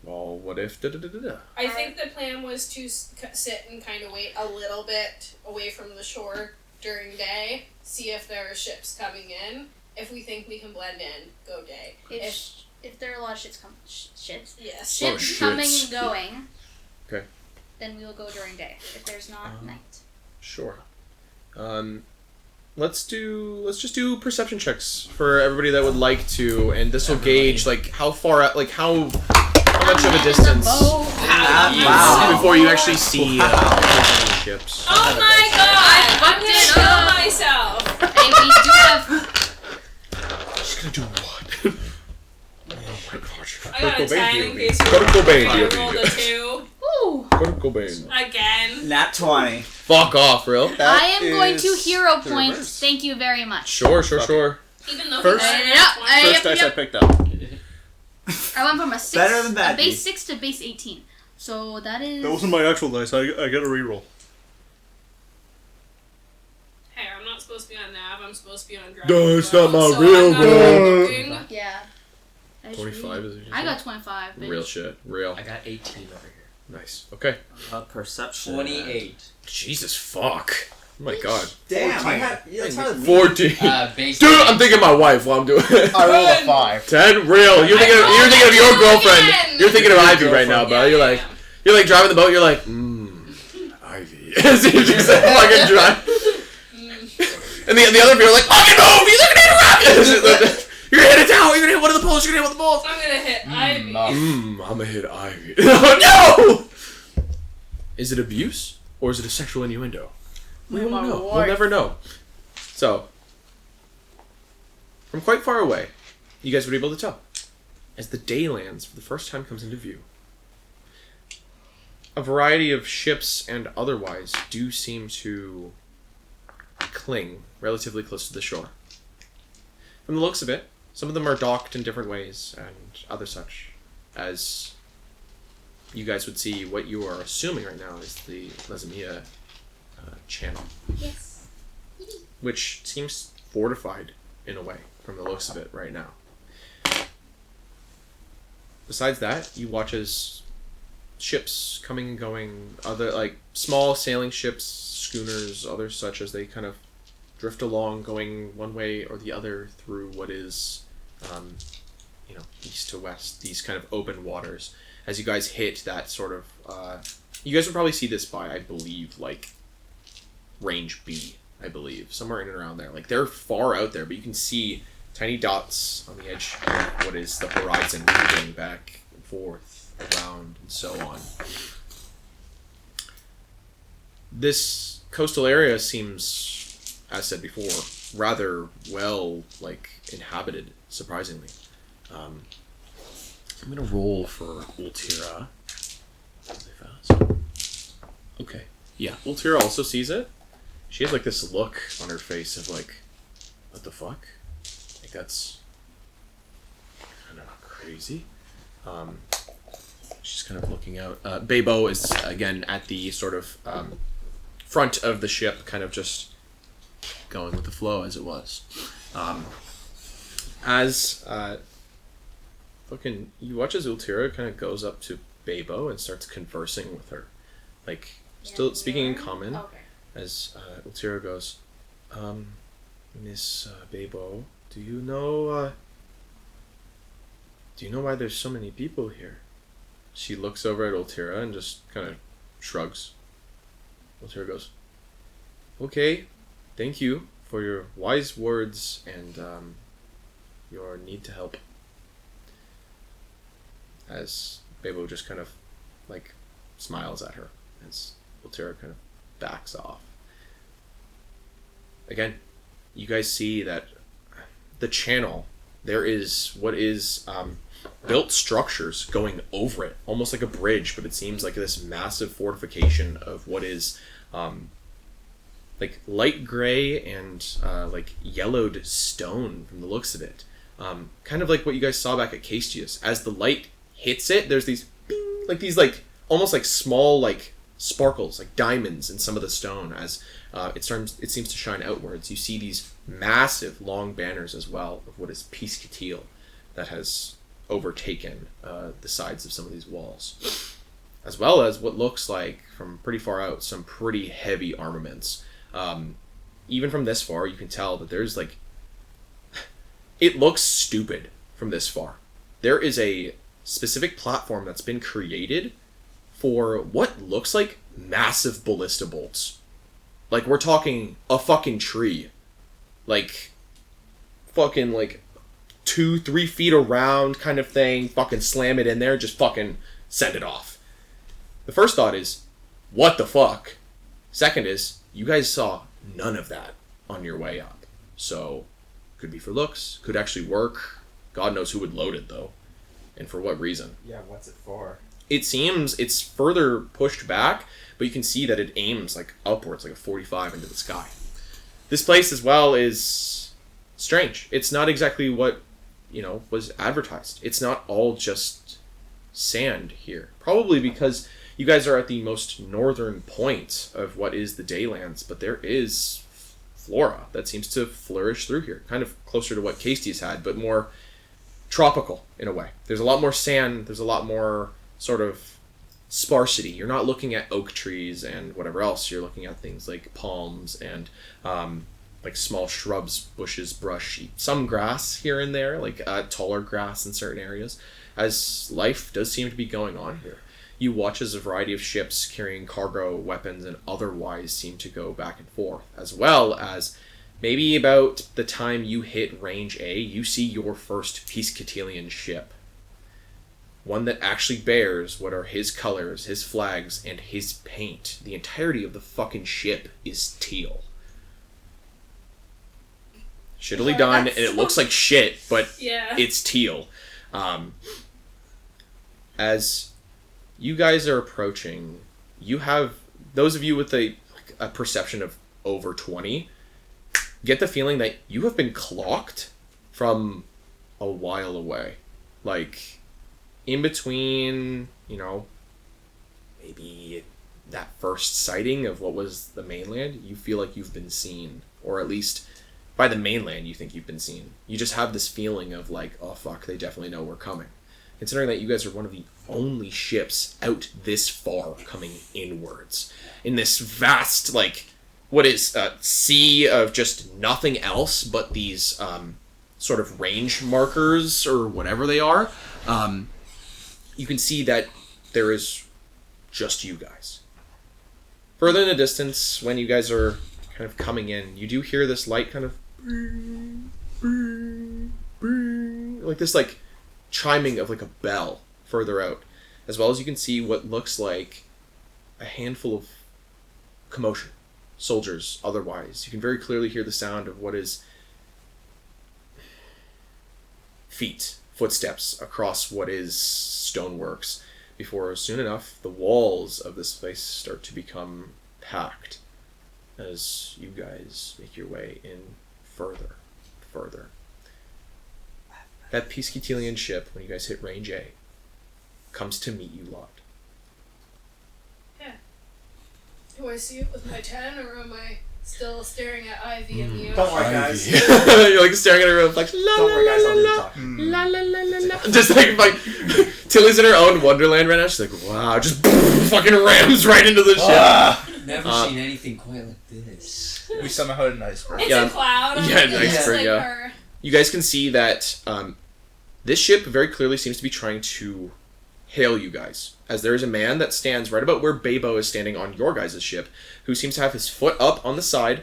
well, what if da da da da da? I think the plan was to sit and kind of wait a little bit away from the shore during day, see if there are ships coming in. If we think we can blend in, go day. If there are a lot of ships yes, ships coming and going, okay, then we will go during day. If there's not, night. Sure. Let's just do perception checks for everybody that would like to, and this will gauge like how far out, like how much of a distance before you actually see ships. Oh my god! I'm gonna kill myself. Hey, we do have. She's gonna do what? Oh my gosh! I got a 10 in case you Kurt Cobain, rolled a 2. Ooh. Kurt Cobain. Again. Nat 20. Fuck off, real. I am going to hero point. Thank you very much. Sure. Even though First dice I picked up. I went from a 6, Better than bad, a base 6 to base 18. So that is. That wasn't my actual dice. I get a reroll. Hey, I'm not supposed to be on nav. I'm supposed to be on drive. It's not my real goal. Yeah. 25 is it? I got 25. Bitch. Real shit. Real. I got 18 over here. Nice. Okay. Perception. 28. Jesus fuck. Oh my god. Damn, I had. That's how 14. Base Dude, I'm thinking of my wife while I'm doing it. I rolled a 5. 10? Real. You're thinking of your girlfriend. You're thinking of Ivy right now, bro. You're like driving the boat, you're like, Ivy. As you just fucking drive. And the other people are like, fucking move! You're gonna interrupt! You're gonna hit a towel, you're gonna hit one of the poles, you're gonna hit one of the poles. I'm gonna hit Ivy. I'm gonna hit Ivy. No! Is it abuse? Or is it a sexual innuendo? We won't know. We'll never know. So, from quite far away, you guys would be able to tell. As the day lands for the first time comes into view, a variety of ships and otherwise do seem to cling relatively close to the shore. From the looks of it, some of them are docked in different ways and other such, as you guys would see what you are assuming right now is the Lestroa channel. Yes. Which seems fortified in a way from the looks of it right now. Besides that, you watch as ships coming and going, other like small sailing ships, schooners, others such, as they kind of drift along, going one way or the other through what is, east to west, these kind of open waters. As you guys hit that sort of, you guys would probably see this by, I believe, like, range B, I believe, somewhere in and around there. Like, they're far out there, but you can see tiny dots on the edge of what is the horizon, moving back and forth, around, and so on. This coastal area seems, as said before, rather well, inhabited, surprisingly. I'm gonna roll for Ultira. Okay. Yeah, Ultira also sees it. She has, this look on her face of, what the fuck? That's kind of crazy. She's kind of looking out. Bebo is, again, at the sort of front of the ship, kind of just going with the flow as it was. You watch as Ultira kind of goes up to Bebo and starts conversing with her. Still speaking in common. Okay. As Ultira goes, Miss Bebo, do you know Do you know why there's so many people here? She looks over at Ultira and just kind of shrugs. Ultira goes, okay, thank you for your wise words and your need to help. As Bebo just kind of like smiles at her as Ultira kind of backs off. Again, you guys see that the channel, there is what is built structures going over it, almost like a bridge, but it seems like this massive fortification of what is like light gray and like yellowed stone from the looks of it. Kind of like what you guys saw back at Castius. As the light hits it, there's these bing, like these like almost like small like sparkles, like diamonds in some of the stone. As it seems to shine outwards. You see these massive long banners as well of what is Piesekillteal that has overtaken the sides of some of these walls, as well as what looks like from pretty far out some pretty heavy armaments. Even from this far, you can tell that there's like, it looks stupid from this far. There is a specific platform that's been created for what looks like massive ballista bolts. Like, we're talking a fucking tree. Like, fucking, like, 2-3 feet around kind of thing. Fucking slam it in there, just fucking send it off. The first thought is, what the fuck? Second is, you guys saw none of that on your way up. So, could be for looks, could actually work. God knows who would load it, though. And for what reason. Yeah, what's it for? It seems it's further pushed back, but you can see that it aims like upwards, like a 45 into the sky. This place as well is strange. It's not exactly what, was advertised. It's not all just sand here. Probably because you guys are at the most northern point of what is the Daylands, but there is flora that seems to flourish through here. Kind of closer to what Castius had, but more tropical in a way. There's a lot more sand, there's a lot more sort of sparsity. You're not looking at oak trees and whatever else. You're looking at things like palms and like small shrubs, bushes, brush, some grass here and there, like taller grass in certain areas, as life does seem to be going on here. You watch as a variety of ships carrying cargo, weapons, and otherwise seem to go back and forth, as well as maybe about the time you hit range A, you see your first Piesekiltealian ship. One that actually bears what are his colors, his flags, and his paint. The entirety of the fucking ship is teal. Shittily done, and it looks like shit, but it's teal. As you guys are approaching, you have, those of you with a perception of over 20, get the feeling that you have been clocked from a while away. Like, in between, maybe that first sighting of what was the mainland, you feel like you've been seen. Or at least, by the mainland, you think you've been seen. You just have this feeling of like, oh fuck, they definitely know we're coming. Considering that you guys are one of the only ships out this far coming inwards. In this vast, like, what is a sea of just nothing else but these sort of range markers or whatever they are. You can see that there is just you guys. Further in the distance, when you guys are kind of coming in, you do hear this light kind of like this like chiming of like a bell further out, as well as you can see what looks like a handful of commotion. Soldiers, otherwise. You can very clearly hear the sound of what is feet, footsteps across what is stoneworks, before soon enough the walls of this place start to become packed as you guys make your way in further. That Piesekiltealian ship, when you guys hit range A, comes to meet you lot. Do I see it with my 10, or am I still staring at Ivy and the Don't worry, guys. You're like staring at her reflection. Don't worry, guys. I'll do the talking. La la la la la. Just like Tilly's in her own wonderland right now. She's like, wow, just fucking rams right into the ship. Never seen anything quite like this. We somehow had an iceberg. It's a cloud. Yeah, an iceberg, yeah. You guys can see that This ship very clearly seems to be trying to hail you guys, as there is a man that stands right about where Babo is standing on your guys' ship, who seems to have his foot up on the side,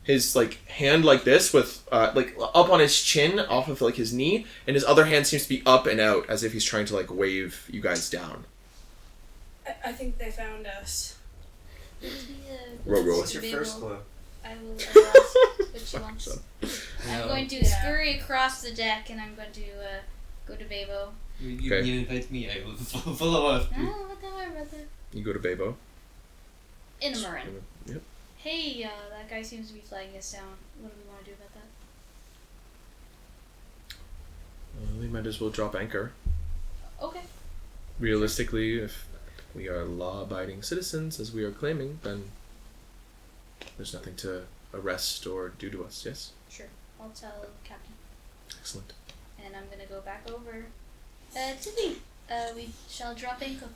his like hand like this with like up on his chin off of like his knee, and his other hand seems to be up and out as if he's trying to like wave you guys down. I think they found us. Row. What's your first clue? I will ask which ones. I'm going to scurry across the deck, and I'm going to go to Babo. You invite me, I will follow after. Oh, what the hell, brother? You go to Babo. In a Marin. Yep. Hey, that guy seems to be flagging us down. What do we want to do about that? We might as well drop anchor. Okay. Realistically, if we are law-abiding citizens, as we are claiming, then there's nothing to arrest or do to us, yes? Sure. I'll tell Captain. Excellent. And I'm gonna go back over to me. We shall drop anchor.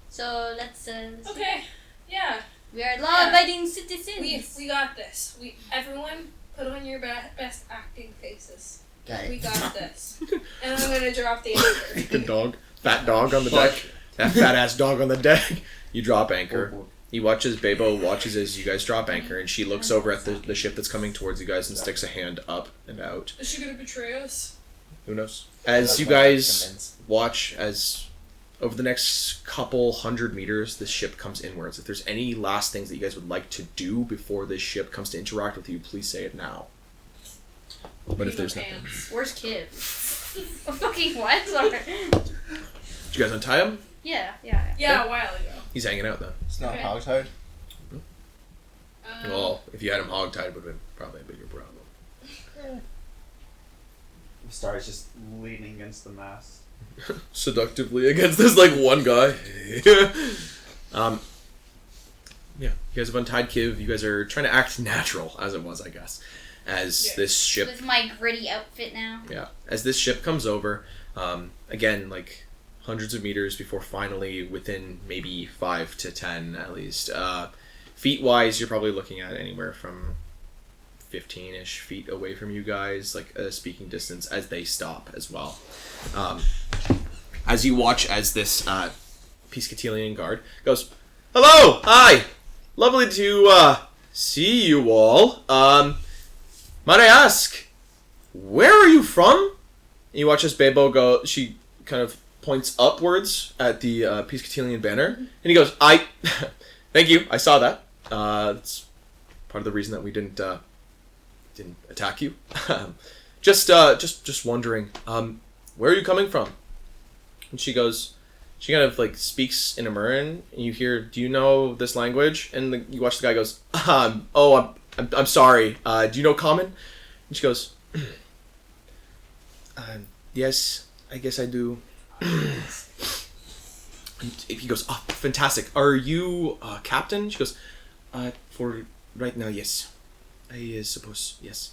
So let's Okay. Yeah. We are law-abiding citizens. We got this. Everyone put on your best acting faces. Got it. We got this. And I'm gonna drop the anchor. Good dog. Fat dog on the deck. That fat-ass dog on the deck. You drop anchor. He watches, Babo watches as you guys drop anchor, and she looks over at the ship that's coming towards you guys and sticks a hand up and out. Is she gonna betray us? Who knows? As you guys watch as over the next couple 100 meters, this ship comes inwards. If there's any last things that you guys would like to do before this ship comes to interact with you, please say it now. But if there's nothing. Where's Kid? Fucking what? Sorry. Did you guys untie him? Yeah, a while ago. He's hanging out though. It's not hogtied. Well, if you had him hogtied, it would have been probably a bigger problem. Star's just leaning against the mast. Seductively against this like one guy. Yeah, you guys have untied Kiv. You guys are trying to act natural, as it was, I guess. As this ship... With my gritty outfit now. Yeah. As this ship comes over, again, like hundreds of meters before finally within maybe 5 to 10 at least. Feet-wise, you're probably looking at anywhere from 15-ish feet away from you guys, like a speaking distance, as they stop as well. As you watch as this Piesekillteal guard goes, "Hello! Hi! Lovely to see you all. Might I ask, where are you from?" And you watch as Babo go, she kind of points upwards at the Piesekillteal banner, and he goes, thank you, I saw that. That's part of the reason that we didn't attack you. Just wondering, where are you coming from? And she goes, she kind of like speaks in Amuran, and you hear, "Do you know this language?" And you watch the guy goes, I'm sorry. Do you know Common? And she goes, yes, I guess I do. And he goes, "Oh, fantastic. Are you captain?" She goes, for right now, yes. I suppose, yes.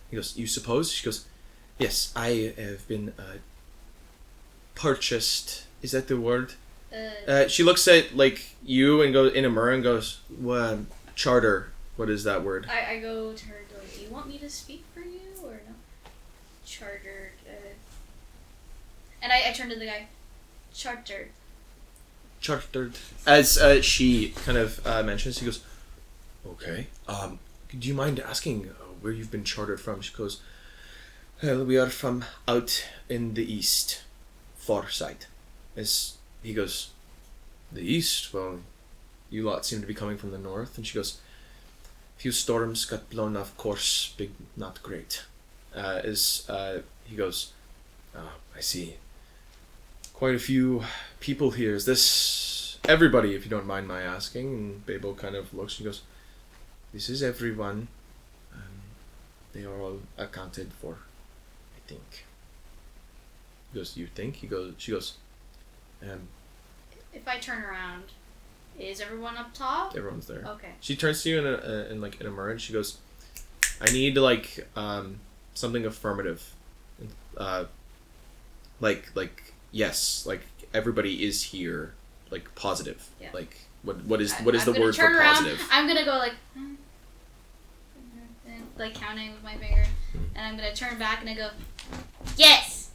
He goes, "You suppose?" She goes, "Yes, I have been purchased." Is that the word? She looks at like you and goes in Amur and goes, "What charter? What is that word?" I go to her and go, "Do you want me to speak for you or no?" Chartered. And I turn to the guy. Chartered. Chartered. As she kind of mentions, he goes, "Okay. Do you mind asking where you've been chartered from?" She goes, "Well, we are from out in the east, far side." As he goes, "The east? Well, you lot seem to be coming from the north." And she goes, "Few storms got blown off course, big, not great." He goes, "Oh, I see. Quite a few people here. Is this everybody, if you don't mind my asking?" And Babo kind of looks and goes, "This is everyone. They are all accounted for, I think." He goes, "You think?" She goes, If I turn around, is everyone up top? Everyone's there. Okay. She turns to you in a merge. She goes, "I need like something affirmative, like yes, like everybody is here, like positive, Yeah. like what is the gonna word for turn around, positive?" I'm gonna go like counting with my finger, and I'm gonna turn back and I go, "Yes."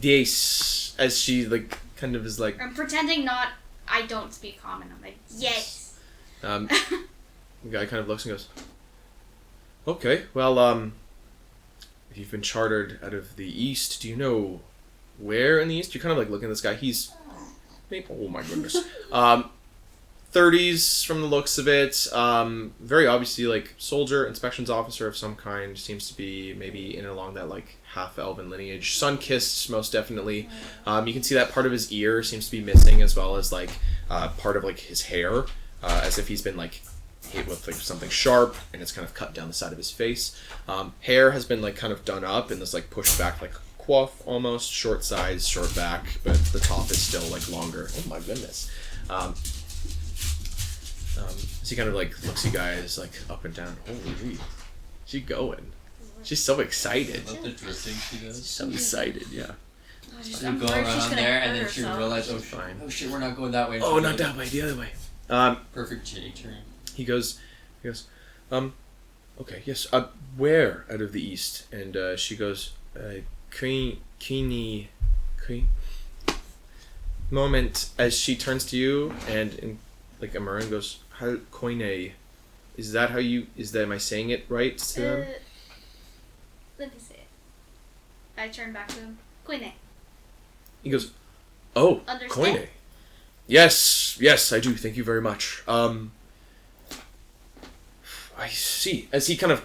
Yes, as she like kind of is like. I'm pretending I don't speak common. I'm like, yes. The guy kind of looks and goes, "Okay, well, if you've been chartered out of the east, do you know where in the east?" You're kind of like looking at this guy. He's, oh my goodness, 30s from the looks of it. Very obviously like soldier, inspections officer of some kind. Seems to be maybe in and along that like half-elven lineage. Sun-kissed, most definitely. You can see that part of his ear seems to be missing, as well as like part of like his hair, as if he's been like hit with like something sharp, and it's kind of cut down the side of his face. Hair has been like kind of done up in this like pushed back like coif almost, short sides, short back, but the top is still like longer. Oh my goodness. So he kind of like looks you guys like up and down. Holy, she going. She's so excited. I love the drifting she does. So excited, yeah. She'll go around there and then she'll realize, oh shit, we're not going that way. Oh, not that way, the other way. Perfect J turn. He goes, okay, yes, where out of the east? And she goes, Queenie. Moment as she turns to you and in like Amaran goes, how Koine? Is that how you? Am I saying it right to them? Let me say it. I turn back to him. Koine. He goes, oh, Understand? Koine. Yes, I do. Thank you very much. I see. As he kind of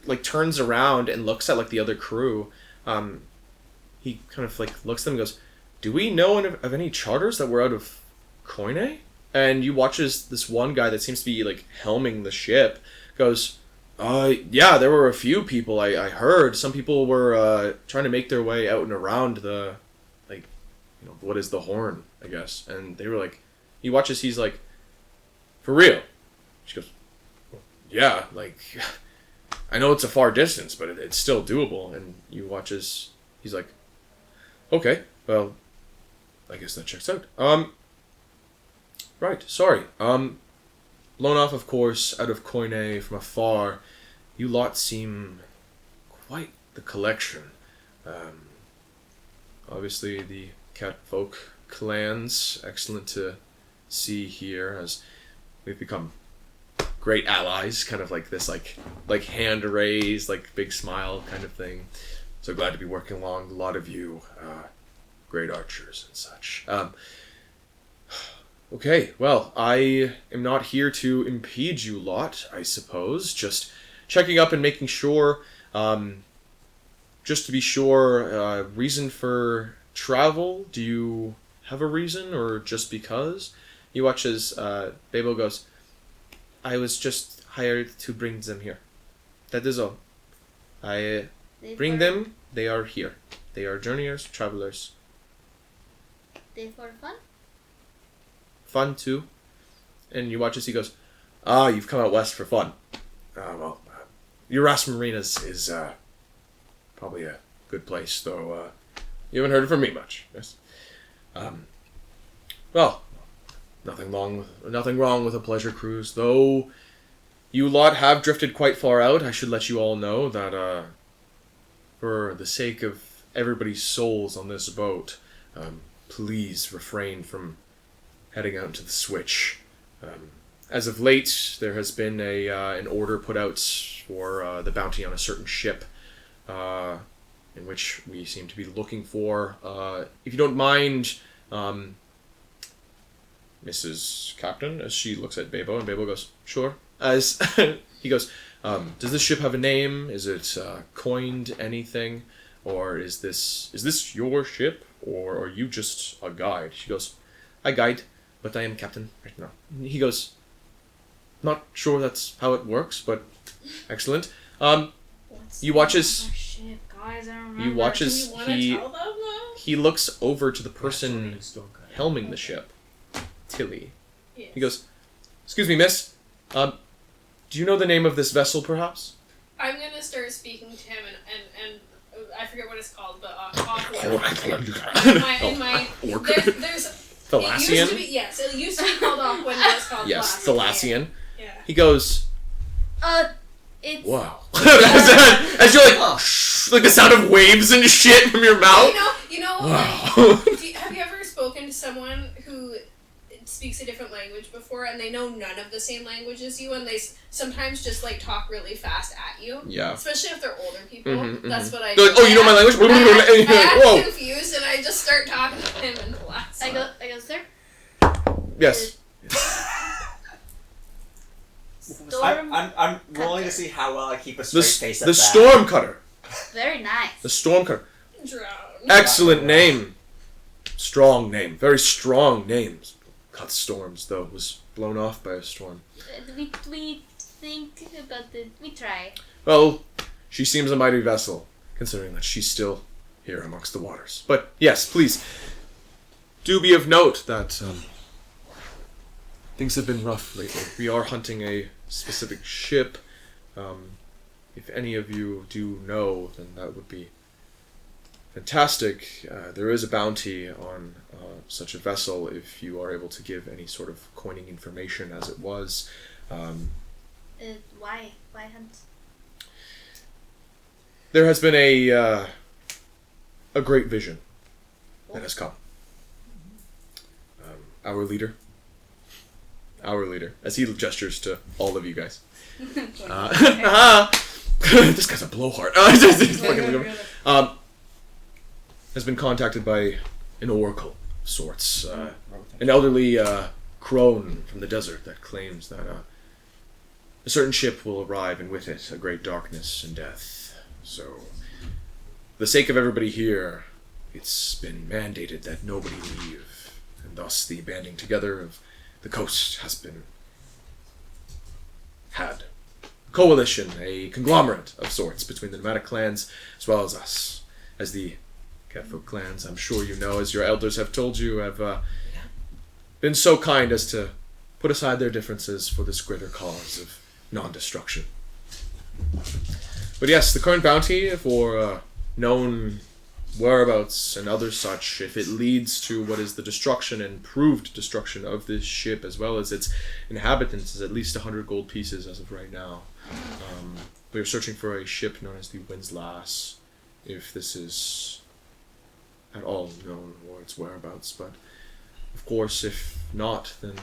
like turns around and looks at like the other crew, he kind of like looks at them and goes, do we know of any charters that were out of Koine? And you watch as this one guy that seems to be like helming the ship goes, yeah, there were a few people I heard. Some people were trying to make their way out and around the, like, you know, what is the horn, I guess. And they were like, you watch as he's like, for real? She goes, yeah, like, I know it's a far distance, but it's still doable. And you watch as he's like, okay, well, I guess that checks out. Right, sorry. Blown off, of course, out of Koine from afar. You lot seem quite the collection. Obviously, the catfolk clans, excellent to see here, as we've become great allies, kind of like this, like hand raise, like big smile kind of thing. So glad to be working along a lot of you, great archers and such. Okay, well, I am not here to impede you lot, I suppose. Just checking up and making sure, just to be sure, reason for travel? Do you have a reason, or just because? You watch as Bebo goes, I was just hired to bring them here. That is all. I bring them, they are here. They are journeyers, travelers. They for fun? Fun too. And you watch as he goes, you've come out west for fun. Well, Uras Marina is probably a good place, though you haven't heard it from me much. Yes. Well, nothing wrong with a pleasure cruise, though you lot have drifted quite far out. I should let you all know that for the sake of everybody's souls on this boat, please refrain from heading out into the switch. As of late, there has been an order put out for the bounty on a certain ship, in which we seem to be looking for. If you don't mind, Mrs. Captain, as she looks at Bebo, and Bebo goes, sure. As he goes, does this ship have a name? Is it coined anything? Or is this your ship? Or are you just a guide? She goes, I guide, but I am captain right now. He goes, not sure that's how it works, but excellent. You watch as he looks over to the person helming the ship, Tilly. Yes. He goes, excuse me, miss. Do you know the name of this vessel, perhaps? I'm gonna start speaking to him and I forget what it's called, but there's Thalassian? it used to be called Aqua, now it's called Yes, Thalassian. Thalassian. Yeah. He goes, It's... wow. As you're like, like the sound of waves and shit from your mouth. You know, Wow. have you ever spoken to someone who speaks a different language before and they know none of the same language as you and they sometimes just like talk really fast at you? Yeah. Especially if they're older people. Mhm, That's mhm. what I They're do. like, "Oh, you know my language?" I Whoa. act confused and I just start talking to him in the last. I go, sir. Yes. Storm. I'm willing to see how well I keep a The, straight face at the that. Storm Cutter. Very nice. The Storm Cutter. Drown. Excellent name. Strong name. Very strong names. Cut Storms, though, was blown off by a storm. We think about it. We try. Well, she seems a mighty vessel, considering that she's still here amongst the waters. But yes, please, do be of note that things have been rough lately. We are hunting a specific ship. If any of you do know, then that would be fantastic. There is a bounty on such a vessel if you are able to give any sort of coining information as it was. Why? Why hunt? There has been a great vision that has come. Our leader, as he gestures to all of you guys. This guy's a blowhard. Has been contacted by an oracle of sorts, an elderly crone from the desert that claims that a certain ship will arrive, and with it a great darkness and death. So, for the sake of everybody here, it's been mandated that nobody leave, and thus the banding together of the coast has been had. A coalition, a conglomerate of sorts between the nomadic clans as well as us, as the Catfolk clans, I'm sure you know, as your elders have told you, have been so kind as to put aside their differences for this greater cause of non-destruction. But yes, the current bounty for known whereabouts and other such, if it leads to what is the destruction and proved destruction of this ship as well as its inhabitants, is at least 100 gold pieces as of right now. We are searching for a ship known as the Windslass, if this is at all known or its whereabouts, but of course if not, then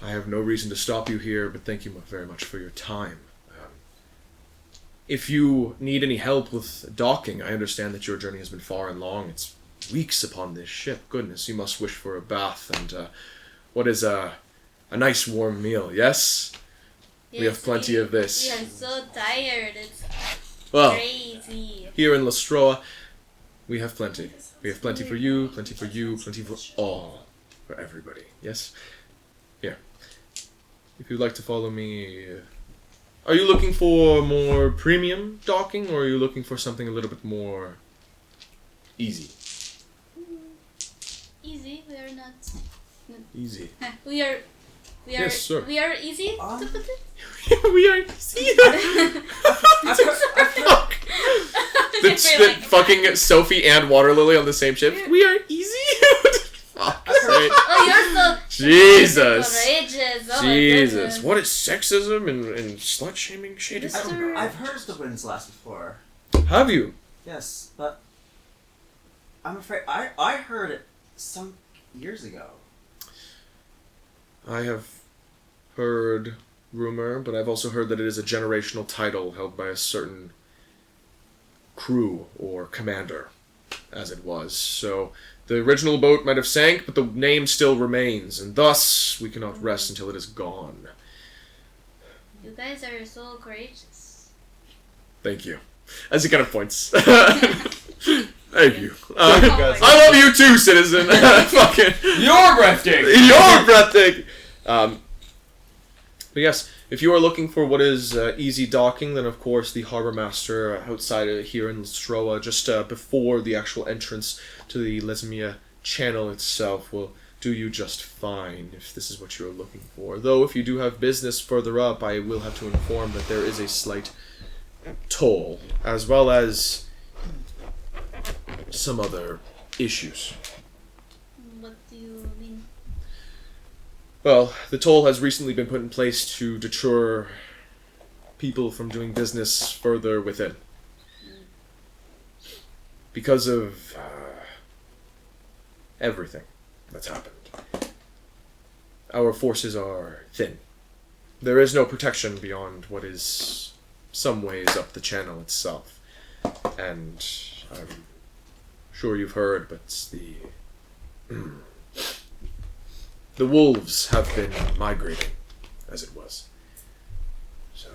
I have no reason to stop you here, but thank you very much for your time. If you need any help with docking, I understand that your journey has been far and long. It's weeks upon this ship. Goodness, you must wish for a bath and what is a nice warm meal, yes? We have plenty of this. We are so tired. It's crazy. Here in Lestroa, we have plenty. We have plenty for you, plenty for you, plenty for all. For everybody, yes? Here. If you'd like to follow me... Are you looking for more premium docking, or are you looking for something a little bit more easy? Easy. We are not. Easy. We are. Yes, sir. We are easy to put it. We are easy. The fucking Sophie and Waterlily on the same ship. We are easy. Oh, you're so Jesus. courageous. Oh, Jesus. What is sexism and slut shaming shit? I've heard of the Windslass before. Have you? Yes, but I'm afraid I heard it some years ago. I have heard rumor, but I've also heard that it is a generational title held by a certain crew or commander, as it was. So the original boat might have sank, but the name still remains, and thus we cannot rest until it is gone. You guys are so courageous. Thank you. As he kind of points. Thank you. I love you too, citizen. Fucking. You're breathtaking. You're breathtaking. But yes, if you are looking for what is easy docking, then of course the Harbor Master outside here in Lestroa, just before the actual entrance to the Lesmia channel itself, will do you just fine if this is what you are looking for. Though if you do have business further up, I will have to inform that there is a slight toll, as well as some other issues. What do you mean? Well, the toll has recently been put in place to deter people from doing business further within. Because of everything that's happened. Our forces are thin. There is no protection beyond what is some ways up the channel itself. And I'm sure you've heard, but the wolves have been migrating, as it was. So,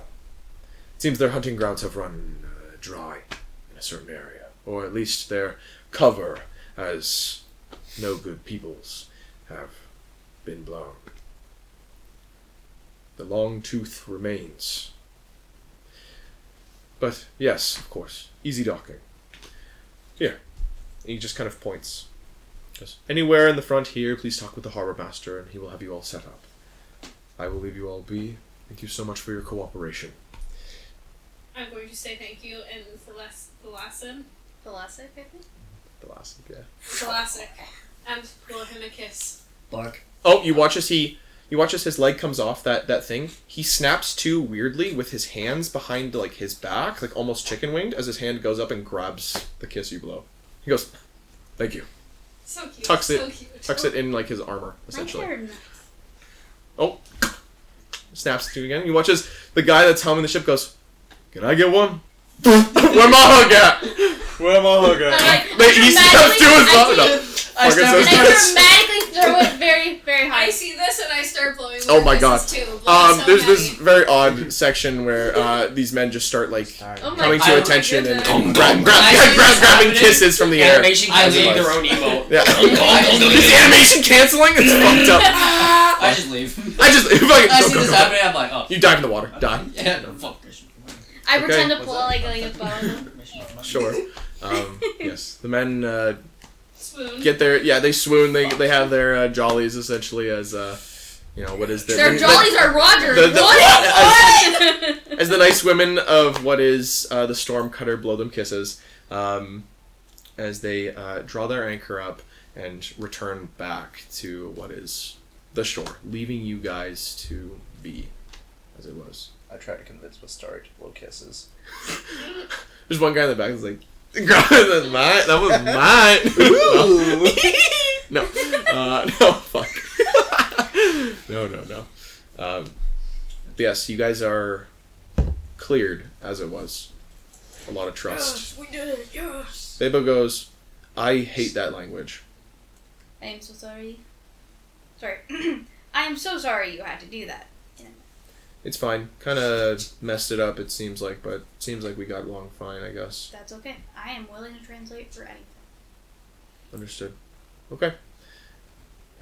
it seems their hunting grounds have run dry in a certain area, or at least their cover as no good peoples have been blown. The long tooth remains. But yes, of course, easy docking. Here. He just kind of points. Just anywhere in the front here, please talk with the harbor master and he will have you all set up. I will leave you all be. Thank you so much for your cooperation. I'm going to say thank you in Thalassian. Thalassic, I think? Thalassic, yeah. Thalassic. And blow him a kiss. Bark. Oh, you watch as his leg comes off that thing. He snaps to weirdly with his hands behind like his back, like almost chicken winged, as his hand goes up and grabs the kiss you blow. He goes, "Thank you." So cute. Tucks so it cute. tucks it in like his armor, My essentially. turn. Oh, snaps to again. He watches the guy that's helming the ship goes, "Can I get one?" Where my hug at? Where my hug at? He snaps to his button. I dramatically throw it very, very high. I see this and I start blowing. Oh my god. Too. So There's this heavy. very odd section where these men just start like Oh my coming God. to attention and grabbing kisses from the air. Animation I canceling. leave their own emote. Yeah. Is animation canceling? It's fucked up. I just leave. I see this happening, I'm like, oh. You dive in the water. Die. Yeah, no, fuck. I Okay. pretend to pull like a bone. Sure. Yes. The men Swoon. get their they swoon. They have their jollies essentially as what is Their jollies are Roger. as the nice women of what is the Stormcutter blow them kisses as they draw their anchor up and return back to what is the shore, leaving you guys to be as it was. I try to convince Mastari to blow kisses. There's one guy in the back that's like, "That's mine. That was mine." No, no, fuck. No. Yes, you guys are cleared as it was. A lot of trust. Yes, we did it. Yes. Bebo goes, "I hate that language." I am so sorry. Sorry. I am so sorry you had to do that. It's fine. Kind of messed it up, it seems like, but it seems like we got along fine, I guess. That's okay. I am willing to translate for anything. Understood. Okay.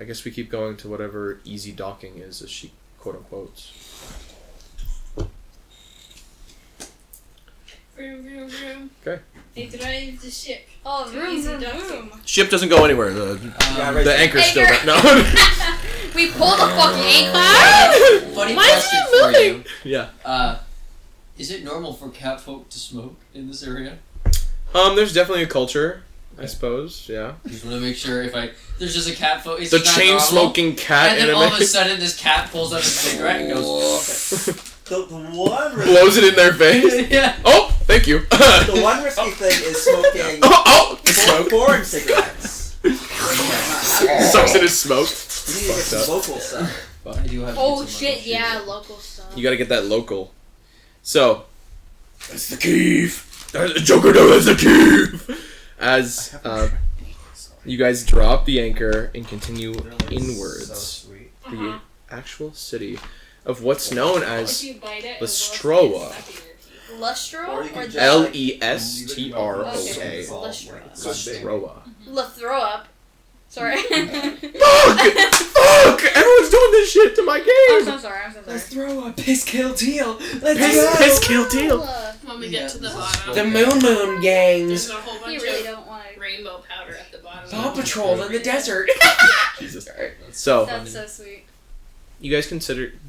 I guess we keep going to whatever easy docking is, as she quote-unquote. Vroom, vroom, vroom. Okay. They drive the ship. Oh, to vroom, easy vroom, docking. vroom. Ship doesn't go anywhere. The anchor's still Anchor. no. We pulled the fucking anchor. Funny Why is question it for you. Yeah. Is it normal for cat folk to smoke in this area? There's definitely a culture, I suppose. Yeah. Just want to make sure if there's just a cat folk. The chain smoking cat and then anime all of a sudden this cat pulls out a cigarette and goes. The one blows it in their face. Yeah. Oh, thank you. The one risky thing is smoking foreign cigarettes. Sucks in his smoke. You need to get some local stuff. I do have Oh shit! Yeah, local stuff. You gotta get that local. So, that's the keef. Joker, no, that's the keef. As you guys drop the anchor and continue inwards, the actual city of what's known as If you bite it, Lestroa. Lestroa or Lestroa. Lestroa. Throw up. Sorry. Fuck! Everyone's doing this shit to my I'm game! so sorry. I'm so sorry. Throw a Piesekillteal. Piesekillteal. When we get to the bottom, The Moon there's gangs. a whole bunch You really of don't want to. rainbow powder at the bottom. Paw Patrol in the desert. Jesus. So, That's so sweet. you guys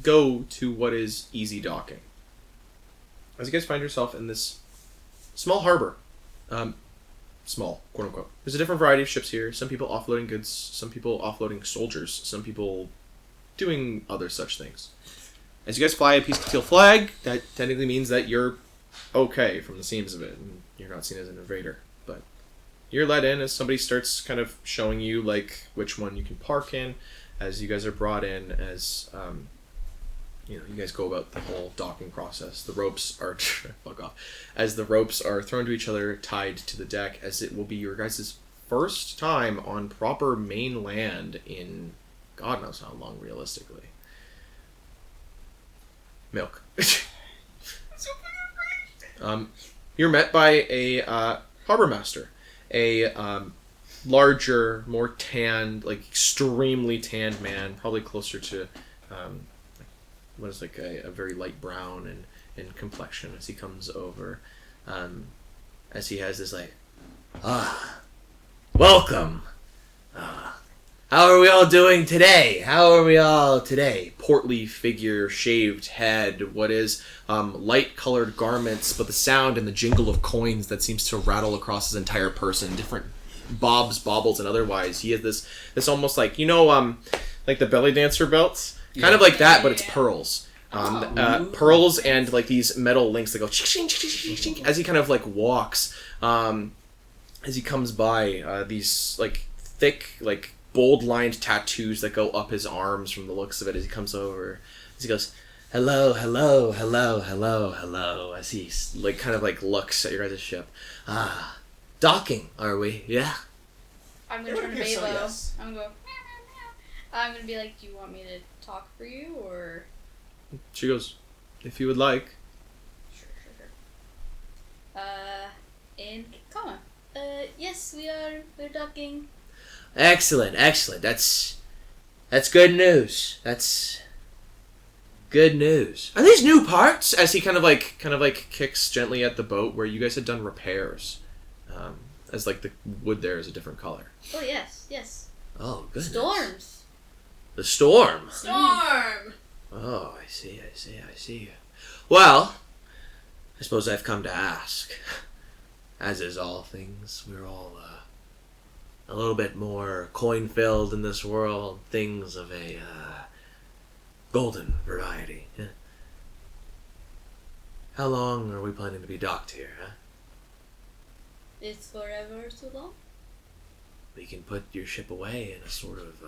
go to what is easy docking. As you guys find yourself in this small harbor. Small, quote unquote. There's a different variety of ships here. Some people offloading goods, some people offloading soldiers, some people doing other such things. As you guys fly a Piesekillteal flag, that technically means that you're okay from the seams of it, and you're not seen as an invader. But you're let in as somebody starts kind of showing you like which one you can park in, as you guys are brought in, as you guys go about the whole docking process. The ropes are fuck off, as the ropes are thrown to each other, tied to the deck, as it will be your guys' first time on proper mainland in God knows how long, realistically. Milk. You're met by a harbor master, a larger, more tanned, like extremely tanned man, probably closer to what is like a very light brown in complexion as he comes over, as he has this like, Welcome. How are we all doing today? Portly figure, shaved head, what is light-colored garments, but the sound and the jingle of coins that seems to rattle across his entire person, different bobs, baubles, and otherwise. He has this almost like, like the belly dancer belts? Kind of like that, but it's pearls. Pearls and like these metal links that go ching, ching, ching, ching, ching, as he kind of like walks. As he comes by, these like thick, like bold lined tattoos that go up his arms from the looks of it as he comes over. As he goes, hello, hello, hello, hello, hello, as he like kind of like looks at your guys' ship. Docking, are we? Yeah. I'm gonna turn to Babo. Yes. I'm gonna be like, do you want me to talk for you, or? She goes, if you would like. Sure. In Kama. Yes, we're docking. Excellent. That's good news. That's good news. Are these new parts? As he kind of like kicks gently at the boat where you guys had done repairs. As like the wood there is a different color. Oh yes. Oh, goodness. Storms. The storm. Storm. Oh, I see. Well, I suppose I've come to ask. As is all things, we're all a little bit more coin-filled in this world, things of a golden variety. Yeah. How long are we planning to be docked here, huh? It's forever so long. We can put your ship away in a sort of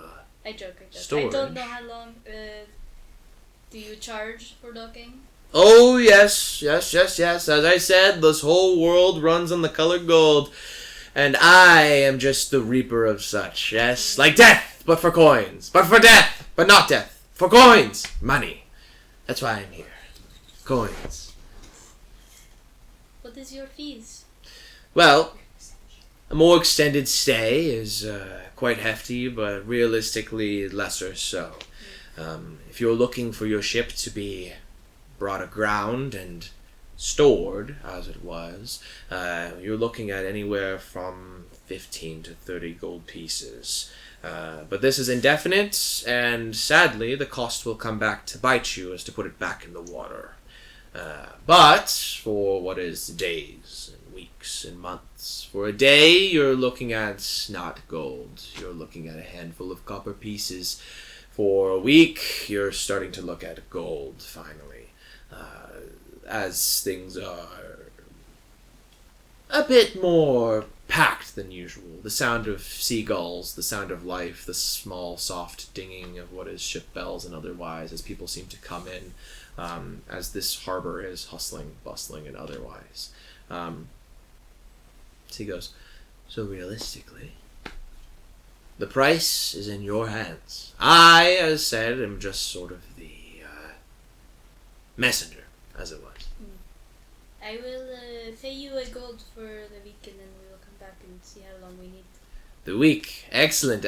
I joke. storage. I don't know how long. Do you charge for docking? Oh, yes. As I said, this whole world runs on the color gold. And I am just the reaper of such, yes? Like death, but for coins. But for death, but not death. For coins. Money. That's why I'm here. Coins. What is your fees? Well, a more extended stay is quite hefty, but realistically lesser so. If you're looking for your ship to be brought aground and stored, as it was, you're looking at anywhere from 15 to 30 gold pieces. But this is indefinite, and sadly, the cost will come back to bite you as to put it back in the water. But for what is days and weeks and months, for a day you're looking at not gold, you're looking at a handful of copper pieces. For a week, you're starting to look at gold, finally. As things are a bit more packed than usual. The sound of seagulls, the sound of life, the small, soft dinging of what is ship bells and otherwise, as people seem to come in, as this harbor is hustling, bustling, and otherwise. So he goes, so realistically, the price is in your hands. I, as said, am just sort of the messenger, as it was. I will pay you a gold for the week, and then we will come back and see how long we need. The week. Excellent.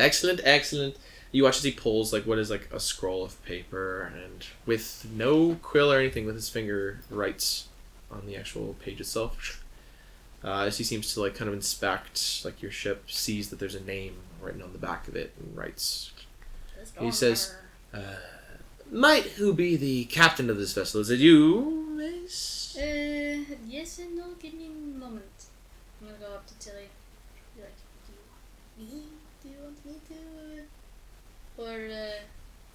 You watch as he pulls like what is like a scroll of paper, and with no quill or anything, with his finger writes on the actual page itself. As he seems to like kind of inspect like your ship, sees that there's a name written on the back of it, and writes. He says, Might who be the captain of this vessel? Is it you, miss? Yes and no. Give me a moment. I'm gonna go up to Tilly. Be like, do you want me to? Or,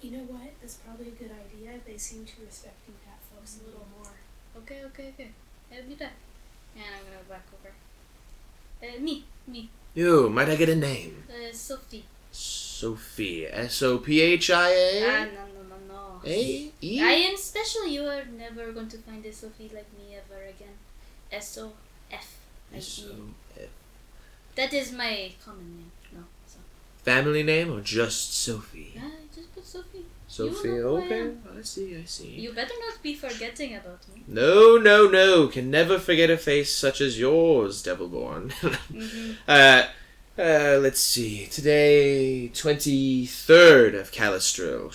You know what? That's probably a good idea. They seem to respect you cat folks a little more. Okay. I'll be back. And I'm gonna go back over. Me. You, might I get a name? Sophie. Sophie. Sophia? No. A-E? I am special. You are never going to find a Sophie like me ever again. S-O-F-I-E. S-O-F. That is my common name. No. So. Family name or just Sophie? Just put Sophie. Sophie, You know who I okay. am. I see. You better not be forgetting about me. No. Can never forget a face such as yours, Devilborn. Let's see. Today, 23rd of Calistril.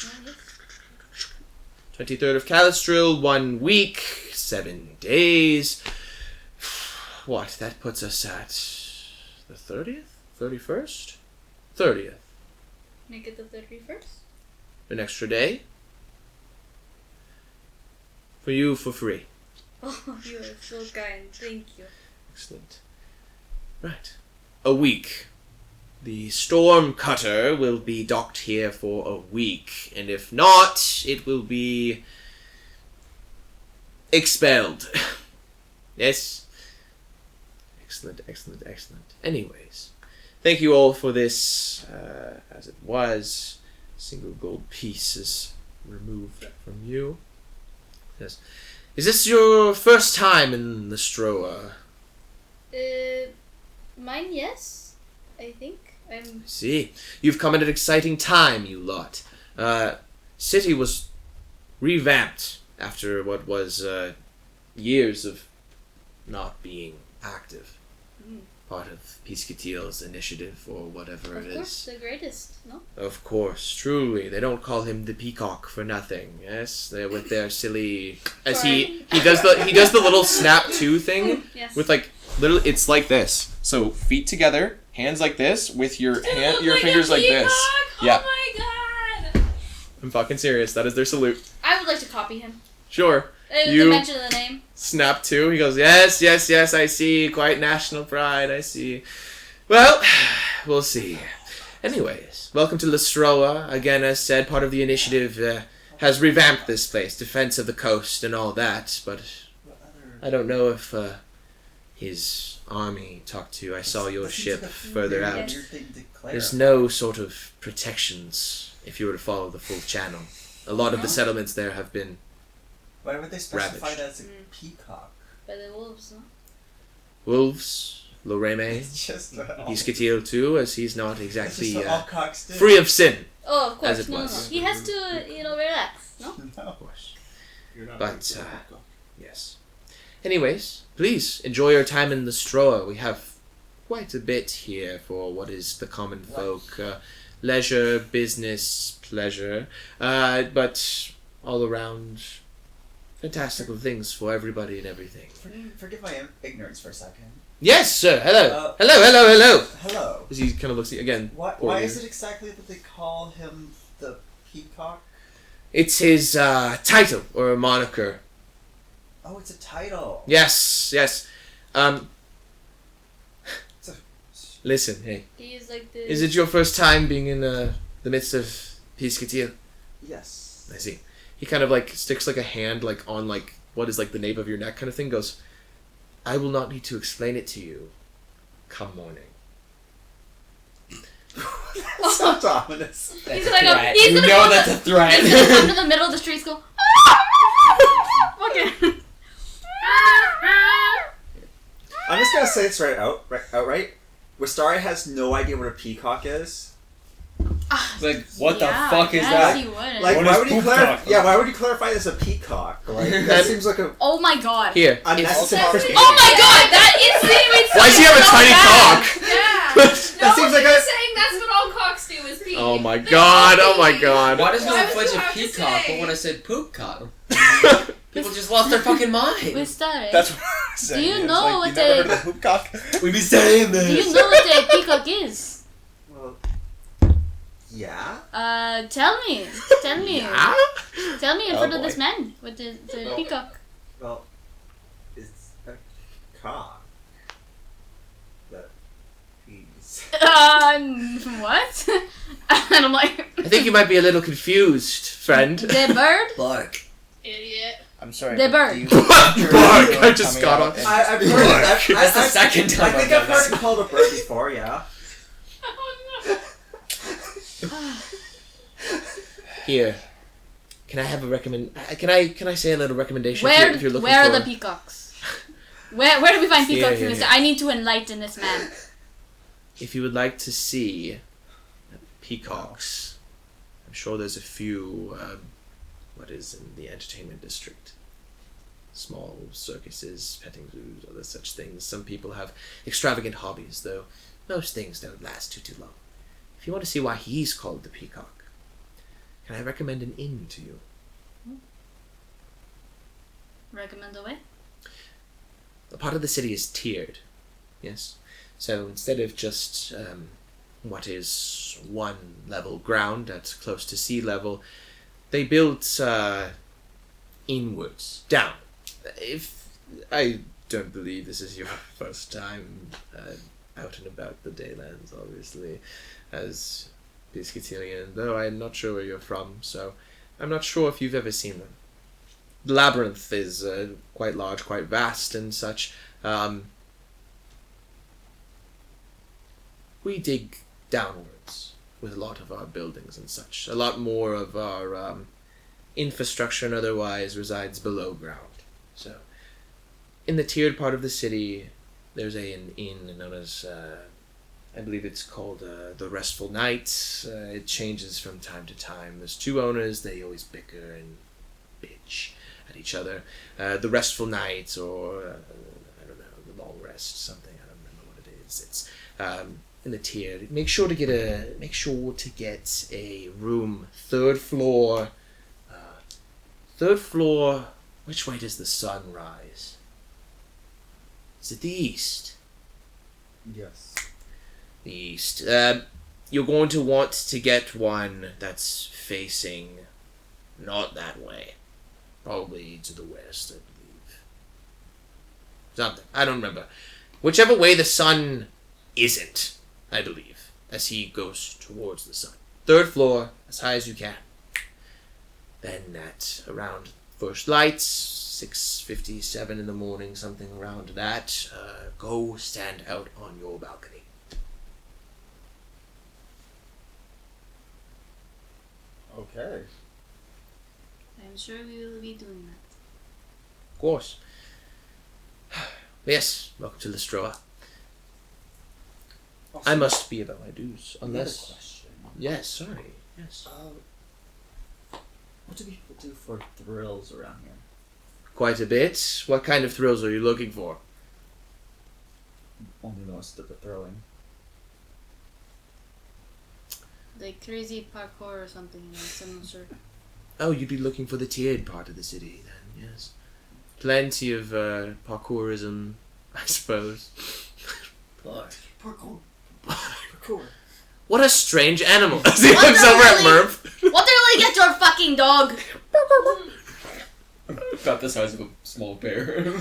23rd of Calistril, 1 week, 7 days. What? That puts us at the 30th? 31st? 30th. Make it the 31st? An extra day? For you, for free. Oh, you are so kind. Thank you. Excellent. Right. A week. The storm cutter will be docked here for a week, and if not, it will be expelled. Yes? Excellent. Anyways, thank you all for this, as it was. Single gold piece is removed from you. Yes. Is this your first time in Lestroa? Mine, yes. I think. See, you've come at an exciting time, you lot. City was revamped after what was years of not being active. Part of Piesekillteal's initiative or whatever it is. Of course, the greatest, no? Of course, truly. They don't call him the peacock for nothing. Yes, they're with their silly. As he does the little snap to thing. Yes. With like literally, it's like this. So feet together, hands like this, with your fingers like this. Yeah. Oh my god! I'm fucking serious. That is their salute. I would like to copy him. Sure. You mention the name. Snap to. He goes, yes, I see. Quite national pride, I see. Well, we'll see. Anyways, welcome to Lestroa. Again, as said, part of the initiative has revamped this place. Defense of the coast and all that. But I don't know if his army talked to you. I saw your ship further out. There's no sort of protections if you were to follow the full channel. A lot of the settlements there have been Why would they specify ravaged. that as a peacock? By the wolves, no? Wolves, Loreme, It's just Piesekillteal too, as he's not That's exactly just what all cocks do. free of sin. Oh, of course. As it No. was. He has to, relax, no? Of course. But, yes. Anyways, please enjoy your time in Lestroa. We have quite a bit here for what is the common folk. Leisure, business, pleasure. But all around, fantastical things for everybody and everything. Forgive my ignorance for a second. Yes, sir. Hello. Hello. Hello. As he kind of looks again. Why is it exactly that they call him the peacock? It's his title or moniker. Oh, it's a title. Yes. Listen, hey. He is like the... Is it your first time being in the midst of Piesekillteal? Yes. I see. He kind of like sticks like a hand like on like what is like the nape of your neck kind of thing. Goes, I will not need to explain it to you. Come morning. That's so ominous. He's like That's a threat. He's gonna come to the middle of the streets, go. Okay. I'm just gonna say this outright. Wistari has no idea what a peacock is. Like, what the Yeah, fuck is yes, that? he would. Like, What why is would you poop clarify? cock? Yeah, why would you clarify this as a peacock? Like, that seems like a Oh my god. Here. unnecessary. Oh my god, that is Why does he have a tiny cock? Yeah. That seems like you're a. saying that's what all cocks do is pee. Oh my god. Why does no Why would fudge you a have to peacock, say? but when I said poop cock, people just lost their fucking mind. Wistari, That's what I was saying. Do you It's know like, what you never a- heard of the hoop cock? We be saying do you know what a peacock is? Well, yeah. Tell me. Tell me. Ah? Tell me in Oh, front of boy. this man with the peacock. Well, it's a cock. That pees. What? And I'm like, I think you might be a little confused, friend. the bird? Bark. Idiot. I'm sorry. The but bird. do you- Bark! I just coming got out on. and- I've heard it. That's the second time I think I've I've done heard it called a bird before. Yeah. Here, can I have a Can I say a little recommendation? Where if you're looking where for... are the peacocks? Where do we find peacocks Here, in this? here. I need to enlighten this man. If you would like to see peacocks, I'm sure there's a few. What is in the entertainment district? Small circuses, petting zoos, other such things. Some people have extravagant hobbies, though most things don't last too long. If you want to see why he's called the peacock, can I recommend an inn to you? Recommend the way? A part of the city is tiered, yes? So instead of just what is one level ground that's close to sea level, they built inwards, down. If I don't believe this is your first time out and about the Daylands, obviously, as Piesekillteal, though I'm not sure where you're from, so I'm not sure if you've ever seen them. The labyrinth is quite large, quite vast and such. We dig downwards with a lot of our buildings and such. A lot more of our infrastructure and otherwise resides below ground. So, in the tiered part of the city, there's an inn known as, I believe it's called the Restful Night. It changes from time to time. There's two owners, they always bicker and bitch at each other. The Restful Night, or I don't know, the Long Rest, something. I don't remember what it is. It's in the tier. Make sure to get a room, third floor. Third floor. Which way does the sun rise? Is it the east? Yes. The east. You're going to want to get one that's facing not that way. Probably to the west, I believe. Something. I don't remember. Whichever way the sun isn't, I believe, as he goes towards the sun. Third floor, as high as you can. Then at around first lights, 6:57 in the morning, something around that, go stand out on your balcony. Okay. I'm sure we will be doing that. Of course. Yes, welcome to Lestroa. I must be about my dues, unless... question. Yes, sorry, yes. What do people do for thrills around here? Quite a bit. What kind of thrills are you looking for? Only the most of the throwing. Like crazy parkour or something, like some sort. Oh, you'd be looking for the tiered part of the city, then, yes. Plenty of parkourism, I suppose. Parkour. Parkour. What a strange animal. As he looks over at Murph. What did I get your fucking dog? About the size of a small bear.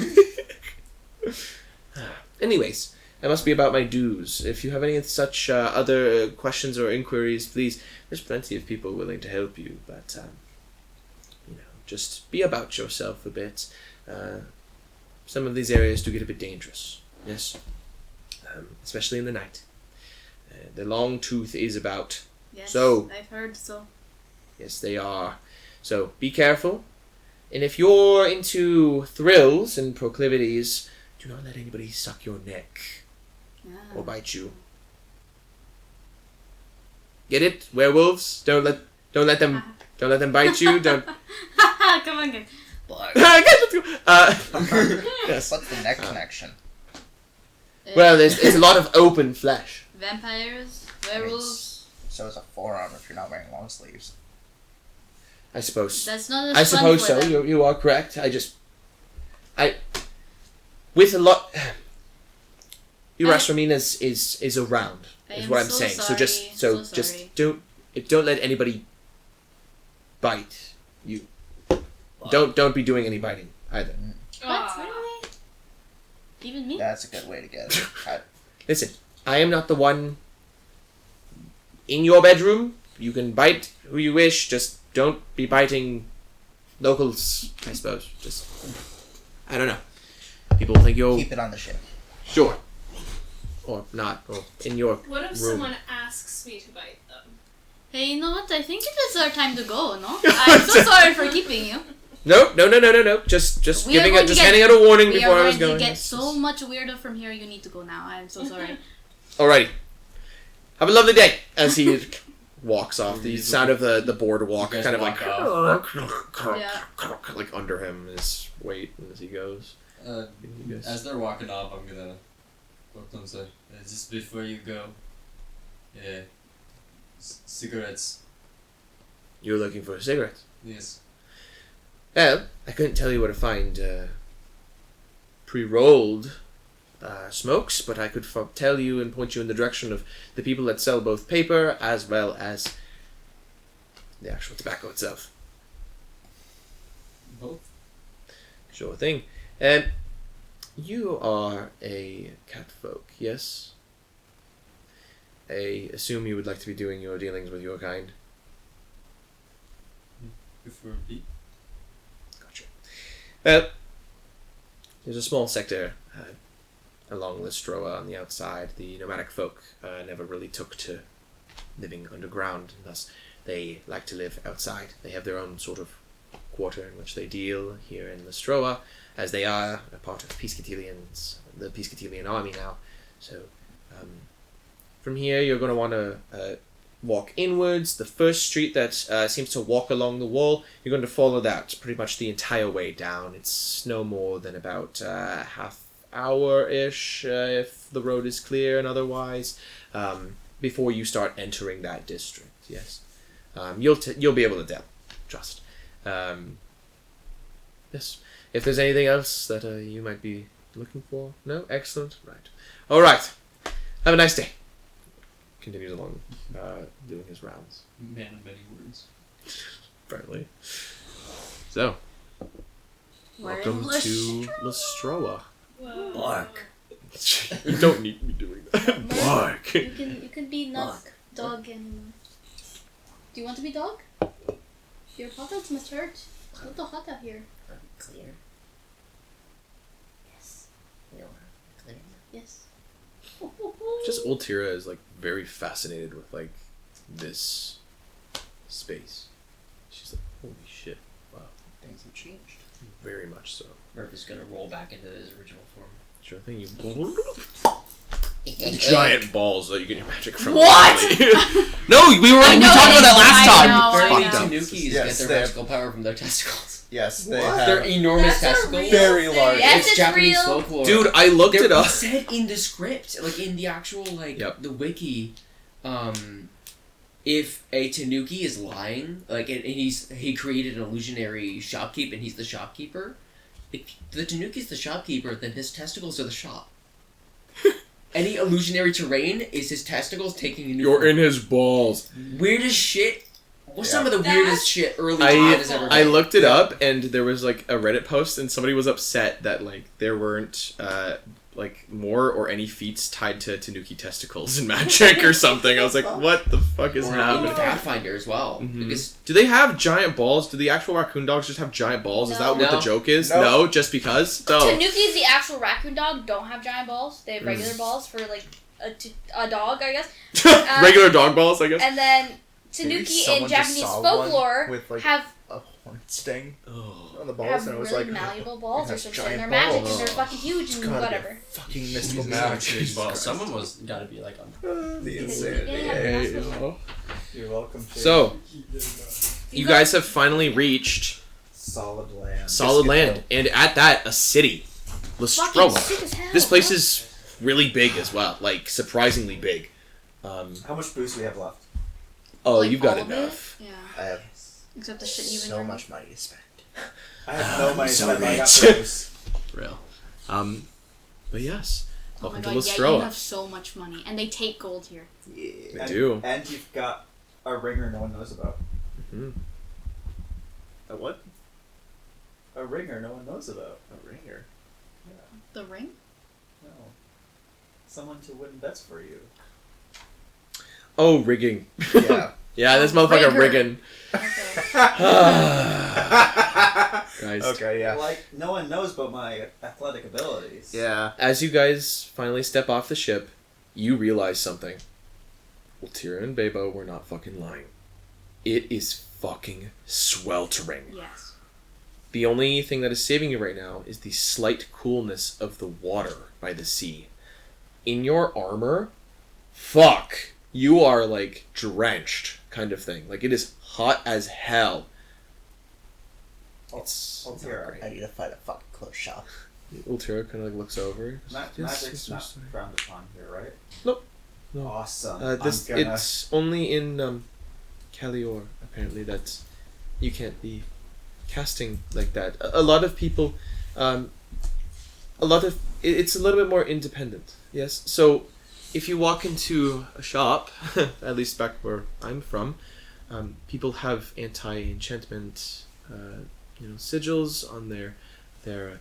Anyways, that must be about my dues. If you have any such other questions or inquiries, please, there's plenty of people willing to help you, but, just be about yourself a bit. Some of these areas do get a bit dangerous, yes, especially in the night. The Long Tooth is about. Yes, So, I've heard so. yes, they are. So, be careful. And if you're into thrills and proclivities, do not let anybody suck your neck or bite you. Get it? Werewolves? Don't let them bite you. Don't. Come on, guys. Yes. What's the neck connection? Well, it's a lot of open flesh. Vampires, werewolves. So is a forearm if you're not wearing long sleeves. I suppose. That's not as I fun suppose for so. them. You are correct. With a lot. Urasramine is around. I Is am what I'm so saying. sorry, So just so sorry. don't let anybody bite you. Don't be doing any biting either. What? Really? Even me? That's a good way to get it. Listen, I am not the one in your bedroom. You can bite who you wish. Just don't be biting Locals, I suppose. Just, I don't know. People think you're Keep it on the ship. sure, or not, or in your What if room. someone asks me to bite them? Hey, you know what? I think it is our time to go, no? I'm so sorry for keeping you. No. Just We are giving going it, to just get- handing out a warning We before I are was going going. to get so much weirder from here. You need to go now. I'm so sorry. Alrighty. Have a lovely day. As he walks off, the sound of the boardwalk You guys kind of like walk like under him his weight as he goes. You guys- As they're walking off, I'm gonna walk them and say, just before you go, yeah, cigarettes. You're looking for a cigarette. Yes. Well, I couldn't tell you where to find pre-rolled smokes, but I could tell you and point you in the direction of the people that sell both paper as well as the actual tobacco itself. Both. Sure thing. You are a cat folk, yes? I assume you would like to be doing your dealings with your kind. Before beat. Gotcha. Well, there's a small sector along Lestroa on the outside. The nomadic folk never really took to living underground, and thus they like to live outside. They have their own sort of quarter in which they deal here in Lestroa, as they are a part of the Piesekillteal army now. So, from here you're going to want to walk inwards. The first street that seems to walk along the wall, you're going to follow that pretty much the entire way down. It's no more than about half hour-ish if the road is clear and otherwise, before you start entering that district. Yes, you'll be able to tell. Trust. Yes. If there's anything else that you might be looking for, no, excellent. Right. All right. Have a nice day. Continues along, doing his rounds. Man of many words. Apparently. So, welcome to Lestroa. Bark. You don't need me doing that. Bark. You can be not dog anymore. Do you want to be dog? Your pockets must hurt. It's a little hot out here. Clear. Yes. You're clear. Yes. Just old Tira is like very fascinated with like this space. She's like, holy shit! Wow, Things have changed. very much so. Murph is gonna roll back into his original form. Sure thing. You giant balls that you get your magic from. What? No, we talked about that last time. Apparently, Fucked up. Tanukis Yes, get they their have- magical power from their testicles. Yes, they They're have enormous That's a testicles. real very thing. large. Yes, It's it's Japanese real. folklore. Dude, I looked it up. It said in the script, like in the actual Yep. the wiki, if a Tanuki is lying, like and he created an illusionary shopkeep and he's the shopkeeper. If the Tanuki's the shopkeeper, then his testicles are the shop. Any illusionary terrain is his testicles taking a new You're form. in his balls. Weirdest shit. What's some of the That's weirdest shit early on has ever I done? looked it up, and there was like a Reddit post, and somebody was upset that like there weren't like more or any feats tied to Tanuki testicles in Magic or something. I was like, what the fuck is Or in happening? Pathfinder as well. Mhm. Because Do they have giant balls? Do the actual raccoon dogs just have giant balls? Is that what No. the joke is? No. No, just because? No. Tanukis, the actual raccoon dog, don't have giant balls. They have regular balls for like a dog, I guess. Regular dog balls, I guess. And then Maybe Tanuki in someone just Japanese saw one folklore with, like, have a horn sting Oh. on the balls, have and it was really like malleable balls or has some shit. giant And they're magic balls. and they're fucking huge It's and gotta be whatever. fucking mystical Well, magic. someone was gotta be like on. The insanity. Yeah. You're welcome. Jay. So, you guys have finally reached solid land. solid land, and at that, a city. Fucking Lestroa. sick as hell. This place is really big as well, like surprisingly big. How much boost do we have left? Oh, Like, you've got all of it? enough. Yeah. I have Except the shit you've been so learning. much money to spend. I have no money to so spend. but I got rich. boost. Real. But yes, Oh my welcome god, to yeah, you Lestroa. have so much money. And they take gold here. They And, do. And you've got a ringer no one knows about. Mhm. A what? A ringer no one knows about. A ringer. The ring? No. Someone to win bets for you. Oh, rigging. Yeah. Yeah, this motherfucker Rigger. rigging. Okay. guys. Okay, yeah. Like, no one knows about my athletic abilities. Yeah. As you guys finally step off the ship, you realize something. Well, Tira and Bebo were not fucking lying. It is fucking sweltering. Yes. The only thing that is saving you right now is the slight coolness of the water by the sea. In your armor, fuck, you are like drenched kind of thing. Like it is hot as hell. It's not great. I need to find a fucking close shop. Ultira kind of like looks over. Magic's not frowned upon here, right? Nope. No. Awesome. It's only in Kalior apparently that you can't be casting like that. A lot of people, it's a little bit more independent. Yes. So if you walk into a shop, at least back where I'm from, people have anti-enchantment, sigils on their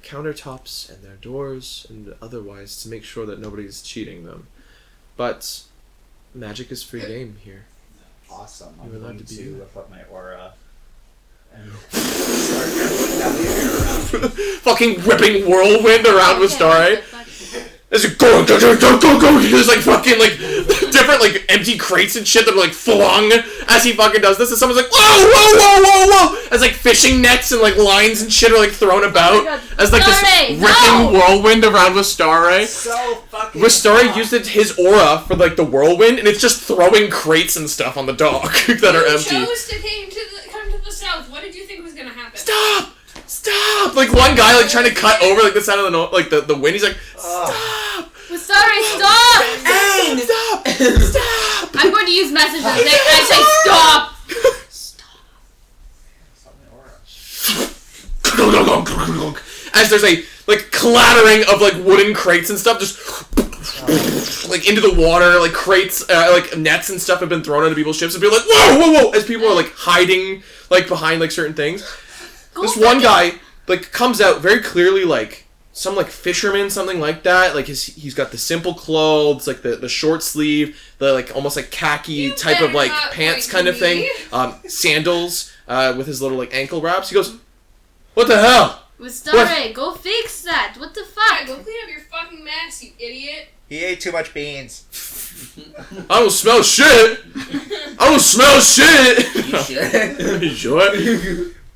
countertops and their doors and otherwise to make sure that nobody's cheating them. But magic is free game here. Awesome. You're allowed to be whip up my aura and fucking whipping whirlwind around with Starry. As it go, there's like fucking like different like empty crates and shit that are like flung as he fucking does this, and someone's like whoa, as like fishing nets and like lines and shit are like thrown about as like this ripping whirlwind around with Starry. So fucking. Wistari used his aura for like the whirlwind, and it's just throwing crates and stuff on the dock that are empty. You chose to come to the south. What did you think was gonna happen? Stop! Like one guy like trying to cut over like the side of the wind. He's like, stop! Sorry, stop! Hey, stop! I'm going to use messages. I say stop. As there's a like clattering of like wooden crates and stuff, just like into the water. Like crates, like nets and stuff have been thrown onto people's ships, and people are like, whoa! As people are like hiding like behind like certain things. This one guy like comes out very clearly like some like fisherman, something like that. Like he's got the simple clothes, like the short sleeve, the like almost like khaki type of like pants kind of thing. Sandals with his little like ankle wraps. He goes, "What the hell? Wistare, go fix that. What the fuck? Go clean up your fucking mess, you idiot." He ate too much beans. I don't smell shit. I don't smell shit. You should. You sure?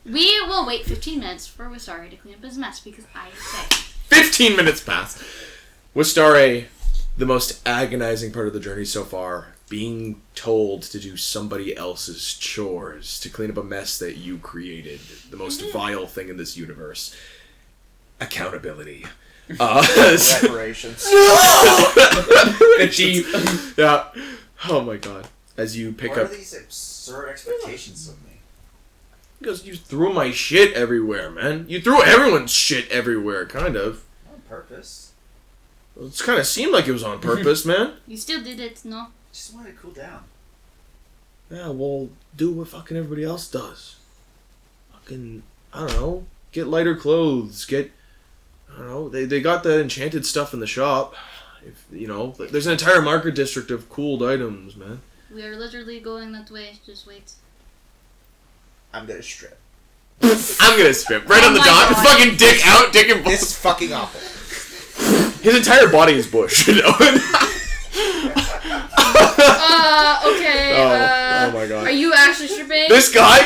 We will wait 15 minutes for Wistare to clean up his mess because I say. 15 minutes pass. Wistare, the most agonizing part of the journey so far, being told to do somebody else's chores to clean up a mess that you created. The most vile thing in this universe. Accountability. Reparations. Achieve. Yeah. Oh my god. As you pick what up. What are these absurd expectations of me? Because you threw my shit everywhere, man. You threw everyone's shit everywhere, kind of. On purpose. Well, it kind of seemed like it was on purpose, man. You still did it, no? Just wanted to cool down. Yeah, well, do what fucking everybody else does. Fucking, I don't know, get lighter clothes, I don't know, they got that enchanted stuff in the shop. If there's an entire market district of cooled items, man. We are literally going that way, just wait. I'm gonna strip. I'm gonna strip. Right on the dot. Fucking dick out, dick and This is fucking awful. His entire body is bush, Okay. Oh my god. Are you actually stripping? This guy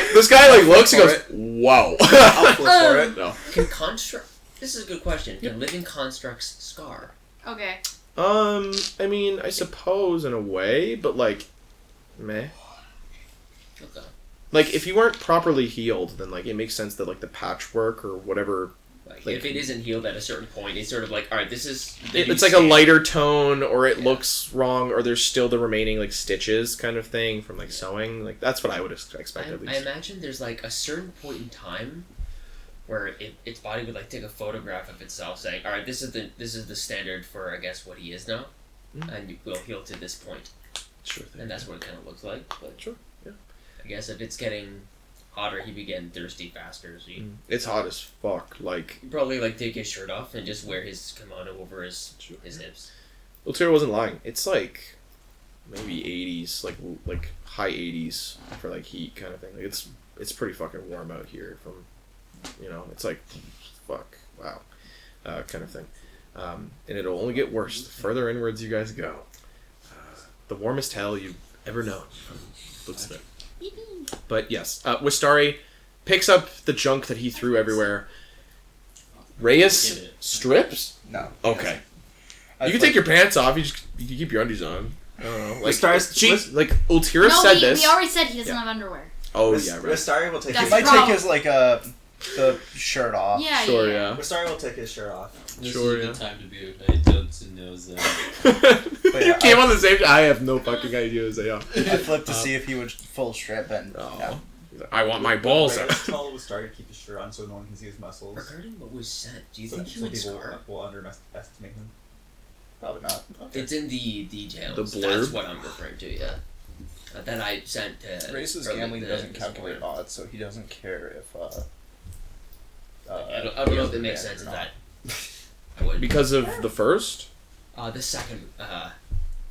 like looks and goes, wow. I'll flip for it. No. Can construct? This is a good question. Can living constructs scar? Okay. I mean, I suppose in a way, but like, meh. Okay. Like, if you weren't properly healed, then like it makes sense that like the patchwork or whatever. Like if it isn't healed at a certain point, it's sort of like, all right, this is. It's like a lighter tone, or it looks wrong, or there's still the remaining like stitches kind of thing from like sewing. Like that's what I would expect at least. I imagine there's like a certain point in time where its body would like take a photograph of itself, saying, all right, this is the standard for I guess what he is now, and we'll heal to this point. Sure thing. And that's what it kind of looks like. But sure. Yeah. I guess if it's getting hotter, he'd be getting thirsty faster. So it's hot as fuck. Like he'd probably like take his shirt off and just wear his kimono over his hips. Well, Tira wasn't lying. It's like maybe 80s, like high 80s for like heat kind of thing. Like it's pretty fucking warm out here from You know, it's like, fuck, wow, kind of thing. And it'll only get worse the further inwards you guys go. The warmest hell you've ever known. Looks of it. But yes, Wistari picks up the junk that he threw everywhere. Reyes strips? No. Okay. You can take your pants off. You can keep your undies on. I don't know. Like, Ultira said this. We already said he doesn't have underwear. Oh yeah, right. Wistari will take. That's His, He might wrong. take his the shirt off. Yeah, Sure, yeah. yeah. Wistari will take his shirt off. This Sure, is yeah. the time to be I don't know that. You came on the same. I have no fucking idea. I flipped to see if he would full strip, and no. I want my balls out. Reyes tell Wistari to keep his shirt on so no one can see his muscles. Regarding what was sent, do you So think he some would people scar? will underestimate him. Probably not. It's in the details. The blurb? That's what I'm referring to, yeah. That I sent to... Race's early gambling doesn't this calculate morning. odds, so he doesn't care if. I don't know if it makes sense if that... I would. Because of the first? The second,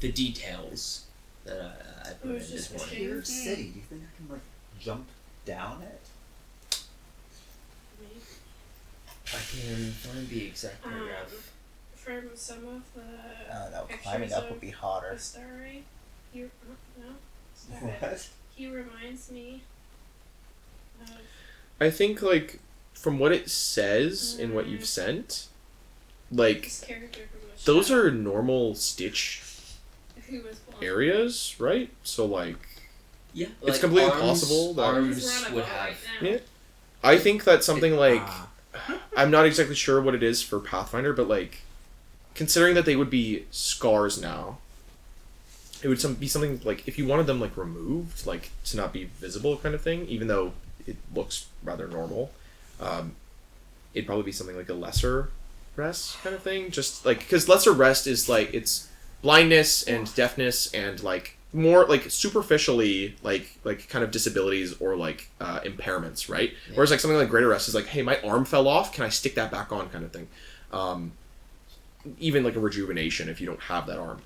the details that I put in was this just morning. fishing. Your city. Do you think I can like jump down it? I can find the exact paragraph. From some of the no, pictures climbing up of would be hotter. Wistari, he no, it's not it. What? He reminds me of I think like from what it says in what you've sent, like this character from the those show are normal Stitch who was blonde. areas, right? So like Yeah, It's like completely arms, possible that- He's arms run a would boat have. right now. Yeah. I think that something like Ah. I'm not exactly sure what it is for Pathfinder, but like considering that they would be scars now, it would be something like if you wanted them like removed, like to not be visible kind of thing, even though it looks rather normal. It'd probably be something like a lesser rest kind of thing, just like because lesser rest is like it's blindness and deafness and like more like superficially like kind of disabilities or like impairments, right? Yeah. Whereas like something like greater rest is like, hey, my arm fell off, can I stick that back on kind of thing. Even like a rejuvenation if you don't have that arm.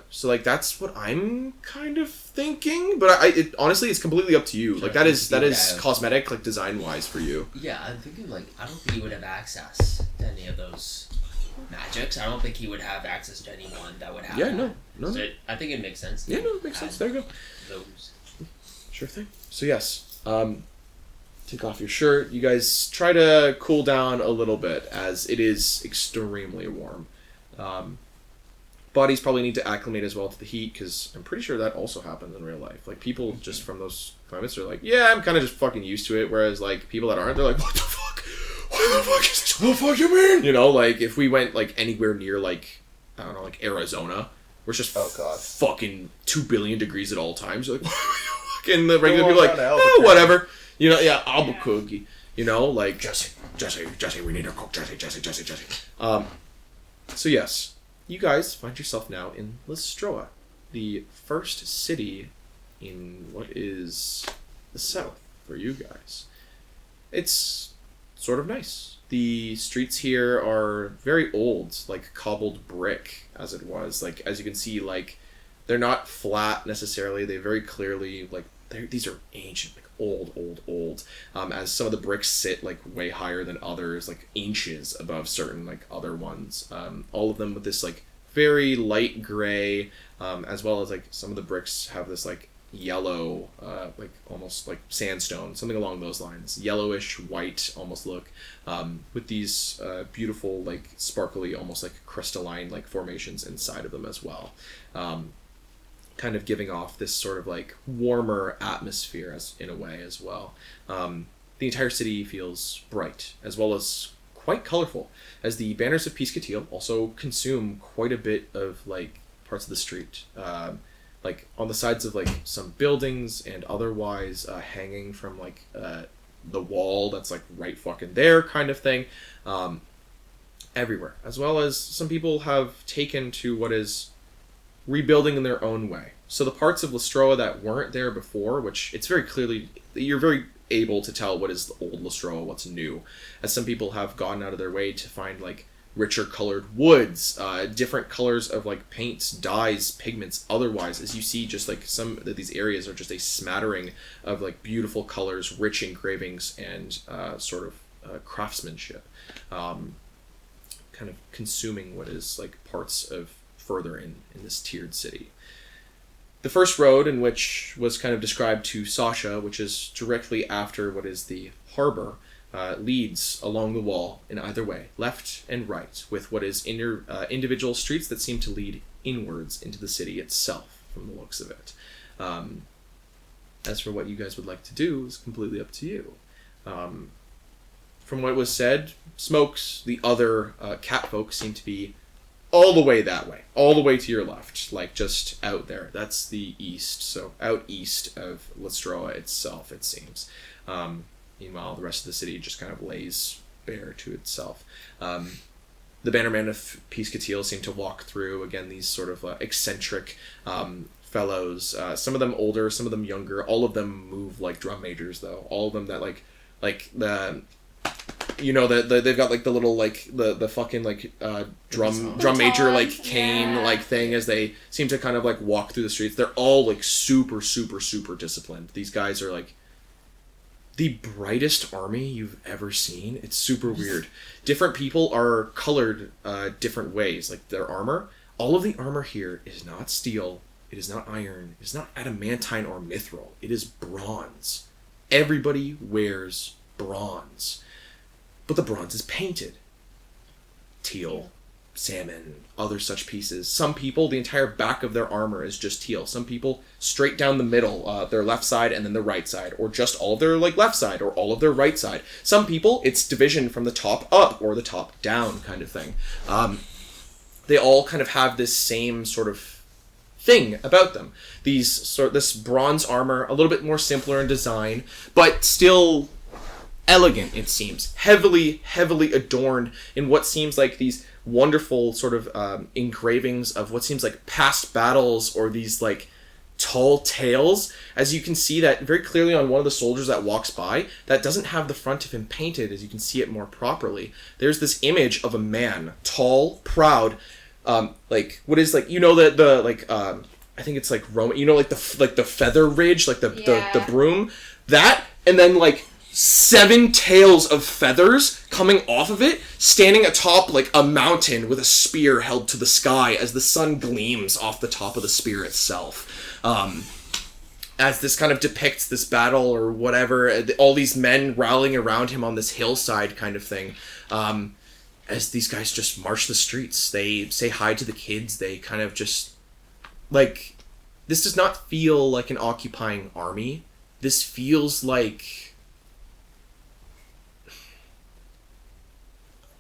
So like that's what I'm kind of thinking, but honestly it's completely up to you. Sure, like that is have- cosmetic, like design wise for you. Yeah, I'm thinking like I don't think he would have access to any of those magics. I don't think he would have access to anyone that would have. Yeah, that. no. So I think it makes sense. Yeah, no, it makes sense. There you go. Those. Sure thing. So yes, take off your shirt. You guys try to cool down a little bit as it is extremely warm. Bodies probably need to acclimate as well to the heat because I'm pretty sure that also happens in real life. Like people just from those climates are like, yeah, I'm kind of just fucking used to it. Whereas like people that aren't, they're like, what the fuck? What the fuck is this? What the fuck you mean? You know, like if we went like anywhere near like I don't know, like Arizona, where it's just Oh, God. fucking 2 billion degrees at all times. You're like, and the regular Go people are on like, down to Albuquerque. whatever. You know, yeah, Albuquerque. You know, like Jesse, we need to cook Jesse. So yes, you guys find yourself now in Lestroa, the first city in what is the south for you guys. It's sort of nice. The streets here are very old, like cobbled brick, as it was. Like as you can see, like they're not flat necessarily. They very clearly like these are ancient, like old. As some of the bricks sit like way higher than others, like inches above certain like other ones. All of them with this like very light gray, as well as like some of the bricks have this like yellow, like almost like sandstone, something along those lines, yellowish white almost look, with these beautiful like sparkly, almost like crystalline like formations inside of them as well, kind of giving off this sort of like warmer atmosphere as in a way as well. The entire city feels bright as well as quite colorful, as the banners of Piesekillteal also consume quite a bit of like parts of the street, like on the sides of like some buildings and otherwise hanging from like the wall that's like right fucking there kind of thing, everywhere, as well as some people have taken to what is rebuilding in their own way. So the parts of Lestroa that weren't there before, which it's very clearly, you're very able to tell what is the old Lestroa, what's new, as some people have gone out of their way to find like richer colored woods, different colors of like paints, dyes, pigments, otherwise, as you see just like some of these areas are just a smattering of like beautiful colors, rich engravings, and sort of craftsmanship, kind of consuming what is like parts of further in this tiered city. The first road, in which was kind of described to Sasha, which is directly after what is the harbor, leads along the wall in either way, left and right, with what is individual streets that seem to lead inwards into the city itself, from the looks of it. As for what you guys would like to do is completely up to you. From what was said, Smokes, the other cat folk, seem to be all the way that way, all the way to your left, like just out there. That's the east, so out east of Lestroa itself, it seems. Meanwhile, the rest of the city just kind of lays bare to itself. The bannermen of Piesekillteal seem to walk through, again, these sort of eccentric fellows. Some of them older, some of them younger. All of them move like drum majors, though. All of them that like the... You know, they've got like the little like the fucking like drum major like cane like thing as they seem to kind of like walk through the streets. They're all like super disciplined. These guys are like the brightest army you've ever seen. It's super weird. Different people are colored different ways. Like their armor, all of the armor here is not steel. It is not iron. It is not adamantine or mithril. It is bronze. Everybody wears bronze. But the bronze is painted. Teal, salmon, other such pieces. Some people, the entire back of their armor is just teal. Some people, straight down the middle, their left side and then the right side. Or just all of their like left side or all of their right side. Some people, it's division from the top up or the top down kind of thing. They all kind of have this same sort of thing about them. This bronze armor, a little bit more simpler in design, but still... elegant, it seems. Heavily adorned in what seems like these wonderful sort of engravings of what seems like past battles or these like tall tales. As you can see that very clearly on one of the soldiers that walks by, that doesn't have the front of him painted as you can see it more properly. There's this image of a man, tall, proud, like what is like, you know, the like I think it's like Roman, you know, like the feather ridge, like the broom, that, and then like 7 tails of feathers coming off of it, standing atop like a mountain with a spear held to the sky as the sun gleams off the top of the spear itself. As this kind of depicts this battle or whatever, all these men rallying around him on this hillside kind of thing. As these guys just march the streets, they say hi to the kids, they kind of just, like, this does not feel like an occupying army. This feels like...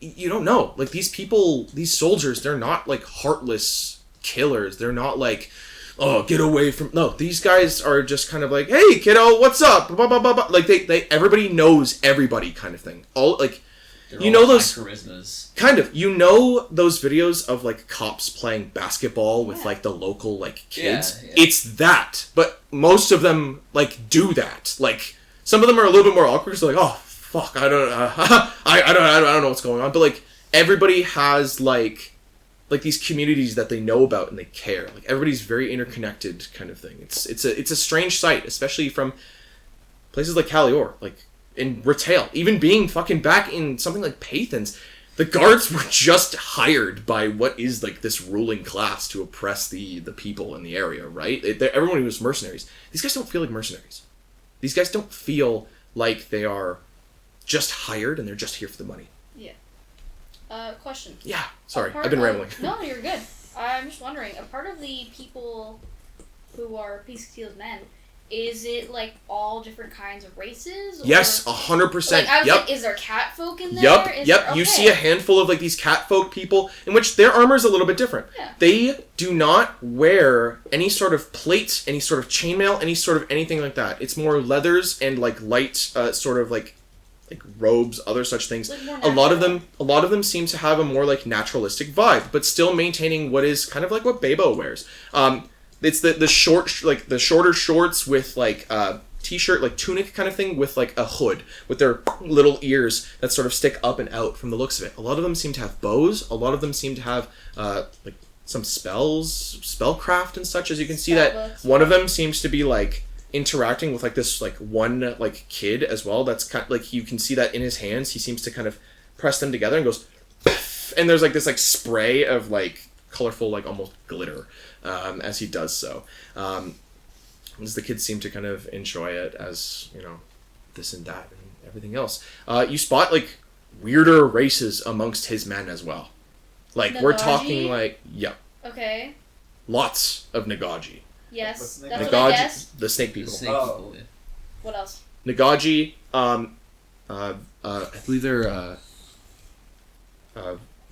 You don't know. Like, these people, these soldiers, they're not, like, heartless killers. They're not, like, oh, get away from... No, these guys are just kind of like, hey, kiddo, what's up? Blah, blah, blah, blah. Like, they everybody knows everybody kind of thing. All, like, they're you know those... charismas. Kind of. You know those videos of, like, cops playing basketball with, like, the local, like, kids? Yeah. It's that. But most of them, like, do that. Like, some of them are a little bit more awkward, so like, oh, fuck, I don't know what's going on, but like everybody has like these communities that they know about and they care. Like everybody's very interconnected, kind of thing. It's a strange sight, especially from places like Calior, like in Retail, even being fucking back in something like Pathans. The guards were just hired by what is like this ruling class to oppress the people in the area, right? Everyone was mercenaries. These guys don't feel like mercenaries. These guys don't feel like they are just hired and they're just here for the money. Yeah. Question. Yeah. Sorry, I've been rambling. No, you're good. I'm just wondering, a part of the people who are Piesekillteal's men, is it like all different kinds of races? Yes, 100%. Like, I was yep. like, is there cat folk in there? Yep. Okay. You see a handful of like these cat folk people in which their armor is a little bit different. Yeah. They do not wear any sort of plate, any sort of chainmail, any sort of anything like that. It's more leathers and like light sort of like robes, other such things. Like a lot of them seem to have a more like naturalistic vibe, but still maintaining what is kind of like what Bebo wears. It's the shorter shorts with like t-shirt, like tunic kind of thing with like a hood with their little ears that sort of stick up and out from the looks of it. A lot of them seem to have bows. A lot of them seem to have like some spellcraft and such. As you can see that one of them seems to be like interacting with like this like one like kid as well. That's kind of, like you can see that in his hands. He seems to kind of press them together and goes, and there's like this like spray of like colorful like almost glitter as he does so. As the kids seem to kind of enjoy it as this and that and everything else. You spot like weirder races amongst his men as well. Like we're talking like Okay. lots of Nagaji. Yes, That's that's what I Nagaji, guessed. the snake people. What else? Nagaji, I believe they're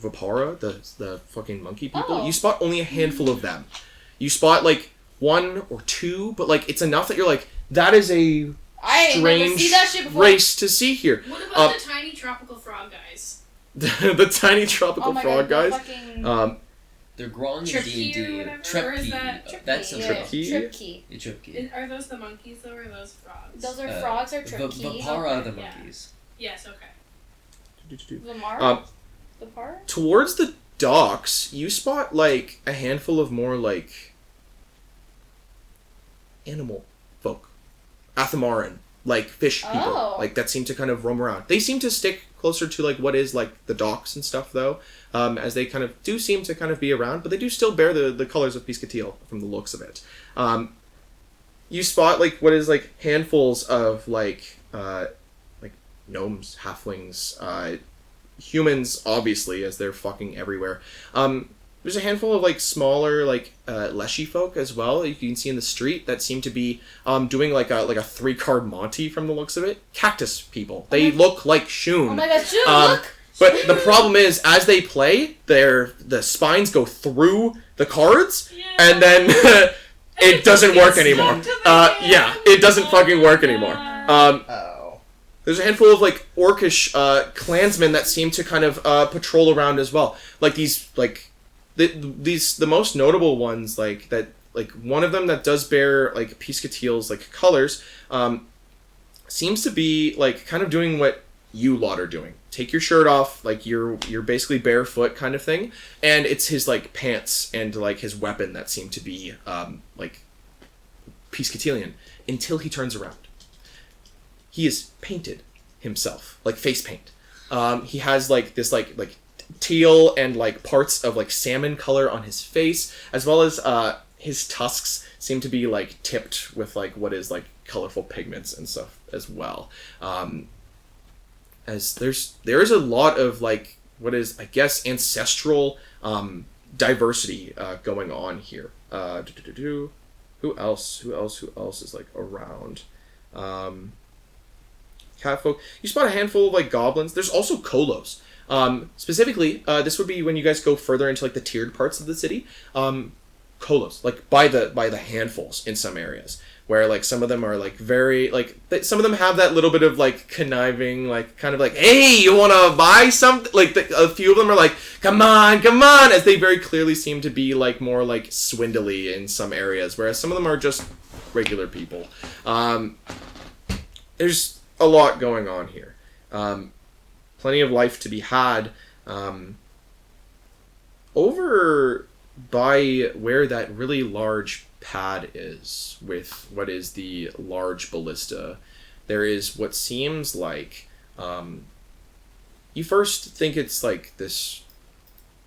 Vipara, the fucking monkey people. Oh. You spot only a handful of them. You spot like one or two, but like it's enough that you're like, that is a I never strange see that shit before. race to see here. What about the tiny tropical frog guys? The tiny tropical Oh my frog God, the guys. fucking- They're growing in Tripkey D&D. or whatever, or is that- Tripkey. That's a yeah. Tripkey? Tripkey. Yeah, Tripkey. Are those the monkeys though, or are those frogs? Those are frogs or The Tripkey? Vipara are the Yeah. monkeys. Yes. Okay. Vimara? Vipara? Towards the docks, you spot like a handful of more like animal folk, Athamaran, like fish people, Oh. like that seem to kind of roam around. They seem to stick closer to like what is like the docks and stuff though, as they kind of do seem to kind of be around, but they do still bear the colors of Piesekillteal from the looks of it. You spot like what is like handfuls of like gnomes, halflings, humans, obviously, as they're fucking everywhere. There's a handful of like smaller like Leshy folk as well. You can see in the street that seem to be doing like a 3-card Monty from the looks of it. Cactus people. They look like Shun. Oh my God, Shun, look! But the problem is, as they play, the spines go through the cards, and then it doesn't work anymore. It doesn't fucking work anymore. There's a handful of like orcish clansmen that seem to kind of patrol around as well. Like these like the most notable ones like that, like one of them that does bear like Piesekillteal's like colors seems to be like kind of doing what you lot are doing. Take your shirt off, like you're basically barefoot kind of thing, and it's his like pants and like his weapon that seem to be like Piesekilltealian until he turns around. He is painted himself, like face paint. He has like this like teal and like parts of like salmon color on his face, as well as his tusks seem to be like tipped with like what is like colorful pigments and stuff as well. As there is a lot of like what is, I guess, ancestral diversity going on here. Who else is like around? Catfolk. You spot a handful of like goblins. There's also kolos. Specifically, this would be when you guys go further into like the tiered parts of the city. Kolos, like by the handfuls in some areas, where like some of them are like very like some of them have that little bit of like conniving, like kind of like, hey, you want to buy something? Like a few of them are like, come on, as they very clearly seem to be like more like swindly in some areas, whereas some of them are just regular people. There's a lot going on here. Plenty of life to be had. Over by where that really large pad is, with what is the large ballista, there is what seems like, you first think it's like this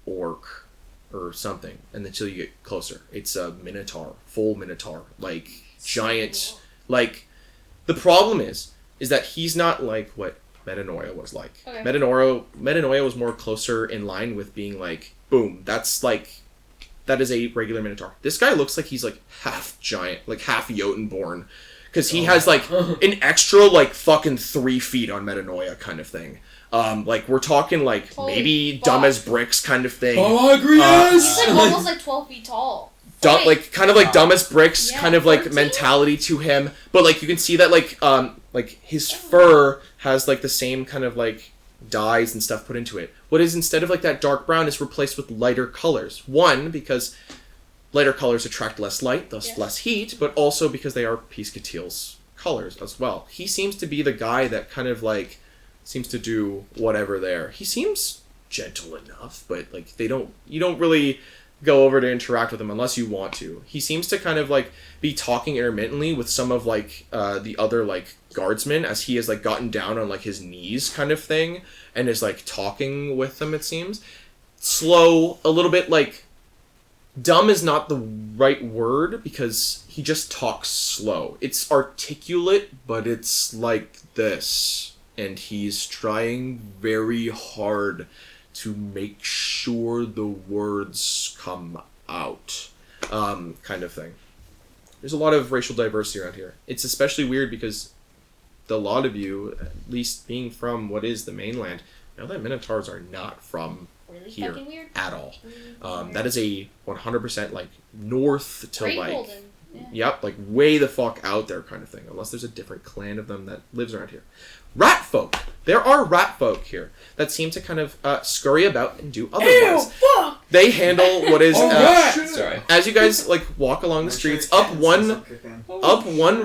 orc or something, and until you get closer, it's a minotaur, full minotaur, like giant, like, the problem is that he's not like what Metanoia was like. Okay. Metanoia was more closer in line with being like, boom, that's like, that is a regular minotaur. This guy looks like he's like half giant, like half Jotunborn, because he has like an extra like fucking 3 feet on Metanoia kind of thing. Like we're talking like maybe dumb as bricks kind of thing. Oh, I agree. He's like almost like 12 feet tall. Dumb, like kind of like dumb as bricks kind of like 13? Mentality to him, but like you can see that like his fur has like the same kind of like dyes and stuff put into it. What is, instead of like that dark brown, is replaced with lighter colors. One, because lighter colors attract less light, thus less heat, but also because they are Piesekillteal's colors as well. He seems to be the guy that kind of like seems to do whatever there. He seems gentle enough, but like you don't really go over to interact with him unless you want to. He seems to kind of like be talking intermittently with some of like the other like guardsmen as he has like gotten down on like his knees kind of thing and is like talking with them. It seems slow, a little bit like dumb is not the right word because he just talks slow. It's articulate, but it's like this, and he's trying very hard to make sure the words come out, kind of thing. There's a lot of racial diversity around here. It's especially weird because a lot of you, at least being from what is the mainland, know that Minotaurs are not from Really here fucking weird. at all. That is a 100% like north to Great like, Golden. Yeah. yep, like way the fuck out there kind of thing. Unless there's a different clan of them that lives around here. Rat folk. There are rat folk here that seem to kind of scurry about and do otherwise. Fuck! They handle what is Sorry. as you guys like walk along the streets up one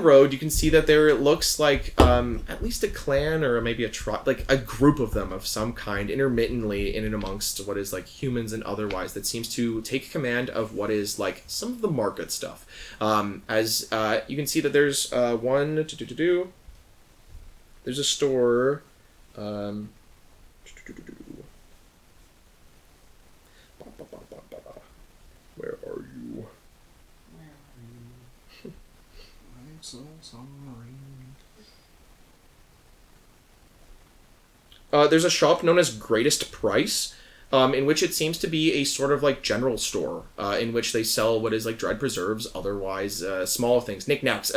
road. You can see that there looks like at least a clan or maybe a tribe, like a group of them of some kind, intermittently in and amongst what is like humans and otherwise, that seems to take command of what is like some of the market stuff. As you can see that there's there's a store. Where are you? I'm so sorry. There's a shop known as Greatest Price, in which it seems to be a sort of like general store, in which they sell what is like dried preserves, otherwise small things, knickknacks,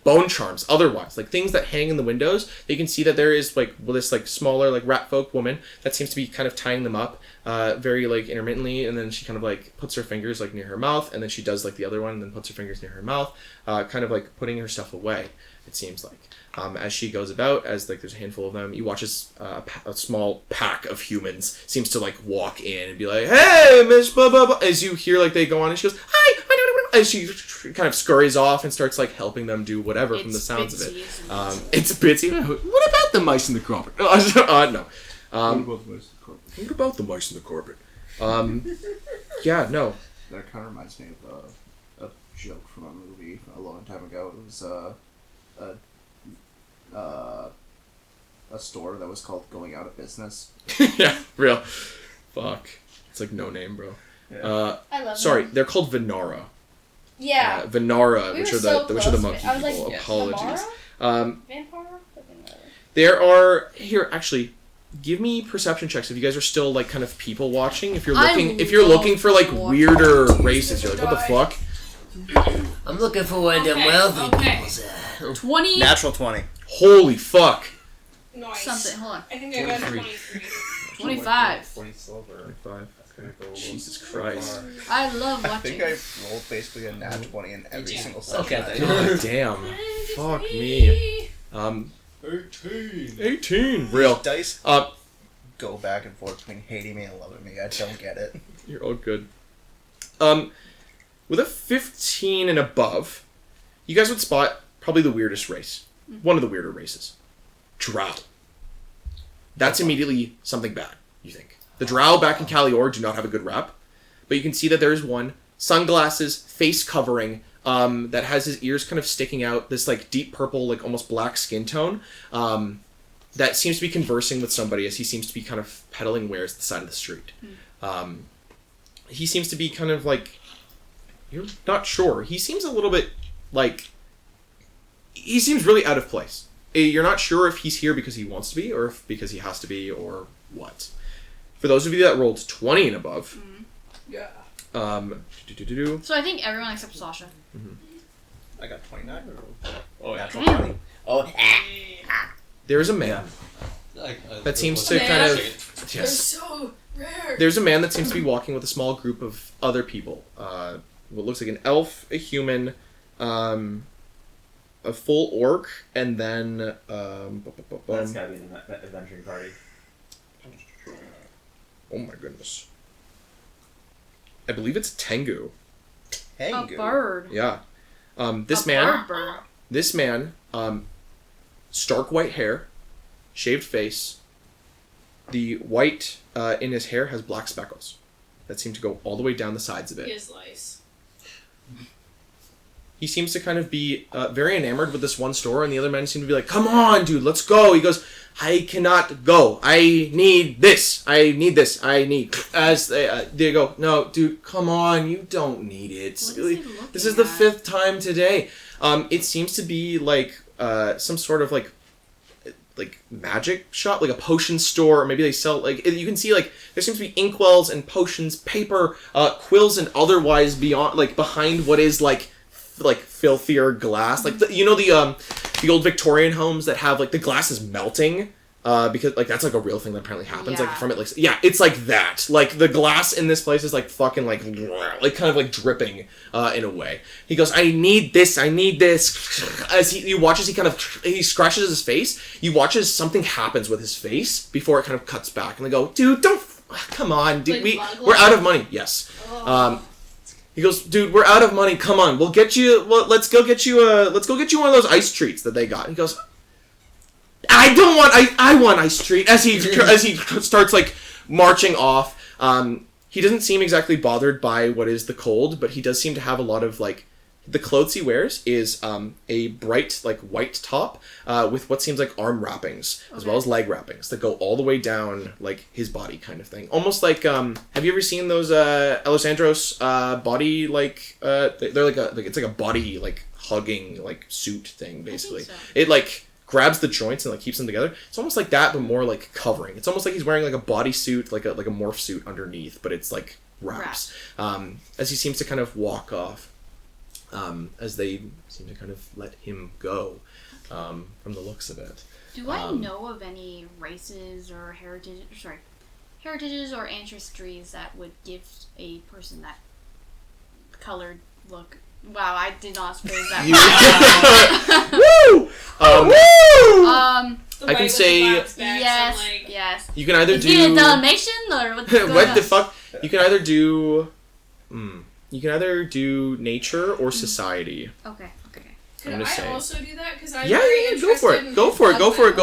bone charms, otherwise like things that hang in the windows. You can see that there is like this like smaller like rat folk woman that seems to be kind of tying them up, very like intermittently, and then she kind of like puts her fingers like near her mouth, and then she does like the other one, and then puts her fingers near her mouth, kind of like putting her stuff away. It seems like. As she goes about, as like there's a handful of them, you watch as a small pack of humans seems to like walk in and be like, "Hey, Miss blah blah blah." As you hear like they go on, and she goes, "Hi," as she kind of scurries off and starts like helping them do whatever from the sounds of it. It's Bitsy. What about the mice in the carpet? No. What about the mice in the carpet? What about the mice in the carpet? Yeah, no. That kind of reminds me of a joke from a movie a long time ago. It was a store that was called Going Out of Business. Yeah, real. Fuck. It's like no name, bro. Yeah. I love Sorry, them. they're called Venara. Yeah. Venara, We which were are so the close, monkey I was people. like, Apologies. Vampire? There are here actually. Give me perception checks if you guys are still like kind of people watching. If you're looking for like weirder races, you're like, what the fuck? I'm looking for one of them wealthy people's 20. Natural 20. Holy fuck! Nice. Something. Hold on. I think I got 23. 25. 20 silver. 25. Okay. Jesus Christ. I love I watching. think I rolled basically a nat 20 in every single session. Okay. God damn. Fuck me. 18. Real. Dice go back and forth between hating me and loving me. I don't get it. You're all good. With a 15 and above, you guys would spot probably the weirdest race. One of the weirder races. Drow. That's immediately something bad, you think. The Drow back in Calior do not have a good rap, but you can see that there is one. Sunglasses, face covering, that has his ears kind of sticking out, this like deep purple, like almost black skin tone, that seems to be conversing with somebody as he seems to be kind of peddling wares at the side of the street. He seems to be kind of like, you're not sure. He seems a little bit like, he seems really out of place. You're not sure if he's here because he wants to be or if because he has to be or what. For those of you that rolled 20 and above, Yeah. So I think everyone except Sasha. I got 29. Oh, yeah. Natural 20. Oh, there's a man that seems to kind of... They're so rare. There's a man that seems to be walking with a small group of other people. What looks like an elf, a human, a full orc, and then... That's gotta be an adventuring party. Oh my goodness. I believe it's Tengu. A bird. Yeah. This man, stark white hair, shaved face. The white in his hair has black speckles. that seem to go all the way down the sides of it. He is lice. He seems to kind of be very enamored with this one store, and the other men seem to be like, come on, dude, let's go. He goes, I cannot go. I need this. I need this. I need... As they go, no, dude, come on. You don't need it. This is the 5th time today. It seems to be like some sort of like magic shop, like a potion store, or maybe they sell, like, you can see, like, there seems to be inkwells and potions, paper, quills, and otherwise beyond, like, behind what is, like filthier glass, like the old Victorian homes that have like the glass is melting because like that's like a real thing that apparently happens like from it, like it's like that, like the glass in this place is like fucking like kind of like dripping in a way. He goes, I need this as you watch as he scratches his face. You watch as something happens with his face before it kind of cuts back, and they go, dude, don't, come on, dude, we're out of money. Yes. He goes, dude, we're out of money. Come on, let's go get you one of those ice treats that they got. He goes, I want ice treat. As he starts like marching off. He doesn't seem exactly bothered by what is the cold, but he does seem to have a lot of like, the clothes he wears is a bright like white top with what seems like arm wrappings as well as leg wrappings that go all the way down like his body kind of thing. Almost like have you ever seen those Alessandro's body like they're like it's like a body like hugging like suit thing basically. So. It like grabs the joints and like keeps them together. It's almost like that but more like covering. It's almost like he's wearing like a body suit, like a morph suit underneath, but it's like wraps. As he seems to kind of walk off. As they seem to kind of let him go from the looks of it. Do I know of any races or heritages or ancestries that would give a person that colored look? Wow, I did not suppose that. Woo! I can say yes. You can either do. Is he a Dalmatian or what's going what on? the fuck? You can either do. You can either do nature or society. Okay. Could I also do that? Because I'm yeah, go for it. Go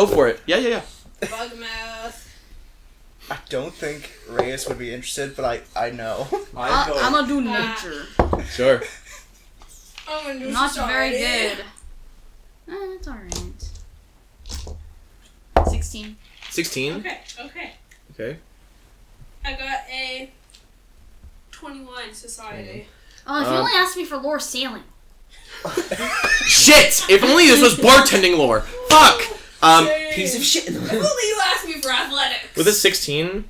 for it. Yeah. Bug mouth. I don't think Reyes would be interested, but I know. I'm gonna do nature. Sure. I'm gonna do Not society. very good. It's alright. 16. 16? Okay. I got a 21 society. Oh, if you only asked me for lore sailing. Shit! If only this was bartending lore. Fuck! Piece of shit. If only you asked me for athletics. With a 16,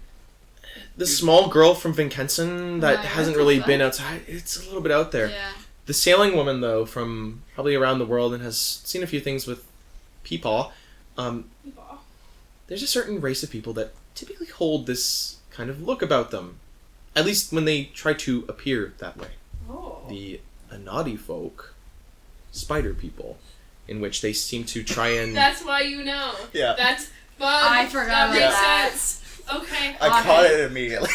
the small girl from Vincenson that hasn't really been outside, it's a little bit out there. Yeah. The sailing woman, though, from probably around the world and has seen a few things with Peepaw, there's a certain race of people that typically hold this kind of look about them. At least when they try to appear that way. Oh. The Anadi folk, spider people, in which they seem to try and... That's why you know. Yeah. That's fun. I forgot that about makes that. sense. Okay. I caught it immediately.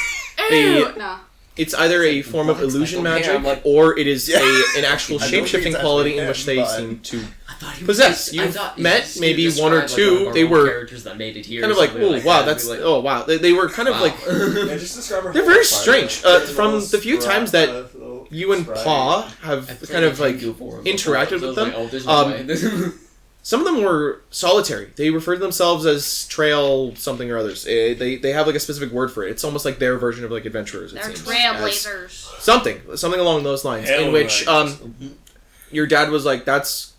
No. It's either a form of illusion magic, or it is an actual shape-shifting quality in which they seem to possess. You've met maybe one or two. They were characters that made it here. kind of like, oh wow, that's wow. They were kind of like they're very strange. From the few times that you and Pa have kind of like interacted with them, some of them were solitary. They refer to themselves as trail something or others. They have like a specific word for it. It's almost like their version of like adventurers. They're it seems. trailblazers. Something along those lines. In which your dad was like, "That's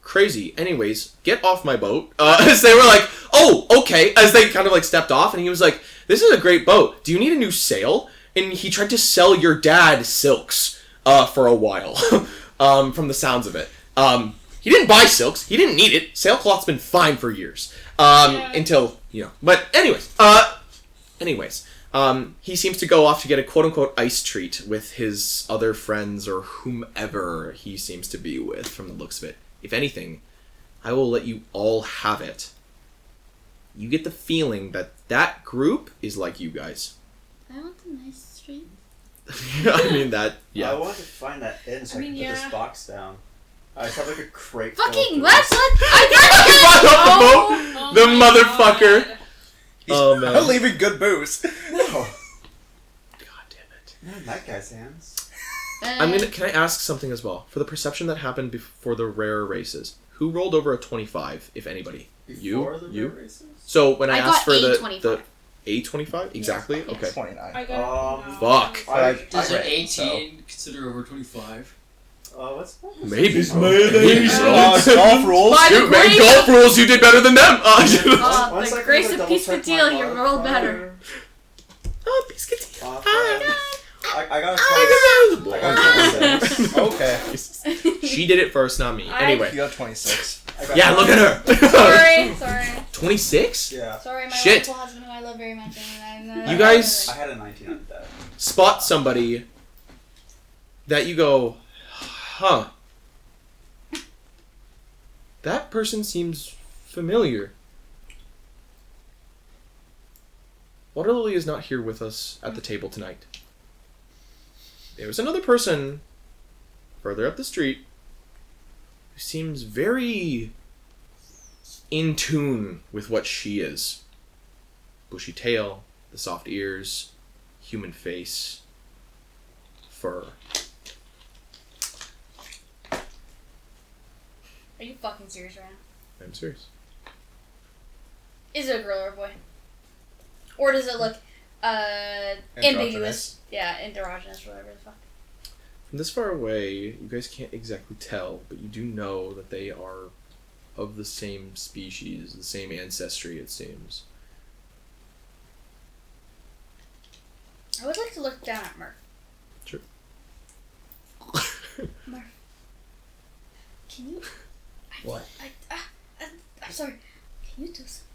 crazy." Anyways, get off my boat. As they were like, "Oh, okay." As they kind of like stepped off, and he was like, "This is a great boat. Do you need a new sail?" And he tried to sell your dad silks for a while, from the sounds of it. He didn't buy silks. He didn't need it. Sailcloth's been fine for years. Until, But anyways, he seems to go off to get a quote-unquote ice treat with his other friends or whomever he seems to be with from the looks of it. If anything, I will let you all have it. You get the feeling that group is like you guys. I want the nice treat. I mean that, yeah. I want to find that inn so I can put this box down. I just have like a crate. Fucking what? I the motherfucker. Oh man, I'm leaving good booze. No. God damn it. Not in that guy's hands. Can I ask something as well? For the perception that happened before the rare races, who rolled over a 25, if anybody? Before the You? rare races? So when I asked got for the 25. A25? Exactly? Yes. Okay. 29. I got Fuck. Does an read, 18 consider over 25? What's that? Maybe. Maybe so. golf rules. By the Dude, man, grace golf rules, you did better than them! One The second, grace I'm of gonna double check my Piesekillteal, you rolled better. Oh, Piesekillteal. I got a 20. I got a 26. Okay. She did it first, not me. Anyway. You got 26. Yeah, look at her! Sorry. 26? Yeah. Sorry, my Shit. wonderful husband who I love very much. And You guys I had a 19 on that. spot somebody that you go, huh. That person seems familiar. Waterlily is not here with us at the table tonight. There's another person further up the street who seems very in tune with what she is. Bushy tail, the soft ears, human face, fur. Are you fucking serious right now? I'm serious. Is it a girl or a boy? Or does it look ambiguous? Yeah, androgynous, whatever the fuck. From this far away, you guys can't exactly tell, but you do know that they are of the same species, the same ancestry, it seems. I would like to look down at Murph. Sure. Murph, can you? What? I'm sorry. Can you do something?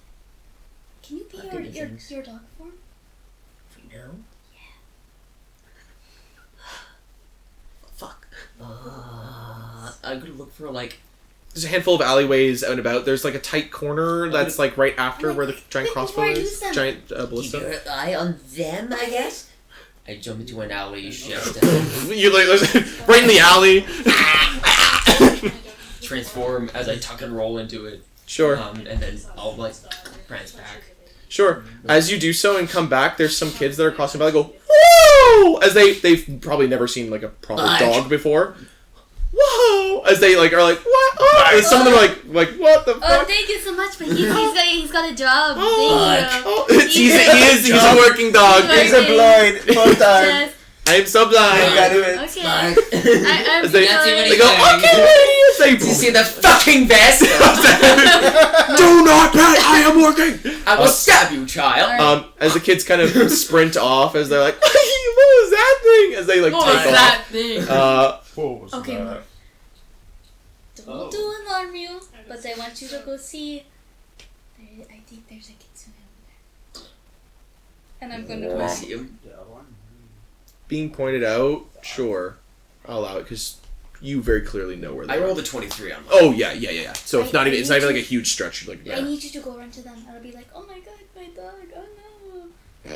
Can you be I'll do your dog form? For now? Fuck. I'm gonna look for like. There's a handful of alleyways out and about. There's like a tight corner that's like right after where the giant crossbow is. Giant Keep ballista. your eye on them, I guess. I jump into an alley, shift, You like right in the alley. transform as I tuck and roll into it. Sure. And then I'll like prance back. Sure. As you do so and come back, there's some kids that are crossing by. They go, whoa! As they've probably never seen like a proper dog before. Whoa! As they like are like, what? Oh! And some of them are like what the fuck? Oh, thank you so much, but he's got a job. Oh, Thank you. he's a working dog. He's a blind. Full time. Yes. I'm so blind. Okay. I'm As they sorry. go, okay. As they Do you see the fucking vest? do not pet. I am working. I will stab you, child. As the kids kind of sprint off, as they're like, what was that thing? As they like What take was off. that thing? What was Okay, that? Murph. Don't do alarm you, but I want you to go see. I think there's a kitsune over there. And I'm going to I go see him. Being pointed out, sure, I'll allow it because you very clearly know where they I are. rolled a 23 on mine. Oh yeah. So it's not even like a huge stretch. Like I need you to go run to them. I'll be like, oh my god, my dog, oh no.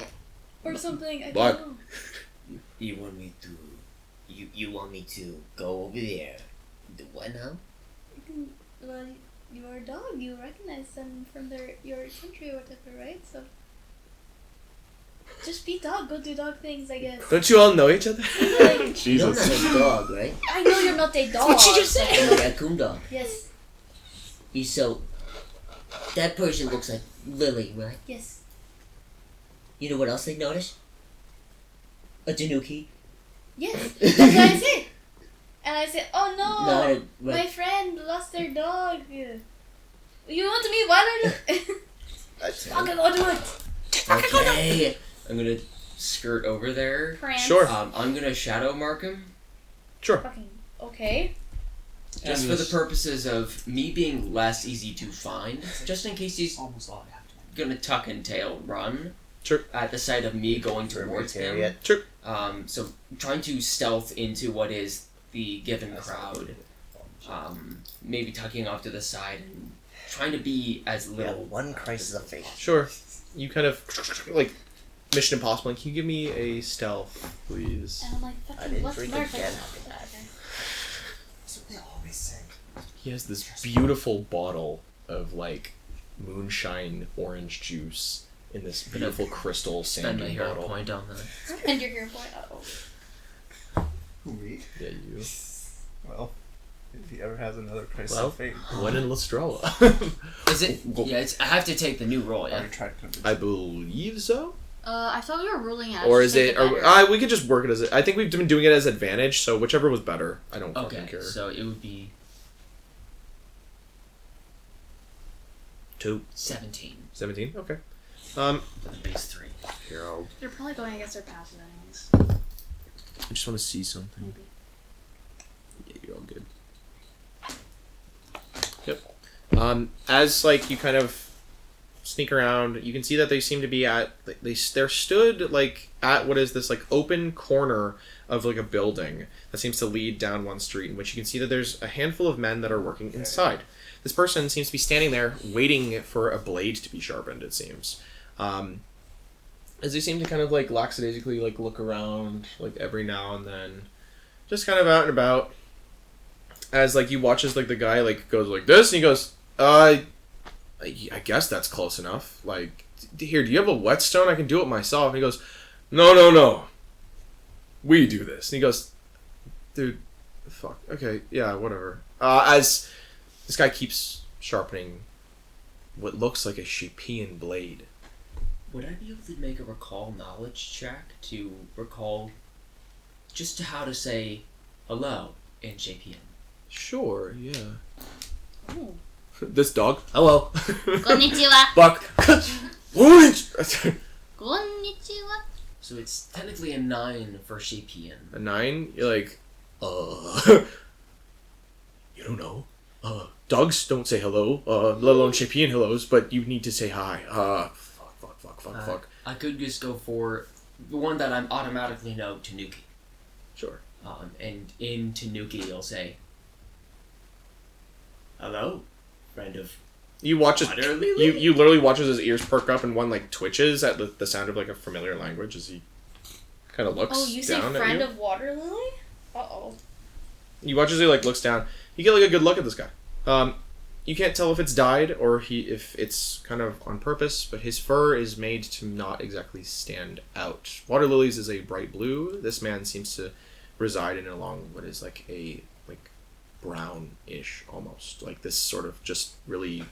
Or something, I What? don't know. You want me to... You want me to go over there? Do what now? Well, you're a dog. You recognize them from your country or whatever, right? So just be dog. Go do dog things, I guess. Don't you all know each other? Like, You're Jesus. not a dog, right? I know you're not a dog. What she just said. I'm a raccoon dog. Yes. So, that person looks like Lily, right? Yes. You know what else they noticed? A tanuki. Yes. That's what I said. And I said, oh no, No, my friend lost their dog. You want me? Why don't you? I'm gonna go do it. Okay. I'm gonna skirt over there. Prance. Sure. I'm gonna shadow mark him. Sure. Fucking okay. Just for the purposes of me being less easy to find. Just in case he's Almost all I have to. gonna tuck and tail run. Sure. At the sight of me going towards him. Sure. So trying to stealth into what is the given crowd. Maybe tucking off to the side and trying to be as little. One crisis of faith. Sure. You kind of like Mission Impossible. Can you give me a stealth, please? And I'm like, I fucking didn't what's drink Murph? again. That's what they always say. He has this beautiful bottle of like moonshine orange juice in this beautiful crystal Spend my sandy hero bottle. point on that. And your hero point. Oh. Who, me? Yeah, you. Well, if he ever has another crisis Well, of fate. when in Lestroa. Is it? Yeah, it's. I have to take the new roll. I Yeah. already tried to convince I him. believe so. I thought we were ruling out. Or just is make it? Or, better. we could just work it as. I think we've been doing it as advantage. So whichever was better. I don't fucking Okay, care. so it would be 2. 17 17. Okay. for the base 3. Here I'll. They're probably going against their passive anyways. I just want to see something. Maybe. Yeah, you're all good. Yep. As like you kind of sneak around, you can see that they seem to be at they're stood like at what is this like open corner of like a building that seems to lead down one street, in which you can see that there's a handful of men that are working inside. This person seems to be standing there waiting for a blade to be sharpened, it seems. As they seem to kind of like lackadaisically like look around like every now and then, just kind of out and about. As like you watch as like the guy like goes like this and he goes, I guess that's close enough. Like, here, do you have a whetstone? I can do it myself. And he goes, no. We do this. And he goes, dude, fuck. Okay, yeah, whatever. As this guy keeps sharpening what looks like a Shapian blade. Would I be able to make a recall knowledge check to recall just how to say hello in Shapian? Sure, yeah. Ooh. This dog. Hello. Konnichiwa. Buck. Konnichiwa. So it's technically a 9 for Shapian. A 9? You're like, you don't know. Dogs don't say hello, let alone Shapian hellos, but you need to say hi. Fuck. I could just go for the one that I'm automatically know, Tanuki. Sure. And in Tanuki, you'll say, hello, friend of... You watch as Water Lily? you literally watch as his ears perk up and one like twitches at the sound of like a familiar language as he kind of looks Oh, you say down friend at you. of water lily? Uh-oh. You watch as he like looks down. You get like a good look at this guy. You can't tell if it's dyed or if it's kind of on purpose, but his fur is made to not exactly stand out. Water lilies is a bright blue. This man seems to reside in along what is like a brownish almost, like this sort of just really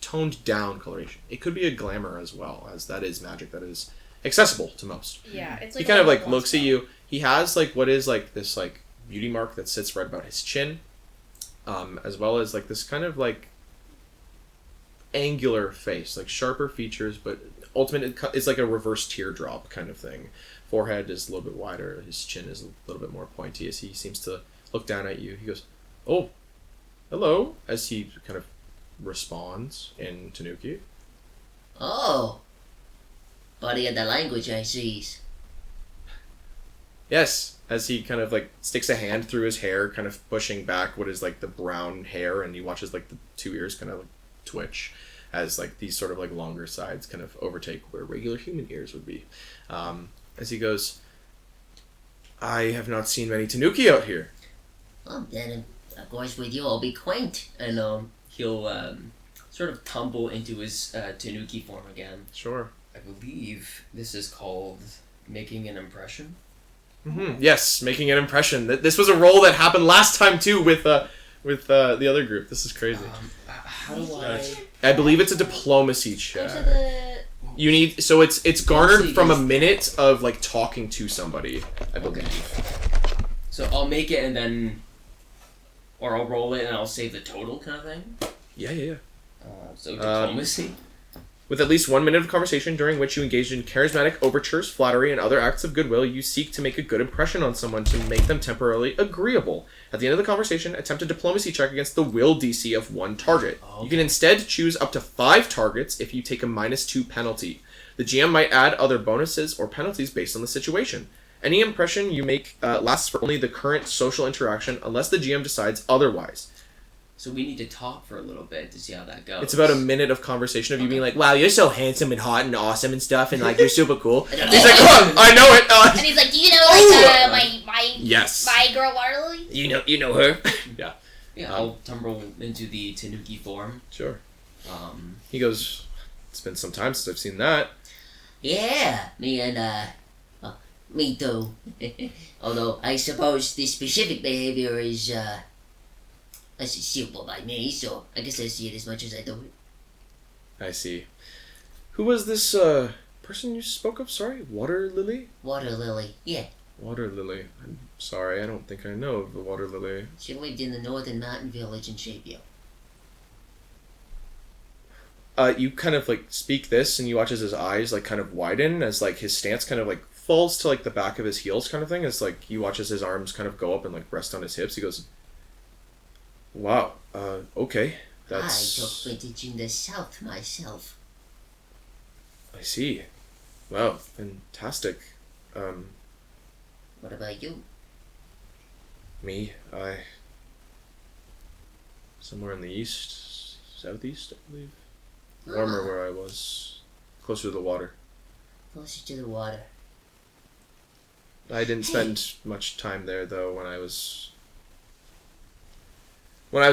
toned down coloration. It could be a glamour as well, as that is magic that is accessible to most. Yeah, it's like He kind of a like level looks at spell. you. He has like what is like this like beauty mark that sits right about his chin, as well as like this kind of like angular face, like sharper features, but ultimate it's like a reverse teardrop kind of thing. Forehead is a little bit wider. His chin is a little bit more pointy as he seems to look down at you. He goes, "Oh, hello," as he kind of responds in Tanuki. Oh, buddy of the language I sees. Yes, as he kind of like sticks a hand through his hair, kind of pushing back what is like the brown hair, and he watches like the two ears kind of like twitch as like these sort of like longer sides kind of overtake where regular human ears would be. As he goes, I have not seen many Tanuki out here. Well, then, of course, with you, I'll be quaint. And he'll sort of tumble into his Tanuki form again. Sure. I believe this is called making an impression. Mm-hmm. Yes, making an impression. This was a roll that happened last time too with the other group. This is crazy. How do I believe it's a diplomacy check. Go to the... You need it's garnered from a minute of like talking to somebody, I believe. So I'll make it and then, or I'll roll it and I'll save the total kind of thing. Yeah. So diplomacy. With at least 1 minute of conversation during which you engage in charismatic overtures, flattery, and other acts of goodwill, you seek to make a good impression on someone to make them temporarily agreeable. At the end of the conversation, attempt a diplomacy check against the will DC of 1 target. Okay. You can instead choose up to 5 targets if you take a -2 penalty. The GM might add other bonuses or penalties based on the situation. Any impression you make lasts for only the current social interaction unless the GM decides otherwise. So we need to talk for a little bit to see how that goes. It's about a minute of conversation of you being like, wow, you're so handsome and hot and awesome and stuff, and like, you're super cool. And he's like, oh, I know it. And he's like, do you know, like, my Yes. my girl water lily? You know her? Yeah. Yeah, I'll tumble into the Tanuki form. Sure. He goes, it's been some time since I've seen that. Yeah, me and, Me too. Although I suppose this specific behavior is suitable by me, so I guess I see it as much as I do it. I see. Who was this person you spoke of? Sorry, Water Lily? Water lily, yeah. Water Lily. I'm sorry, I don't think I know of the Water Lily. She lived in the northern mountain village in Shapeville. You kind of like speak this, and you watch as his eyes like kind of widen as like his stance kind of like falls to like the back of his heels, kind of thing. It's like you watch as his arms kind of go up and like rest on his hips. He goes, "Wow, okay, that's." I took footage in the south myself. I see. Wow, fantastic. What about you? Me, somewhere in the east, southeast, I believe. Warmer where I was, closer to the water. Closer to the water. I didn't spend much time there though. When I was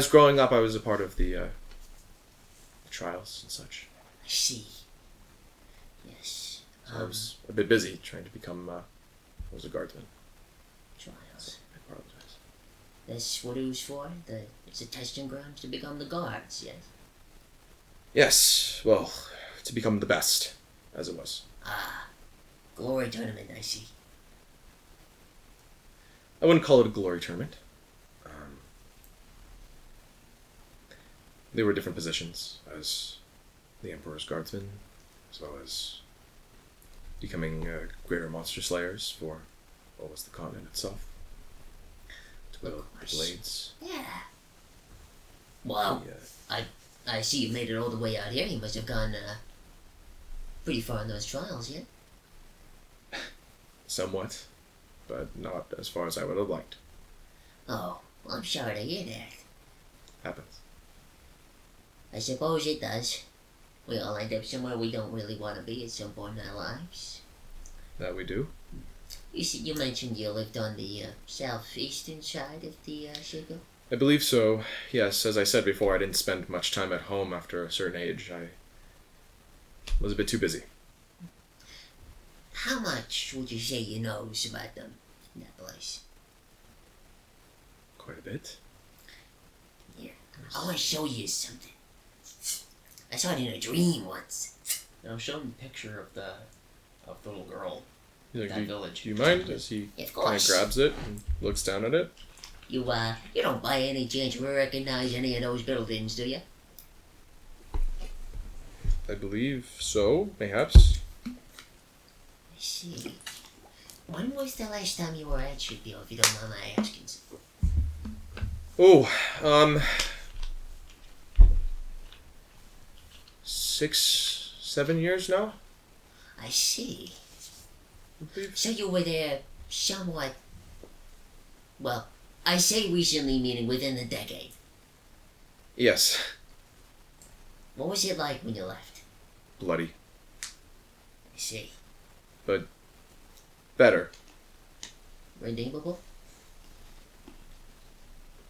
growing up, I was a part of the trials and such. I see. Yes. So I was a bit busy trying to become. I was a guardsman. Trials. So I apologize. That's what it was for? It's a testing ground to become the guards, yes? Yes, well, to become the best, as it was. Ah. Glory tournament, I see. I wouldn't call it a glory tournament. They were different positions as the Emperor's guardsmen, as well as becoming greater monster slayers for what was the continent itself. To wield the blades. Yeah. Well, I see you made it all the way out here. You must have gone pretty far in those trials, yeah? Somewhat, but not as far as I would have liked. Oh, well, I'm sorry to hear that. Happens. I suppose it does. We all end up somewhere we don't really want to be at some point in our lives. That we do. You mentioned you lived on the southeastern side of the Shago? I believe so. Yes, as I said before, I didn't spend much time at home after a certain age. I was a bit too busy. How much would you say you knows about them in that place? Quite a bit. Here, I want to show you something. I saw it in a dream once. Now show him a picture of the little girl. He's like, that village. Do you mind? As he Of kind of course. grabs it and looks down at it. You don't by any chance recognize any of those buildings, do you? I believe so, perhaps. I see. When was the last time you were at Shipyard, if you don't mind my asking? Oh, 6, 7 years now? I see. I believe. So you were there somewhat... Well, I say recently, meaning within the decade. Yes. What was it like when you left? Bloody. I see. But better. Redeemable?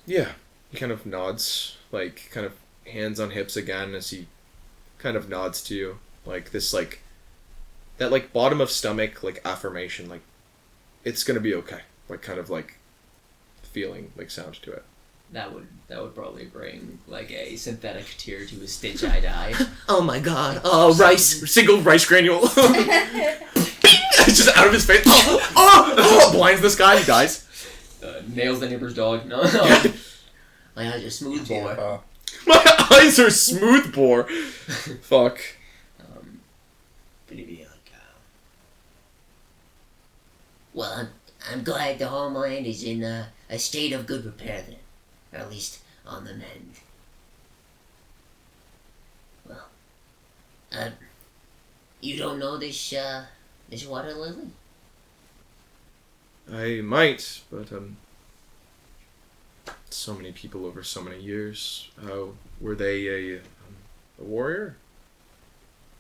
Yeah. He kind of nods, like, kind of hands on hips again as he kind of nods to you. Like, this, like, that, like, bottom of stomach, like, affirmation, like, it's gonna be okay. Like, kind of, like, feeling, like, sound to it. That would probably bring like a synthetic tear to his stitch-eyed eye. Oh my god. Oh, rice. Single rice granule. It's just out of his face. Oh, blinds this guy. He dies. Nails the neighbor's dog. No. My eyes are smooth bore. My eyes are smooth bore. Fuck. Well, I'm glad the homeland is in a state of good repair then. Or at least on the mend. Well, you don't know this water lily? I might, but so many people over so many years. Were they a warrior?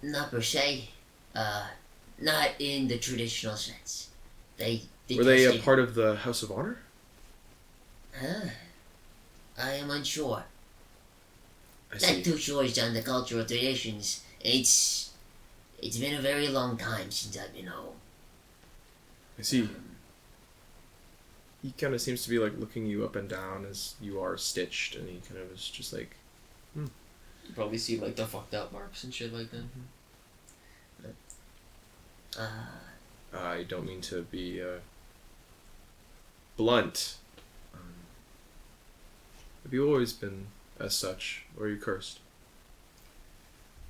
Not per se. Not in the traditional sense. Were they a part of the House of Honor? Huh? I am unsure. I see. Not too sure on the cultural traditions. It's been a very long time since I've been home. I see. He kind of seems to be like looking you up and down as you are stitched, and he kind of is just like, You probably see like the fucked up marks and shit like that. I don't mean to be blunt. Have you always been as such, or are you cursed?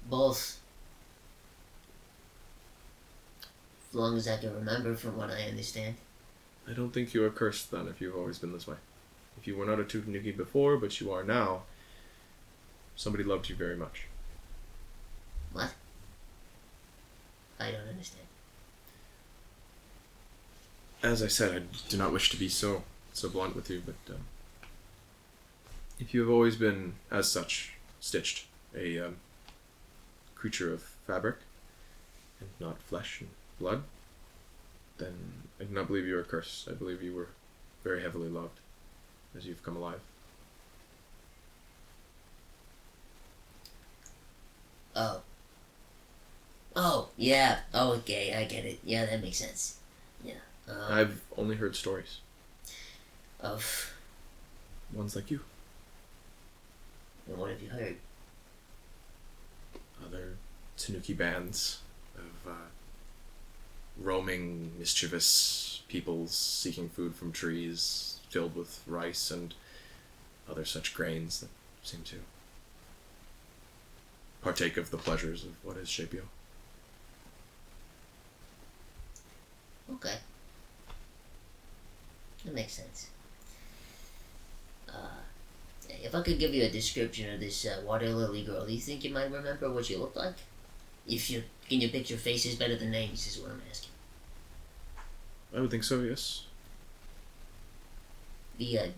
Both. As long as I can remember from what I understand. I don't think you are cursed then, if you've always been this way. If you were not a Tanuki before, but you are now, somebody loved you very much. What? I don't understand. As I said, I do not wish to be so blunt with you, but if you have always been as such, stitched, a creature of fabric, and not flesh and blood, then I do not believe you are cursed. I believe you were very heavily loved as you've come alive. Oh, yeah. Oh, okay, I get it. Yeah, that makes sense. Yeah. I've only heard stories. Of... Ones like you. And what have you heard? Other Tanuki bands of roaming, mischievous peoples seeking food from trees filled with rice and other such grains that seem to partake of the pleasures of what is Shapio. Okay. That makes sense. If I could give you a description of this water lily girl, do you think you might remember what she looked like? Can you picture faces better than names is what I'm asking. I would think so, yes. The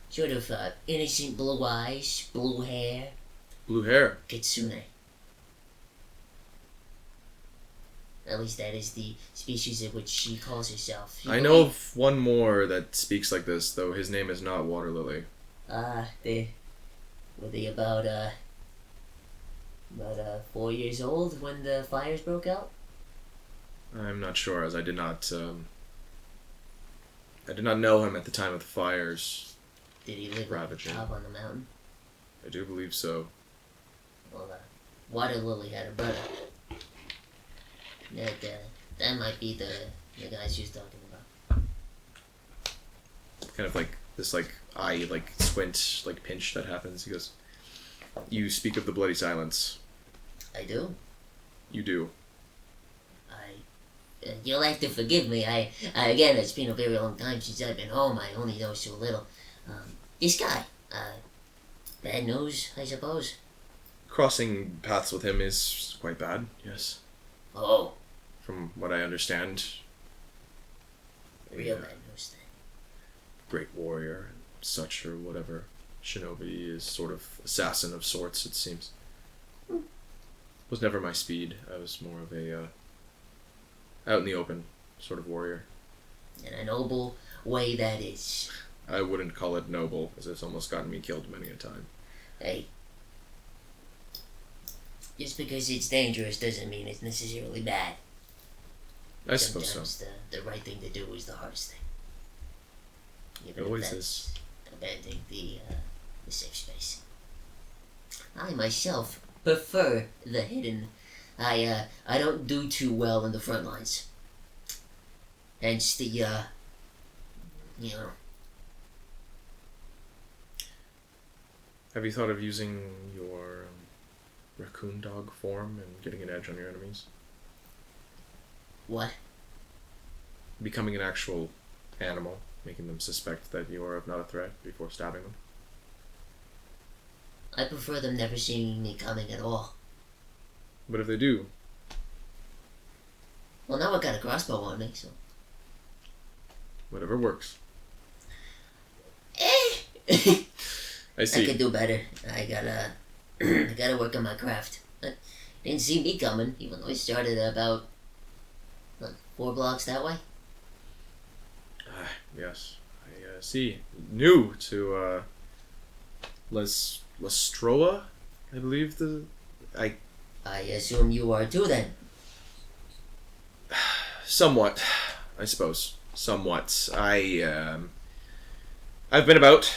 sort of innocent blue eyes, blue hair. Blue hair. Kitsune. At least that is the species of which she calls herself. I know of one more that speaks like this, though his name is not Water Lily. Were they about 4 years old when the fires broke out? I'm not sure, as I did not know him at the time of the fires. Did he live up on the mountain? I do believe so. Well, Water Lily had a brother. That might be the guy she was talking about. Kind of like this eye squint pinch that happens. He goes, "You speak of the bloody silence." I do. You do. You'll have to forgive me. Again, it's been a very long time since I've been home. I only know so little. This guy, bad news, I suppose. Crossing paths with him is quite bad. Yes. Oh. From what I understand. Real bad news then. Great warrior and such, or whatever. Shinobi is sort of assassin of sorts, it seems. Was never my speed. I was more of a out in the open sort of warrior. In a noble way, that is. I wouldn't call it noble, as it's almost gotten me killed many a time. Hey. Just because it's dangerous doesn't mean it's necessarily bad. I suppose so. Sometimes the right thing to do is the hardest thing. It always is. Abandoning the safe space. I myself prefer the hidden. I don't do too well in the front lines. Hence the Have you thought of using your raccoon dog form and getting an edge on your enemies? What? Becoming an actual animal, making them suspect that you are not a threat before stabbing them. I prefer them never seeing me coming at all. But if they do? Well, now I've got a crossbow on me, so... Whatever works. I see. I could do better. I gotta work on my craft. Didn't see me coming, even though I started about 4 blocks that way. Yes, I see. New to Lestroa, I believe I assume you are too then. Somewhat, I suppose. somewhat. I've been about.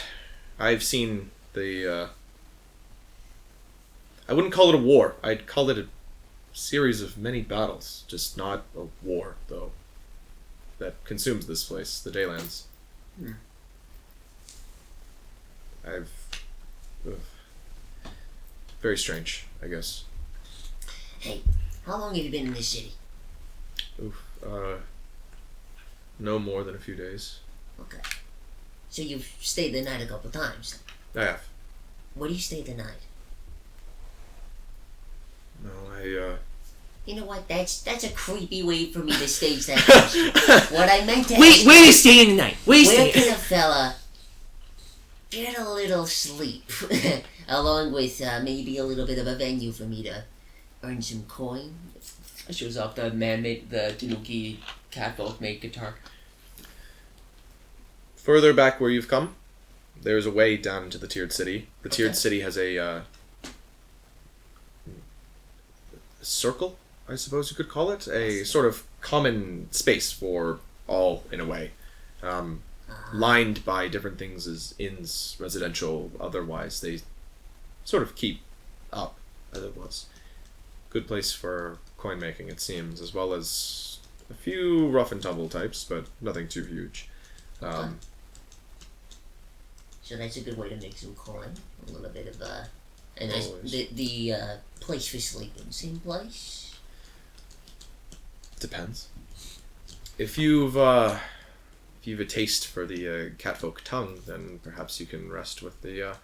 I've seen the. I wouldn't call it a war. I'd call it a series of many battles. Just not a war, though. That consumes this place, the Daylands. Ugh. Very strange, I guess. Hey, how long have you been in this city? No more than a few days. Okay. So you've stayed the night a couple times? I have. Where do you stay the night? No, You know what? That's a creepy way for me to stage that question. What I meant to ask... Where are you staying tonight? Where can a fella get a little sleep? Along with maybe a little bit of a venue for me to earn some coin? Shows off the the Tanuki catfolk made guitar. Further back where you've come, there's a way down into the tiered city. The tiered city has a circle, I suppose you could call it. A sort of common space for all, in a way. Lined by different things as inns, residential, otherwise. They sort of keep up, as it was. Good place for coin making, it seems, as well as a few rough and tumble types, but nothing too huge. So that's a good way to make some coin. A little bit of and the place for sleeping, same place? Depends. If you've a taste for the catfolk tongue, then perhaps you can rest with the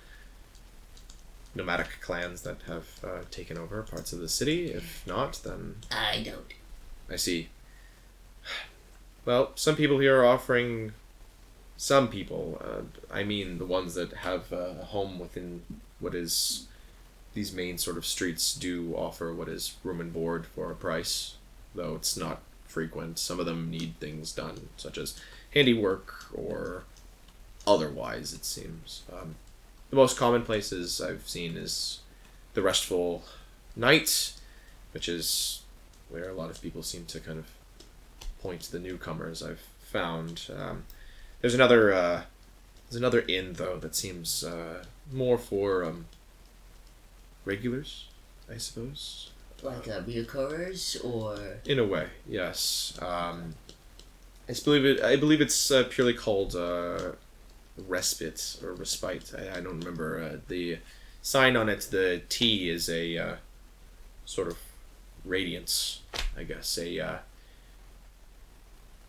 nomadic clans that have taken over parts of the city. If not, then... I don't. I see. Well, some people here are offering... Some people, I mean the ones that have a home within what is... These main sort of streets do offer what is room and board for a price, though it's not frequent. Some of them need things done, such as handiwork or otherwise, it seems. The most common places I've seen is the Restful Night, which is where a lot of people seem to kind of point to the newcomers I've found. There's another inn, though, that seems more for regulars, I suppose. Like reoccurrers, or... In a way, yes. I believe it's purely called respite or respite. I don't remember. The sign on it, the T is a sort of radiance, I guess, a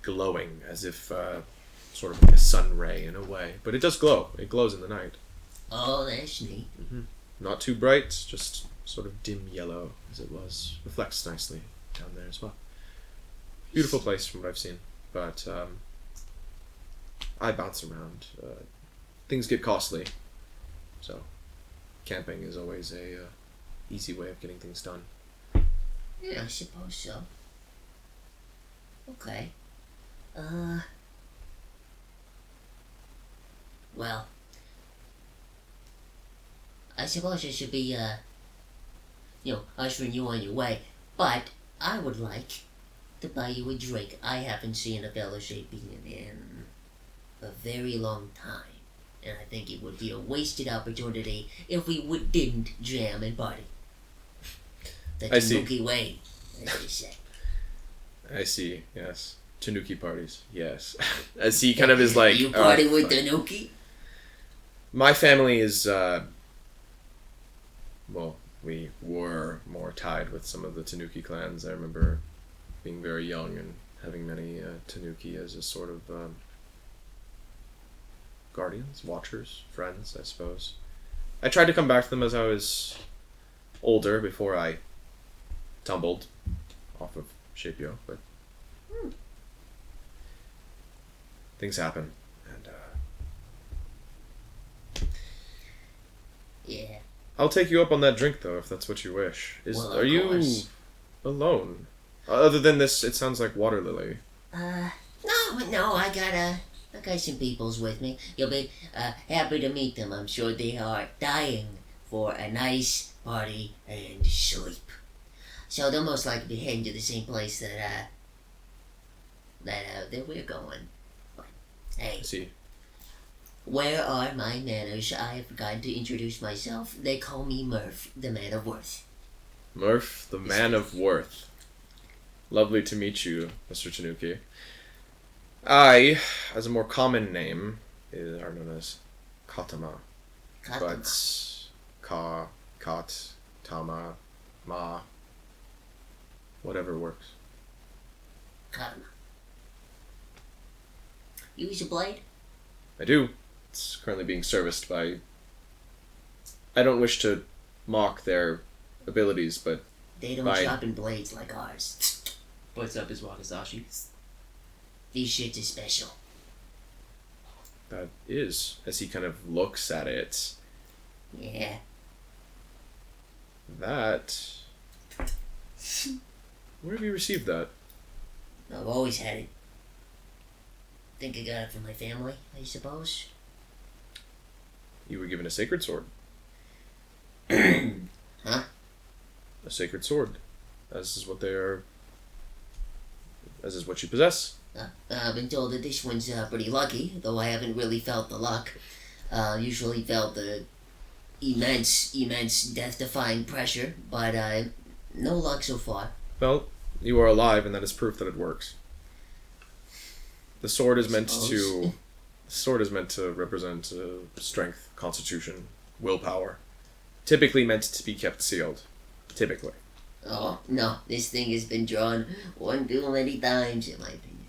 glowing, as if sort of like a sun ray in a way. But it does glow. It glows in the night. Oh, that's neat. Mm-hmm. Not too bright, just sort of dim yellow, as it was. Reflects nicely down there as well. Beautiful place from what I've seen. But I bounce around. Things get costly, so camping is always a easy way of getting things done. Yeah, I suppose so. Okay. Well, I suppose I should be, ushering you on your way, but I would like to buy you a drink. I haven't seen a fellowship in a very long time, and I think it would be a wasted opportunity if we didn't jam and party. The Tanuki way, as they say. I see, yes. Tanuki parties, yes. As he kind of is like... You party with Tanuki? My family is, well, we were more tied with some of the Tanuki clans. I remember being very young and having many Tanuki as a sort of guardians, watchers, friends, I suppose. I tried to come back to them as I was older before I tumbled off of Shapio, but things happen, and yeah. I'll take you up on that drink, though, if that's what you wish. Are you alone? Other than this, it sounds like Water Lily. No, I got some peoples with me. You'll be happy to meet them. I'm sure they are dying for a nice party and sleep. So they'll most likely be heading to the same place that we're going. Hey, I see. where are my manners? I have forgotten to introduce myself. They call me Murph, the man of worth. Murph, the man of worth. Lovely to meet you, Mr. Tanuki. I, as a more common name, are known as Katama. But Kat, Tama, Ma, whatever works. Katama. You use a blade? I do. It's currently being serviced by... I don't wish to mock their abilities, but... They don't sharpen blades like ours. Puts up his wakizashi. These shits are special. That is, as he kind of looks at it. Yeah. That... Where have you received that? I've always had it. Think I got it from my family, I suppose. You were given a sacred sword. Huh? A sacred sword. As is what they are... As is what you possess. I've been told that this one's pretty lucky, though I haven't really felt the luck. Usually felt the immense death-defying pressure, but no luck so far. Well, you are alive, and that is proof that it works. The sword is meant to... The sword is meant to represent strength, constitution, willpower. Typically meant to be kept sealed. Typically. Oh, no, this thing has been drawn one too many times, in my opinion.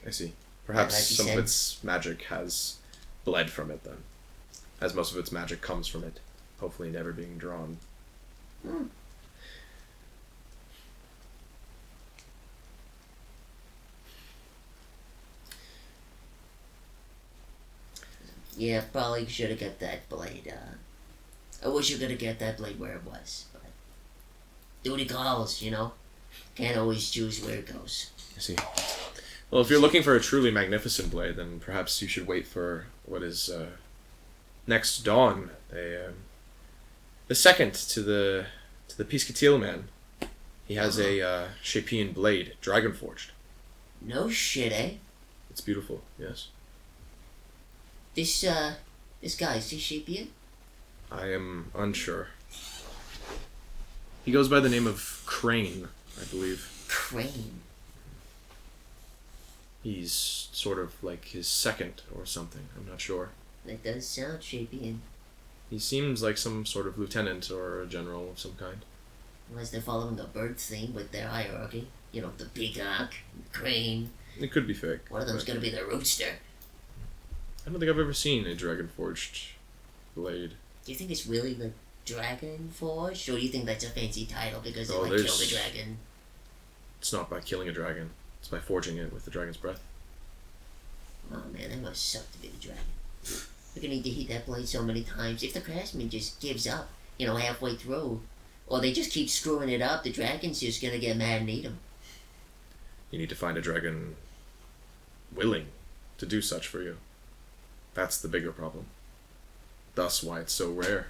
I see. Perhaps like you some of said. its magic has bled from it, then. As most of its magic comes from it. Hopefully never being drawn. Yeah, probably should have kept that blade. I wish you could have kept that blade where it was. But duty calls, you know? Can't always choose where it goes. I see. Well, if you're looking for a truly magnificent blade, then perhaps you should wait for what is next dawn. The second to the Piesekillteal man. He has a Shapian blade, dragon forged. No shit, eh? It's beautiful. Yes. This guy, is he Shapian? I am unsure. He goes by the name of Crane, I believe. Crane. He's sort of like his second or something. I'm not sure. That does sound Shapian. He seems like some sort of lieutenant or a general of some kind. Unless they're following a bird theme with their hierarchy. You know, the peacock, the crane. It could be fake. One of them's but gonna be the rooster. I don't think I've ever seen a dragon forged blade. Do you think it's really the dragon forged? Or do you think that's a fancy title because they Oh, kill the there's- dragon? It's not by killing a dragon. It's by forging it with the dragon's breath. Oh man, that must suck to be the dragon. We're gonna need to heat that blade so many times. If the craftsman just gives up, you know, halfway through, or they just keep screwing it up, the dragon's just gonna get mad and eat him. You need to find a dragon willing to do such for you. That's the bigger problem. Thus why it's so rare.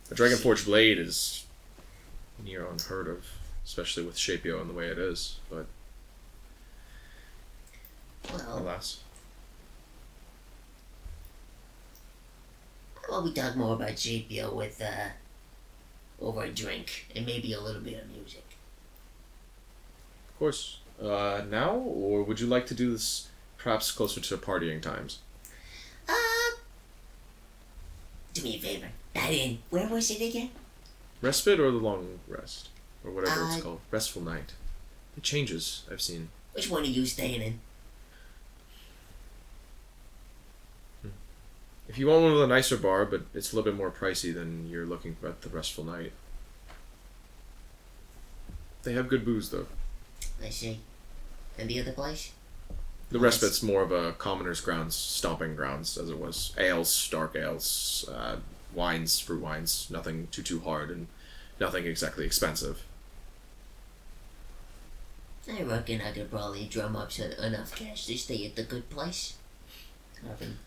A dragon forged blade is near unheard of, especially with Shapio and the way it is, but Well, alas. well, we talk more about JPO with, over a drink, and maybe a little bit of music. Of course. Now, or would you like to do this perhaps closer to partying times? Do me a favor. That in. Where was it again? Respite or the long rest? Or whatever it's Uh, called. Restful night. It changes, I've seen. Which one are you staying in? If you want one with a nicer bar, but it's a little bit more pricey than you're looking for at the Restful Night. They have good booze, though. I see. And the other place? The Respite's more of a commoner's grounds, stomping grounds, as it was. Ales, dark ales, wines, fruit wines, nothing too hard, and nothing exactly expensive. I reckon I could probably drum up enough cash to stay at the good place. I've been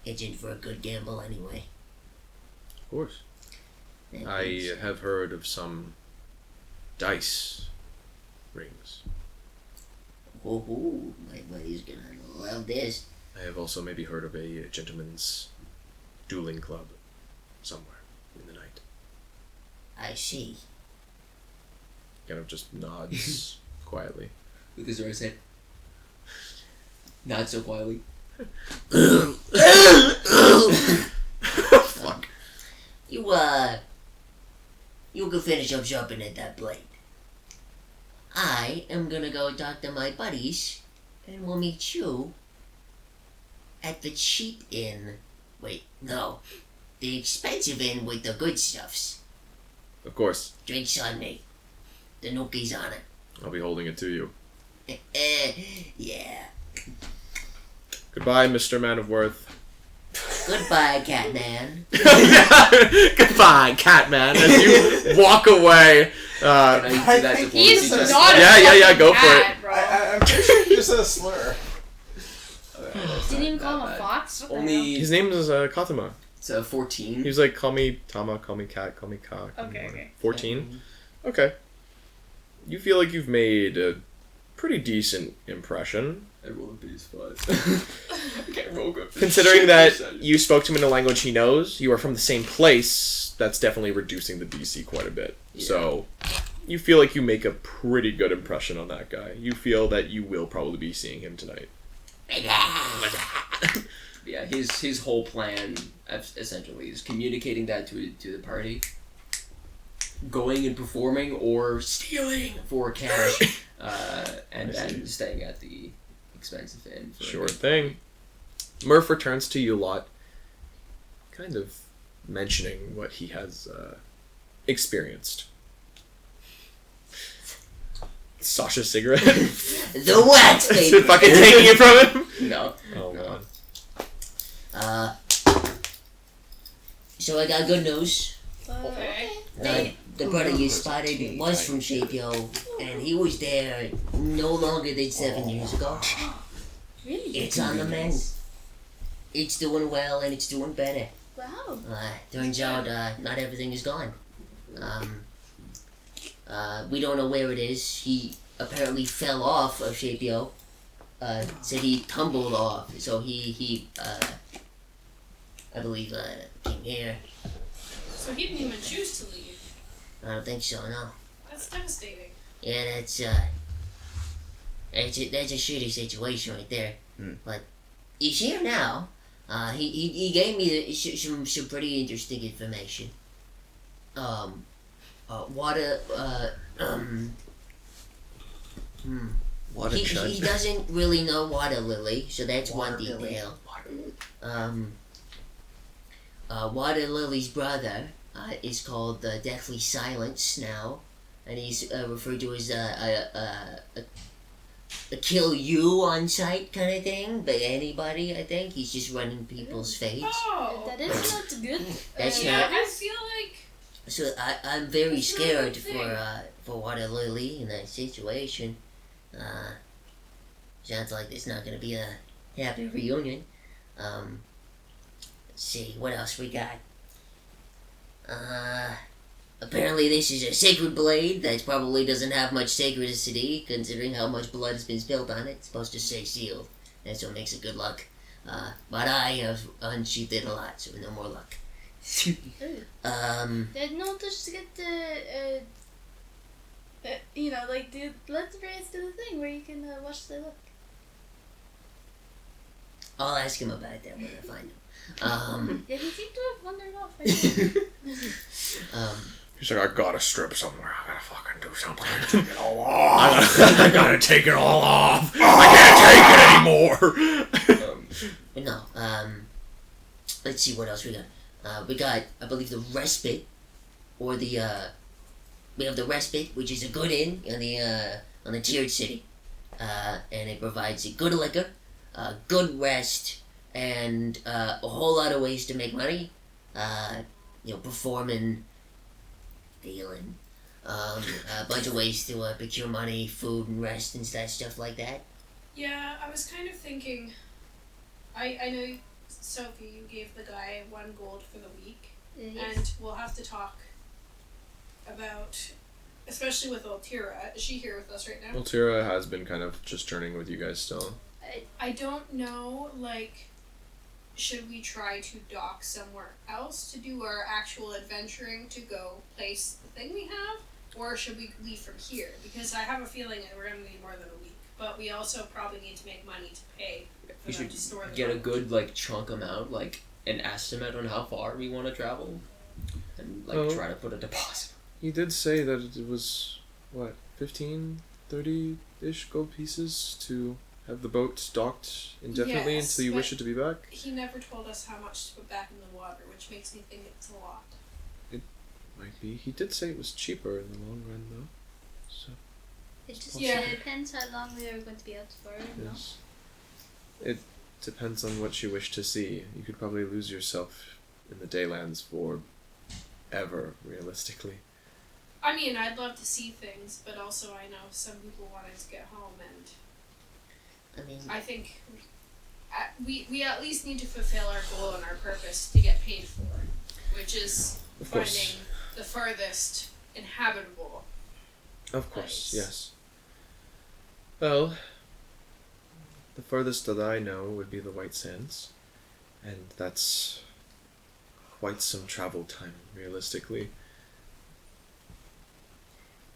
itching for a good gamble anyway. Of course. That I means- have heard of some dice rings. Oh, my buddy's gonna love this. I have also maybe heard of a gentleman's dueling club somewhere in the night. I see. Kind of just nods quietly. With his right hand. Not so quietly. Fuck. You can finish up shopping at that blade. I am gonna go talk to my buddies, and we'll meet you at the cheap inn. Wait, no. The expensive inn with the good stuffs. Of course. Drinks on me. The nookies on it. I'll be holding it to you. Yeah. Goodbye, Mr. Man of Worth. Goodbye, Catman. Goodbye, Catman. As you walk away. He's not yeah, go for it. Bro. I'm pretty sure you said a slur. Didn't even call him a fox? Only His name is Katama. It's 14. He was like, call me Tama, call me Cat, call me Ka. Okay. 14? Okay. You feel like you've made a pretty decent impression. I rolled a PS5. I can't roll good. Considering that you spoke to him in a language he knows, you are from the same place, that's definitely reducing the DC quite a bit. Yeah. So, you feel like you make a pretty good impression on that guy. You feel that you will probably be seeing him tonight. Yeah, his whole plan essentially is communicating that to the party, going and performing or stealing for cash, and then staying at the expensive inn. Sure thing. Murph returns to you a lot, kind of mentioning what he has experienced. Sasha's cigarette. The wax, baby. Fucking taking it from him. No. Oh man. So I got good news. Okay. The brother you spotted was from Shapio, and he was there no longer than 7 years ago. Really? It's on the mend. It's doing well, and it's doing better. Wow. Turns out not everything is gone. We don't know where it is. He apparently fell off of Shapio. Said he tumbled off, so he I believe, came here. So he didn't even choose to leave. I don't think so, no. That's devastating. Yeah, that's a shitty situation right there. But he's here now. He gave me some pretty interesting information. What he doesn't really know Water Lily, so that's one detail. Water Lily's brother is called Deathly Silence now, and he's referred to as a kill you on sight kind of thing, but anybody, I think. He's just running people's fates. Oh! That is not good. That's yeah, not. I feel like... So I'm very scared for Water Lily in that situation. Sounds like there's not gonna be a happy reunion. Let's see, what else we got? Apparently this is a sacred blade that probably doesn't have much sacredicity, considering how much blood has been spilled on it. It's supposed to say sealed. That's what makes it good luck. But I have unsheathed it a lot, so no more luck. No, just get the, like, let's raise to the thing where you can watch the look. I'll ask him about that when I find him. Yeah, he seemed to have wandered off. He's like, I gotta strip somewhere. I gotta fucking do something. I gotta take it all off. I gotta take it all off. I can't take it anymore. Let's see what else we got. We got, I believe, the respite, or we have the respite, which is a good inn on the tiered city, and it provides a good liquor, good rest, and a whole lot of ways to make money. Performing, dealing, a bunch of ways to procure money, food, and rest, and stuff like that. Yeah, I was kind of thinking... I know, Sophie, you gave the guy 1 gold for the week, Yes. and we'll have to talk about especially with Altira. Is she here with us right now? Altira has been kind of just journeying with you guys still. I don't know, like, should we try to dock somewhere else to do our actual adventuring to go place the thing we have? Or should we leave from here? Because I have a feeling that we're going to need more than a week. But we also probably need to make money to pay for We them should to store the get a boat. good like chunk amount, like an estimate on how far we want to travel, and like try to put a deposit. He did say that it was, what, 15, 30-ish gold pieces to have the boat docked indefinitely Yes, until you but wish it to be back? He never told us how much to put back in the water, which makes me think it's a lot. Might be. He did say it was cheaper in the long run, though. So, It just Yeah. depends how long we are going to be out for. No? yes. It depends on what you wish to see. You could probably lose yourself in the Daylands for ever, realistically. I mean, I'd love to see things, but also I know some people wanted to get home, and I mean, I think we at least need to fulfill our goal and our purpose to get paid for, which is Of course. finding the farthest inhabitable. Of course, place. yes. Well, the furthest that I know would be the White Sands, and that's quite some travel time, realistically.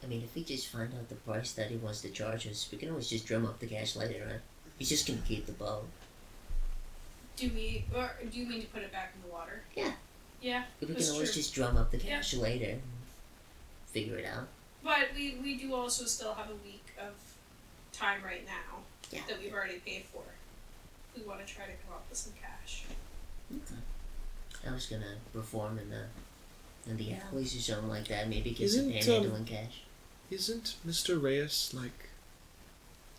I mean, if we just find out the price that he wants to charge us, we can always just drum up the cash later, right? He's just gonna keep the boat. Do you mean to put it back in the water? Yeah. Yeah, We can that's always true. just drum up the cash later and figure it out. But we do also still have a week of time right now Yeah. that we've already paid for. We want to try to come up with some cash. Okay. I was gonna perform in the alleys or something like that. Maybe get some panhandling cash. Isn't Mr. Reyes, like,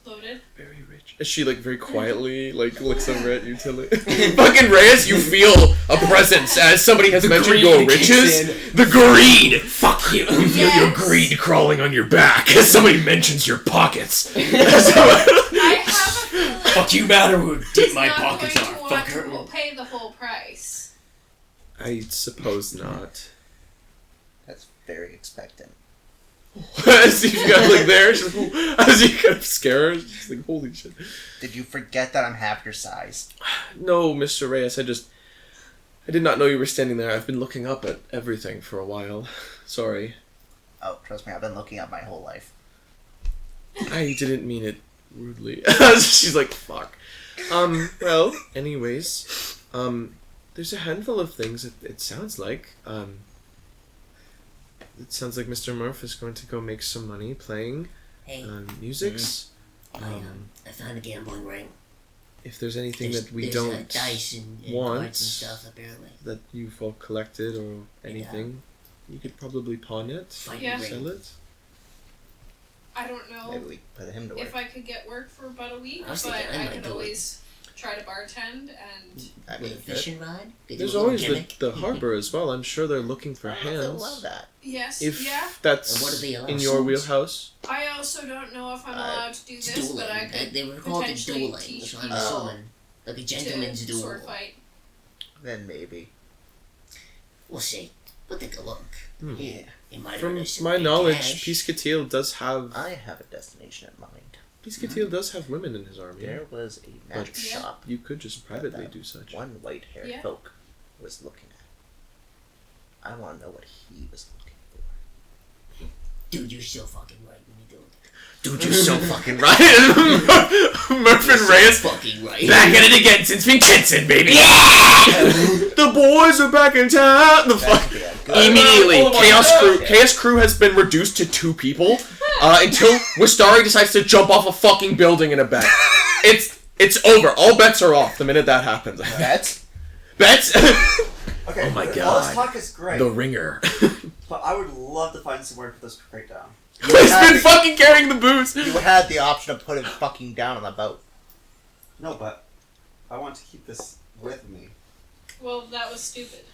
Loaded? very rich? Is she, like, very quietly, like, looks over at Utility? Fucking Reyes, you feel a presence as somebody has mentioned your riches. The greed! Fuck you! You feel your greed crawling on your back as somebody mentions your pockets. I have a feeling Fuck you, matter who deep he's my not pockets going are, to want fucker. to pay the whole price. I suppose not. That's very expectant. As you got, like, there, she's like, as you kind of scare her, she's like, holy shit. Did you forget that I'm half your size? No, Mr. Reyes, I did not know you were standing there. I've been looking up at everything for a while. Sorry. Oh, trust me, I've been looking up my whole life. I didn't mean it rudely. She's like, fuck. Well, anyways, there's a handful of things it sounds like. It sounds like Mr. Murph is going to go make some money playing Hey, musics. I found a gambling ring. If there's anything There's- that we there's, don't dice and want cards and stuff apparently. that you've all collected or anything, you could probably pawn it, Yeah. sell it. I don't know Maybe we put him to work. if I could get work for about a week, I but was thinking I I might could do it. always try to bartend and I With mean, a fishing rod? Could do There's a little always gimmick. the harbor as well. I'm sure they're looking for I hands. love that. yes, If yeah. that's And what are they in your allowed? wheelhouse. I also don't know if I'm allowed to do It's this, dueling. but I could They were called it potentially dueling, teach so I'm people assuming. Like a gentleman's to duel. sword fight. Then maybe. We'll see. We'll take a look. Yeah. It might From earn us some my big knowledge, cash. Piesekillteal does have I have a destination in mind. Piesekillteal does have women in his army. There was a magic Yeah. shop You could just that privately that do such. one white-haired Yeah. folk was looking at. I want to know what he was looking for. Dude, you're so fucking right when you do it. Dude, you're so fucking right. Murph and Reyes Fucking right. back at it again since Vincenzo, baby. The boys are back in town. The That fuck. could be a good. Immediately, Chaos Crew has been reduced to 2 people until Wistari decides to jump off a fucking building in a bet. It's over. All bets are off the minute that happens. Bets? Bets? Okay. Oh my All God. this talk is great, The Ringer. But I would love to find somewhere to put this crate down. He's been fucking carrying the booze. You had the option of putting fucking down on the boat. No, but I want to keep this with me. Well, that was stupid.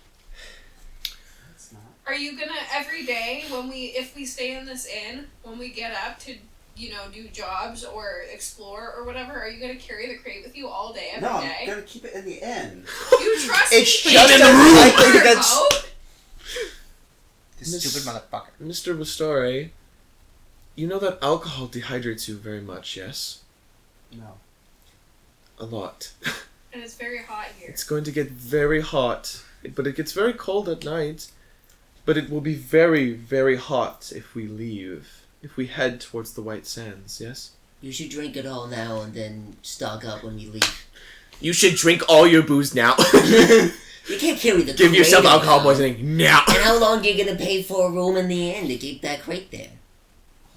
It's not. Are you gonna every day if we stay in this inn, when we get up to do jobs or explore or whatever, are you gonna carry the crate with you all day every No, day? I'm gonna keep it in the inn. You trust It's me? just in the as room. likely to get Out? This stupid motherfucker. Mr. Wistari, You know that alcohol dehydrates you very much, yes? No. A lot. And it's very hot here. It's going to get very hot, but it gets very cold at night. But it will be very, very hot if we leave. If we head towards the White Sands, yes? You should drink it all now and then stock up when you leave. You should drink all your booze now. You can't carry the Give crate yourself around. alcohol poisoning now. And how long are you gonna pay for a room in the inn to keep that crate there?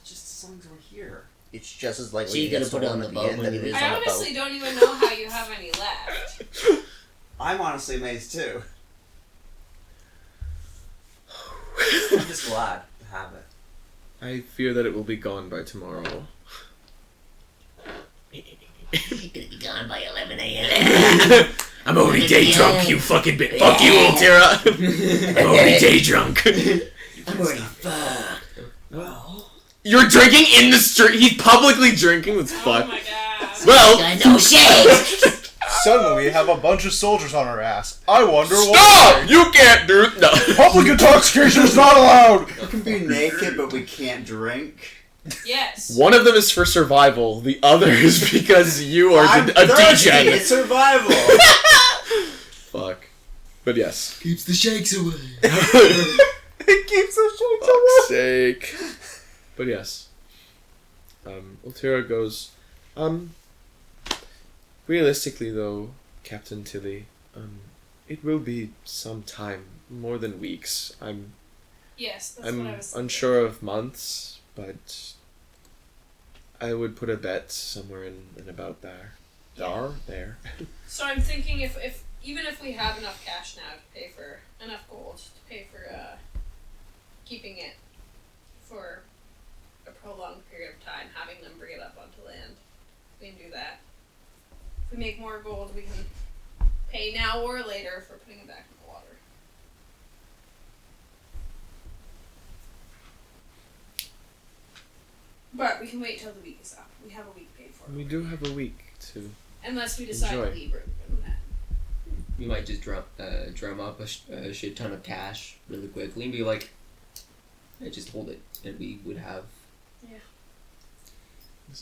Just as long as we're here. It's just as likely So you to get gotta put it on stolen the at boat end when than you it is leave. I on a boat. honestly don't even know how you have any left. I'm honestly amazed too. I'm just glad to have it. I fear that it will be gone by tomorrow. You're gonna be gone by 11 a.m. I'm already day drunk, you fucking bitch. Fuck you, Ultira. I'm already day drunk. I'm already fucked. You're drinking in the street. He's publicly drinking. That's fuck. Oh my god. Well, I know shit. Suddenly we have a bunch of soldiers on our ass. I wonder stop! why. You can't do no. Public intoxication is not allowed. We can be naked, but we can't drink. Yes. One of them is for survival. The other is because you are I'm a thirsty. DJ. It's survival. Fuck. But yes. Keeps the shakes away. It keeps the shakes Fuck's sake. But yes. Ultira goes, realistically though, Captain Tilly, it will be some time, more than weeks. Yes, that's what I I'm was thinking. unsure of months, but I would put a bet somewhere in about there. There. So I'm thinking if even if we have enough cash now to pay for enough gold to pay for keeping it for a prolonged period of time, having them bring it up onto land, we can do that. If we make more gold, we can pay now or later for putting it back in the water. But we can wait till the week is up. We have a week paid for. We do have a week to Unless we decide enjoy. to leave earlier than that. We might just drum up a shit ton of cash really quickly and be like, hey, just hold it, and we would have.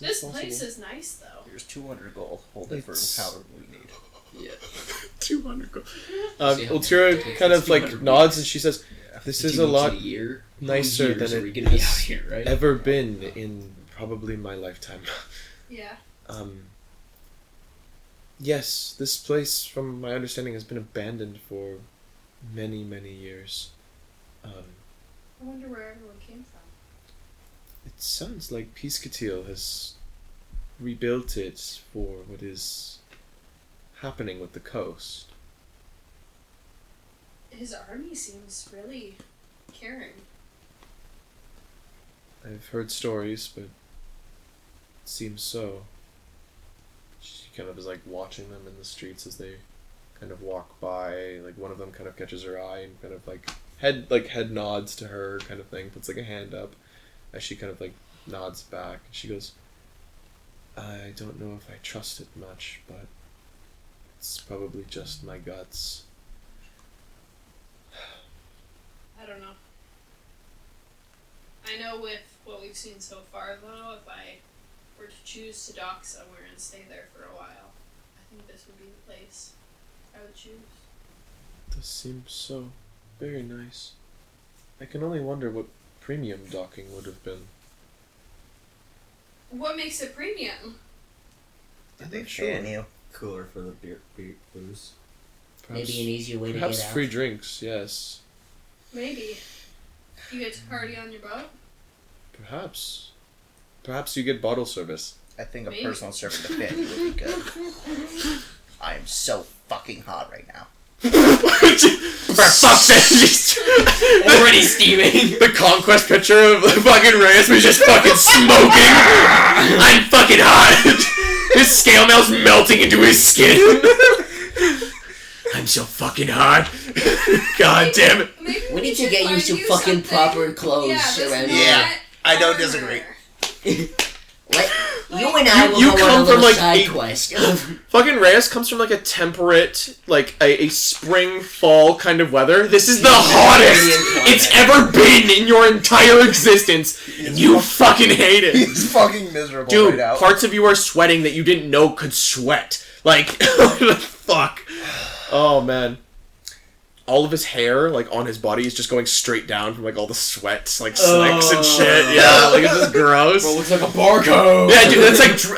This place is nice though. Here's 200 gold. Hold it for however we need. Yeah. 200 gold. See how Ultira much it kind takes. of like 200 nods and she says, "This is a 2 weeks lot in a year. nicer How many years than are we it gonna be has out here, right? ever been in probably my lifetime." Yeah. Yes, this place, from my understanding, has been abandoned for many, many years. I wonder where everyone came from. It sounds like Piesekillteal has rebuilt it for what is happening with the coast. His army seems really caring. I've heard stories, but it seems so. She kind of is like watching them in the streets as they kind of walk by. Like one of them kind of catches her eye and kind of like head nods to her kind of thing, puts like a hand up as she kind of like nods back. She goes, "I don't know if I trust it much, but it's probably just my guts." I don't know. I know with what we've seen so far though, if I were to choose to dock somewhere and stay there for a while, I think this would be the place I would choose. This seems so very nice. I can only wonder what premium docking would have been. What makes it premium? Did they sure. fan you? Cooler for the booze. Perhaps, Maybe an easier way to perhaps get out. free drinks, yes. Maybe. You get to party on your boat? Perhaps. Perhaps you get bottle service. I think a Maybe. personal service to fan you would be good. I am so fucking hot right now. For fuck's sake! Already steaming. The conquest picture of fucking Reyes was just fucking smoking. I'm fucking hot. His scale mail's melting into his skin. I'm so fucking hot. God damn it. Maybe We need to should get you find some fucking something- proper clothes that's around not here. Yeah, I don't armor. disagree. You and I will you go come on a from, little like, side a- quest. Fucking Reyes comes from like a temperate, like a spring fall kind of weather. This is the hottest it's ever been in your entire existence. And you fucking hate it. He's fucking miserable Dude, right now. parts of you are sweating that you didn't know could sweat. Like, what the fuck? Oh, man. All of his hair, like, on his body is just going straight down from, like, all the sweats, like, slicks and shit. Yeah, like, it's just gross. Bro, looks like a barcode. Yeah, dude,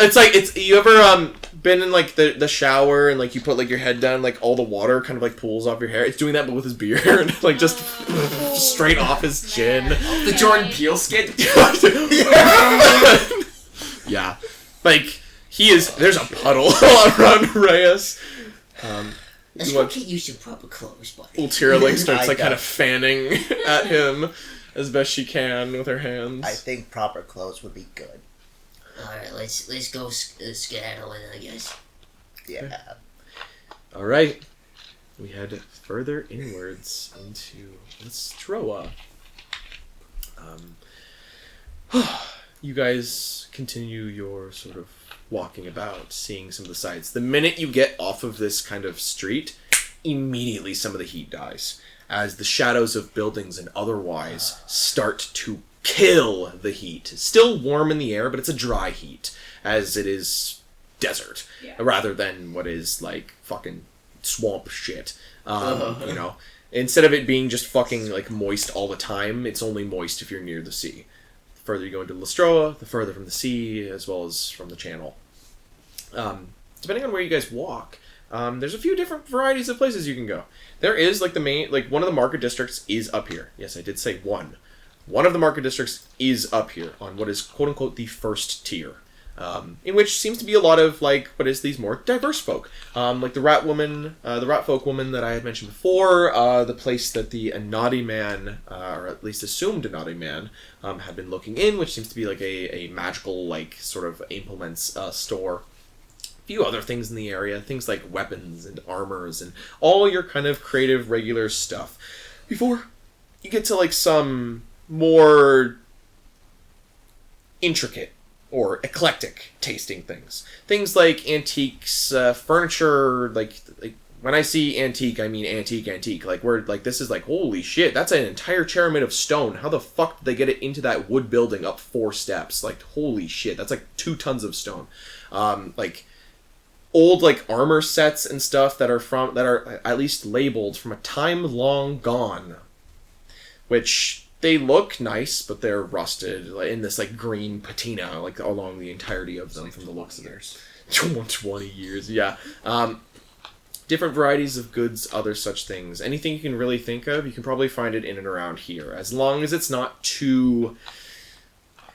it's you ever, been in, like, the shower and, like, you put, like, your head down, like, all the water kind of, like, pools off your hair? It's doing that, but with his beard. Like, just straight off his chin. The Jordan Peele skit. Yeah. Like, there's a puddle around Reyes. Let's go get you some proper clothes, buddy. Ultira, like, starts, like, I kind of fanning at him as best she can with her hands. I think proper clothes would be good. Alright, let's go skedaddling, I guess. Yeah. Alright. We head further inwards into Lestroa. You guys continue your sort of walking about, seeing some of the sights. The minute you get off of this kind of street, immediately some of the heat dies, as the shadows of buildings and otherwise start to kill the heat. Still warm in the air, but it's a dry heat, as it is desert, rather than what is, like, fucking swamp shit. You know? Instead of it being just fucking, like, moist all the time, it's only moist if you're near the sea. The further you go into Lestroa, the further from the sea, as well as from the channel. Depending on where you guys walk, there's a few different varieties of places you can go. There is, like, the main, like, one of the market districts is up here. Yes, I did say one. One of the market districts is up here on what is, quote-unquote, the first tier. In which seems to be a lot of, like, what is these more diverse folk. Like the rat folk woman that I had mentioned before, the place that the Anadi man, or at least assumed Anadi man, had been looking in, which seems to be like a magical, like, sort of implements store. A few other things in the area, things like weapons and armors and all your kind of creative, regular stuff. Before you get to, like, some more intricate or eclectic tasting things. Things like antiques, furniture, like when I see antique, I mean antique. Like, this is like, holy shit, that's an entire chair made of stone. How the fuck did they get it into that wood building up 4 steps? Like, holy shit, that's like 2 tons of stone. Like, old, like, armor sets and stuff that are at least labeled from a time long gone. Which, they look nice, but they're rusted in this, like, green patina, like, along the entirety of them, like, from the looks of theirs. 20 years, yeah. Different varieties of goods, other such things. Anything you can really think of, you can probably find it in and around here, as long as it's not too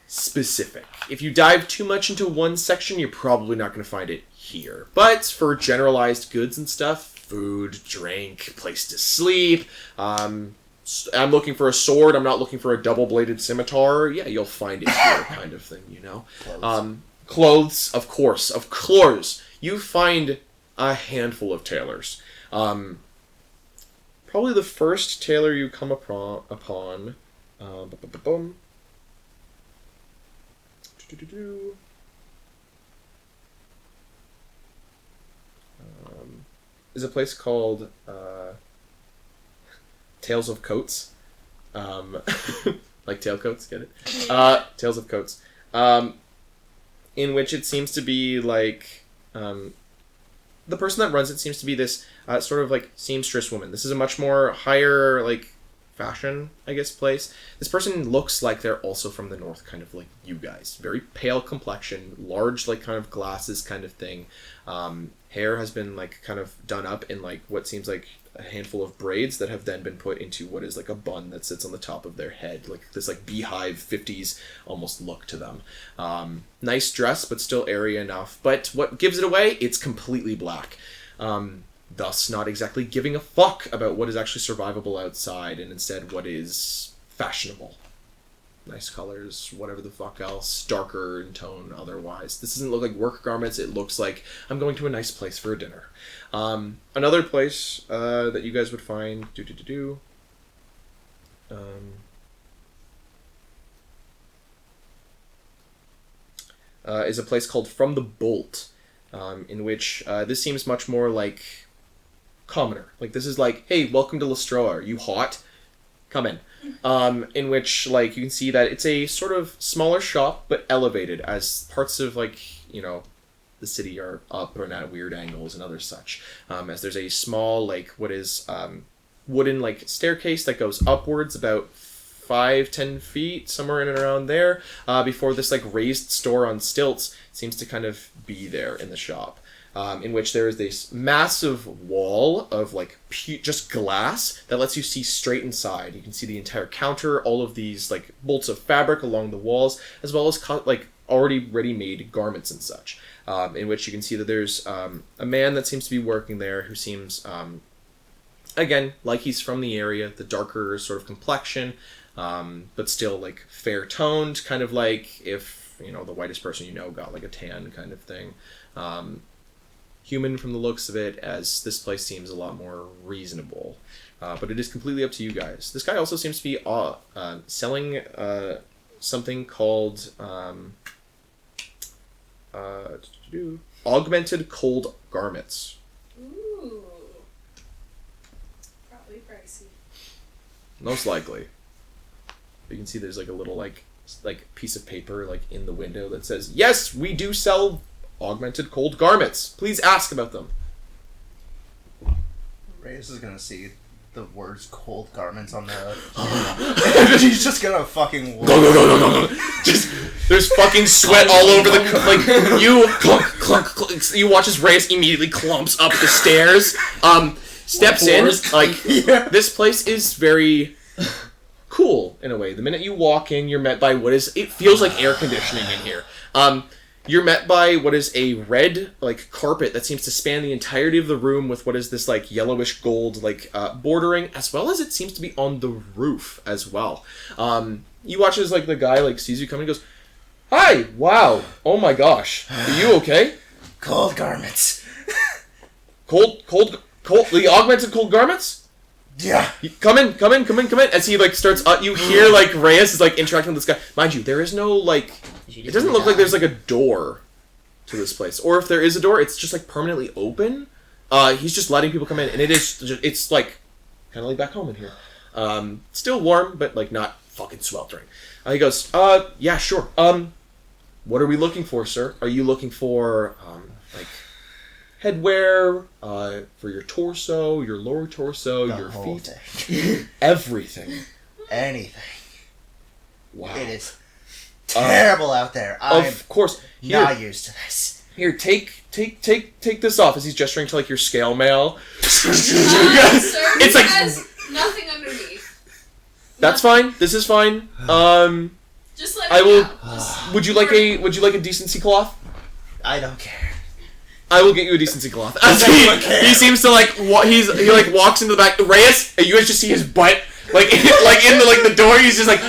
specific. If you dive too much into one section, you're probably not going to find it here. But for generalized goods and stuff, food, drink, place to sleep, I'm looking for a sword, I'm not looking for a double-bladed scimitar. Yeah, you'll find it here, kind of thing, you know? Clothes, of course. You find a handful of tailors. Probably the first tailor you come upon is a place called Tales of Coats. Like tailcoats, get it? Tales of Coats. In which it seems to be like the person that runs it seems to be this sort of like seamstress woman. This is a much more higher, like, fashion, I guess, place. This person looks like they're also from the north, kind of like you guys. Very pale complexion, large, like, kind of glasses kind of thing. Hair has been, like, kind of done up in, like, what seems like a handful of braids that have then been put into what is like a bun that sits on the top of their head, like this, like, beehive 50s almost look to them. Nice dress, but still airy enough. But what gives it away? It's completely black. Thus not exactly giving a fuck about what is actually survivable outside, and instead what is fashionable. Nice colors, whatever the fuck else, darker in tone otherwise. This doesn't look like work garments, it looks like I'm going to a nice place for a dinner. Another place that you guys would find is a place called From the Bolt, in which this seems much more like commoner. Like, this is like, hey, welcome to Lestroa. Are you hot? Come in. In which, like, you can see that it's a sort of smaller shop, but elevated, as parts of, like, you know, the city are up and at weird angles and other such. As there's a small, like, what is wooden, like, staircase that goes upwards about 5-10 feet, somewhere in and around there, before this, like, raised store on stilts seems to kind of be there in the shop. In which there is this massive wall of, like, just glass that lets you see straight inside. You can see the entire counter, all of these, like, bolts of fabric along the walls, as well as, like, already ready-made garments and such. In which you can see that there's a man that seems to be working there who seems, again, like he's from the area, the darker sort of complexion, but still, like, fair-toned, kind of like if, you know, the whitest person you know got, like, a tan kind of thing. Human from the looks of it, as this place seems a lot more reasonable. But it is completely up to you guys. This guy also seems to be selling something called augmented cold garments. Ooh. Probably pricey. Most likely. You can see there's like a little like piece of paper like in the window that says, "Yes, we do sell augmented cold garments. Please ask about them." Reyes is gonna see the words "cold garments" on the. He's just gonna fucking. Go. Just there's fucking sweat all over the like you clunk. You watch as Reyes immediately clumps up the stairs. Steps in like this place is very cool in a way. The minute you walk in, you're met by it feels like air conditioning in here. You're met by what is a red, like, carpet that seems to span the entirety of the room with what is this, like, yellowish gold, like, bordering, as well as it seems to be on the roof as well. You watch as, like, the guy, like, sees you coming and goes, "Hi! Wow! Oh my gosh! Are you okay?" Cold garments. Cold, the augmented cold garments? Yeah. Come in. As he, like, starts, you hear, like, Reyes is, like, interacting with this guy. Mind you, there is no, like... It doesn't look like there's, like, a door to this place. Or if there is a door, it's just, like, permanently open. He's just letting people come in. And it's, like, kind of like back home in here. Still warm, but, like, not fucking sweltering. He goes, yeah, sure. What are we looking for, sir? Are you looking for, like, headwear, for your torso, your lower torso, your feet? Thing. Everything. Anything. Wow. It is terrible out there. Of course. Here, not used to this. Here, take this off as he's gesturing to, like, your scale mail. Sir, It's like has nothing underneath. That's fine. This is fine. Just let I me will. know. Would you like a decency cloth? I don't care. I will get you a decency cloth. As he seems to like he walks into the back. Reyes, and you guys just see his butt like in the door. He's just like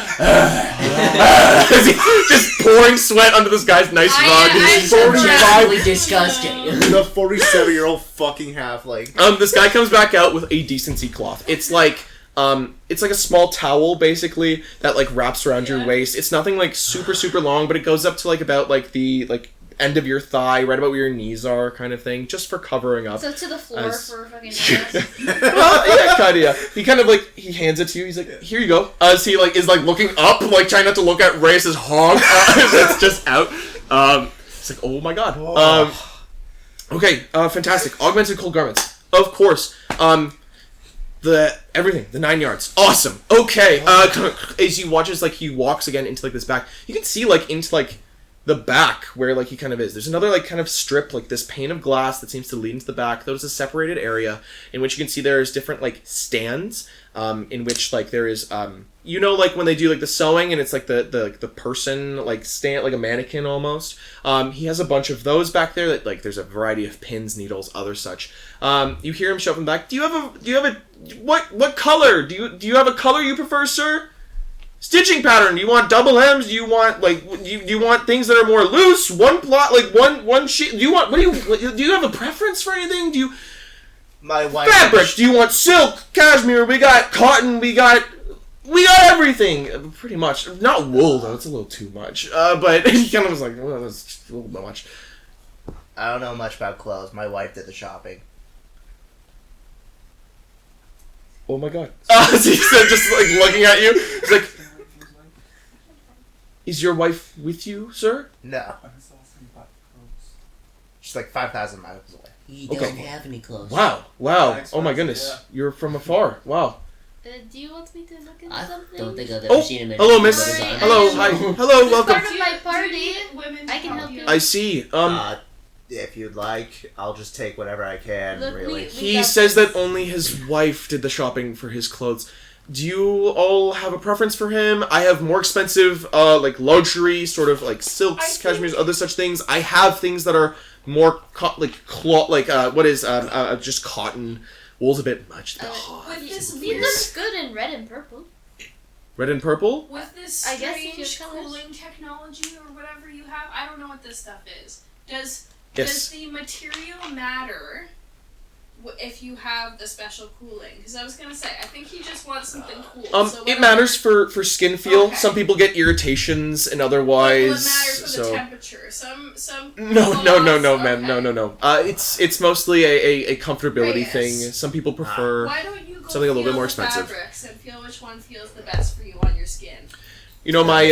just pouring sweat under this guy's nice rug. It's 45 disgusting. The 47-year-old fucking halfling. This guy comes back out with a decency cloth. It's like a small towel basically that like wraps around your waist. It's nothing like super long, but it goes up to like about like the like end of your thigh, right about where your knees are, kind of thing, just for covering up. So to the floor for fucking. Well, yeah, kind of. Yeah. He kind of like he hands it to you. He's like, "Here you go." As he like is like looking up, like trying not to look at Reyes' hog that's just out. It's like, oh my god. Okay, fantastic. Augmented cold garments, of course. The 9 yards. Awesome. Okay. As you watch as like he walks again into like this back, you can see like into like the back where like he kind of is. There's another like kind of strip, like this pane of glass that seems to lead into the back. There's a separated area in which you can see there's different like stands, in which like there is you know, like when they do like the sewing and it's like the person like stand like a mannequin almost. He has a bunch of those back there that like there's a variety of pins, needles, other such. You hear him shout from the back. Do you have a what color? Do you have a color you prefer, sir? Stitching pattern. Do you want double hems? Do you want like do you want things that are more loose? One plot, like one sheet. Do you have a preference for anything? Do you my wife fabric? Do you want silk, cashmere? We got cotton. We got We got everything, pretty much. Not wool though; it's a little too much. But he kind of was like, well, that's a little bit much. I don't know much about clothes. My wife did the shopping. Oh my god! So he said, just like looking at you, he's like, "Is your wife with you, sir?" No. She's like 5,000 miles away. He doesn't have any clothes. Wow! Oh my goodness! You're from afar. Wow! Do you want me to look into I something? don't think I've ever seen him in hello, any miss. design. Hello, hi. Hello, welcome. Part of my party. Women I can help you. I see. If you'd like, I'll just take whatever I can. Look, really. He says that only his wife did the shopping for his clothes. Do you all have a preference for him? I have more expensive, like luxury, sort of like silks, cashmeres, other such things. I have things that are more just cotton. Wool's a bit much. With this he looks good in red and purple. Red and purple? With this I guess if strange you're colors- cooling technology or whatever you have, I don't know what this stuff is. Does the material matter if you have the special cooling? Because I was gonna say, I think he just wants something cool. So It matters for skin feel. Okay. Some people get irritations and otherwise. Will it matter for so the temperature? Some No, cloths- man, okay. no. It's mostly a comfortability Reyes. thing. Some people prefer Why don't you go something a little feel bit more the expensive. fabrics and feel which one feels the best for you on your skin? You know, my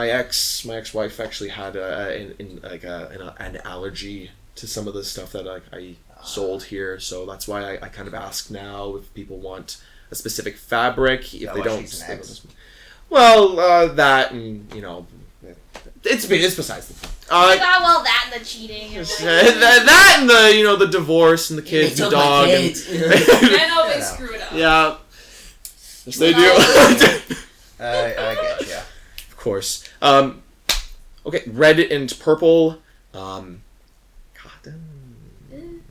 ex-wife actually had an allergy to some of the stuff that I sold here, so that's why I kind of ask now if people want a specific fabric. If they don't, she's an ex? that and it's besides the point. That and the cheating. And that and the divorce and the kids, They the took my dog. kids. And always screw it up. Yeah. Yes, they do. I get ya. Of course. Okay, red and purple. Cotton.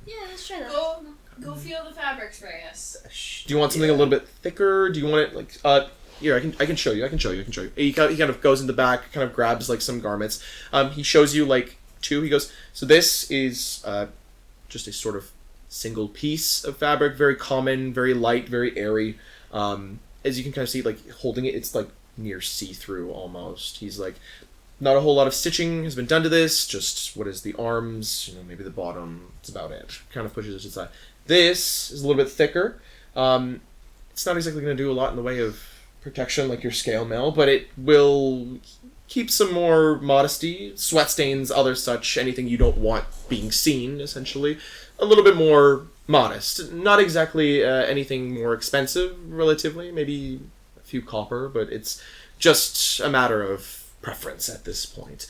Yeah, let's try that. Go feel the fabrics, Reyes. Do you want something a little bit thicker? Do you want it like here? I can show you. He kind of goes in the back, kind of grabs like some garments. He shows you like two. He goes, so this is just a sort of single piece of fabric, very common, very light, very airy. As you can kind of see, like holding it, it's like near see-through almost. He's like, not a whole lot of stitching has been done to this. Just what is the arms? Maybe the bottom. That's about it. Kind of pushes it to the side. This is a little bit thicker. It's not exactly going to do a lot in the way of protection like your scale mail, but it will keep some more modesty, sweat stains, other such, anything you don't want being seen, essentially. A little bit more modest. Not exactly anything more expensive, relatively. Maybe a few copper, but it's just a matter of preference at this point.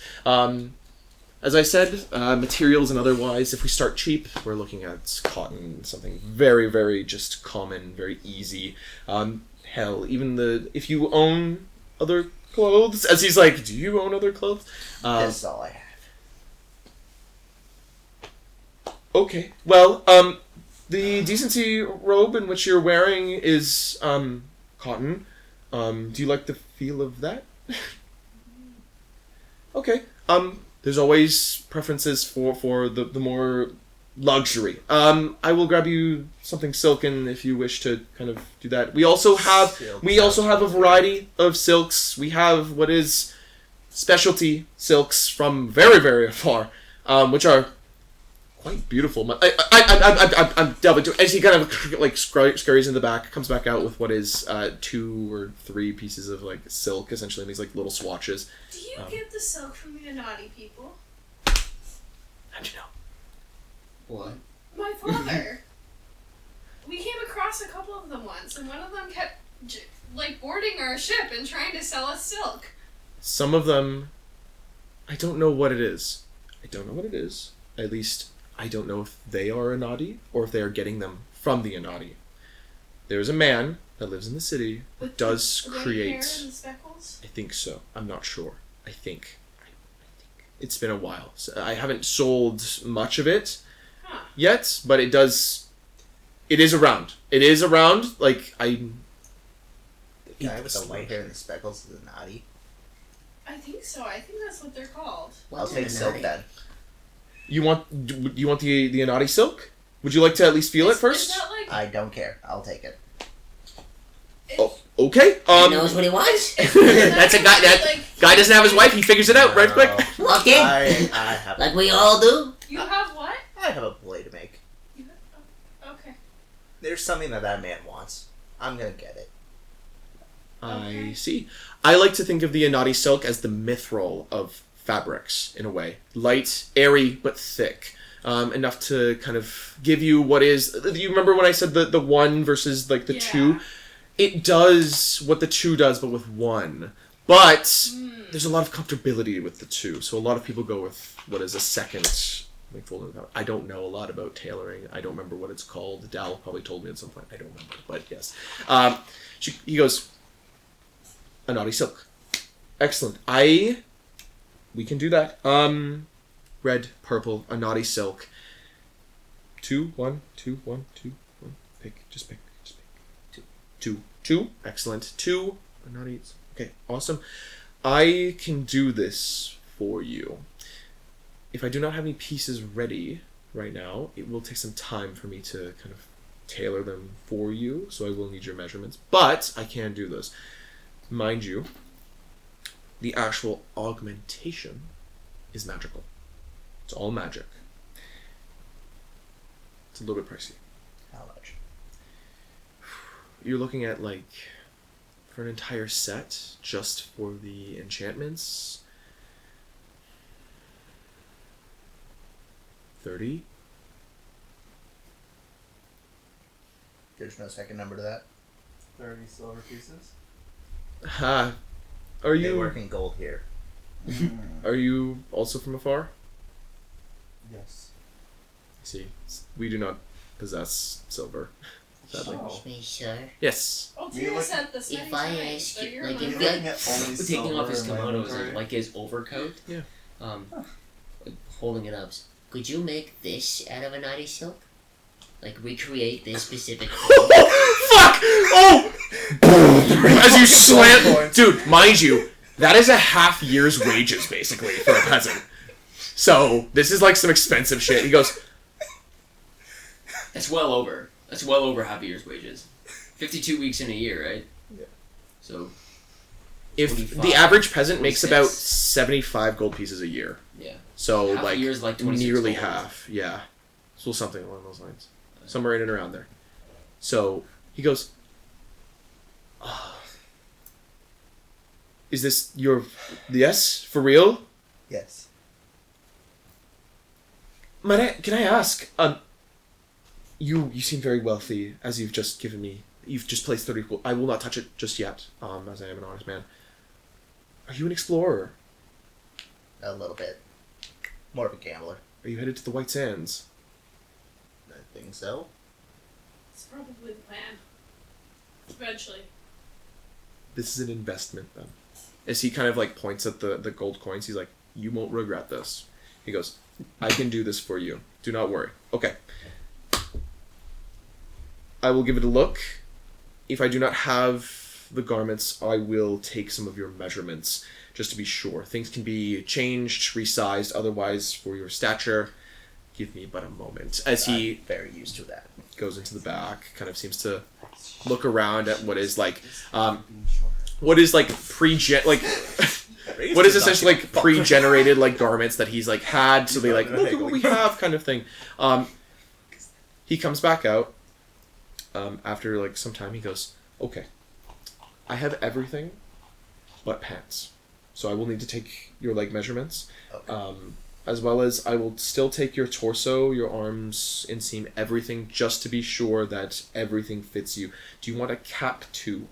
As I said, materials and otherwise, if we start cheap, we're looking at cotton, something very, very just common, very easy. Hell, even if you own other clothes, as he's like, do you own other clothes? This is all I have. Okay, well, the decency robe in which you're wearing is cotton. Do you like the feel of that? Okay. There's always preferences for the more luxury. I will grab you something silken if you wish to kind of do that. We also have a variety of silks. We have what is specialty silks from very, very far, which are quite beautiful. I'm delving into it. As he kind of like scurries in the back, comes back out with what is 2 or 3 pieces of like silk, essentially in these like little swatches. Do you get the silk from the naughty people? How'd you know? What? My father. We came across a couple of them once, and one of them kept boarding our ship and trying to sell us silk. Some of them, I don't know what it is. At least, I don't know if they are Anadi or if they are getting them from the Anadi. There's a man that lives in the city that does the create. hair and the speckles? I think so. I'm not sure. I think. It's been a while. So I haven't sold much of it yet, but it is around. It is around. Like, The guy with the white hair and the speckles is a naughty. I think so. I think that's what they're called. I'll take silk then. You want the Anadi silk? Would you like to at least feel it first? Is that like... I don't care. I'll take it. Okay. He knows what he wants. That's a guy. That guy doesn't have his wife. He figures it out right quick. Okay. I have Like we all do. You have what? I have a play to make. Okay. There's something that man wants. I'm gonna get it. I see. I like to think of the Anati silk as the mithril of fabrics, in a way. Light, airy, but thick. Enough to kind of give you what is... You remember when I said the one versus, like, the two? It does what the two does, but with one. But there's a lot of comfortability with the two, so a lot of people go with what is a second... I don't know a lot about tailoring. I don't remember what it's called. Dal probably told me at some point. I don't remember, but yes. He goes... A naughty silk. Excellent. We can do that. Red, purple, a naughty silk. 2, 1, 2, 1, 2, 1. Pick. Just pick. 2. Excellent. 2. A naughty. Okay, awesome. I can do this for you. If I do not have any pieces ready right now, it will take some time for me to kind of tailor them for you, so I will need your measurements. But I can do this. Mind you, the actual augmentation is magical. It's all magic. It's a little bit pricey. How much? You're looking at, like, for an entire set, just for the enchantments, 30. There's no second number to that. 30 silver pieces. Ha. Are They you work in gold here. Are you also from afar? Yes. See, we do not possess silver. Sadly. Excuse me, sir. Yes. Oh, Tina said this many If I times, ask so you, you're like, my if friend. you Taking off his kimonos and like his overcoat. Yeah. Like, holding it up. Could you make this out of a naughty silk? Like recreate this specific thing? Fuck! Oh! As you slam, dude. Mind you, that is a half year's wages basically for a peasant. So this is like some expensive shit. He goes, That's well over half a year's wages. 52 weeks in a year, right? Yeah. So if 25, the average peasant makes 26. about 75 gold pieces a year. Yeah. So Half a like, year is like 26 nearly gold. half. Yeah. So something along those lines. Somewhere in and around there. So he goes, oh, is this your... Yes? For real? Yes. Can I ask, you seem very wealthy, as you've just given me. You've just placed 30 gold. I will not touch it just yet, as I am an honest man. Are you an explorer? A little bit. More of a gambler. Are you headed to the White Sands? I think so. It's probably the plan. Eventually. This is an investment, then. As he kind of, like, points at the gold coins, he's like, you won't regret this. He goes, I can do this for you. Do not worry. Okay. I will give it a look. If I do not have the garments, I will take some of your measurements, just to be sure. Things can be changed, resized, otherwise, for your stature. Give me but a moment. As he I'm very used to that. goes into the back, kind of seems to look around at what is like, what is like what is essentially like pre-generated like garments that he's like had, so they like, look at what we have kind of thing. He comes back out after like some time. He goes, okay, I have everything but pants, so I will need to take your leg measurements. Okay. As well as I will still take your torso, your arms, inseam, everything, just to be sure that everything fits you. Do you want a cap too?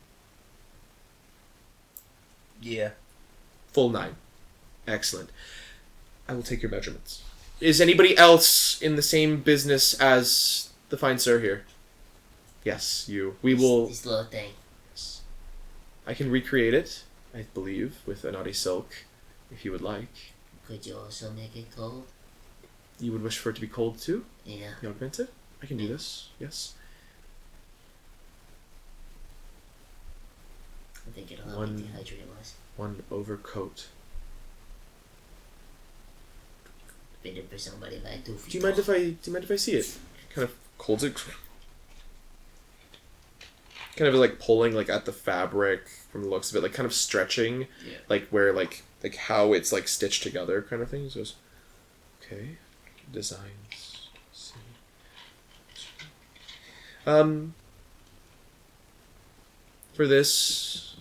Yeah. Full 9. Excellent. I will take your measurements. Is anybody else in the same business as the fine sir here? Yes, you. We will... This little thing. Yes. I can recreate it, I believe, with a naughty silk, if you would like. Could you also make it cold? You would wish for it to be cold too? Yeah. You augment it? I can do this, yes. I think it'll help me dehydrate less. One overcoat. Fitted for somebody like 2 feet Do you mind if I see it? Kind of holds it. kind of like pulling like at the fabric from the looks of it, like kind of stretching, like where like how it's like stitched together kind of thing. So it's, okay, designs. Let's see. For this,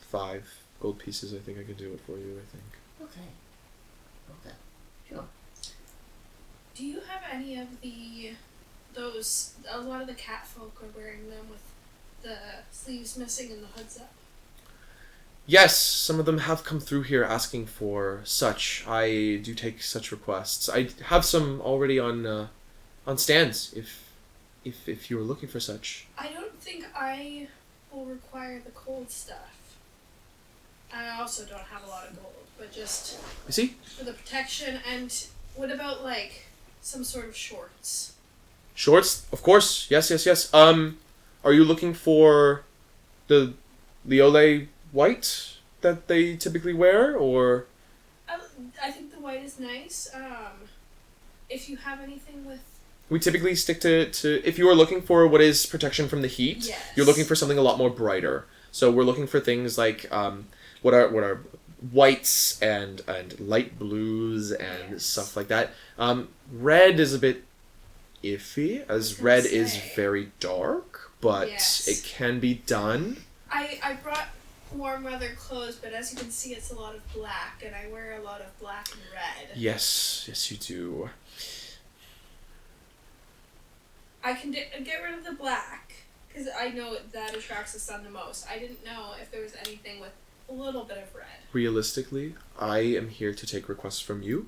5 gold pieces. I think I can do it for you. I think. Okay. Okay. Sure. Do you have any of those? A lot of the cat folk are wearing them with the sleeves missing and the hoods up. Yes, some of them have come through here asking for such. I do take such requests. I have some already on stands. If you were looking for such. I don't think I will require the cold stuff. I also don't have a lot of gold, but just I see. For the protection. And what about like some sort of shorts? Shorts, of course. Yes. Are you looking for the Liole white that they typically wear, or? I think the white is nice. If you have anything with. We typically stick to if you are looking for what is protection from the heat, yes. You're looking for something a lot more brighter. So we're looking for things like what are whites and light blues and yes. stuff like that. Red is a bit iffy, as red is very dark, but yes. it can be done. I brought warm weather clothes, but as you can see, it's a lot of black, and I wear a lot of black and red. Yes, you do. I can get rid of the black, because I know that attracts the sun the most. I didn't know if there was anything with a little bit of red. Realistically, I am here to take requests from you.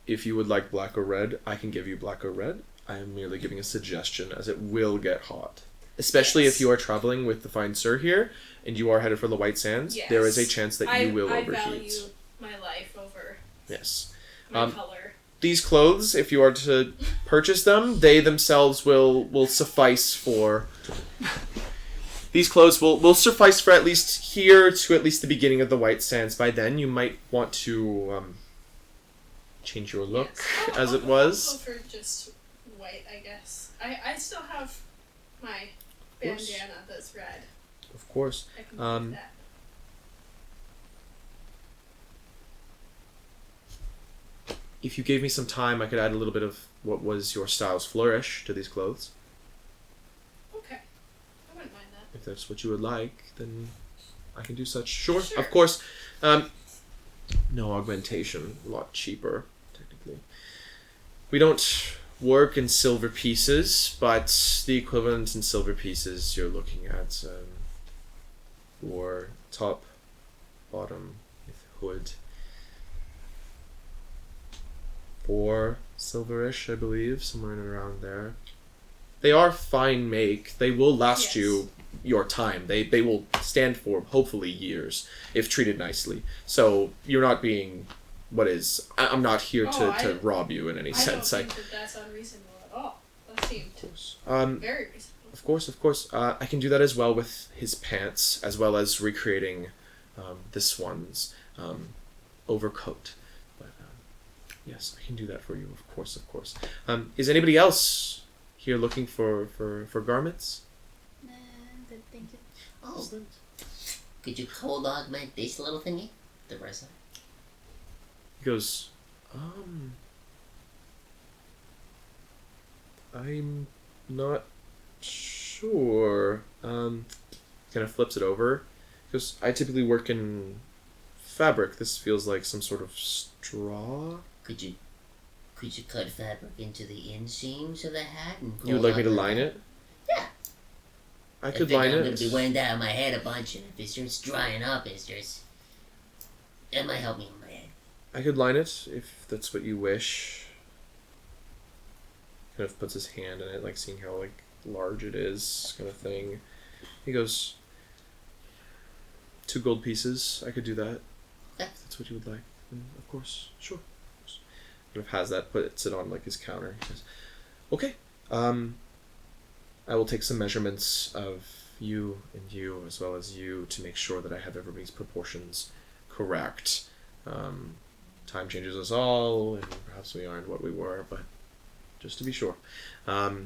If you would like black or red, I can give you black or red. I am merely giving a suggestion, as it will get hot. Especially yes. if you are traveling with the fine sir here, and you are headed for the White Sands, yes. there is a chance that you will I overheat. value my life over yes. my color. These clothes, if you are to purchase them, they themselves will suffice for... These clothes will suffice for at least here to at least the beginning of the White Sands. By then, you might want to change your look, yes. as it was. I'll go for just white, I guess. I still have my bandana that's red. Of course. I can keep that. If you gave me some time, I could add a little bit of what was your style's flourish to these clothes. Okay. I wouldn't mind that. If that's what you would like, then I can do such. Sure. Sure. Of course. No augmentation. A lot cheaper, technically. We don't work in silver pieces, but the equivalent in silver pieces you're looking at for top, bottom, with hood. 4 silverish, I believe, somewhere in and around there. They are fine make. They will last yes. you your time. They will stand for hopefully years if treated nicely. So you're not being I'm not here to rob you in any sense. I don't think that's unreasonable at all. That seemed very reasonable. Of course. I can do that as well with his pants, as well as recreating this one's overcoat. Yes, I can do that for you, of course. Is anybody else here looking for garments? Good, thank you. Oh, could you cold augment this little thingy? The rest of it? He goes, I'm not sure. Kind of flips it over. He goes, I typically work in fabric. This feels like some sort of straw. Could you cut fabric into the inseams of the hat and You would like me to line it? Yeah. I could line I'm it. going to be wearing that on my head a bunch, and if it starts drying up, that might help me on my head. I could line it if that's what you wish. Kind of puts his hand in it, like seeing how like large it is, kind of thing. He goes, 2 gold pieces. I could do that. Okay. If that's what you would like. And of course, sure. Kind of has that, puts it on like his counter. He says, okay. I will take some measurements of you and you, as well as you, to make sure that I have everybody's proportions correct. Time changes us all, and perhaps we aren't what we were, but just to be sure. Let's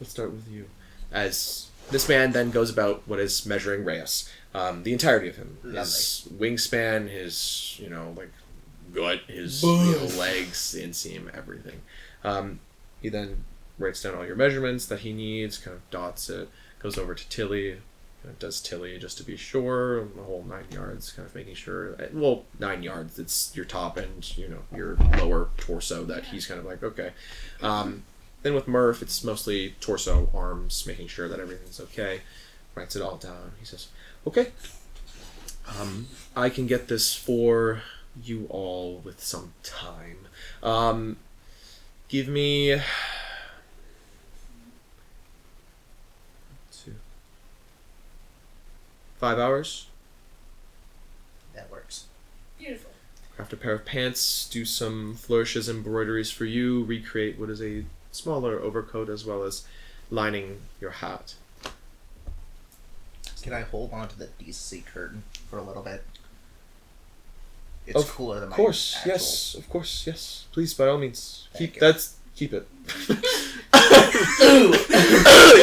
start with you. as this man then goes about what is measuring Reyes. The entirety of him. His wingspan, his, like, gut, his legs, the inseam, everything. He then writes down all your measurements that he needs, kind of dots it, goes over to Tilly, does Tilly just to be sure, the whole 9 yards, kind of making sure, 9 yards, it's your top and, your lower torso that he's kind of like, okay. Then with Murph, it's mostly torso, arms, making sure that everything's okay. Writes it all down. He says, okay, I can get this for you all with some time. Give me 5 hours. That works. Beautiful. Craft a pair of pants, do some flourishes, embroideries for you, recreate what is a smaller overcoat as well as lining your hat. Can I hold on to the decency curtain for a little bit? It's cooler than my course, actual... yes. Of course, yes. Please, by all means. Keep it. He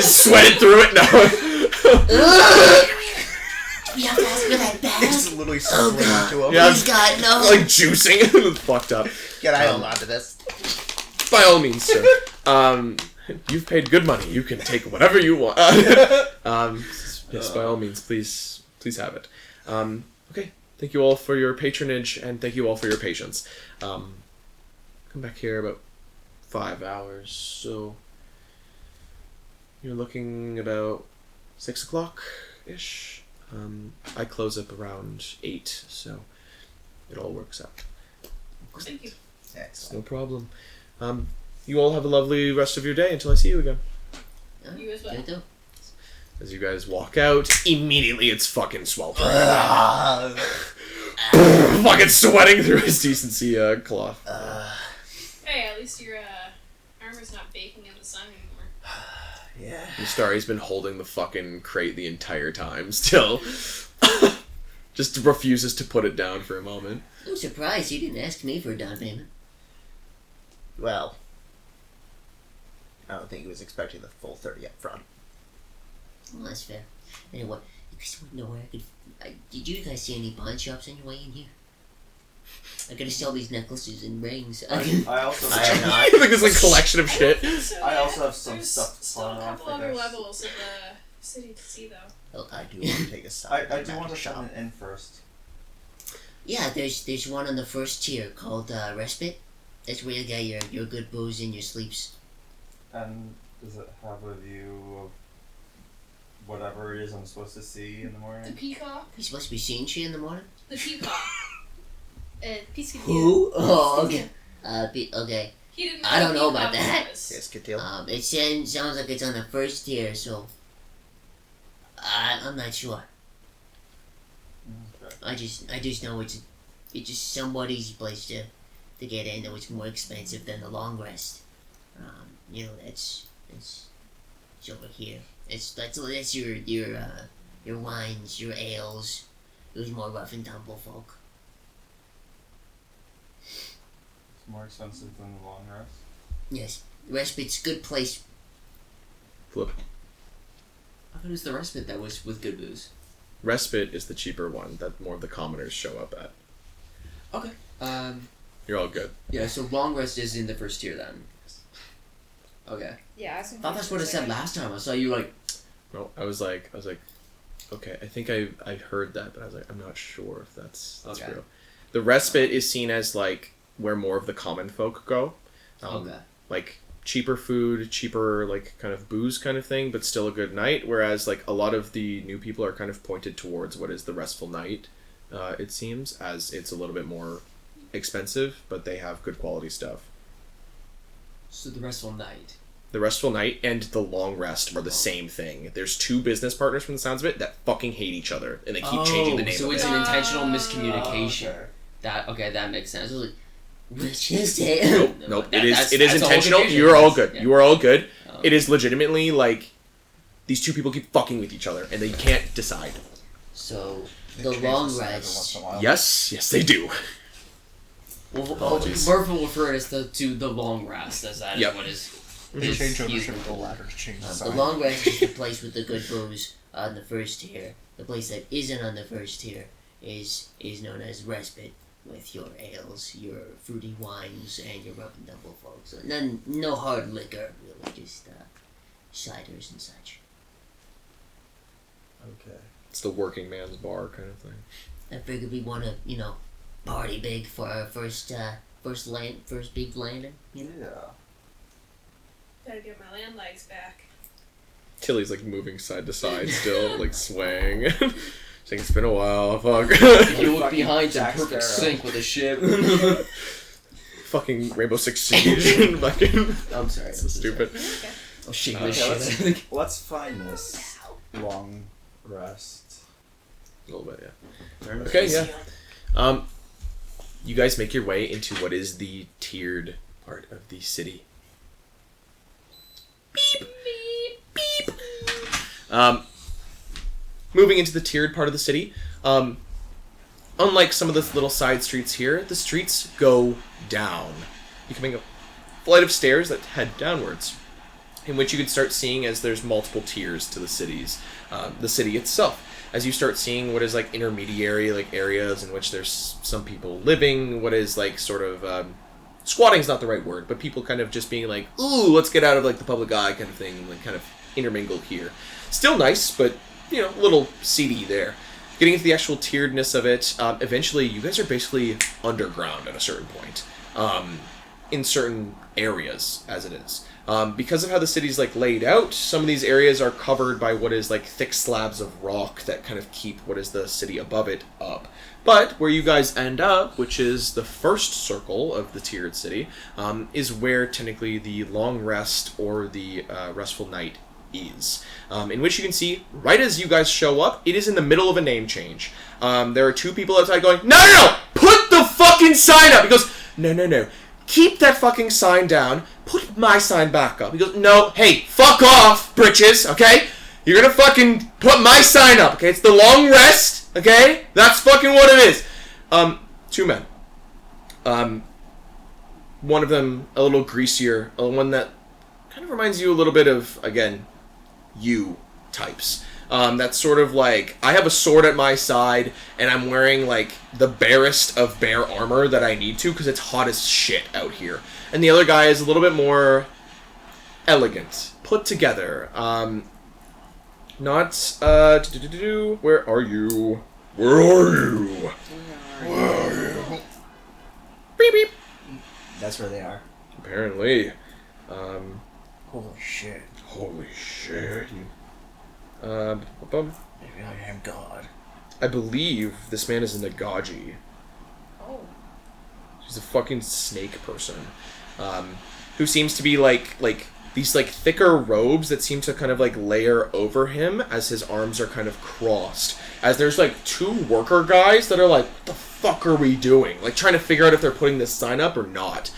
sweated through it now. We have to ask for that bag. It's literally swirling into him. Yeah, Please, God, no. Like juicing. Fucked up. Can I hold on to this? By all means, sir. You've paid good money. You can take whatever you want. Yes, by all means, please have it. Okay. Thank you all for your patronage, and thank you all for your patience. Come back here about 5 hours, so you're looking about 6 o'clock-ish. I close up around 8, so it all works out. Thank you. Excellent. No problem. You all have a lovely rest of your day until I see you again. You as well. As you guys walk out, immediately it's fucking sweltering. Fucking sweating through his decency cloth. Hey, at least your armor's not baking in the sun anymore. Yeah. Mustari's been holding the fucking crate the entire time still. Just refuses to put it down for a moment. I'm surprised you didn't ask me for a down payment. Well, I don't think he was expecting the full 30 up front. Well, that's fair. Anyway, you guys want to know where did you guys see any pawn shops on your way in here? I gotta sell these necklaces and rings. I also I am not. I think there's like a collection of shit. So I also have some there's stuff to still pawn a off, couple I other guess. levels of the city to see, though. Well, I do want to take a side. I do want to shop it in first. Yeah, there's one on the first tier called Respite. That's where you get your good booze and your sleeps. And does it have a view of whatever it is I'm supposed to see in the The morning? peacock. You supposed to be seeing shit in the morning? The peacock. Piesekillteal. Who? Oh, okay. Okay. He didn't I don't know what about peacock that. was. Piesekillteal. It sounds like it's on the first tier, so I'm not sure. Okay. I just know it's just somebody's place to get in, though it's more expensive than the long rest. That's over here. That's your wines, your ales. It was more rough and tumble folk. It's more expensive than the long rest. Yes, Respite's good place. Flip. I thought it was the Respite that was with good booze. Respite is the cheaper one that more of the commoners show up at. Okay. You're all good. Yeah, so long rest is in the first tier then. Okay. Yeah, I thought that's what I said last time. I saw you like. No, I was like, okay, I think I heard that, but I was like, I'm not sure if that's Okay. real. The Respite is seen as like where more of the common folk go. Okay. Like cheaper food, cheaper like kind of booze kind of thing, but still a good night. Whereas like a lot of the new people are kind of pointed towards what is the Restful Night. It seems, as it's a little bit more expensive, but they have good quality stuff. So the Restful Night. The Restful Night and the Long Rest are the same thing. There's two business partners from the sounds of it that fucking hate each other, and they keep changing the name so of it's it. an intentional miscommunication. Okay. That makes sense. I was like, Which is it? Nope. That- It is that's all intentional. confusion. You are all good. Yeah. You are all good. Oh. It is legitimately like these two people keep fucking with each other, and they can't decide. So It the changes long every rest. once in a while. Yes, they do. Well, Apologies. Murph will refer us to the long rest as that is Yep. what is. They change ownership of the ladder to change the The sign. long rest is the place with the good booze on the first tier. The place that isn't on the first tier is known as respite, with your ales, your fruity wines, and your rough and tumble folks. No hard liquor, really, just ciders and such. Okay. It's the working man's bar kind of thing. I figured we want to, party big for our first big landing. Yeah. Gotta get my land legs back. Tilly's like moving side to side still, like swaying. She's like, it's been a while, fuck. You look behind in Jack perfect Sparrow. sync with a ship. Fucking Rainbow Six Siege. Fucking. I'm sorry. So stupid. I'll shake Okay, this shit. Let's find this long rest. A little bit, yeah. Okay, yeah. You guys make your way into what is the tiered part of the city. Beep. Beep. Moving into the tiered part of the city, unlike some of the little side streets here, the streets go down, becoming a flight of stairs that head downwards, in which you can start seeing as there's multiple tiers to the city itself. As you start seeing what is like intermediary like areas in which there's some people living, what is like sort of squatting's not the right word, but people kind of just being like, ooh, let's get out of like the public eye kind of thing, and like kind of intermingle here. Still nice, but a little seedy there. Getting into the actual tieredness of it, eventually you guys are basically underground at a certain point, in certain areas as it is. Because of how the city's like laid out, some of these areas are covered by what is like thick slabs of rock that kind of keep what is the city above it up. But where you guys end up, which is the first circle of the tiered city, is where technically the long rest or the restful night is. In which you can see, right as you guys show up, it is in the middle of a name change. There are two people outside going, no, put the fucking sign up! He goes, no. Keep that fucking sign down. Put my sign back up. He goes, no, hey, fuck off, britches, okay? You're gonna fucking put my sign up, okay? It's the long rest, okay? That's fucking what it is. Two men. One of them a little greasier, one that kind of reminds you a little bit of, again, you types. That's sort of like, I have a sword at my side, and I'm wearing, like, the barest of bare armor that I need to, because it's hot as shit out here. And the other guy is a little bit more elegant, put together. Where are you? Beep, beep. That's where they are. Apparently. Holy shit. Maybe I am God. I believe this man is a Nagaji. Oh. He's a fucking snake person. Who seems to be like these like thicker robes that seem to kind of like layer over him as his arms are kind of crossed. As there's like two worker guys that are like, what the fuck are we doing? Like trying to figure out if they're putting this sign up or not.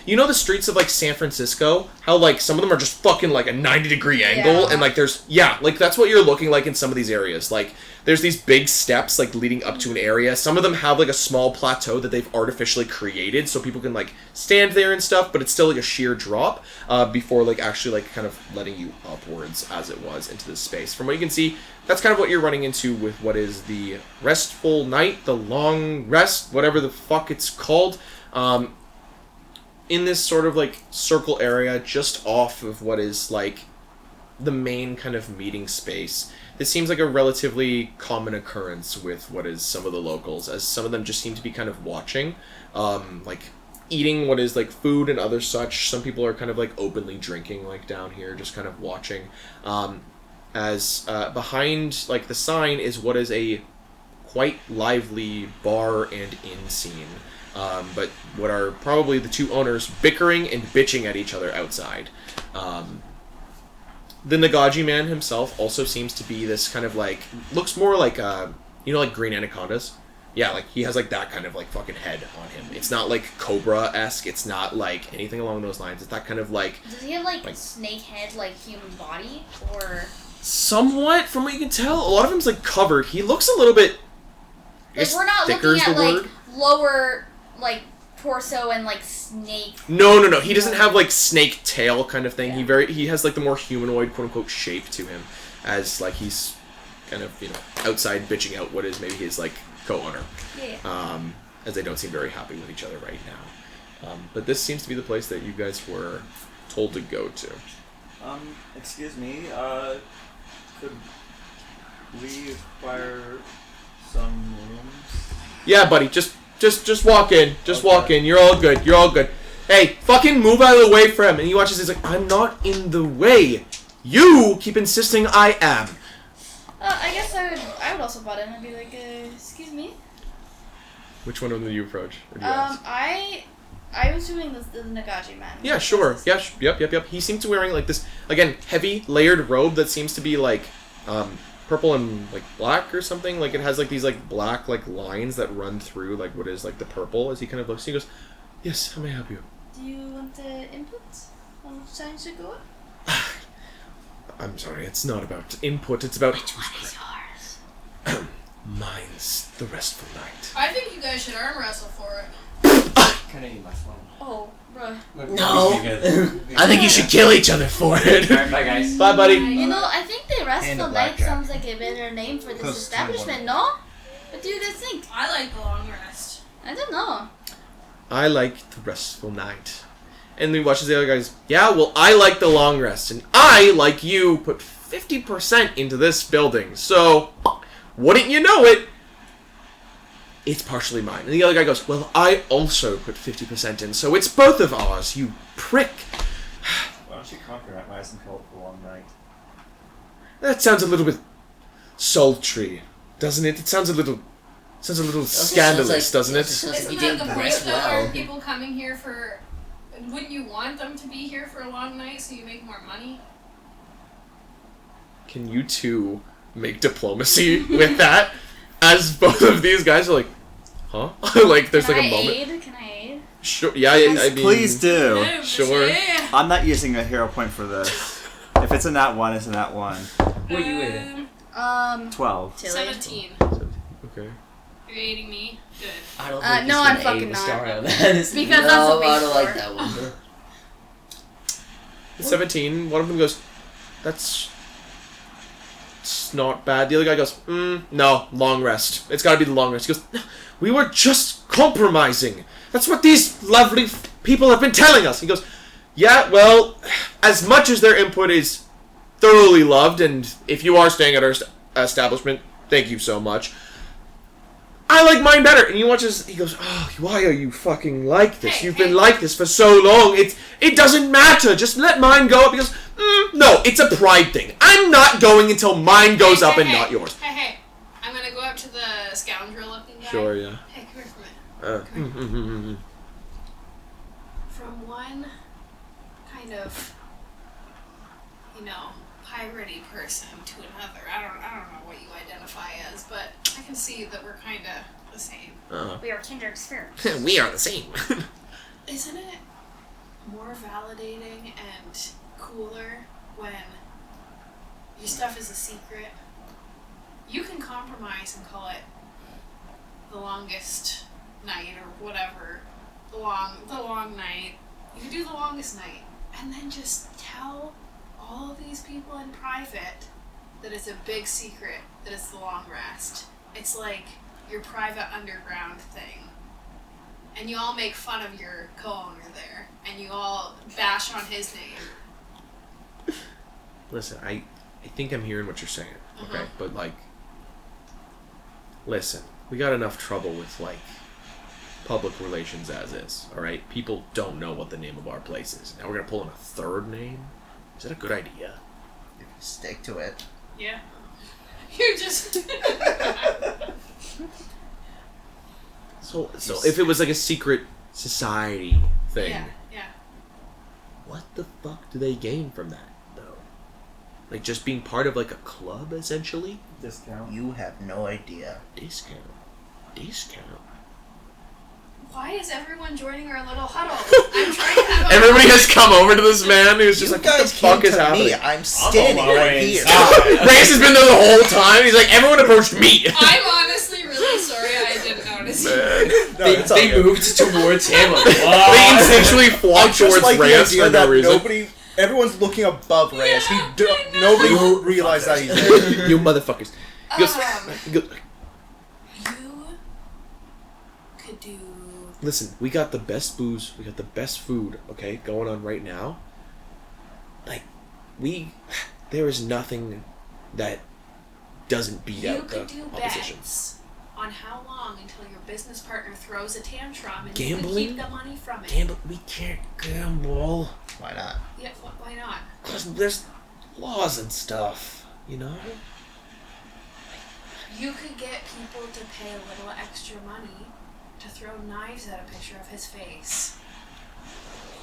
You know the streets of like San Francisco? How like some of them are just fucking like a 90-degree angle, and like there's like that's what you're looking like in some of these areas. Like there's these big steps like leading up to an area. Some of them have like a small plateau that they've artificially created so people can like stand there and stuff, but it's still like a sheer drop before like actually like kind of letting you upwards as it was into this space. From what you can see, that's kind of what you're running into with what is the restful night, the long rest, whatever the fuck it's called. In this sort of like circle area just off of what is like the main kind of meeting space. This seems like a relatively common occurrence with what is some of the locals, as some of them just seem to be kind of watching, like eating what is like food and other such. Some people are kind of like openly drinking like down here, just kind of watching. As behind like the sign is what is a quite lively bar and inn scene. But what are probably the two owners bickering and bitching at each other outside. The Nagaji man himself also seems to be this kind of like, looks more like, like green anacondas? Yeah, like he has like that kind of like fucking head on him. It's not like Cobra-esque, it's not like anything along those lines. It's that kind of like... Does he have like snake head, like human body, or...? Somewhat, from what you can tell. A lot of him's like covered. He looks a little bit... Like we're not looking at like lower, like torso and like snake. No. He doesn't have like snake tail kind of thing. He has like the more humanoid quote unquote shape to him, as like he's kind of outside bitching out what is maybe his like co-owner. Yeah. As they don't seem very happy with each other right now. But this seems to be the place that you guys were told to go to. Excuse me, could we acquire some rooms? Yeah, buddy, just walk in. Just walk in. You're all good. Hey, fucking move out of the way for him. And he watches, he's like, I'm not in the way. You keep insisting I am. I guess I would also butt in and be like, excuse me? Which one of them do you approach? Or do you ask? I was doing the Nagaji man. Yeah, sure. Yeah, yep. He seems to be wearing like this, again, heavy layered robe that seems to be like purple and like black or something. Like it has like these like black like lines that run through like what is like the purple as he kind of looks. He goes, yes, how may I help you? Do you want the input on which time to go? I'm sorry, it's not about input, it's about... Which one is yours? Mine's the restful night. I think you guys should arm wrestle for it. Can I eat my phone? Oh, bruh. No. I think you should kill each other for it. Alright, bye guys. Bye, buddy. You know, I think the Restful Night blackjack. sounds like a better name for this establishment, no? What do you guys think? I like the long rest. I don't know. I like the restful night. And then he watches the other guys, yeah, well, I like the long rest, and I, like you, put 50% into this building, so, wouldn't you know it, it's partially mine. And the other guy goes, well, I also put 50% in, so it's both of ours, you prick. Why don't you compromise and call it the long night? That sounds a little bit sultry, doesn't it? It sounds a little scandalous, doesn't it? Isn't You that didn't the point dress though? well. Are people coming here for... Wouldn't you want them to be here for a long night so you make more money? Can you two make diplomacy with that? As both of these guys are like, huh? Like, there's like a moment. Can I aid? Sure. Yeah, I mean. Please do. Sure. Yeah. I'm not using a hero point for this. If it's a nat 1, it's a nat 1. What are you in? 12. Tilly. 17. Okay. You're aiding me? Good. I don't think no, he's I'm gonna fucking aim the not. star on that. Because no, that's what I don't we like for. that one. At 17, one of them goes, it's not bad. The other guy goes, no, long rest. It's gotta be the long rest. He goes, we were just compromising. That's what these lovely people have been telling us. He goes, yeah, well, as much as their input is thoroughly loved, and if you are staying at our establishment, thank you so much. I like mine better. And he watches, he goes, oh, why are you fucking like this? Hey, You've hey. been like this for so long. It doesn't matter. Just let mine go up. He goes, no, it's a pride thing. I'm not going until mine goes up and not yours. Hey. I'm gonna go up to the scoundrel looking guy. Sure, yeah. Hey, come here for a minute. Uh, From one kind of, piratey person to another. I don't know what you identify as, but I can see that we're kind of the same. We are kindred spirits. we are the same. Isn't it more validating and cooler when your stuff is a secret? You can compromise and call it the longest night or whatever, the long night. You can do the longest night, and then just tell all of these people in private that it's a big secret, that it's the long rest. It's like your private underground thing. And you all make fun of your co-owner there, and you all bash on his name. Listen, I think I'm hearing what you're saying, okay? Uh-huh. But, like, listen, we got enough trouble with, like, public relations as is, alright? People don't know what the name of our place is. Now we're gonna pull in a third name? Is that a good idea? If you stick to it. Yeah. You just... So if it was like a secret society thing, Yeah. what the fuck do they gain from that, though? Like just being part of like a club, essentially? Discount. You have no idea. Discount. Why is everyone joining our little huddle? I'm trying to have a... Everybody has come over to this man who's just like, what the fuck is happening? Me. I'm standing right here. Reyes has been there the whole time. He's like, everyone approached me. I'm honestly really sorry I didn't notice. it's all they good. moved towards him. Like, They instinctually I flock just towards like the Reyes idea for that no reason. everyone's looking above Reyes. Yeah, Nobody realized that he's there. You motherfuckers. He goes, he goes, You could do. listen, we got the best booze, we got the best food, okay, going on right now. Like, there is nothing that doesn't beat You out the could do opposition. bets on how long until your business partner throws a tantrum and Gambling? you can keep the money from it. Gamble, we can't gamble. Why not? Yeah, why not? Because there's laws and stuff, you know? You could get people to pay a little extra money to throw knives at a picture of his face.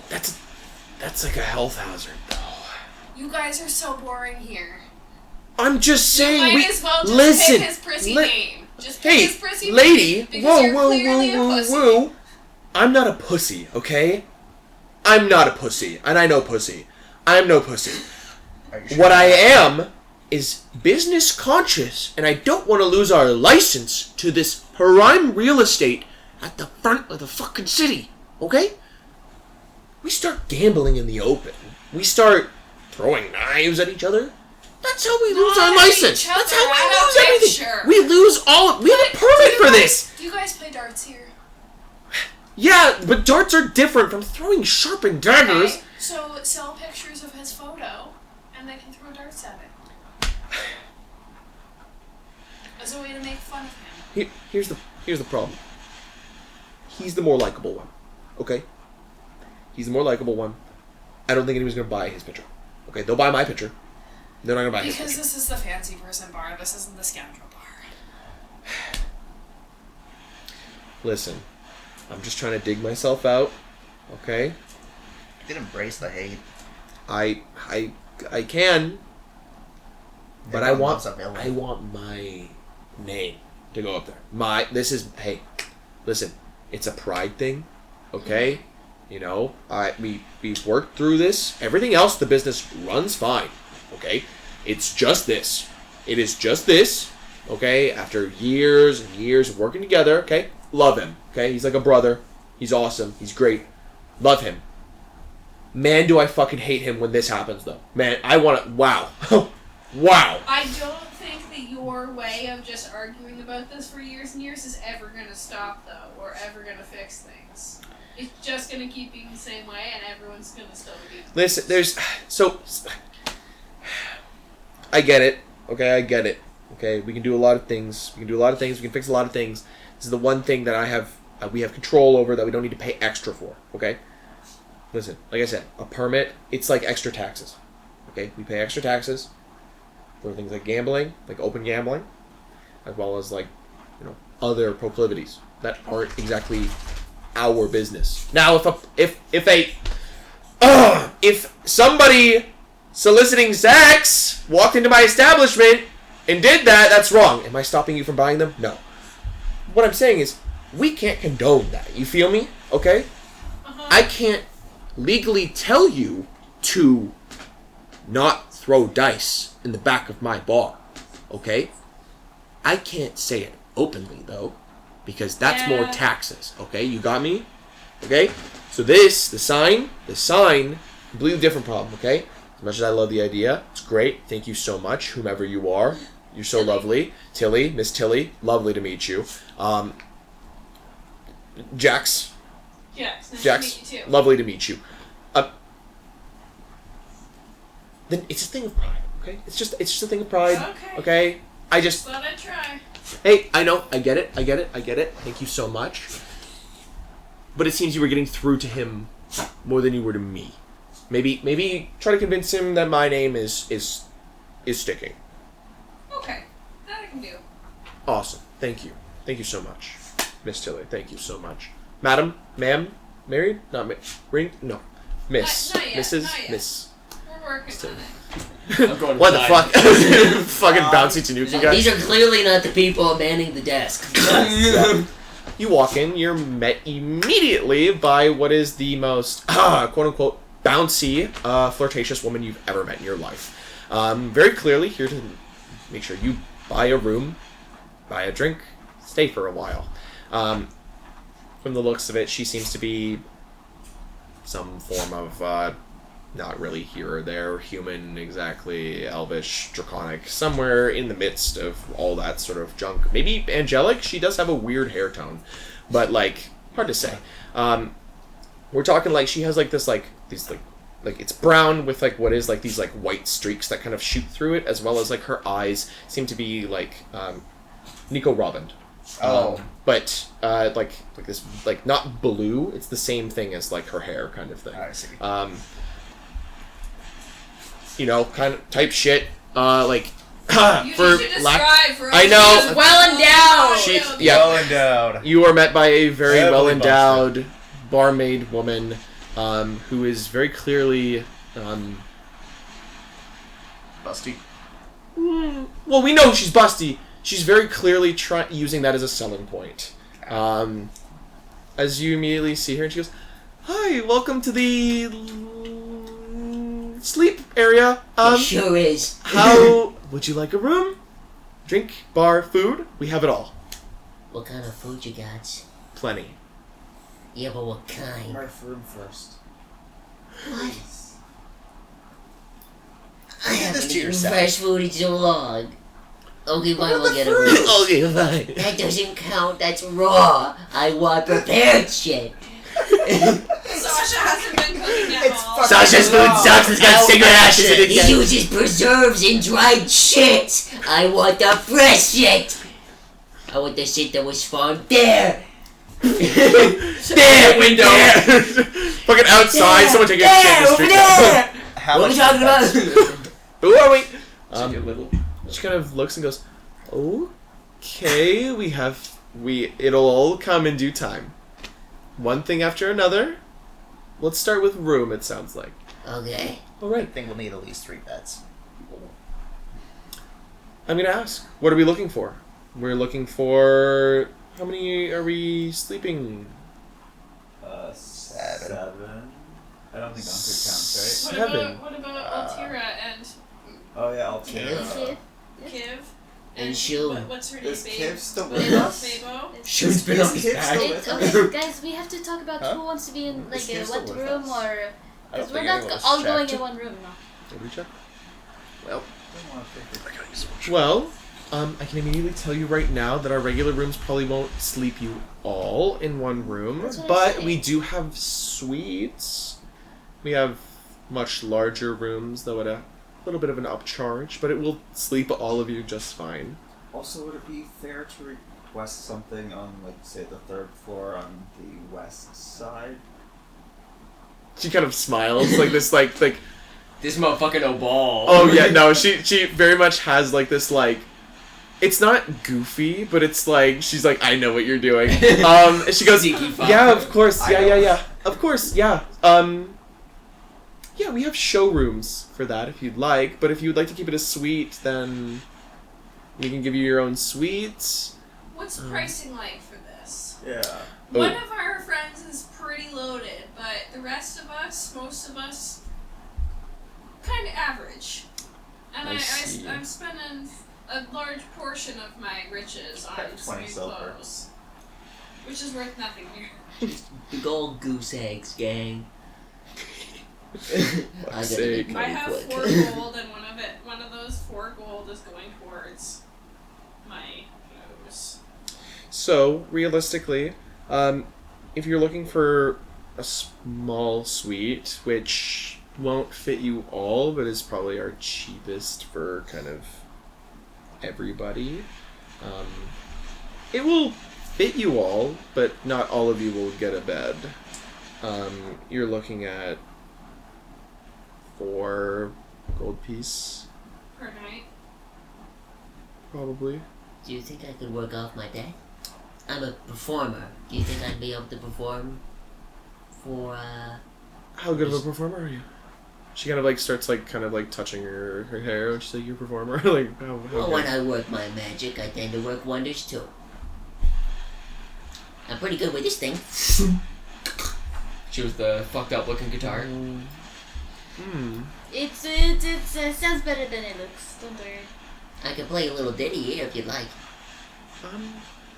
That's like a health hazard, though. You guys are so boring here. I'm just saying, You might as well just listen, pick his prissy name. Just pick hey, his prissy lady, name because whoa, you're whoa, clearly whoa, a whoa, pussy. whoa. I'm not a pussy, okay? I'm not a pussy, and I know pussy. I'm no pussy. What I am is business conscious, and I don't want to lose our license to this prime real estate at the front of the fucking city, okay? We start gambling in the open. We start throwing knives at each other. That's how we lose our license. That's how we lose everything. We lose all. We have a permit for this. Do you guys play darts here? Yeah, but darts are different from throwing sharpened daggers. Okay, so sell pictures of his photo, and they can throw darts at it. As a way to make fun of him. Here's the problem. He's the more likable one. Okay? He's the more likable one. I don't think anyone's gonna buy his picture. Okay, they'll buy my picture. They're not gonna buy his Because picture. this is the fancy person bar, this isn't the scoundrel bar. Listen, I'm just trying to dig myself out. Okay? You did embrace the hate. I can, but I Everyone want loves a villain. I want my name to go up there. Hey, listen, it's a pride thing, okay? You know, we've worked through this. Everything else, the business runs fine, okay? It's just this. It is just this, okay? After years and years of working together, okay? Love him, okay? He's like a brother. He's awesome. He's great. Love him. Man, do I fucking hate him when this happens, though. Man, I want to... Wow. Wow. I don't think that your way of just arguing about this for years and years is ever going to stop, though, or ever going to fix things. It's just going to keep being the same way, and everyone's going to still be... Listen, I get it. Okay, I get it. Okay, we can do a lot of things. We can fix a lot of things. This is the one thing that we have control over that we don't need to pay extra for. Okay? Listen, like I said, a permit, it's like extra taxes. Okay? We pay extra taxes for things like gambling, like open gambling, as well as like, other proclivities that aren't exactly our business. Now, if somebody soliciting sex walked into my establishment and did that, that's wrong. Am I stopping you from buying them? No. What I'm saying is, we can't condone that. You feel me? Okay? I can't legally tell you to not throw dice in the back of my bar. Okay? I can't say it openly, though, because that's more taxes. Okay? You got me? Okay? So the sign, completely different problem, okay? As much as I love the idea, it's great. Thank you so much, whomever you are. You're so lovely. Tilly, Miss Tilly, lovely to meet you. Jax, Nice to meet you too. lovely to meet you. Then it's a thing of pride, okay? It's just a thing of pride, okay? I just thought I'd try. Hey, I know, I get it. Thank you so much. But it seems you were getting through to him more than you were to me. Maybe try to convince him that my name is sticking. Okay, that I can do. Awesome. Thank you. Thank you so much, Miss Tilly. Thank you so much, Madam, ma'am, married? Not ring? No, Miss, Not yet, Mrs. not yet. Miss. We're working on it. What the fuck? Fucking bouncy Tanuki guys. These are clearly not the people manning the desk. You walk in, you're met immediately by what is the most, quote-unquote, bouncy, flirtatious woman you've ever met in your life. Very clearly here to make sure you buy a room, buy a drink, stay for a while. from the looks of it, she seems to be some form of not really here or there, human exactly, elvish, draconic, somewhere in the midst of all that sort of junk. Maybe angelic. She does have a weird hair tone, but like hard to say. We're talking like she has like this like these like it's brown with like what is like these like white streaks that kind of shoot through it, as well as like her eyes seem to be like Nico Robin. But like this like not blue. It's the same thing as like her hair kind of thing. I see. You know, kind of type shit. Like You for should lack. describe for I us. know. She's well endowed. She, yeah. Well endowed. You are met by a very Heavily well endowed barmaid woman, who is very clearly Busty. well, we know she's busty. She's very clearly using that as a selling point. As you immediately see her, and she goes, "Hi, welcome to the sleep area. It sure is. How would you like a room? Drink, bar, food? We have it all. What kind of food you got? Plenty. Yeah, but what kind? Our room first. What? I Get haven't this to eaten yourself. fresh food in so long. Okay, fine, we'll get a room. Okay, fine. That doesn't count, that's raw. I want prepared shit. Sasha hasn't been cooking at all. Sasha's food sucks. It's got cigarette ashes in it. He uses preserves and dried shit. I want the fresh shit. I want the shit that was farmed there. There, window. Fucking outside. There, Someone taking a shit in the over street. there. How What are we much talking about? Who are we? Take it little. She kind of looks and goes, "Okay, it'll all come in due time. One thing after another. Let's start with room. It sounds like. Okay. All right. I think we'll need at least 3 beds. I'm gonna ask. What are we looking for? We're looking for. How many are we sleeping? 7. I don't think Uncle counts, What Seven. about Altira and right? Oh yeah, Altira. Kiv? And Shun. What's her name? Is Babe? Kiv still Fabo? with us? Fabo? Shun's been on Is his Kiv back. still It's with us? okay, guys. We have to talk about Huh? who wants to be in like Is a Kiv still what with room, us? or I don't because we're think not anyone was all going checked. in one room now. Did we check? Well, Well, I can immediately tell you right now that our regular rooms probably won't sleep you all in one room, That's what I'm but saying. we do have suites. We have much larger rooms, though at a little bit of an upcharge, but it will sleep all of you just fine. also, would it be fair to request something on, like, say, the 3rd floor on the west side? She kind of smiles like this, like. This motherfucking Obal. Oh yeah, no, she very much has like this like. It's not goofy, but it's like she's like, I know what you're doing. And she goes, Zeke fuck. yeah, of course, I know. yeah, of course, yeah. Yeah, we have showrooms for that if you'd like, but if you'd like to keep it a suite, then we can give you your own suite. What's pricing like for this? Yeah. One of our friends is pretty loaded, but the rest of us, most of us, kind of average. And I see. I'm spending a large portion of my riches on Got 20 new silver. clothes, which is worth nothing here. Big old goose eggs, gang. I Fuck's gotta sake. make I money have quick. 4 gold, and one of those 4 gold is going towards my clothes. So, realistically, if you're looking for a small suite, which won't fit you all, but is probably our cheapest for kind of everybody, it will fit you all, but not all of you will get a bed. You're looking at 4 gold piece, Per night. probably. Do you think I could work off my day? I'm a performer. Do you think I'd be able to perform for, How good of a performer are you? She kind of like starts like kind of like touching her hair, and she's like, "You're a performer." Like, how well, when good? I work my magic, I tend to work wonders too. I'm pretty good with this thing. She was the fucked up looking guitar. It sounds better than it looks. Don't worry. I can play a little ditty here if you'd like.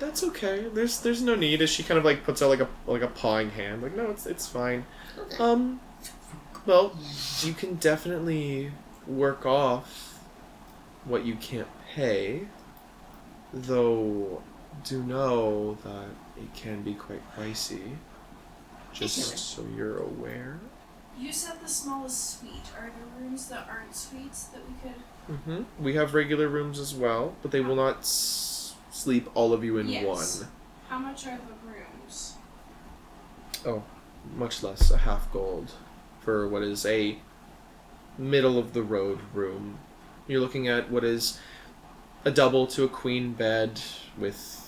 That's okay. There's no need. As she kind of like puts out like a pawing hand. Like, no, it's fine. Okay. Well, you can definitely work off what you can't pay, though do know that it can be quite pricey. Just so you're aware. You said the smallest suite. Are there rooms that aren't suites that we could... We have regular rooms as well, but they will not sleep all of you in one. How much are the rooms? Oh, much less, a half gold for what is a middle of the road room. You're looking at what is a double to a queen bed with,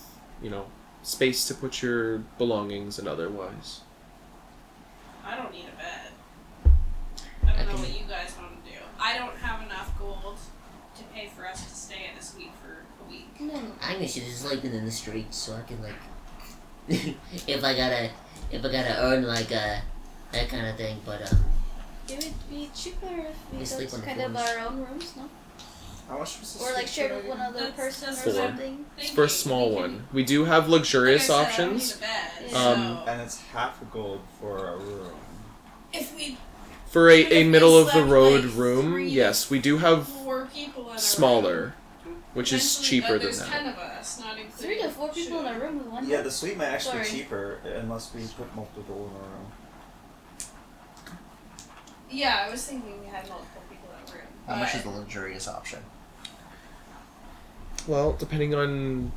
space to put your belongings and otherwise. I don't need a bed. I don't know what you guys want to do. I don't have enough gold to pay for us to stay in a suite for a week. No, I'm gonna just sleeping in the streets so I can if I gotta earn that kind of thing, but It would be cheaper if we We sleep on got the kind of floors. our own rooms, no? How much was this? Or like shared with one other person or Four. something. It's for a small one. We do have luxurious Like I said, I don't options. need a bed, Yeah. And it's half a gold for a room. If we For But if a we middle of the slept, road like, room, 3 yes, we do have 4 people in a smaller, room, which is potentially- cheaper than there's that. 10 of us, not including 3 to 4 people in a room with one Yeah, bed? the suite might actually be Sorry. cheaper unless we put multiple in a room. Yeah, I was thinking we had multiple people in a room. How much but- is the luxurious option? Well, depending on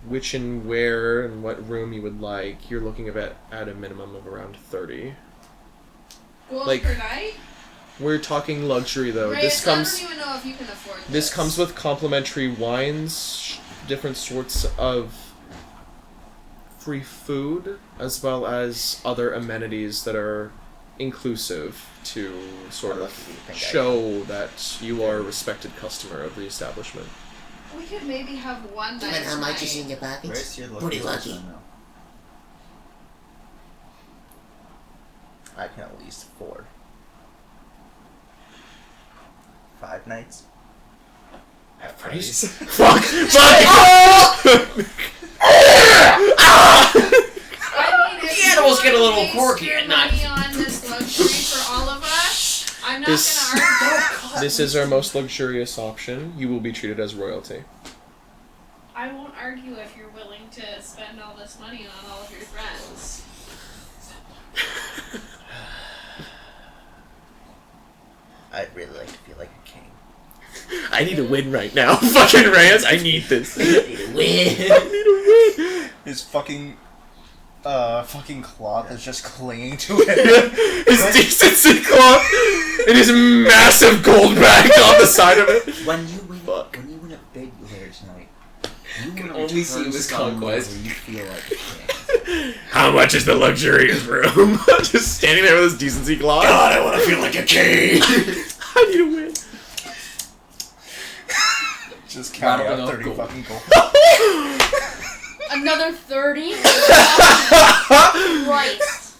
which and where and what room you would like, you're looking at a minimum of around 30. Gold like- per night? We're talking luxury though. Reyes, This comes I don't even know if you can afford this. This comes with complimentary wines, different sorts of free food, as well as other amenities that are inclusive to sort I'd of like to think I show that you are a respected customer of the establishment. We could maybe have one night. given how much is tonight. in your pockets, Where's your pretty lucky lucky. person now? I can at least afford 5 nights. At Freddy's. Fuck! Fuck! I mean, if The you animals wanna get a little waste quirky your at night. money on this luxury for all of us, I'm not This- gonna argue. This is our most luxurious option. You will be treated as royalty. I won't argue if you're willing to spend all this money on all of your friends. I'd really like to feel like a king. I need a win right now. Fucking Reyes, I need this. win. His fucking cloth is just clinging to it. His decency cloth and his massive gold bag on the side of it. When you win a big later tonight, you can wanna only see return this some conquest. where you feel like a king. How much is the luxurious room? Just standing there with his decency cloth. God, I want to feel like a king. I need a win. Just counting Rattling out off 30 gold. fucking gold. Another 30? Christ.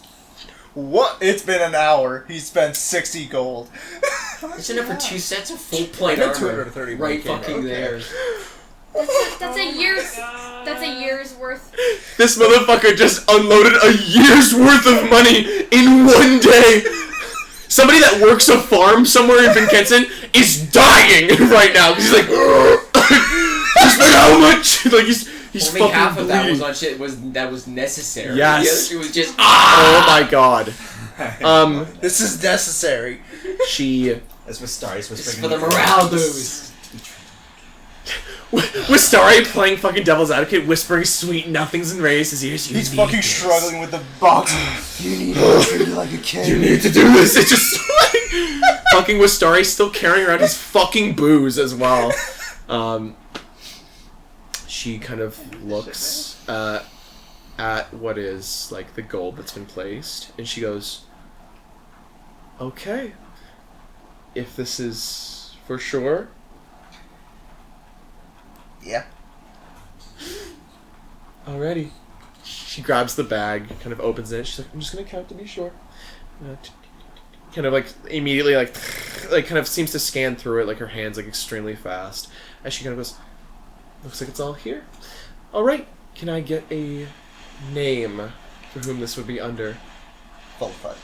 What? It's been an hour. He spent 60 gold. It's enough for 2 sets of full plate I got armor. 230 Right when I came fucking out. there. That's a year's. That's a year's worth. This motherfucker just unloaded a year's worth of money in one day. Somebody that works a farm somewhere in Vincenton is dying right now. He's like, just like how much? Like he's Only fucking half of that bleeding. was on shit that was necessary. Yes. The other shit was just Oh my god. This is necessary. She As with stars This is whispering. for the in your morale ear. boost. with Starry playing fucking devil's advocate, whispering sweet nothings in Reyes' ears. You He's need fucking this. struggling with the box. You need to treat you like a king. You need to do this. It's just like fucking with Starry still carrying around his fucking booze as well. She kind of looks at what is like the gold that's been placed, and she goes, "Okay, if this is for sure." Yeah. Alrighty. She grabs the bag, kind of opens it. She's like, "I'm just gonna count to be sure." Kind of like immediately like kind of seems to scan through it, like her hands like extremely fast as she kind of goes, "Looks like it's all here. All right, Can I get a name for whom this would be under? Fullfoot.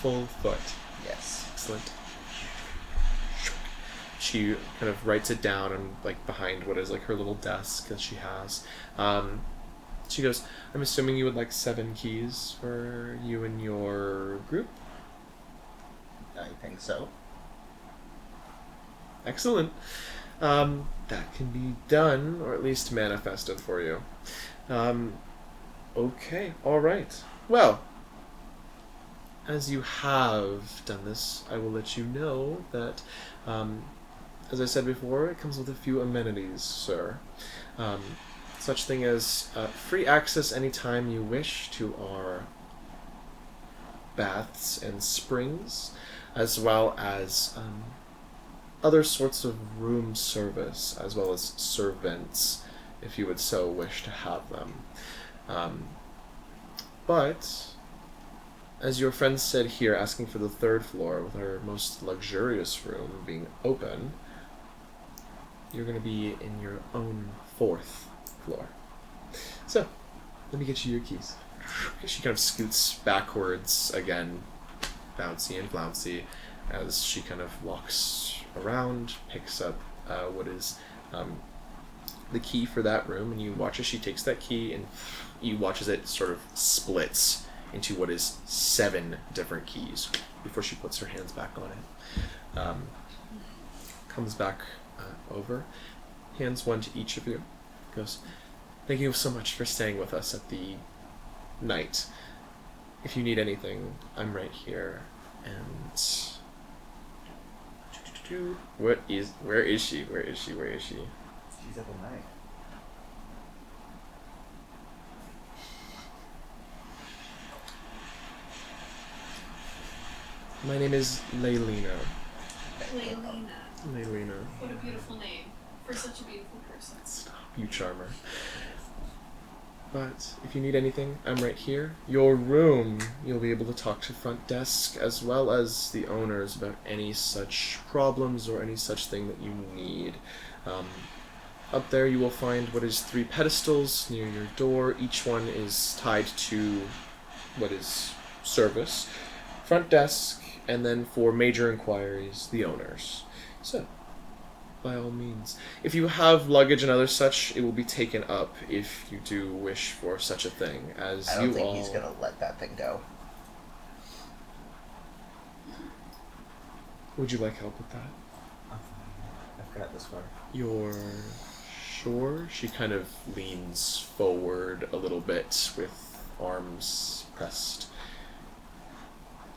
Fullfoot. Yes. Excellent. She kind of writes it down and like behind what is like her little desk that she has. She goes, I'm assuming you would like 7 keys for you and your group? I think so. Excellent. That can be done, or at least manifested for you. Okay, alright. Well, as you have done this, I will let you know that, as I said before, it comes with a few amenities, sir. Such thing as free access anytime you wish to our baths and springs, as well as other sorts of room service, as well as servants, if you would so wish to have them. But, as your friend said here, asking for the 3rd floor with our most luxurious room being open, you're going to be in your own 4th floor. So, let me get you your keys. She kind of scoots backwards again, bouncy and flouncy, as she kind of walks around, picks up what is the key for that room, and you watch as she takes that key, and you watch as it sort of splits into what is 7 different keys before she puts her hands back on it. Comes back over, hands one to each of you, goes, thank you so much for staying with us at the night. If you need anything, I'm right here. And where is she? She's up all night. My name is Leylina. Leylina. What a beautiful name for such a beautiful person. Stop, you charmer. But if you need anything, I'm right here. Your room, you'll be able to talk to front desk as well as the owners about any such problems or any such thing that you need. Up there you will find what is 3 pedestals near your door. Each one is tied to what is service, front desk, and then for major inquiries, the owners. So, by all means. If you have luggage and other such, it will be taken up if you do wish for such a thing. As I don't you think all... he's gonna let that thing go. Would you like help with that? I'm fine. I've got this far. You're sure? She kind of leans forward a little bit with arms pressed.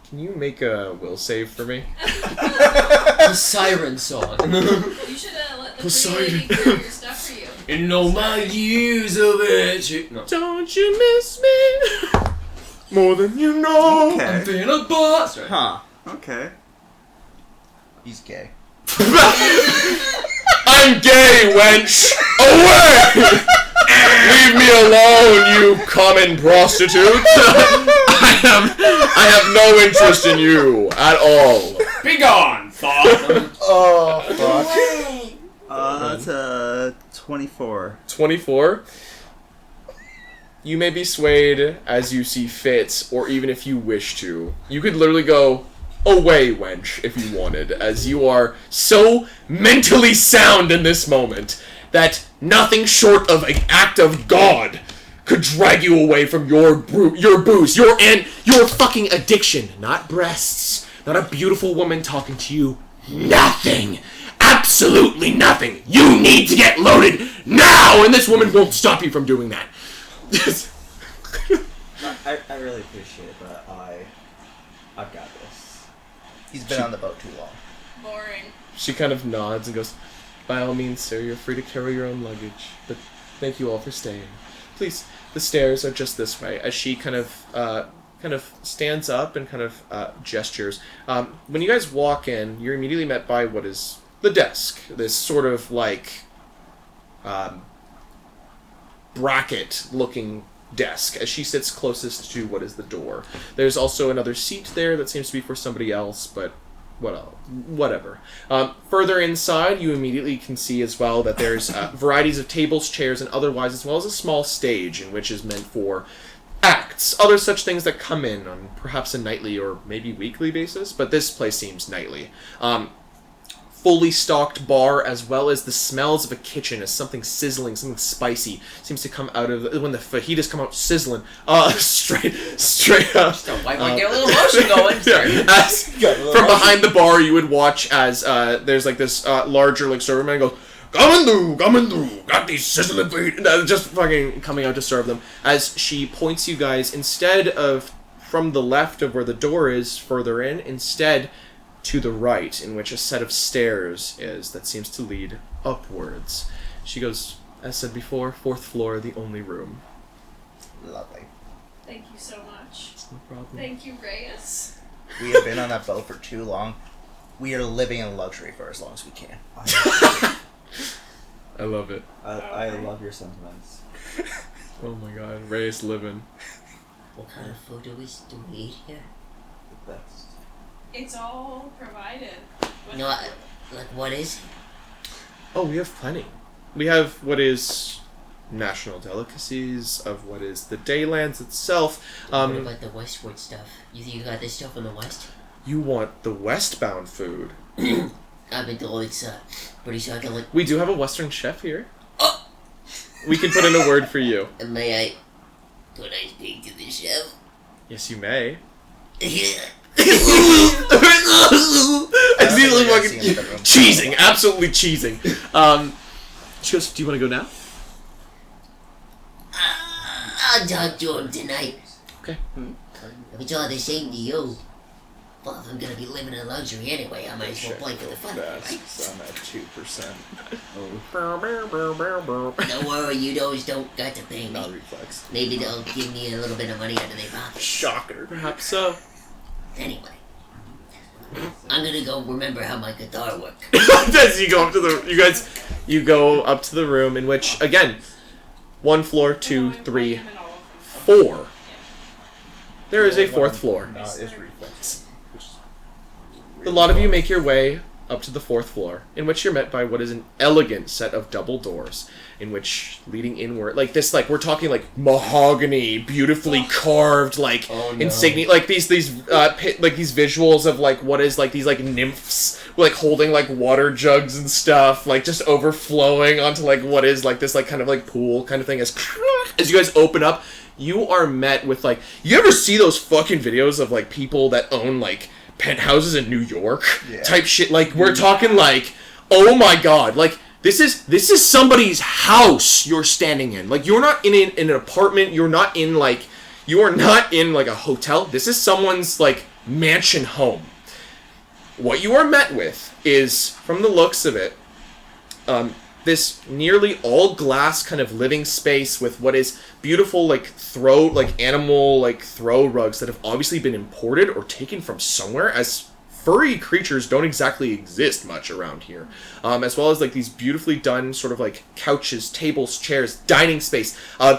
Can you make a will save for me? The siren song. You should let the pretty lady carry your stuff for you. In all my years of it. No. Don't you miss me more than you know? Okay. I'm being a boss. Huh. Okay. He's gay. I'm gay, wench! Away! Leave me alone, you common prostitute! I have no interest in you at all. Be gone, thought. Oh, fuck. That's 24. 24. You may be swayed as you see fit, or even if you wish to. You could literally go, away, wench, if you wanted, as you are so mentally sound in this moment that nothing short of an act of God could drag you away from your booze, your fucking addiction. Not breasts, not a beautiful woman talking to you. Nothing. Absolutely nothing. You need to get loaded now, and this woman won't stop you from doing that. I really appreciate it, but I've got this. He's been on the boat too long. Boring. She kind of nods and goes, by all means, sir, you're free to carry your own luggage, but thank you all for staying. Please, the stairs are just this way, as she kind of stands up and kind of gestures. When you guys walk in, you're immediately met by what is the desk, this sort of like bracket-looking desk, as she sits closest to what is the door. There's also another seat there that seems to be for somebody else, but whatever. Further inside, you immediately can see as well that there's varieties of tables, chairs, and otherwise, as well as a small stage in which is meant for acts, other such things that come in on perhaps a nightly or maybe weekly basis, but this place seems nightly. Fully stocked bar, as well as the smells of a kitchen as something sizzling, something spicy seems to come out of when the fajitas come out sizzling. Straight up. Don't like get a little motion going. From behind the bar, you would watch as there's like this larger like server man goes, Come through, got these sizzling feet. Just fucking coming out to serve them. As she points you guys, instead of from the left of where the door is, further in, instead to the right, in which a set of stairs is that seems to lead upwards. She goes, as said before, 4th floor, the only room. Lovely. Thank you so much. No problem. Thank you, Reyes. We have been on that boat for too long. We are living in luxury for as long as we can. I love it. I love your sentiments. Oh my god, Reyes living. What kind of food do we eat here? The best. It's all provided. No, like what is it? Oh, we have plenty. We have what is national delicacies, of what is the Daylands itself. What about the westward stuff? You got this stuff in the west? You want the westbound food. I've been told it's pretty succulent. We do have a western chef here. Oh! We can put in a word for you. Could I speak to the chef? Yes, you may. I see like fucking cheesing, absolutely cheesing. She goes, do you want to go now? I'll talk to him tonight. Okay. If it's all the same to you, well, if I'm gonna be living in luxury anyway, I might as well play for the fun of it, right? I'm at 2%. Don't worry, you those don't got to pay me. Not reflex. Maybe they'll give me a little bit of money out of their pocket. Shocker. Perhaps so. Anyway, I'm gonna go remember how my guitar works. As you go up to you go up to the room in which, again, 1 floor, 2, 3, 4. There is a 4th floor. No, it's reflex. A lot of you make your way up to the 4th floor, in which you're met by what is an elegant set of double doors, in which leading inward, like this, like we're talking like mahogany, beautifully carved, like insignia, like these like these visuals of like what is like these like nymphs, like holding like water jugs and stuff, like just overflowing onto like what is like this like kind of like pool kind of thing. As you guys open up, you are met with like, you ever see those fucking videos of like people that own like penthouses in New York type shit? Like we're talking like, oh my god, like this is somebody's house you're standing in. Like you're not in an apartment, you are not in like a hotel. This is someone's like mansion home. What you are met with is, from the looks of it, this nearly all glass kind of living space with what is beautiful like animal throw rugs that have obviously been imported or taken from somewhere, as furry creatures don't exactly exist much around here. As well as like these beautifully done sort of like couches, tables, chairs, dining space,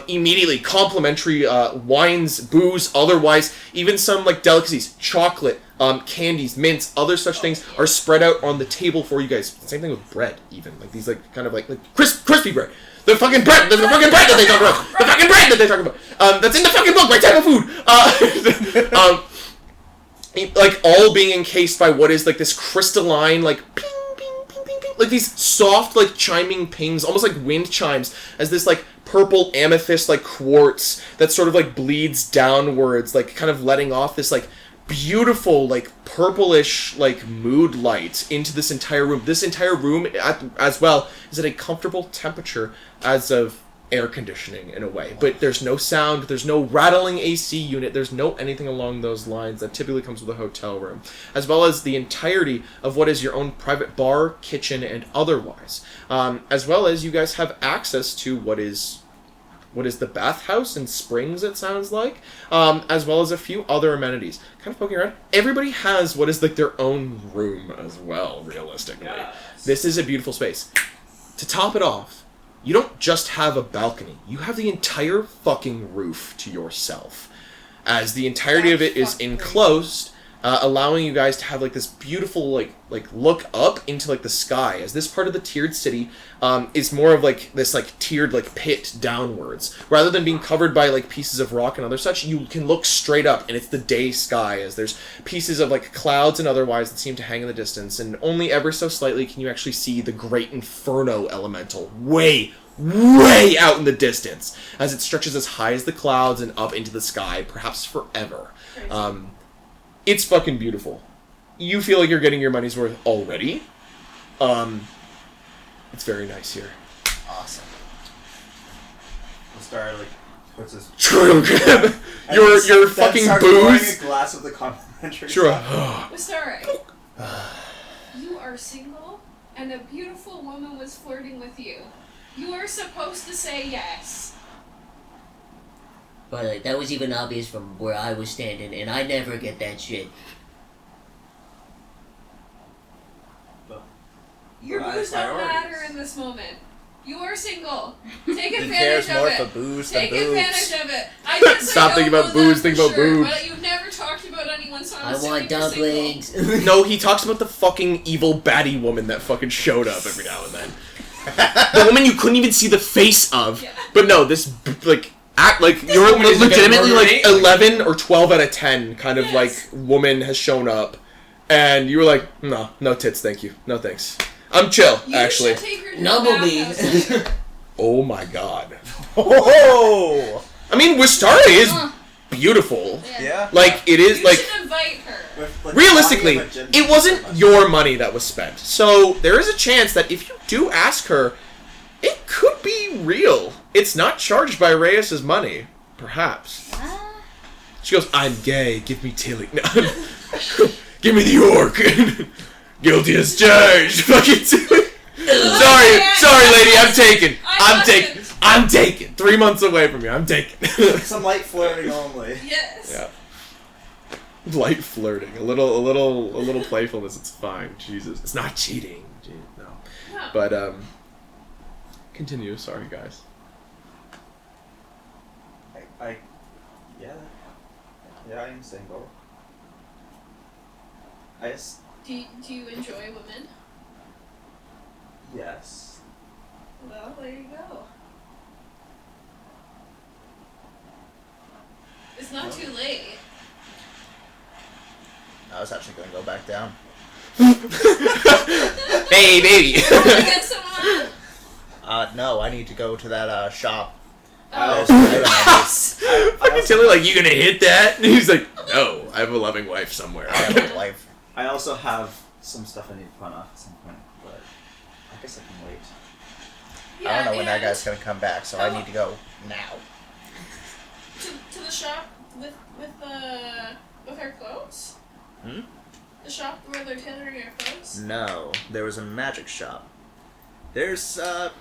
immediately complimentary wines, booze, otherwise, even some like delicacies, chocolate, candies, mints, other such things are spread out on the table for you guys. Same thing with bread, even like these like kind of like crispy bread. The fucking bread that they talk about. The fucking bread that they talk about. That's in the fucking book. My type of food. Like all being encased by what is like this crystalline like ping ping ping ping ping, like these soft like chiming pings, almost like wind chimes, as this like purple amethyst like quartz that sort of like bleeds downwards, like kind of letting off this like beautiful like purplish like mood light into this entire room. This entire room as well is at a comfortable temperature as of air conditioning in a way, but there's no sound, there's no rattling AC unit, there's no anything along those lines that typically comes with a hotel room, as well as the entirety of what is your own private bar, kitchen, and otherwise, as well as you guys have access to what is the bathhouse and springs, it sounds like, as well as a few other amenities. Kind of poking around, everybody has what is like their own room as well, realistically. Yes. This is a beautiful space. To top it off, you don't just have a balcony, you have the entire fucking roof to yourself, as the entirety of it is enclosed allowing you guys to have like this beautiful like look up into like the sky, as this part of the tiered city is more of like this like tiered like pit downwards, rather than being covered by like pieces of rock and other such. You can look straight up and it's the day sky, as there's pieces of like clouds and otherwise that seem to hang in the distance, and only ever so slightly can you actually see the great inferno elemental way out in the distance, as it stretches as high as the clouds and up into the sky, perhaps forever. It's fucking beautiful. You feel like you're getting your money's worth already. It's very nice here. Awesome. Lestroa like puts his your fucking booze. A glass of the complimentary. Sure. Lestroa, you are single, and a beautiful woman was flirting with you. You are supposed to say yes. But that was even obvious from where I was standing, and I never get that shit. Your booze don't matter in this moment. You are single. Take He advantage cares of more it. for booze Take than booze. advantage of it. I did say Stop thinking don't about know booze, that think for about sure, boobs. But you've never talked about anyone, so I'm I assuming want you're single. dumplings. No, he talks about the fucking evil baddie woman that fucking showed up every now and then. The woman you couldn't even see the face of. Yeah. But no, this like act like This you're woman is legitimately gonna like murder me. 11 or 12 out of 10 kind of like woman has shown up, and you were like, no tits, thank you, no thanks. I'm chill, You actually. should take her Numblebee. bathhouse. Oh my god. Oh. I mean, Wistara is beautiful. Yeah. Like it is You like. should invite her. With, like, Realistically, buying of a gym it wasn't membership. your money that was spent. So there is a chance that if you do ask her, it could be real. It's not charged by Reyes' money. Perhaps. She goes, I'm gay, give me Tilly. No. Give me the orc. Guilty as charged. Fucking Tilly. Sorry, lady, I'm taken. 3 months away from you, I'm taken. Some light flirting only. Yes. Yeah. Light flirting, a little playfulness. It's fine. Jesus, it's not cheating. No. But continue. Sorry, guys. Yeah, I am single. I just Do you enjoy women? yes. Well, there you go. It's not too late. I was actually gonna go back down. Hey, baby. Wanna get someone? No, I need to go to that shop. Oh. Fucking Tilly, like, you gonna hit that? And he's like, no, I have a loving wife somewhere. I have a life. I also have some stuff I need to pawn off at some point, but I guess I can wait. I don't know when that guy's gonna come back, so I need to go now. To the shop with her clothes? Hmm? The shop where they're tailoring your clothes? No, there was a magic shop. There's the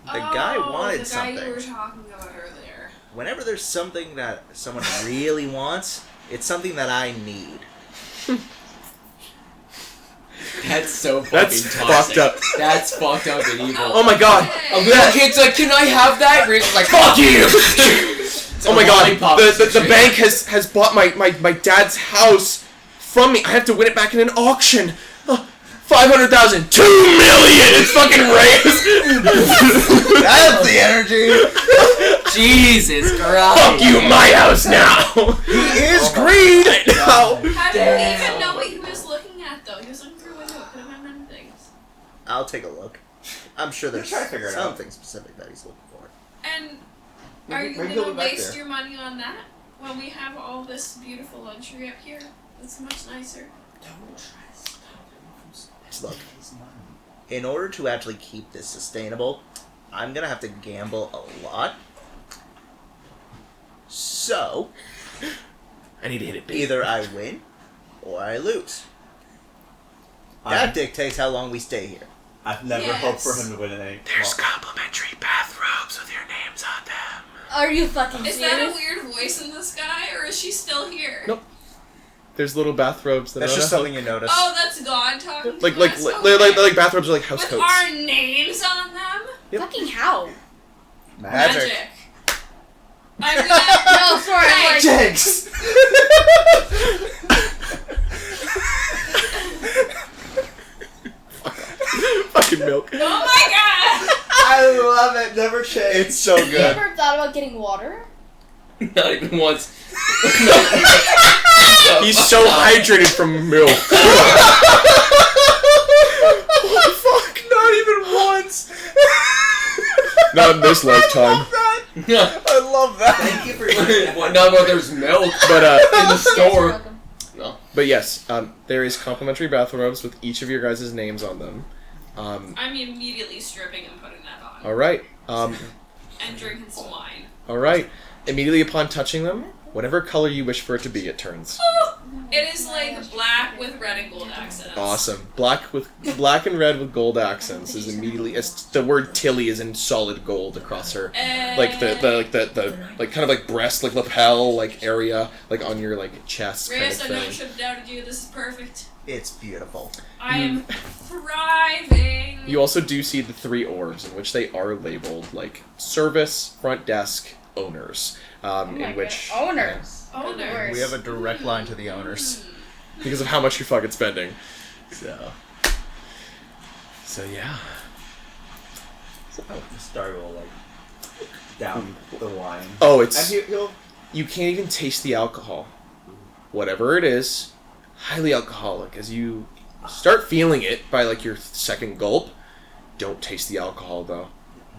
guy wanted the something. guy you were talking about earlier. Whenever there's something that someone really wants, it's something that I need. That's so fucking That's toxic. fucked up. That's fucked up and evil. Oh my god. A little kid's like, can I have that? Ray's like, Fuck you! It's Oh a my god, lollipop the situation. bank has bought my dad's house from me. I have to win it back in an auction. 500,000, 2 million. It's fucking raised. That's the energy. Jesus Christ. Fuck you, my house now. He is greed. I know. How did he even know what he was looking at, though? He was looking through a window. It could have been many things. I'll take a look. I'm sure there's Try to figure it out. something specific that he's looking for. And are you maybe going he'll to be back waste there. your money on that when we have all this beautiful luxury up here? That's much nicer. Look, in order to actually keep this sustainable, I'm gonna have to gamble a lot. So, I need to hit it big. either I win or I lose. That dictates how long we stay here. I've never Yes. hoped for him to win any. There's complimentary bathrobes with your names on them. Are you fucking Is that a serious? weird voice in this guy, or is she still here? Nope. There's little bathrobes that That's are just something you notice. Oh, that's God talking like to like us? like, Okay. like bathrobes are like house With coats. our names on them? Yep. Fucking how? Magic. I'm gonna... No, sorry. I'm like, Jinx! milk. Oh my god! I love it. Never change. It's so You good. ever thought about getting water? Not even once. He's so hydrated from milk. What the fuck? Not even once. Not in this lifetime. I love that. Thank you for your Well, now that there's milk But in the Yes, you're store. welcome. but yes, there is complimentary bathrobes with each of your guys' names on them. I'm immediately stripping and putting that on. All right. And drinking some wine. All right. Immediately upon touching them, whatever color you wish for it to be, it turns. It is like black with red and gold accents. Awesome. Black and red with gold accents is immediately as the word Tilly is in solid gold across her, like the like kind of like breast like lapel like area like on your like chest kind of Reyes, I never thing. should have doubted you. This is perfect. It's beautiful. I am thriving. You also do see the 3 orbs in which they are labeled like service, front desk, owners, in which Owners. Owners. We have a direct line to the owners. because of how much you're fucking spending. So. So yeah. Star will like down the wine. Oh, And it's he'll you can't even taste the alcohol. Whatever it is, highly alcoholic. As you start feeling it by like your second gulp, don't taste the alcohol though.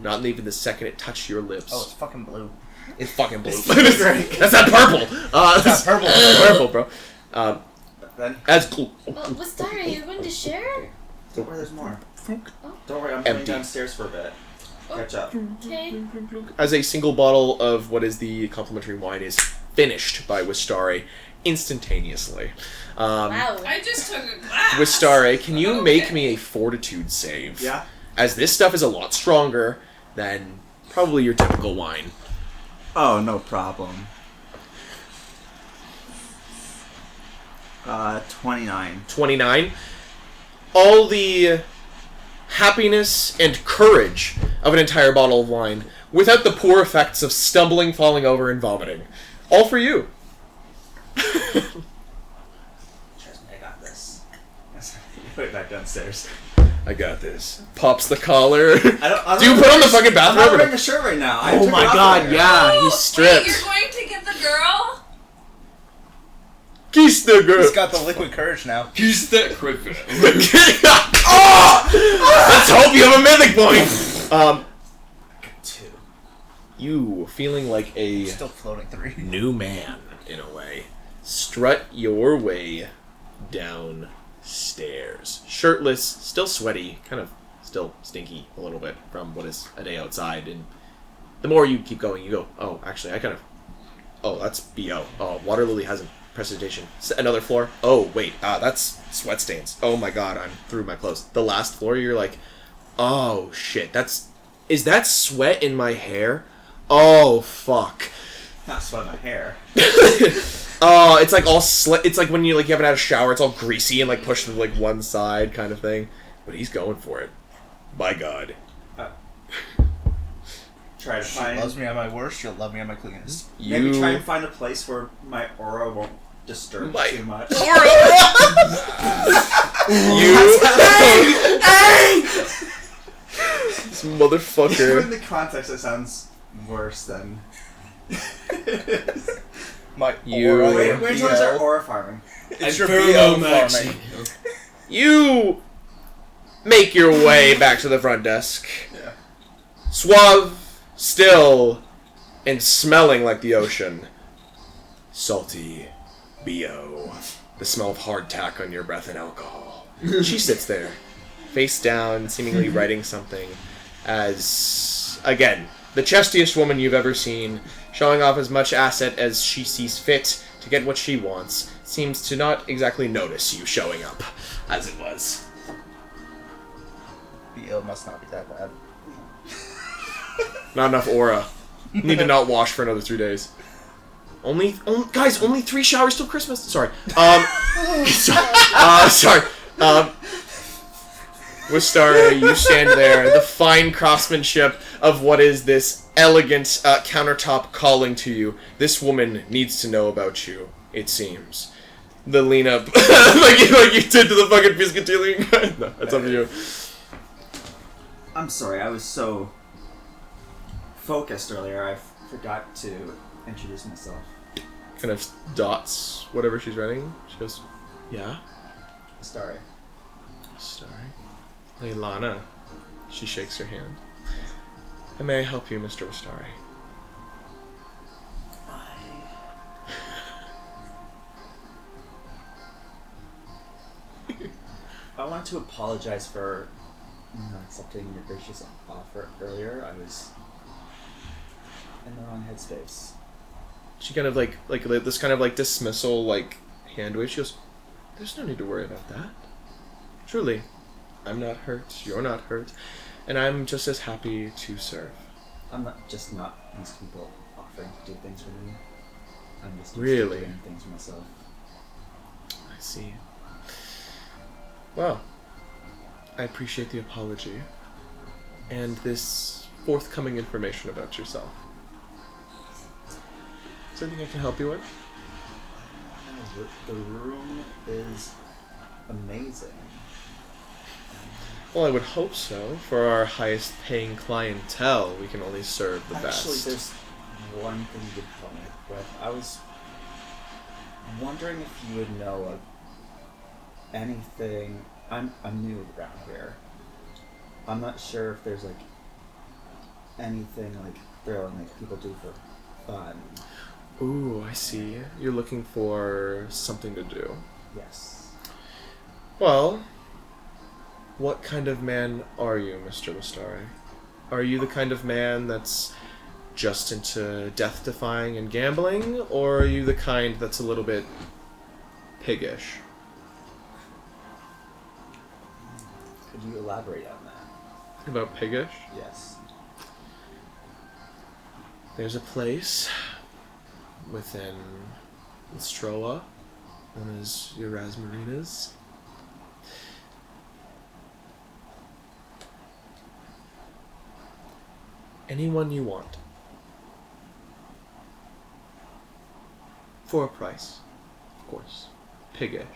Not even the second it touched your lips. Oh, it's fucking blue. It's fucking blue. That's not purple. That's not purple. Purple, bro. then As cool. Well, what's that? Are you going to share? don't worry, there's more. Don't worry, I'm Empty. going downstairs for a bit. Catch up. Okay. As a single bottle of what is the complimentary wine is finished by Wistare instantaneously. Wow. I just took a glass. Wistare, can you Okay. make me a fortitude save? Yeah. As this stuff is a lot stronger than probably your typical wine. Oh, no problem. 29. 29. All the happiness and courage of an entire bottle of wine without the poor effects of stumbling, falling over, and vomiting. All for you. Trust me, I got this. Put it back downstairs. I got this. Pops the collar. I'm Do you not put on the wearing- fucking I'm bathrobe? not or wearing no? a shirt right now. I Oh took it my off god, earlier. yeah, he's Wait, stripped. you're going to get the girl? Kiss the girl. He's got the liquid courage now. He's that cricket. Oh! Let's hope you have a mythic point. 2. You feeling like a Still floating 3. new man in a way. Strut your way downstairs, shirtless, still sweaty, kind of still stinky a little bit from what is a day outside. And the more you keep going, you go, oh, actually, oh, that's BO. Oh, Water Lily has a precipitation. Another floor. Oh, wait, that's sweat stains. Oh my god, I'm through my clothes. The last floor, you're like, oh shit, is that sweat in my hair? Oh fuck. Not sweat my hair. Oh, it's like all it's like when you haven't had a shower, it's all greasy and like pushed to like one side kind of thing. But he's going for it. By God. Try to She find. loves me at my worst, she'll love me at my cleanest. Maybe try and find a place where my aura won't disturb too much. This motherfucker. In the context, it sounds worse than. My You- aura Wait, will which be ones are hell. aura farming? It's your Pheromone BO maxi. farming. You make your way back to the front desk. Yeah. Suave, still, and smelling like the ocean. Salty, BO. The smell of hardtack on your breath and alcohol. She sits there, face down, seemingly writing something, as, again, the chestiest woman you've ever seen, showing off as much asset as she sees fit to get what she wants, seems to not exactly notice you showing up, as it was. BO must not be that bad. Not enough aura. Need to not wash for another 3 days. Guys, only 3 showers till Christmas. Sorry. Sorry. Wistara, you stand there. The fine craftsmanship of what is this elegant countertop calling to you. This woman needs to know about you, it seems. The lean up, like you did to the fucking Piesekillteal. No, that's up to you. I'm sorry, I was so focused earlier, I forgot to introduce myself. Kind of dots whatever she's writing. She goes, yeah? Starry. Sorry. Leilana. She shakes her hand. And may I help you, Mr. Wastari? I want to apologize for not accepting your gracious offer earlier. I was in the wrong headspace. She kind of like this kind of like dismissal, like hand wave. She goes, there's no need to worry about that. Truly, I'm not hurt, you're not hurt, and I'm just as happy to serve. I'm not used to people offering to do things for me. I'm just used Really? to doing things for myself. I see. Well, I appreciate the apology and this forthcoming information about yourself. Is there anything I can help you with? The room is amazing. Well, I would hope so. For our highest paying clientele, we can only serve the best. Actually, there's one thing you could help me with. I was wondering if you would know of anything. I'm new around here. I'm not sure if there's like anything like thrilling like people do for fun. Ooh, I see. You're looking for something to do. Yes. Well, what kind of man are you, Mr. Wastari? Are you the kind of man that's just into death-defying and gambling, or are you the kind that's a little bit piggish? Could you elaborate on that? About piggish? Yes. There's a place within Lestroa known as Erasmarinas. Anyone you want. For a price, of course. Piggish.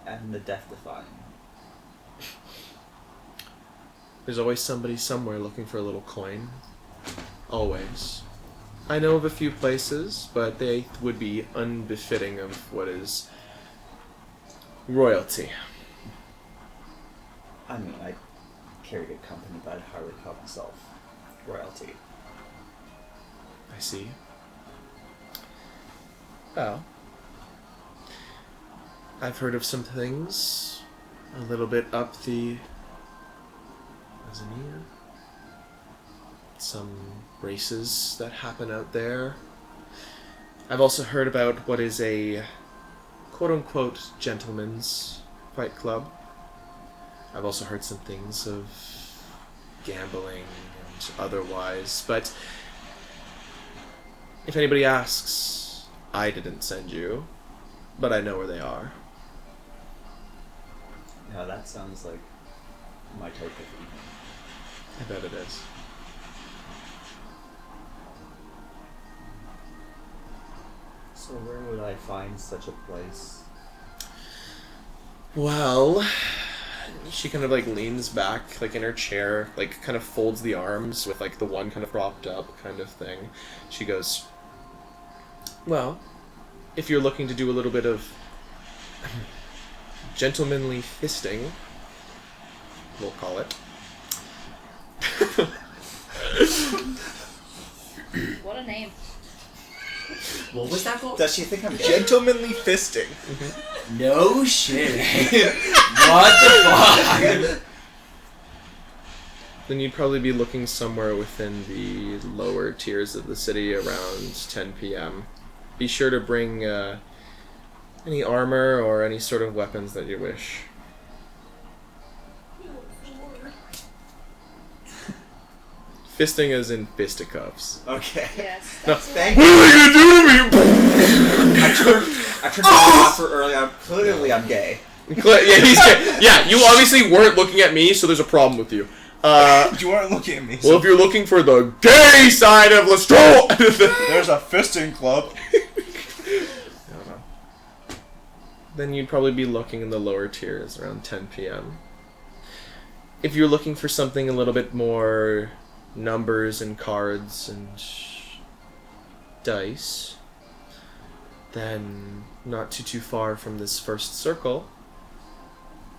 And the death-defying. There's always somebody somewhere looking for a little coin. Always. I know of a few places, but they would be unbefitting of what is royalty. I mean, I carry good company, but I'd hardly call myself royalty. I see. Well, I've heard of some things a little bit up the mezzanine. Some races that happen out there. I've also heard about what is a quote-unquote gentleman's fight club. I've also heard some things of gambling and otherwise, but if anybody asks, I didn't send you, but I know where they are. Now that sounds like my type of evening. I bet it is. So where would I find such a place? Well, she kind of like leans back like in her chair, like kind of folds the arms with like the one kind of propped up kind of thing. She goes, well, if you're looking to do a little bit of gentlemanly fisting, we'll call it. What a name. What was that called? Does she think I'm gay? Gentlemanly fisting. No shit. What the fuck? Then you'd probably be looking somewhere within the lower tiers of the city around 10 p.m. Be sure to bring any armor or any sort of weapons that you wish. Fisting as in fisticuffs. Okay. Yes. No, That's thank What you. are you gonna do to me? I turned my offer earlier. Clearly, I'm gay. Yeah, he's gay. Yeah, you obviously weren't looking at me, so there's a problem with you. You weren't looking at me. Well, if you're looking for the gay side of Lestroa, There's a fisting club. then you'd probably be looking in the lower tiers around 10 p.m. if you're looking for something a little bit more numbers and cards and dice, then not too far from this first circle,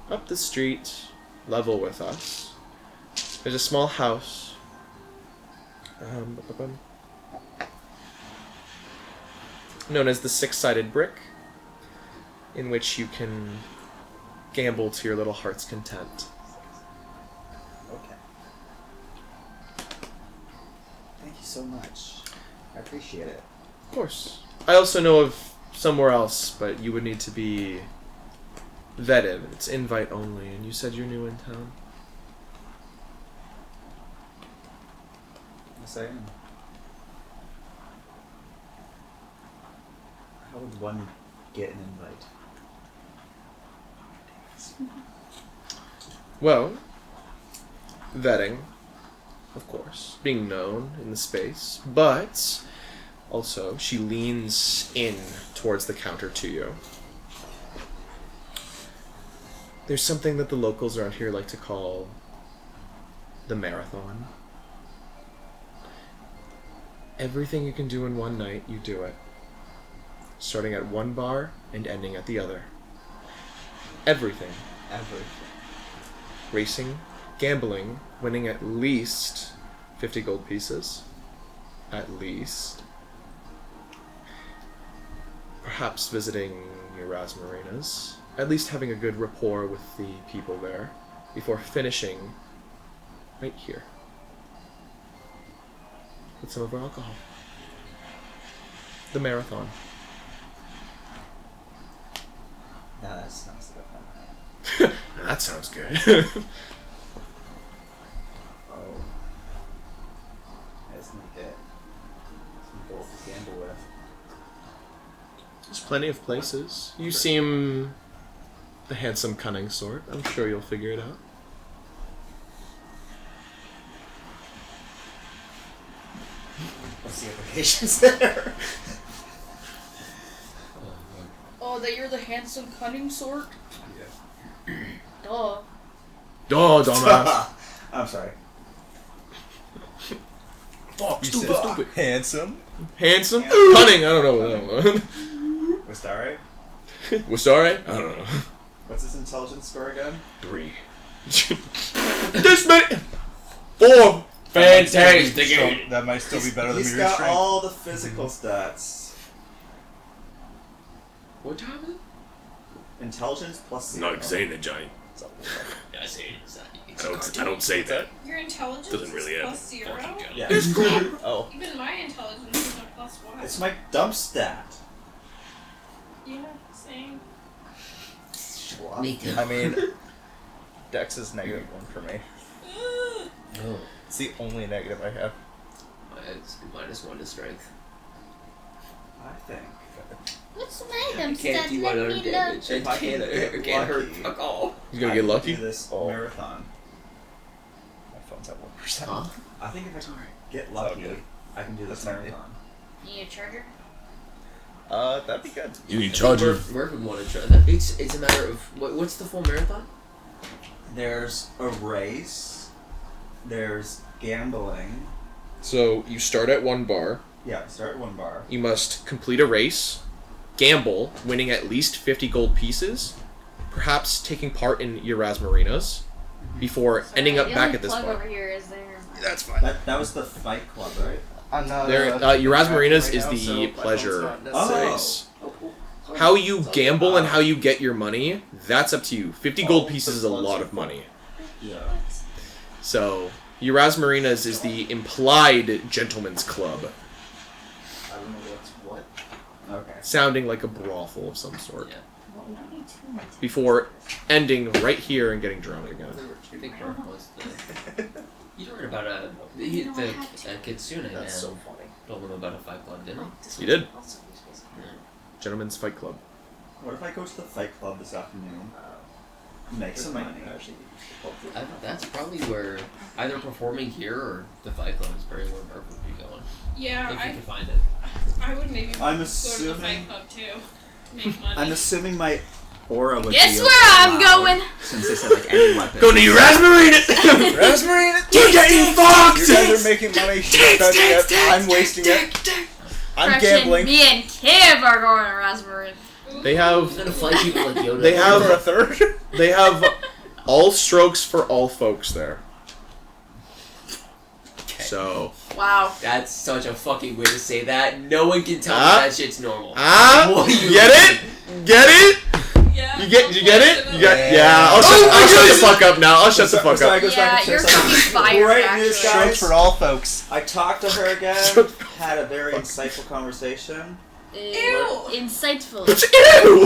up the street, level with us, there's a small house. Known as the Six-Sided Brick, in which you can gamble to your little heart's content. Okay. Thank you so much. I appreciate it. Of course. I also know of somewhere else, but you would need to be vetted. It's invite only, and you said you're new in town. Yes, I am. How would one get an invite? Well, vetting, of course, being known in the space, but also she leans in towards the counter to you. There's something that the locals around here like to call the marathon. Everything you can do in one night, you do it. Starting at one bar and ending at the other. Everything. Everything. Racing, gambling, winning at least 50 gold pieces. At least. Perhaps visiting your Rasmarinas. At least having a good rapport with the people there. Before finishing right here. With some of our alcohol. The marathon. Now that sounds like a fun. That sounds good. Oh. I just need to get some gold to gamble with. There's plenty of places. You seem the handsome, cunning sort. I'm sure you'll figure it out. What's the implications there? Oh, that you're the handsome, cunning sort? Yeah. Duh. Duh, dumbass. I'm sorry. Fuck, You stupid, said stupid. Handsome. Handsome? Yeah. Cunning, I don't know. Wistare? Wistare? I don't know. What's his intelligence score again? 3. This many... 4. Fantastic. That might still be better than He's your got strength. all the physical stats. What time is it? Intelligence plus 0. Not saying it, Johnny. Yeah, I say it's I don't say that. Your intelligence Doesn't really is have plus 0? Yeah. Oh. Even my intelligence is a plus 1. It's my dump stat. Yeah, same. Me too. I mean, Dex is -1 for me. No. It's the only negative I have. It's -1 to strength. I think. What's my I item can't stat? do Let other me look. damage. I If I can't, can it can't hurt. lucky, Fuck all. You gonna get lucky? Do this Oh. marathon. My phone's at 1%. Huh? I think if I can get lucky, Okay. I can do this That's not marathon. You need a charger? That'd be good. You need Murph would want to try that. It's a matter of what's the full marathon? There's a race. There's gambling. So, you start at one bar. Yeah, start at one bar. You must complete a race, gamble, winning at least 50 gold pieces, perhaps taking part in your Rasmarinas, before ending up the back only at this plug bar. over here is there. That's fine. That was the fight club, right? I'm not. Your Rasmarinas right is now, the so my phone's pleasure not necessarily- race. How you gamble and how you get your money, that's up to you. 50 gold pieces is a lot of money. Yeah. So, your Rasmarinas is the implied gentleman's club, I don't know what's what. Okay. sounding like a brothel of some sort. Yeah. Before ending right here and getting drunk again. I think Murph was the. You told her about the Kitsune man. That's so funny. Told him about a Fight Club, didn't he? You did. Yeah. Gentleman's Fight Club. What if I go to the fight club this afternoon? Make some money. That's probably where either performing here or the Fight Club is probably where Murph would be going. Yeah, If you I could find it. would maybe I'm go to the assuming- fight club too. To make money. I'm assuming my Aura would Guess be where I'm allowed, going? Since they said like any weapon. Gonna you raspberry it! Raspberry in it? You getting fucked! You guys are making money. She's spending it. I'm wasting it. I'm Crushing, gambling. me and Kev are going to raspberry. They have I'm gonna fight people like Yoda. They have- For a third? they have all strokes for all folks there. So Wow. That's such a fucking way to say that. No one can tell me that shit's normal. What do you get it? Get it? Yeah. You get it? You got Yeah. I'll shut the fuck up now. I'll shut the fuck up. Yeah, you're fucking fired, Right news, actually. guys. For all folks. I talked to her again. Had a very insightful conversation. Insightful. Ew!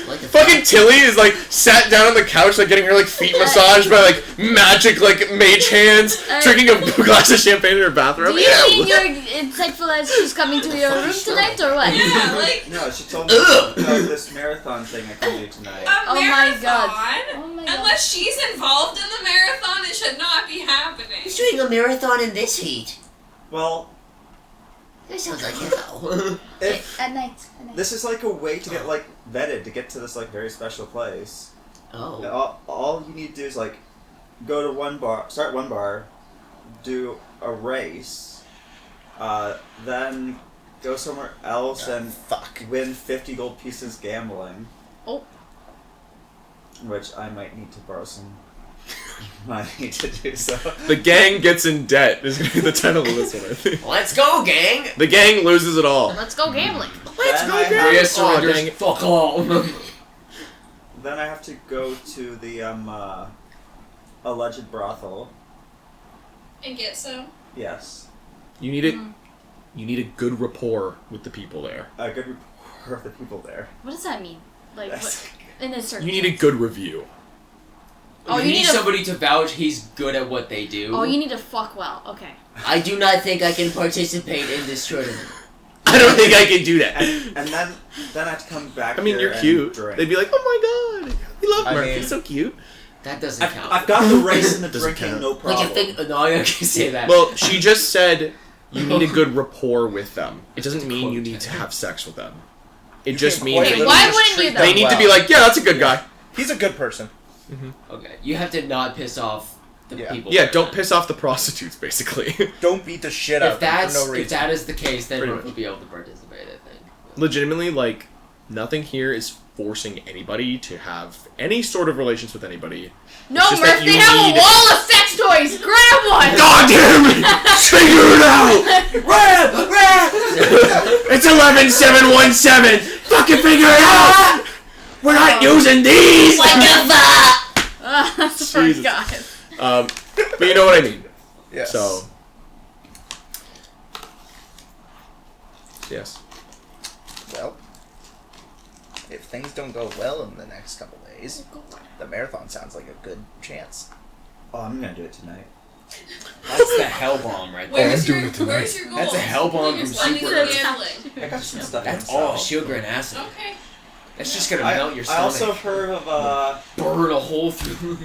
Like a Fucking Tilly is like sat down on the couch, like getting her like feet massaged by like magic like mage hands, drinking a glass of champagne in her bathroom. Do you think you're insightful as she's coming to your room tonight, or what? Yeah, like No, she told me about this marathon thing I can do tonight. a Oh my marathon. god. Oh my god. Unless she's involved in the marathon, it should not be happening. Who's doing a marathon in this heat? Well, That sounds like hell. if At night. this is like a way to get like vetted to get to this like very special place. Oh. All you need to do is like go to one bar, start one bar, do a race, then go somewhere else and win 50 gold pieces gambling. Oh. Which I might need to borrow some money to do so. The gang gets in debt is gonna be the title of this one, I think. Let's go, gang! The gang loses it all. Let's go gambling. Let's Then go I gambling. have- Yes, Oh, surrenders. dang it. Fuck all. Then I have to go to the alleged brothel. And get some. Yes, You need it. You need a good rapport with the people there. a good rapport of the people there. What does that mean? Like, what? In a certain You need a good review. Oh, you you need need a- somebody to vouch he's good at what they do. Oh, you need to fuck well. Okay. I do not think I can participate in this tournament. I don't think I can do that. And then I have to come back. I mean, here you're and cute. drink. They'd be like, "Oh my god, we love I Murphy. mean- He's so cute." That doesn't count. I've got the race and the Doesn't drinking, count. no Like problem. you think No, I can't say that. Well, she just said you need a good rapport with them. It doesn't mean you need to have sex with them. It just means quite that literally why just wouldn't treat you, them they need to well. be like, "Yeah, that's a good guy." He's a good person. Okay, you have to not piss off the Yeah. people. Yeah, there. don't piss off the prostitutes, basically. Don't beat the shit out If of them that's for no if reason. that is the case, then Pretty Murph much. will be able to participate. I think. Legitimately, like, nothing here is forcing anybody to have any sort of relations with anybody. No, It's just that Murph, you they have need- a wall of sex toys. Grab one. God damn it! Figure it out! It's 11717! Fucking figure it out! We're not using these! What the fuck? I Jesus. forgot. But you know what I mean. Yes. So. Yes. Well, if things don't go well in the next couple days, the marathon sounds like a good chance. Oh, I'm gonna do it tonight. That's the hell bomb right there. Where's your goal? That's a hell bomb You're from spending Super. the gambling. I got some stuff. That's myself. all sugar and acid. Okay. That's just gonna I, melt your I stomach. also heard of burn a hole through.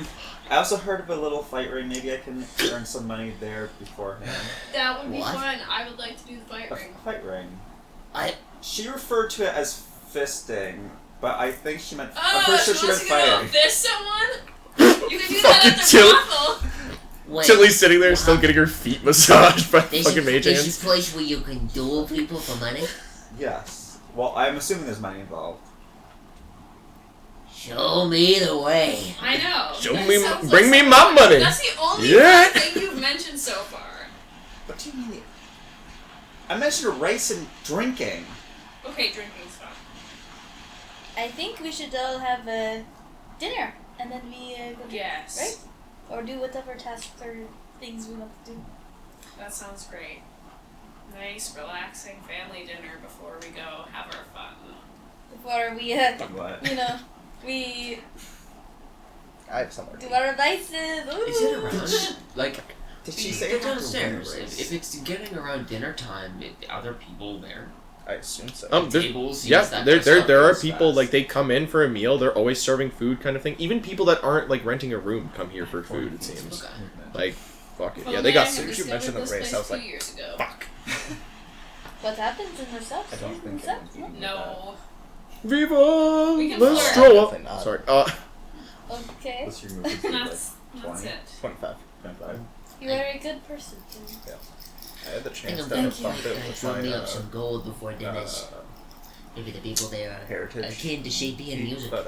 I also heard of a little fight ring. Maybe I can earn some money there beforehand. That would be What? fun. I would like to do the fight A ring. fight ring. I- She referred to it as fisting, but I think she meant. I'm Oh, pretty sure she she wants meant to go fighting. fist someone? You can do that Fucking at the Tilly. brothel. Wait, Tilly's sitting there still getting her feet massaged by there's fucking a, mage there's hands. a place where you can duel people for money? Yes. Well, I'm assuming there's money involved. Show me the way. I know. Show That me- sounds bring me something my fun. money. That's the only Yeah. fun thing you've mentioned so far. What do you mean? I mentioned a race and drinking. Okay, drinking's fun. I think we should all have a dinner and then we go to Yes. right? Or do whatever tasks or things we want to do. That sounds great. Nice, relaxing family dinner before we go have our fun. Before we, What? you know, we I have somewhere do to our vices. Ooh. Is it around? Like, Did she you say go it? downstairs. If it's getting around dinner time, are there people there? I assume so. There's- Tables, yeah, yes, that there kind of stuff there are is people fast. like they come in for a meal. They're always serving food, kind of thing. Even people that aren't like renting a room come here for food. It seems Okay. like fuck it. Oh, Yeah, they got man, I sushi. you mentioned the discovered this race, I was place like, 2 years ago. Fuck. What happens in the subs? I don't think subs? it would be No. Viva We can Lestroa! Definitely not. Sorry. Okay. Let's remove it to like That's 20, it. 25, 25. You are a good person. I had the I chance don't to think have fun with guys rub my me up some gold before dinners. Maybe the people there are heritage. akin to shapey and music. But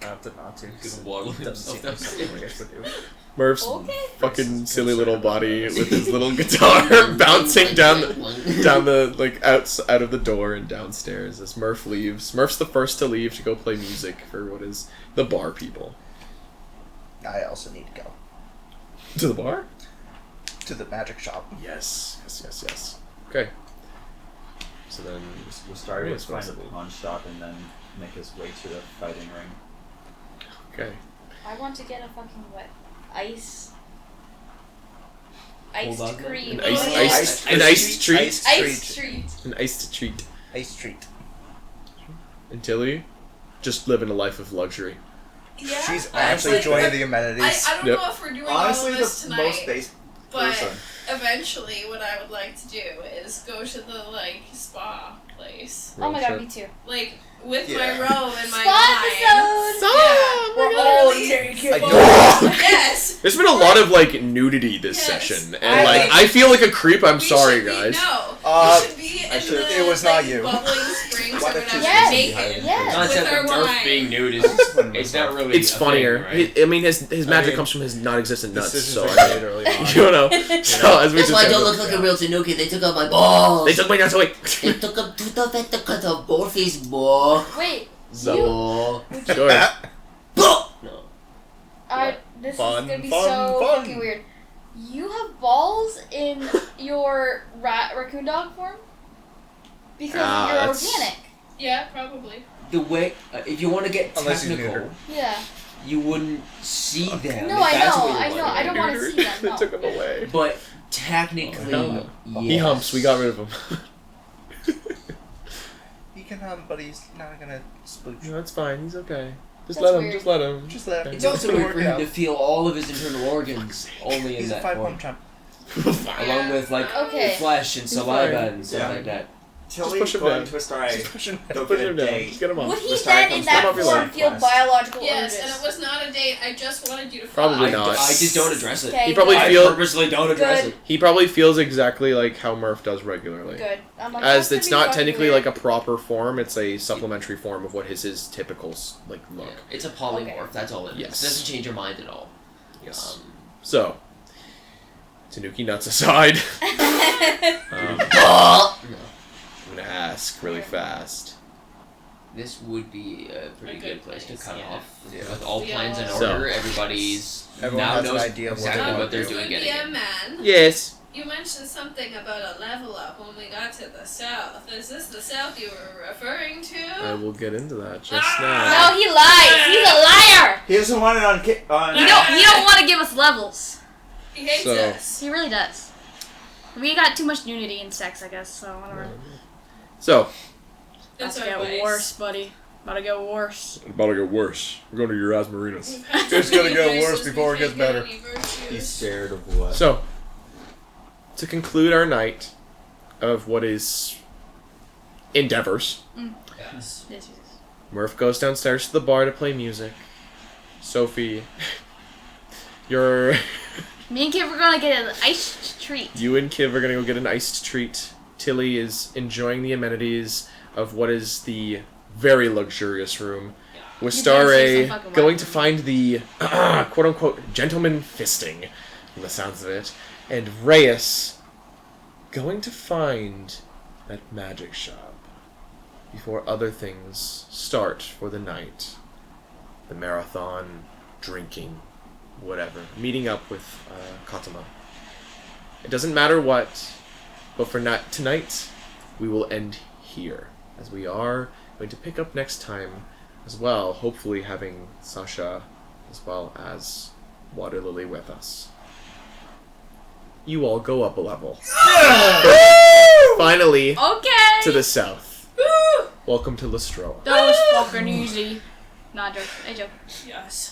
I opted not to. Gonna 'cause waddle it doesn't seem himself like something we should do. Murph's Okay. fucking silly little body with his little guitar bouncing down the like out of the door and downstairs as Murph leaves. Murph's the first to leave to go play music for what is the bar people. I also need to go To the bar? to the magic shop. Yes. Okay. So then We'll start Yeah, with find a possibly. pawn shop and then make his way to the fighting ring. okay. I want to get a fucking what? Iced on, cream. An iced treat. Iced treat. An iced treat. Ice treat. And Tilly, just living a life of luxury. Yeah. She's I actually actually- enjoying the amenities. I don't Yep. know if we're doing Honestly, all of the this tonight, most basic but person. eventually what I would like to do is go to the, like, spa place. Oh my god, me too. Like, with Yeah. my robe and my Spa wine. episode! Yeah, we're all naked. I don't- Yes! There's been a lot of like nudity this Yes. session, and I like think I feel like a creep. I'm We sorry, should be- guys. No. Uh, we should be I in should- the, it was not like, you. bubbling springs Why or don't you whatever, Yes. naked. Yes. Concept With our of Murph wine. being nude is it's not really. It's a funnier. Thing, right? I mean, his magic mean, comes from his non-existent nuts. Decisions So are I made early on. you know. So as we That's just why I said, don't look like a real Tanuki. They took out my balls. they took my nuts away. They took up to the cut of Morphe's ball. Wait, So you. sure. No. This Fun, is gonna be fun, so fun. fucking weird. You have balls in your raccoon dog form? Because Ah, you're that's- organic. Yeah, probably. The way, if you want to get Unless he's technical, neutered. Yeah. you wouldn't see them. No, if I that's know, what you're I know. I wondering. don't want to see them. They No. took him away. But technically, Oh, yes. He humps. We got rid of him. He can hum, but he's not gonna spooch. No, that's fine. He's okay. Just That's let him. weird. Just let him. Just let him. It's also weird for him to feel all of his internal organs only in He's a that 5 form, pump champ. along with like Okay. flesh and He's saliva fine. and stuff Yeah. like that. Tilly, push him go down. and twist our eye. Push Go him get a down. date. Just get him off. Would he This time then, comes in that off your form, leg. feel Quest. biological Yes, urges? and it was not a date. I just wanted you to Probably follow. not. I just don't address it. Okay, He probably good. I feel- purposely don't address Good. it. He probably feels exactly like how Murph does regularly. Good. I'm like, As that's it's gonna be not fucking technically weird. like a proper form, it's a supplementary form of what his typical like look. It's a polymorph. Okay. That's all it is. Yes. It doesn't change your mind at all. Yes. So, Tanuki nuts aside, Um, No. I'm gonna ask really fast. This would be a pretty A good good place to place, cut yeah. off. Yeah. With all We plans in all- So- order, everybody's Everyone now has an knows idea of what they exactly want what they're to do. doing Good getting. man. Yes. You mentioned something about a level up when we got to the south. Is this the south you were referring to? I will get into that just Ah! now. No, he lies. He's a liar. He doesn't want it on. He don't want to give us levels. He hates So- us. He really does. We got too much nudity in sex, I guess. So whatever. So, That's About to our get ways. worse, buddy. About to get worse. it's about to get worse. We're going to your Asmarinas. It's gonna get worse Versus before it gets taking better. any virtues. He's scared of what? So, to conclude our night of what is endeavors, Yes. Yes, yes. Murph goes downstairs to the bar to play music. Sophie, you're Me and Kid were gonna get an iced treat. you and Kiv are gonna go get an iced treat. Tilly is enjoying the amenities of what is the very luxurious room. With You Star better say Ray some fucking going word. to find the quote unquote gentleman fisting, from the sounds of it, and Reyes going to find that magic shop before other things start for the night. The marathon, drinking, whatever. Meeting up with Katama. It doesn't matter what, but for tonight, we will end here, as we are going to pick up next time as well, hopefully having Sasha as well as Water Lily with us. You all go up a level. Finally, Okay. to the south. Welcome to Lestroa. That was fucking easy. Not joke. I joke. Yes.